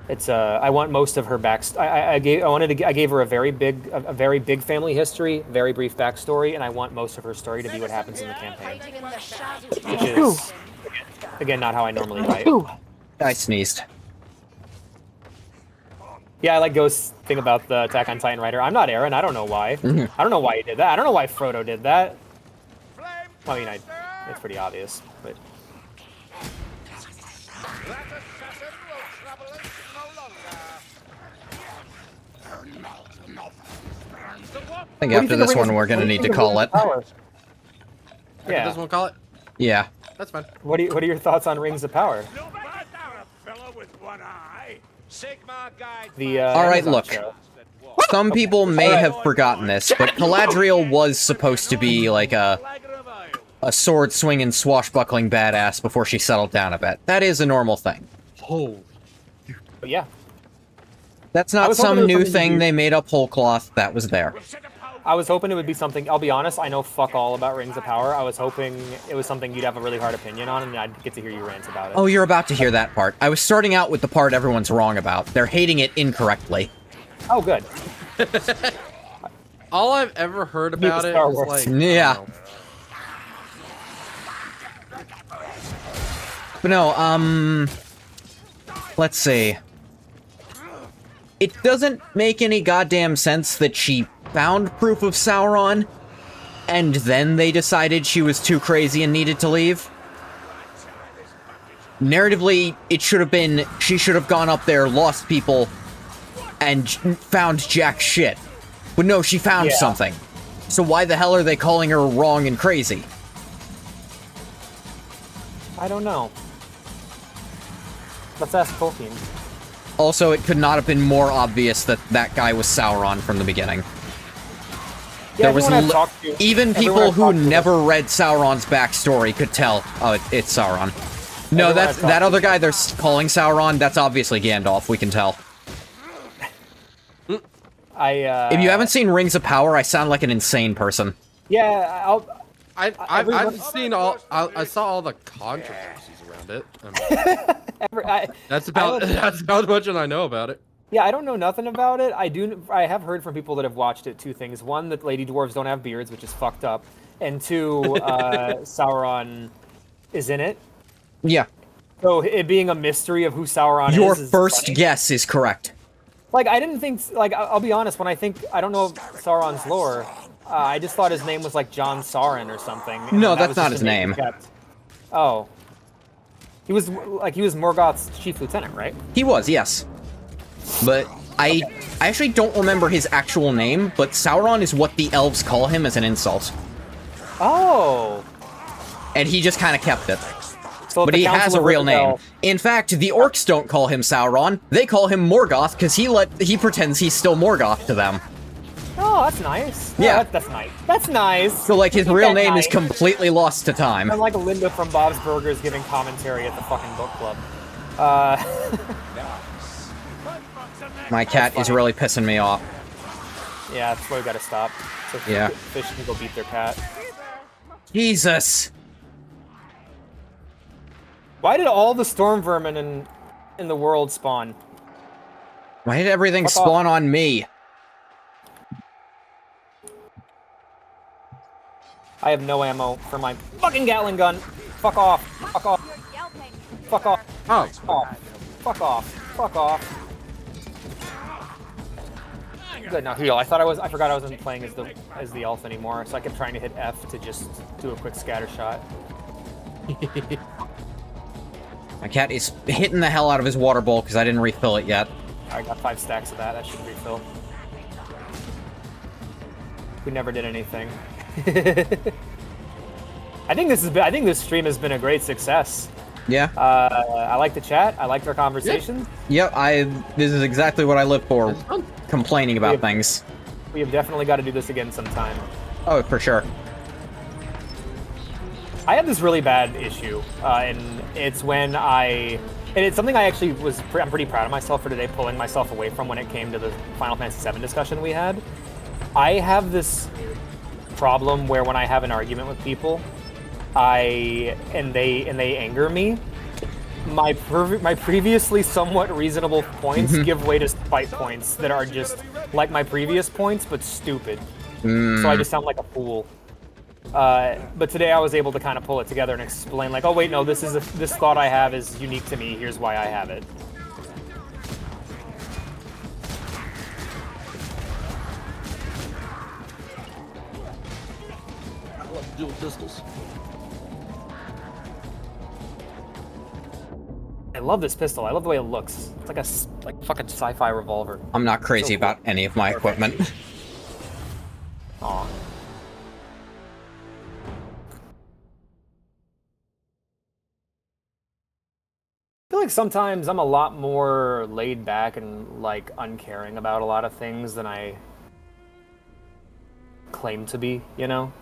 It's I want most of her I gave her a very big family history, very brief backstory, and I want most of her story to be what happens in the campaign, which is again not how I normally write. I sneezed. Yeah, I like Ghost's thing about the Attack on Titan writer. I'm not Aaron. I don't know why. I don't know why he did that. I don't know why Frodo did that. I mean, it's pretty obvious, but. I think after this one, we're gonna need to call it. Yeah. This one, call it. Yeah. That's fine. What are your thoughts on Rings of Power? All right, look. Some people may have forgotten this, but Galadriel was supposed to be like a sword-swinging, swashbuckling badass before she settled down a bit. That is a normal thing. Oh. Yeah. That's not some new thing they made up whole cloth. That was there. I was hoping it would be something. I'll be honest, I know fuck all about Rings of Power. I was hoping it was something you'd have a really hard opinion on, and I'd get to hear you rant about it. Oh, you're about to hear that part. I was starting out with the part everyone's wrong about. They're hating it incorrectly. Oh, good. All I've ever heard about it is like... Yeah. But no, let's see. It doesn't make any goddamn sense that she found proof of Sauron, and then they decided she was too crazy and needed to leave. Narratively, it should have been, she should have gone up there, lost people, and found jack shit. But no, she found something. So why the hell are they calling her wrong and crazy? I don't know. Let's ask Tolkien. Also, it could not have been more obvious that that guy was Sauron from the beginning. Yeah, There was everyone I've talked to- even everyone people I've who talked to- never read Sauron's backstory could tell, oh, it's Sauron. No, Everyone that's I've that talked other to- guy they're calling Sauron. That's obviously Gandalf. We can tell. If you haven't seen Rings of Power, I sound like an insane person. Yeah, I've seen all. I saw all the controversies around it. I mean, that's about as much as I know about it. Yeah, I don't know nothing about it. I have heard from people that have watched it two things. One, that lady dwarves don't have beards, which is fucked up. And two, Sauron is in it. Yeah. So it being a mystery of who Sauron Your is first funny. guess is correct. Like, I didn't think... Like, I'll be honest, when I don't know Sauron's lore, I just thought his name was, like, John Sauron or something. No, that that's was not just his the name. he kept. Oh. He was Morgoth's chief lieutenant, right? He was, yes. But I actually don't remember his actual name, but Sauron is what the elves call him as an insult. Oh. And he just kind of kept it. So But he has a real name. In fact, the orcs don't call him Sauron. They call him Morgoth because he pretends he's still Morgoth to them. Oh, that's nice. Yeah. That's nice. That's nice. So, like, his real name is nice. completely lost to time. I'm like Linda from Bob's Burgers giving commentary at the fucking book club. My cat is really pissing me off. Yeah, that's why we gotta stop. So Yeah. fish can go beat their cat. Jesus. Why did all the storm vermin in the world spawn? Why did everything Fuck off. spawn on me? I have no ammo for my fucking Gatling gun. Fuck off. Fuck off. Fuck off. Oh. Fuck off. Fuck off. Fuck off. Good, now heal. I forgot I wasn't playing as the elf anymore, so I kept trying to hit F to just do a quick scatter shot. My cat is hitting the hell out of his water bowl because I didn't refill it yet. I got 5 stacks of that. I should refill. We never did anything. I think this stream has been a great success. Yeah. I like the chat. I like our conversations. Yep, this is exactly what I live for. Complaining about things. We have definitely got to do this again sometime. Oh, for sure. I had this really bad issue, and it's when and it's something I actually I'm pretty proud of myself for today, pulling myself away from when it came to the Final Fantasy VII discussion we had. I have this problem where when I have an argument with people, and they anger me, my previously somewhat reasonable points give way to spite points that are just like my previous points, but stupid. So I just sound like a fool. But today I was able to kind of pull it together and explain, like, oh wait, no, this thought I have is unique to me. Here's why I have it. I love dual pistols. I love this pistol. I love the way it looks. It's like a fucking sci-fi revolver. I'm not crazy So cool. about any of my equipment. Aw. I feel like sometimes I'm a lot more laid back and like uncaring about a lot of things than I claim to be, you know?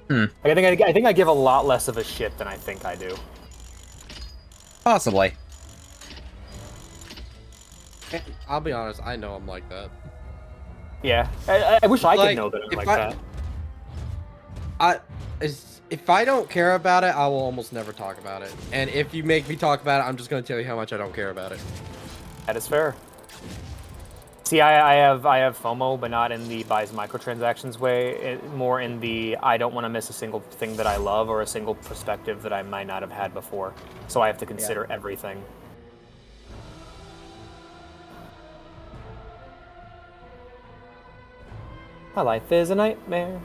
Like, I think I give a lot less of a shit than I think I do. Possibly. I'll be honest, I know I'm like that. Yeah, I wish I could Like, know that I'm if like that. If I don't care about it, I will almost never talk about it. And if you make me talk about it, I'm just going to tell you how much I don't care about it. That is fair. See, I have FOMO, but not in the buys microtransactions way. More in the I don't want to miss a single thing that I love or a single perspective that I might not have had before. So I have to consider everything. My life is a nightmare.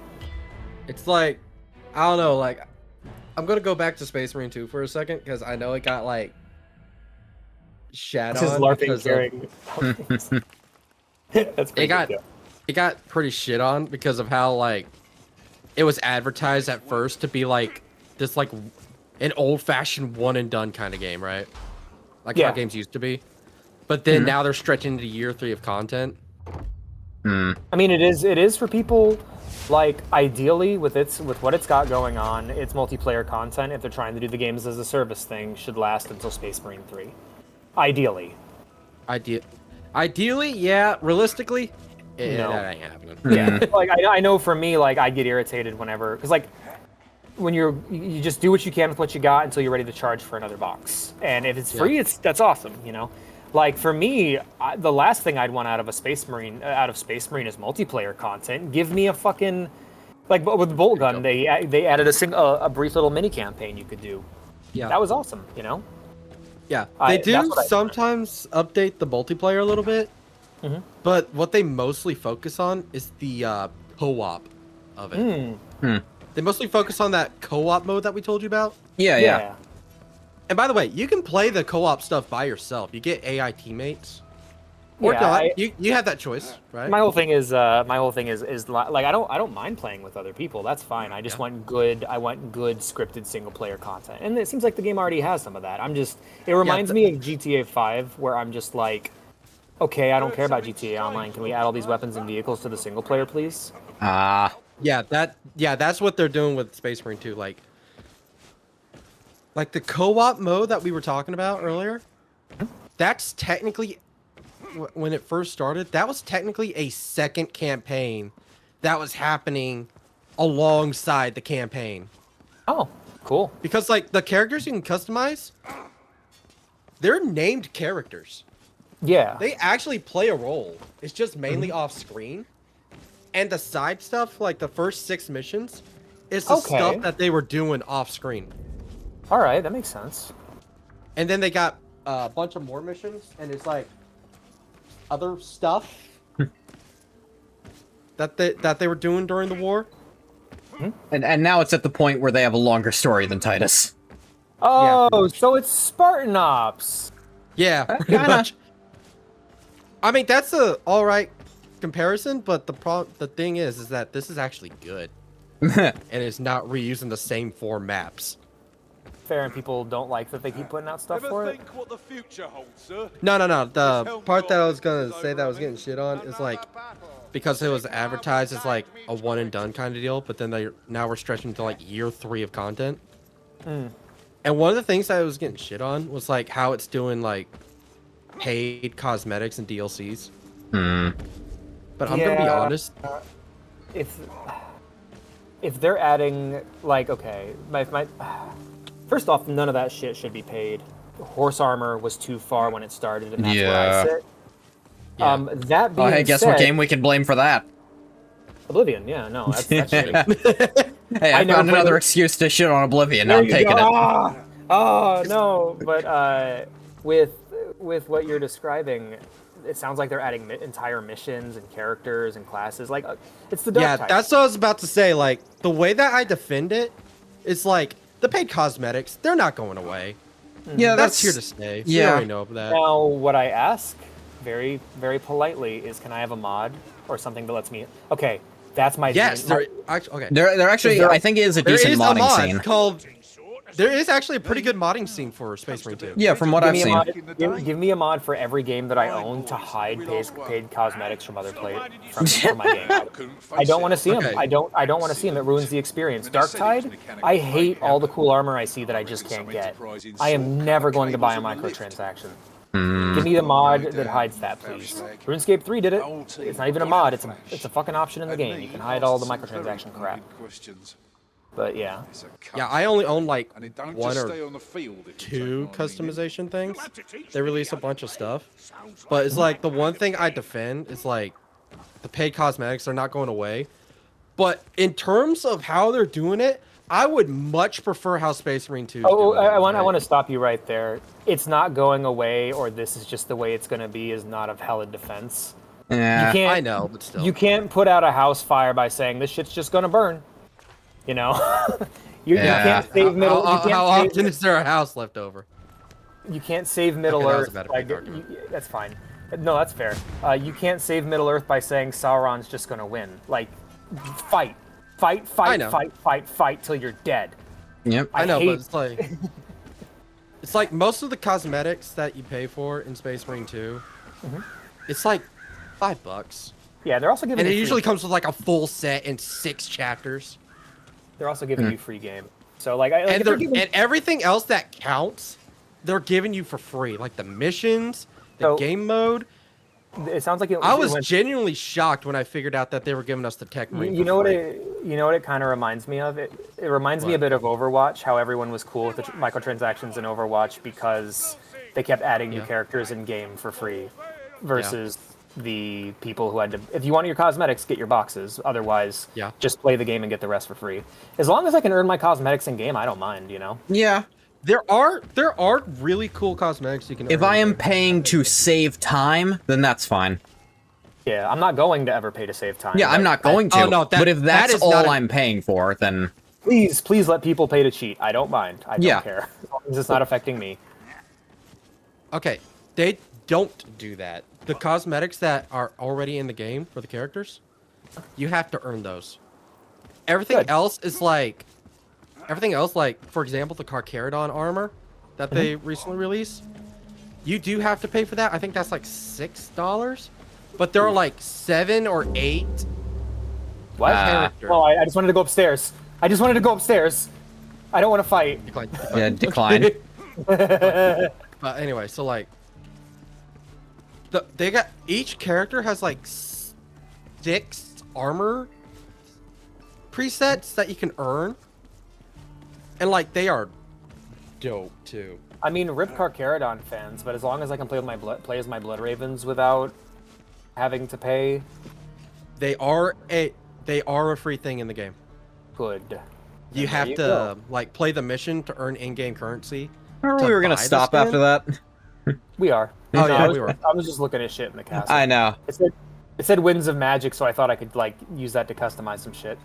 It's like, I don't know, like, I'm going to go back to Space Marine 2 for a second, because I know it got, like, shat This is on. LARPing carrying. That's pretty good. It got pretty shit on because of how, like, it was advertised at first to be, like, this, like, an old-fashioned one-and-done kind of game, right? Like how games used to be. But then now they're stretching into year 3 of content. I mean, it is for people, like, ideally, with what it's got going on, its multiplayer content, if they're trying to do the games as a service thing, should last until Space Marine 3. Ideally. Ideally, yeah. Realistically, No. that ain't happening. Yeah. Like, I know for me, like, I get irritated whenever, because, like, when you just do what you can with what you got until you're ready to charge for another box. And if it's free, that's awesome, you know? Like, for me, the last thing I'd want out of Space Marine is multiplayer content. Give me a fucking, like, with Bolt Gun, they added a brief little mini campaign you could do. Yeah. That was awesome, you know? Yeah, they do sometimes update the multiplayer a little bit, but what they mostly focus on is the co-op of it. They mostly focus on that co-op mode that we told you about. Yeah. And by the way, you can play the co-op stuff by yourself. You get AI teammates, or Yeah, not. You have that choice, right? My whole thing is like I don't mind playing with other people. That's fine. I just want good scripted single player content, and it seems like the game already has some of that. It reminds me of GTA 5, where I'm just like, okay, I don't care about GTA Online. Can we add all these weapons and vehicles to the single player, please? Yeah, that's what they're doing with Space Marine 2. Like the co-op mode that we were talking about earlier. That's technically, when it first started, that was technically a second campaign that was happening alongside the campaign. Oh, cool. Because like the characters you can customize, they're named characters. Yeah. They actually play a role. It's just mainly off screen. And the side stuff, like the first 6 missions, is the stuff that they were doing off screen. All right, that makes sense. And then they got a bunch of more missions, and it's like other stuff that they were doing during the war. And now it's at the point where they have a longer story than Titus. Oh, so it's Spartan Ops. Yeah, pretty much. I mean, that's a all right comparison, but the thing is that this is actually good, and it's not reusing the same 4 maps. Fair, and people don't like that they keep putting out stuff for it. Think what the future holds, sir? No. The part that I was gonna say that I was getting shit on is like because it was advertised as like a one and done kind of deal, but then now we're stretching to like year 3 of content. And one of the things that I was getting shit on was like how it's doing like paid cosmetics and DLCs. But I'm gonna be honest. If they're adding, like, okay, first off, none of that shit should be paid. Horse armor was too far when it started, and that's where I sit. That being hey, guess said, what game we can blame for that? Oblivion, yeah, no, that's shitty. Hey, I found another excuse to shit on Oblivion. Now I'm taking it. Oh, no, but with what you're describing, it sounds like they're adding entire missions and characters and classes. Like, it's the dark type. That's what I was about to say. Like, the way that I defend it is like the paid cosmetics, they're not going away. Yeah, that's here to stay. Yeah. We already know that. Now, what I ask, very, very politely, is can I have a mod or something that lets me... Okay, that's my... Yes, dream. okay. There actually, I think it is a decent modding scene. Called... There is actually a pretty good modding scene for Space Marine 2. Yeah, from what I've seen. Give me a mod for every game that I own to hide paid cosmetics from other players from my game. I don't want to see them. I don't want to see them. It ruins the experience. Darktide, I hate all the cool armor I see that I just can't get. I am never going to buy a microtransaction. Give me the mod that hides that, please. RuneScape 3 did it. It's not even a mod. It's a fucking option in the game. You can hide all the microtransaction crap. But yeah. Yeah, I only own like 1 or 2 customization things. They release a bunch of stuff. But it's like the one thing I defend is like the paid cosmetics are not going away. But in terms of how they're doing it, I would much prefer how Space Marine 2 is doing it. I want to stop you right there. It's not going away, or this is just the way it's going to be, is not a valid defense. Yeah, I know, but still. You can't put out a house fire by saying this shit's just going to burn. You know? You can't save Middle... How often is there a house left over? You can't save Middle Earth... That's fine. No, that's fair. You can't save Middle Earth by saying Sauron's just going to win. Like, fight. Fight till you're dead. Yep. I know, but it's like... It's like most of the cosmetics that you pay for in Space Marine 2, it's like $5. Yeah, they're also giving And it you usually free comes with like a full set and 6 chapters. They're also giving you free game. So like, if And, they're giving, and everything else that counts, they're giving you for free. Like the missions, the So- game mode. it sounds like I was went- genuinely shocked when I figured out that they were giving us the Tech Marine. You know what it kind of reminds me of? It reminds me a bit of Overwatch, how everyone was cool with the microtransactions in Overwatch because they kept adding new characters in game for free, versus the people who had to. If you want your cosmetics, get your boxes. Otherwise, just play the game and get the rest for free. As long as I can earn my cosmetics in game, I don't mind. You know. Yeah. There are really cool cosmetics you can. If earn I am in there. paying to save time, then that's fine. Yeah, I'm not going to ever pay to save time. Yeah, I'm not going to. Oh, no, but if that's is all not I'm paying for, then please let people pay to cheat. I don't mind. I don't care. As long as it's not affecting me. Okay, they don't do that. The cosmetics that are already in the game for the characters, you have to earn those. Everything else is like, for example, the Carcharodon armor that they recently released. You do have to pay for that. I think that's like $6, but there are like 7 or 8. What? Oh, I just wanted to go upstairs. I don't want to fight. Decline. yeah, decline. But anyway, so like, they got each character has like 6 armor presets that you can earn, and like they are dope too. I mean, rip Carcharodon fans, but as long as I can play with play as my Blood Ravens without having to pay, they are a free thing in the game. Good. You have to like play the mission to earn in-game currency. Remember we were gonna stop after that? We are. Oh yeah, we were. I was just looking at shit in the castle. I know. It said Winds of Magic, so I thought I could like use that to customize some shit.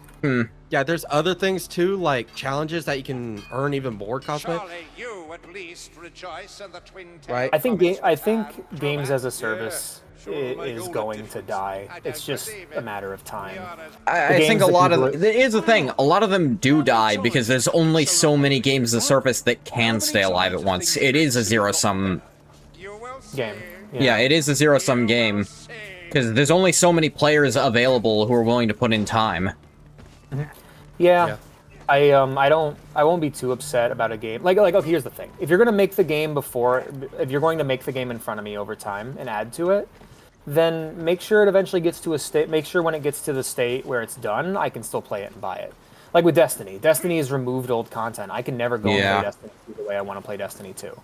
Yeah, there's other things too, like challenges that you can earn even more cosmetics. Surely you at least rejoice in the twin Right. I think games as a service is going to die. It's just a matter of time. I think a lot of here's the thing. A lot of them do die because there's only so many games as a service that can stay alive at once. It is a zero-sum game. Yeah, it is a zero-sum game because there's only so many players available who are willing to put in time. Yeah. I won't be too upset about a game. Like okay, here's the thing. If you're going to make the game in front of me over time and add to it, then make sure it eventually gets to a state, make sure when it gets to the state where it's done, I can still play it and buy it. Like with Destiny. Destiny has removed old content. I can never go and play Destiny 2 the way I want to play Destiny 2.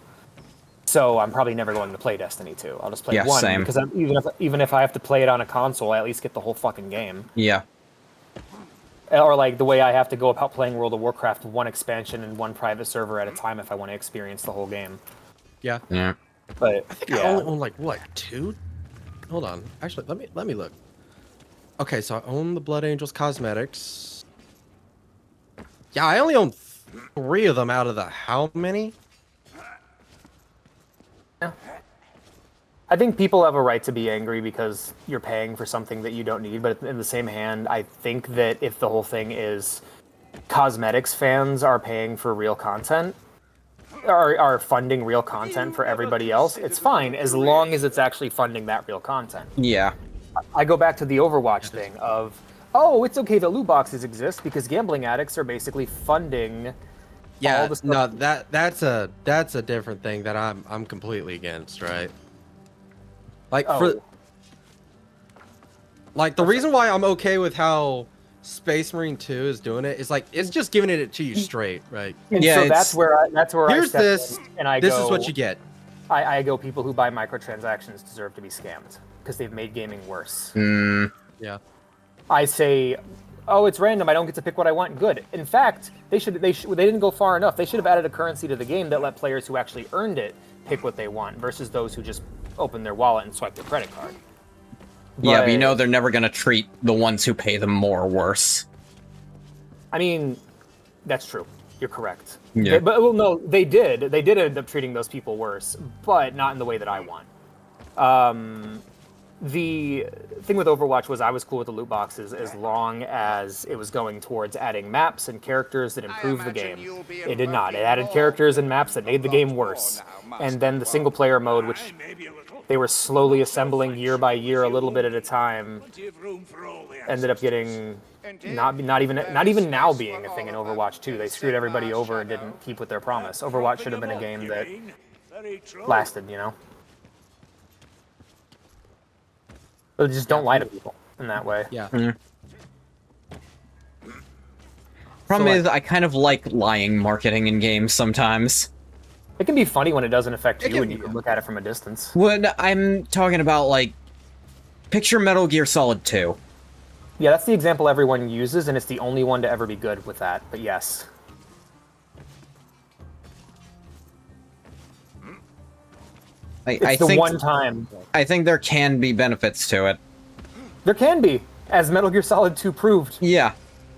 So I'm probably never going to play Destiny 2. I'll just play one. Same. Because even if I have to play it on a console, I at least get the whole fucking game. Yeah. Or like the way I have to go about playing World of Warcraft, one expansion and one private server at a time if I want to experience the whole game. Yeah. Yeah. But I think I only own like what, 2? Hold on. Actually, let me look. Okay, so I own the Blood Angels cosmetics. Yeah, I only own 3 of them out of the how many? I think people have a right to be angry because you're paying for something that you don't need, but in the same hand, I think that if the whole thing is cosmetics fans are paying for real content, are funding real content for everybody else, it's fine as long as it's actually funding that real content. Yeah. I go back to the Overwatch thing of, oh, it's okay that loot boxes exist because gambling addicts are basically funding. Yeah, all the stuff. no, that's a different thing that I'm completely against, right? Like the reason why I'm okay with how Space Marine 2 is doing it is like it's just giving it to you straight, right? And so that's where here's this, and I this go, is what you get. I go, people who buy microtransactions deserve to be scammed because they've made gaming worse. Yeah. I say, oh, it's random. I don't get to pick what I want. Good. In fact, they didn't go far enough. They should have added a currency to the game that let players who actually earned it pick what they want versus those who just open their wallet and swipe their credit card. But you know they're never going to treat the ones who pay them more worse. I mean, that's true. You're correct. Yeah. No, they did. They did end up treating those people worse, but not in the way that I want. the thing with Overwatch was I was cool with the loot boxes as long as it was going towards adding maps and characters that improved the game. It did not. It added characters and maps that made the game worse. And then the single player mode, which they were slowly assembling year by year, a little bit at a time, ended up getting not even now being a thing in Overwatch 2. They screwed everybody over and didn't keep with their promise. Overwatch should have been a game that lasted, you know? But just don't lie to people in that way. Yeah. Problem is, I kind of like lying marketing in games sometimes. It can be funny when it doesn't affect you can and you be, can look at it from a distance. When I'm talking about, like, picture Metal Gear Solid 2. Yeah, that's the example everyone uses, and it's the only one to ever be good with that, but yes. I The think one time. I think there can be benefits to it. There can be, as Metal Gear Solid 2 proved. Yeah.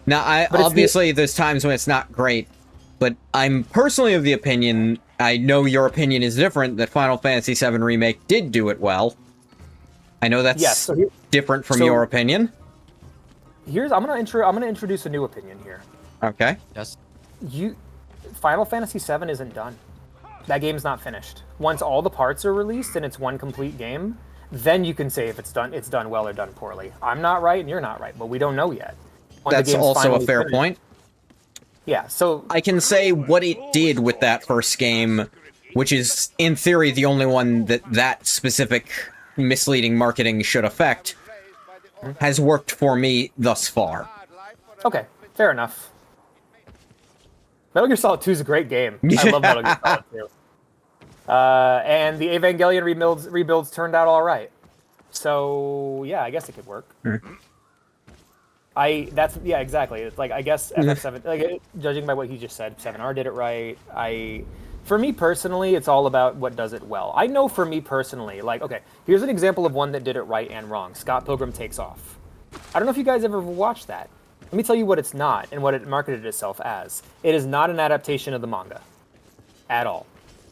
Now, obviously, there's times when it's not great, but I'm personally of the opinion, I know your opinion is different, that Final Fantasy VII Remake did do it well. I know that's different from your opinion. I'm gonna introduce a new opinion here. Okay. Yes. Final Fantasy VII isn't done. That game's not finished. Once all the parts are released and it's one complete game, then you can say if it's done well or done poorly. I'm not right and you're not right, but we don't know yet. That's also a fair point. Yeah, so I can say what it did with that first game, which is, in theory, the only one that specific misleading marketing should affect, has worked for me thus far. Okay, fair enough. Metal Gear Solid 2 is a great game. I love Metal Gear Solid 2. And the Evangelion rebuilds turned out all right. So, yeah, I guess it could work. Yeah, exactly. It's like, I guess FF7, like, judging by what he just said, 7R did it right. For me personally, it's all about what does it well. I know for me personally, like, okay, here's an example of one that did it right and wrong. Scott Pilgrim Takes Off. I don't know if you guys ever watched that. Let me tell you what it's not and what it marketed itself as. It is not an adaptation of the manga. At all.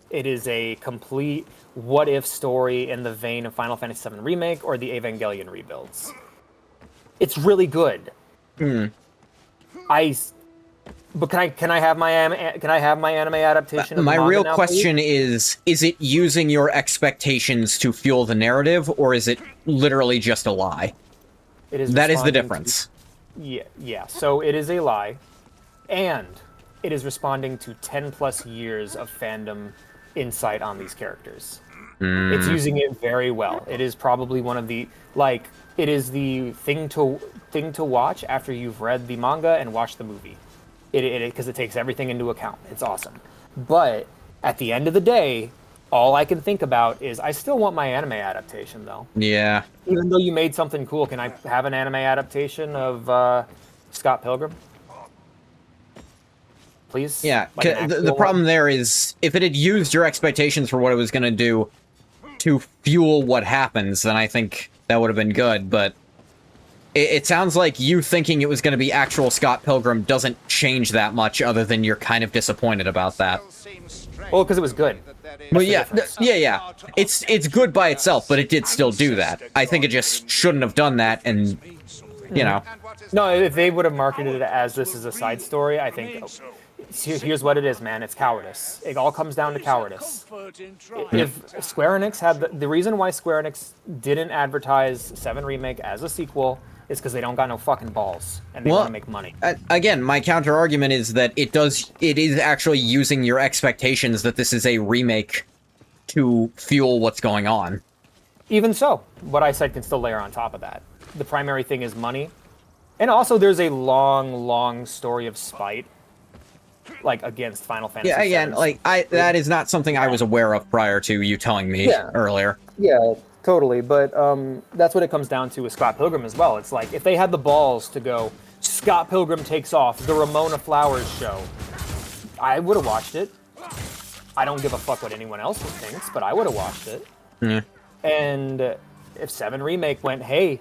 It is a complete what-if story in the vein of Final Fantasy VII Remake or the Evangelion rebuilds. It's really good. But can I have my anime adaptation of the my manga real now, question please? is it using your expectations to fuel the narrative, or is it literally just a lie? That is the difference. Yeah. So it is a lie, and it is responding to 10+ years of fandom insight on these characters. It's using it very well. It is probably one of the it is the thing to watch after you've read the manga and watched the movie. Because it takes everything into account. It's awesome. But at the end of the day, all I can think about is I still want my anime adaptation, though. Yeah. Even though you made something cool, can I have an anime adaptation of Scott Pilgrim? Please? Yeah, Like the problem there is, if it had used your expectations for what it was going to do to fuel what happens, then I think that would have been good, but it sounds like you thinking it was going to be actual Scott Pilgrim doesn't change that much, other than you're kind of disappointed about that. Well, because it was good. But yeah. It's good by itself, but it did still do that. I think it just shouldn't have done that, and, you know. No, if they would have marketed it as this is a side story, I think... Here's what it is, man. It's cowardice. It all comes down to cowardice. If Square Enix had... The reason why Square Enix didn't advertise 7 Remake as a sequel is because they don't got no fucking balls, and they want to make money. Again, my counter argument is that it is actually using your expectations that this is a remake to fuel what's going on. Even so, what I said can still layer on top of that. The primary thing is money. And also there's a long, long story of spite, like, against Final Fantasy Yeah, again, that is not something I was aware of prior to you telling me earlier. Yeah, totally. But that's what it comes down to with Scott Pilgrim as well. It's like, if they had the balls to go, Scott Pilgrim Takes Off, the Ramona Flowers show, I would have watched it. I don't give a fuck what anyone else thinks, but I would have watched it. Yeah. And if 7 Remake went, hey,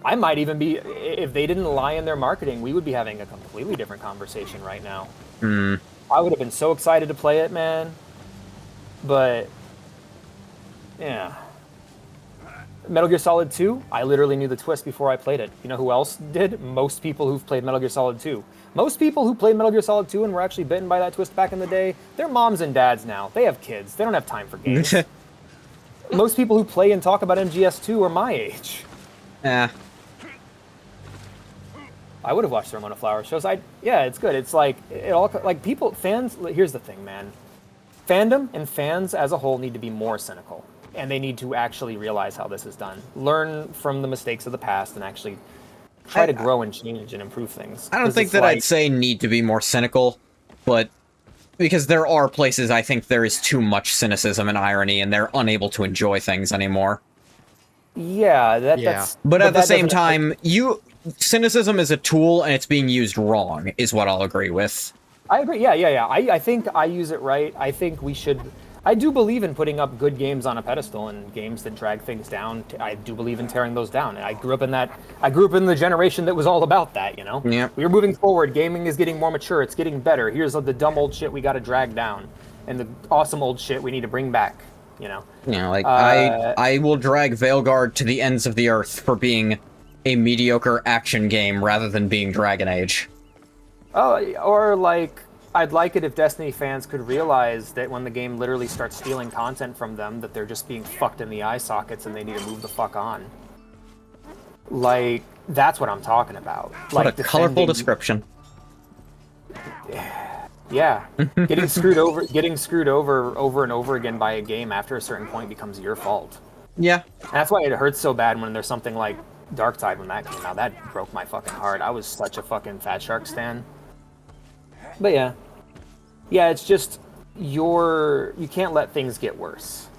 I might even be... If they didn't lie in their marketing, we would be having a completely different conversation right now. I would have been so excited to play it, man. But... yeah. Metal Gear Solid 2, I literally knew the twist before I played it. You know who else did? Most people who've played Metal Gear Solid 2. Most people who played Metal Gear Solid 2 and were actually bitten by that twist back in the day, they're moms and dads now. They have kids. They don't have time for games. Most people who play and talk about MGS2 are my age. Yeah. I would have watched the Ramona Flowers shows. Yeah, it's good. It's like fans. Here's the thing, man. Fandom and fans as a whole need to be more cynical, and they need to actually realize how this is done. Learn from the mistakes of the past and actually try to grow and change and improve things. I don't think that I'd say need to be more cynical, but because there are places I think there is too much cynicism and irony, and they're unable to enjoy things anymore. Yeah, that's. But at the same time, cynicism is a tool, and it's being used wrong, is what I'll agree with. I agree. Yeah. I think I use it right. I think we should. I do believe in putting up good games on a pedestal and games that drag things down. I do believe in tearing those down. And I grew up in that. I grew up in the generation that was all about that. You know. Yeah. We were moving forward. Gaming is getting more mature. It's getting better. Here's the dumb old shit we got to drag down, and the awesome old shit we need to bring back. You know. Yeah, like I will drag Veilguard to the ends of the earth for being a mediocre action game rather than being Dragon Age. Oh, or like, I'd like it if Destiny fans could realize that when the game literally starts stealing content from them, that they're just being fucked in the eye sockets and they need to move the fuck on. Like, that's what I'm talking about. What like a colorful description. Yeah, getting screwed over and over again by a game after a certain point becomes your fault. Yeah, and that's why it hurts so bad when there's something like Darktide when that came out. That broke my fucking heart. I was such a fucking Fat Shark stan. But yeah, it's just you can't let things get worse.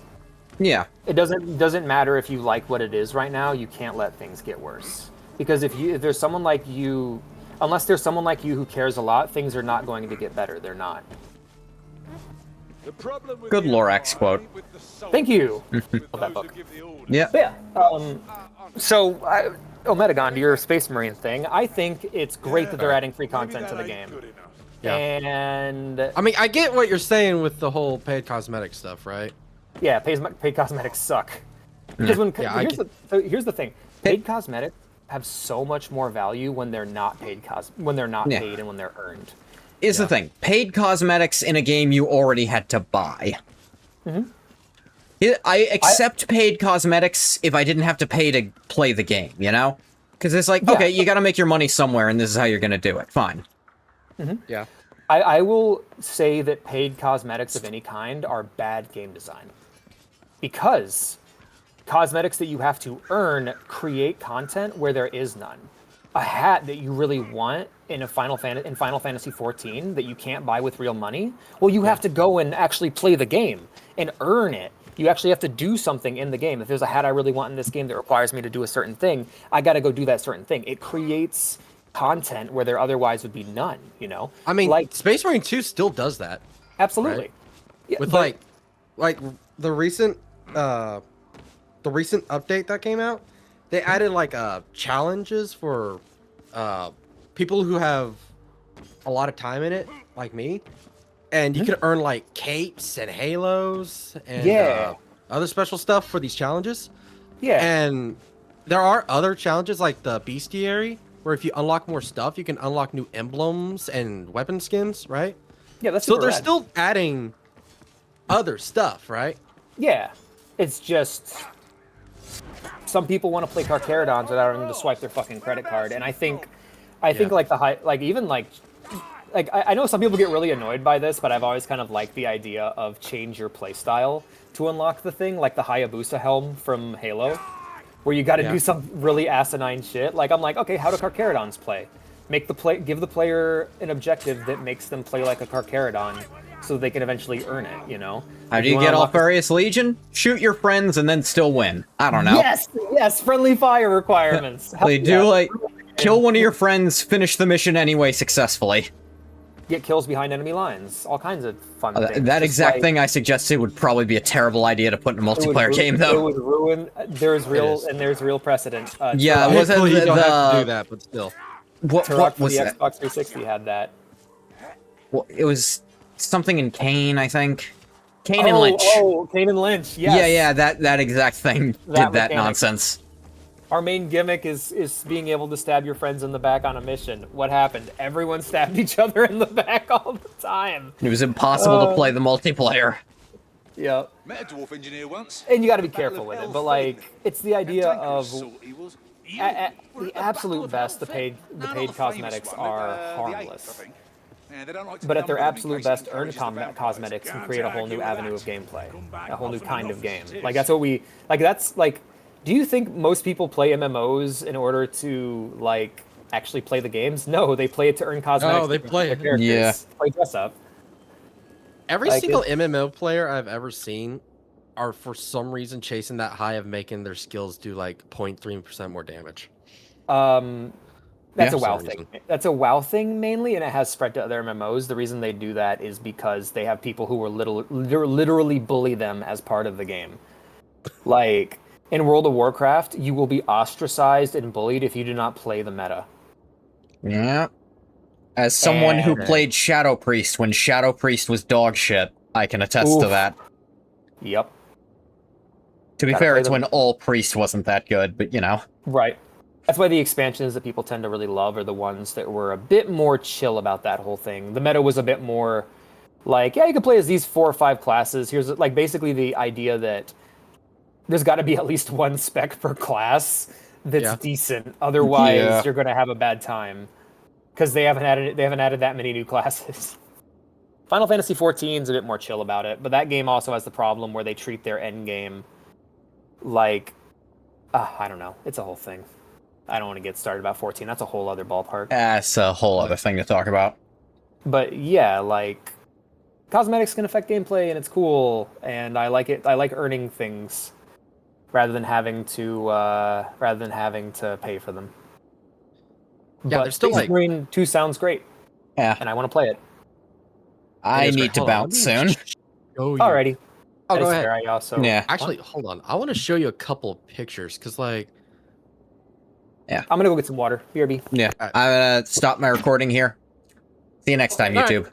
Yeah, it doesn't matter if you like what it is right now. You can't let things get worse because if there's someone like you. Unless there's someone like you who cares a lot, things are not going to get better. They're not. Good Lorax quote. Thank you. Love that book. Yeah. So, Ometagon, to your Space Marine thing, I think it's great that they're adding free content to the game. Yeah. And I mean, I get what you're saying with the whole paid cosmetic stuff, right? Yeah, paid cosmetics suck. Because here's the thing: paid cosmetics have so much more value when they're not paid paid and when they're earned. Is the thing. Paid cosmetics in a game you already had to buy. Mm-hmm. I accept paid cosmetics if I didn't have to pay to play the game, you know? Because it's like, okay, you gotta make your money somewhere and this is how you're gonna do it. Fine. Mm-hmm. Yeah. I will say that paid cosmetics of any kind are bad game design. Because cosmetics that you have to earn create content where there is none. A hat that you really want in Final Fantasy XIV that you can't buy with real money, well, you have to go and actually play the game and earn it. You actually have to do something in the game. If there's a hat I really want in this game that requires me to do a certain thing, I got to go do that certain thing. It creates content where there otherwise would be none, you know? I mean, like Space Marine 2 still does that. Absolutely. Right? Yeah, with like the recent update that came out, they added like challenges for people who have a lot of time in it, like me, and you could earn like capes and halos and other special stuff for these challenges. Yeah, and there are other challenges like the bestiary, where if you unlock more stuff, you can unlock new emblems and weapon skins, right? Yeah, that's so they're still adding other stuff, right? Yeah, it's just some people want to play Carcharodons without having to swipe their fucking credit card, and I think like the high, like even like I know some people get really annoyed by this, but I've always kind of liked the idea of change your playstyle to unlock the thing, like the Hayabusa helm from Halo, where you got to do some really asinine shit. Like I'm like, okay, how do Carcharodons play? Give the player an objective that makes them play like a Carcharodon, so they can eventually earn it, you know? How do you get Alfarius Legion? Shoot your friends and then still win. I don't know. Yes, friendly fire requirements. They do like kill one of your friends, finish the mission anyway successfully. Get kills behind enemy lines. All kinds of fun things. That exact thing I suggested would probably be a terrible idea to put in a multiplayer game, though. It would ruin. There's real precedent. Yeah, was it you don't have to do that, but still. What was that? The Xbox 360 had that. Well, it was something in Kane, I think. Kane and Lynch. Oh, Kane and Lynch. Yes. Yeah, that exact thing did that mechanic. nonsense. Our main gimmick is being able to stab your friends in the back on a mission. What happened? Everyone stabbed each other in the back all the time. It was impossible to play the multiplayer. Yeah. Met a dwarf engineer once. And you got to be careful with it, but like, it's the idea of at the absolute best, the paid cosmetics are harmless. But at their absolute best, earned cosmetics can create a whole new avenue of gameplay, a whole new kind of game. Like that's what we like. That's like. Do you think most people play MMOs in order to like actually play the games? No, they play it to earn cosmetics. No, they play it. Yeah. Play dress up. Every Like single MMO player I've ever seen are for some reason chasing that high of making their skills do like 0.3% more damage. That's a WoW thing. That's a WoW thing mainly, and it has spread to other MMOs. The reason they do that is because they have people who will literally bully them as part of the game. Like in World of Warcraft, you will be ostracized and bullied if you do not play the meta. Yeah. As someone who played Shadow Priest when Shadow Priest was dog shit, I can attest to that. Yep. To be fair, it's when all Priest wasn't that good, but you know. Right. That's why the expansions that people tend to really love are the ones that were a bit more chill about that whole thing. The meta was a bit more like, yeah, you can play as these 4 or 5 classes. Here's like basically the idea that there's got to be at least one spec per class that's decent. Otherwise, you're going to have a bad time because they haven't added that many new classes. Final Fantasy XIV is a bit more chill about it, but that game also has the problem where they treat their end game like I don't know. It's a whole thing. I don't want to get started about 14. That's a whole other ballpark. That's a whole other thing to talk about. But yeah, like cosmetics can affect gameplay, and it's cool, and I like it. I like earning things rather than having to pay for them. Yeah, but there's still like Marine 2 sounds great. Yeah, and I want to play it. I need to bounce soon. Alrighty. Oh, go ahead. I also actually hold on. I want to show you a couple of pictures because like. Yeah, I'm gonna go get some water. BRB. Yeah, I'm gonna stop my recording here. See you next time, YouTube.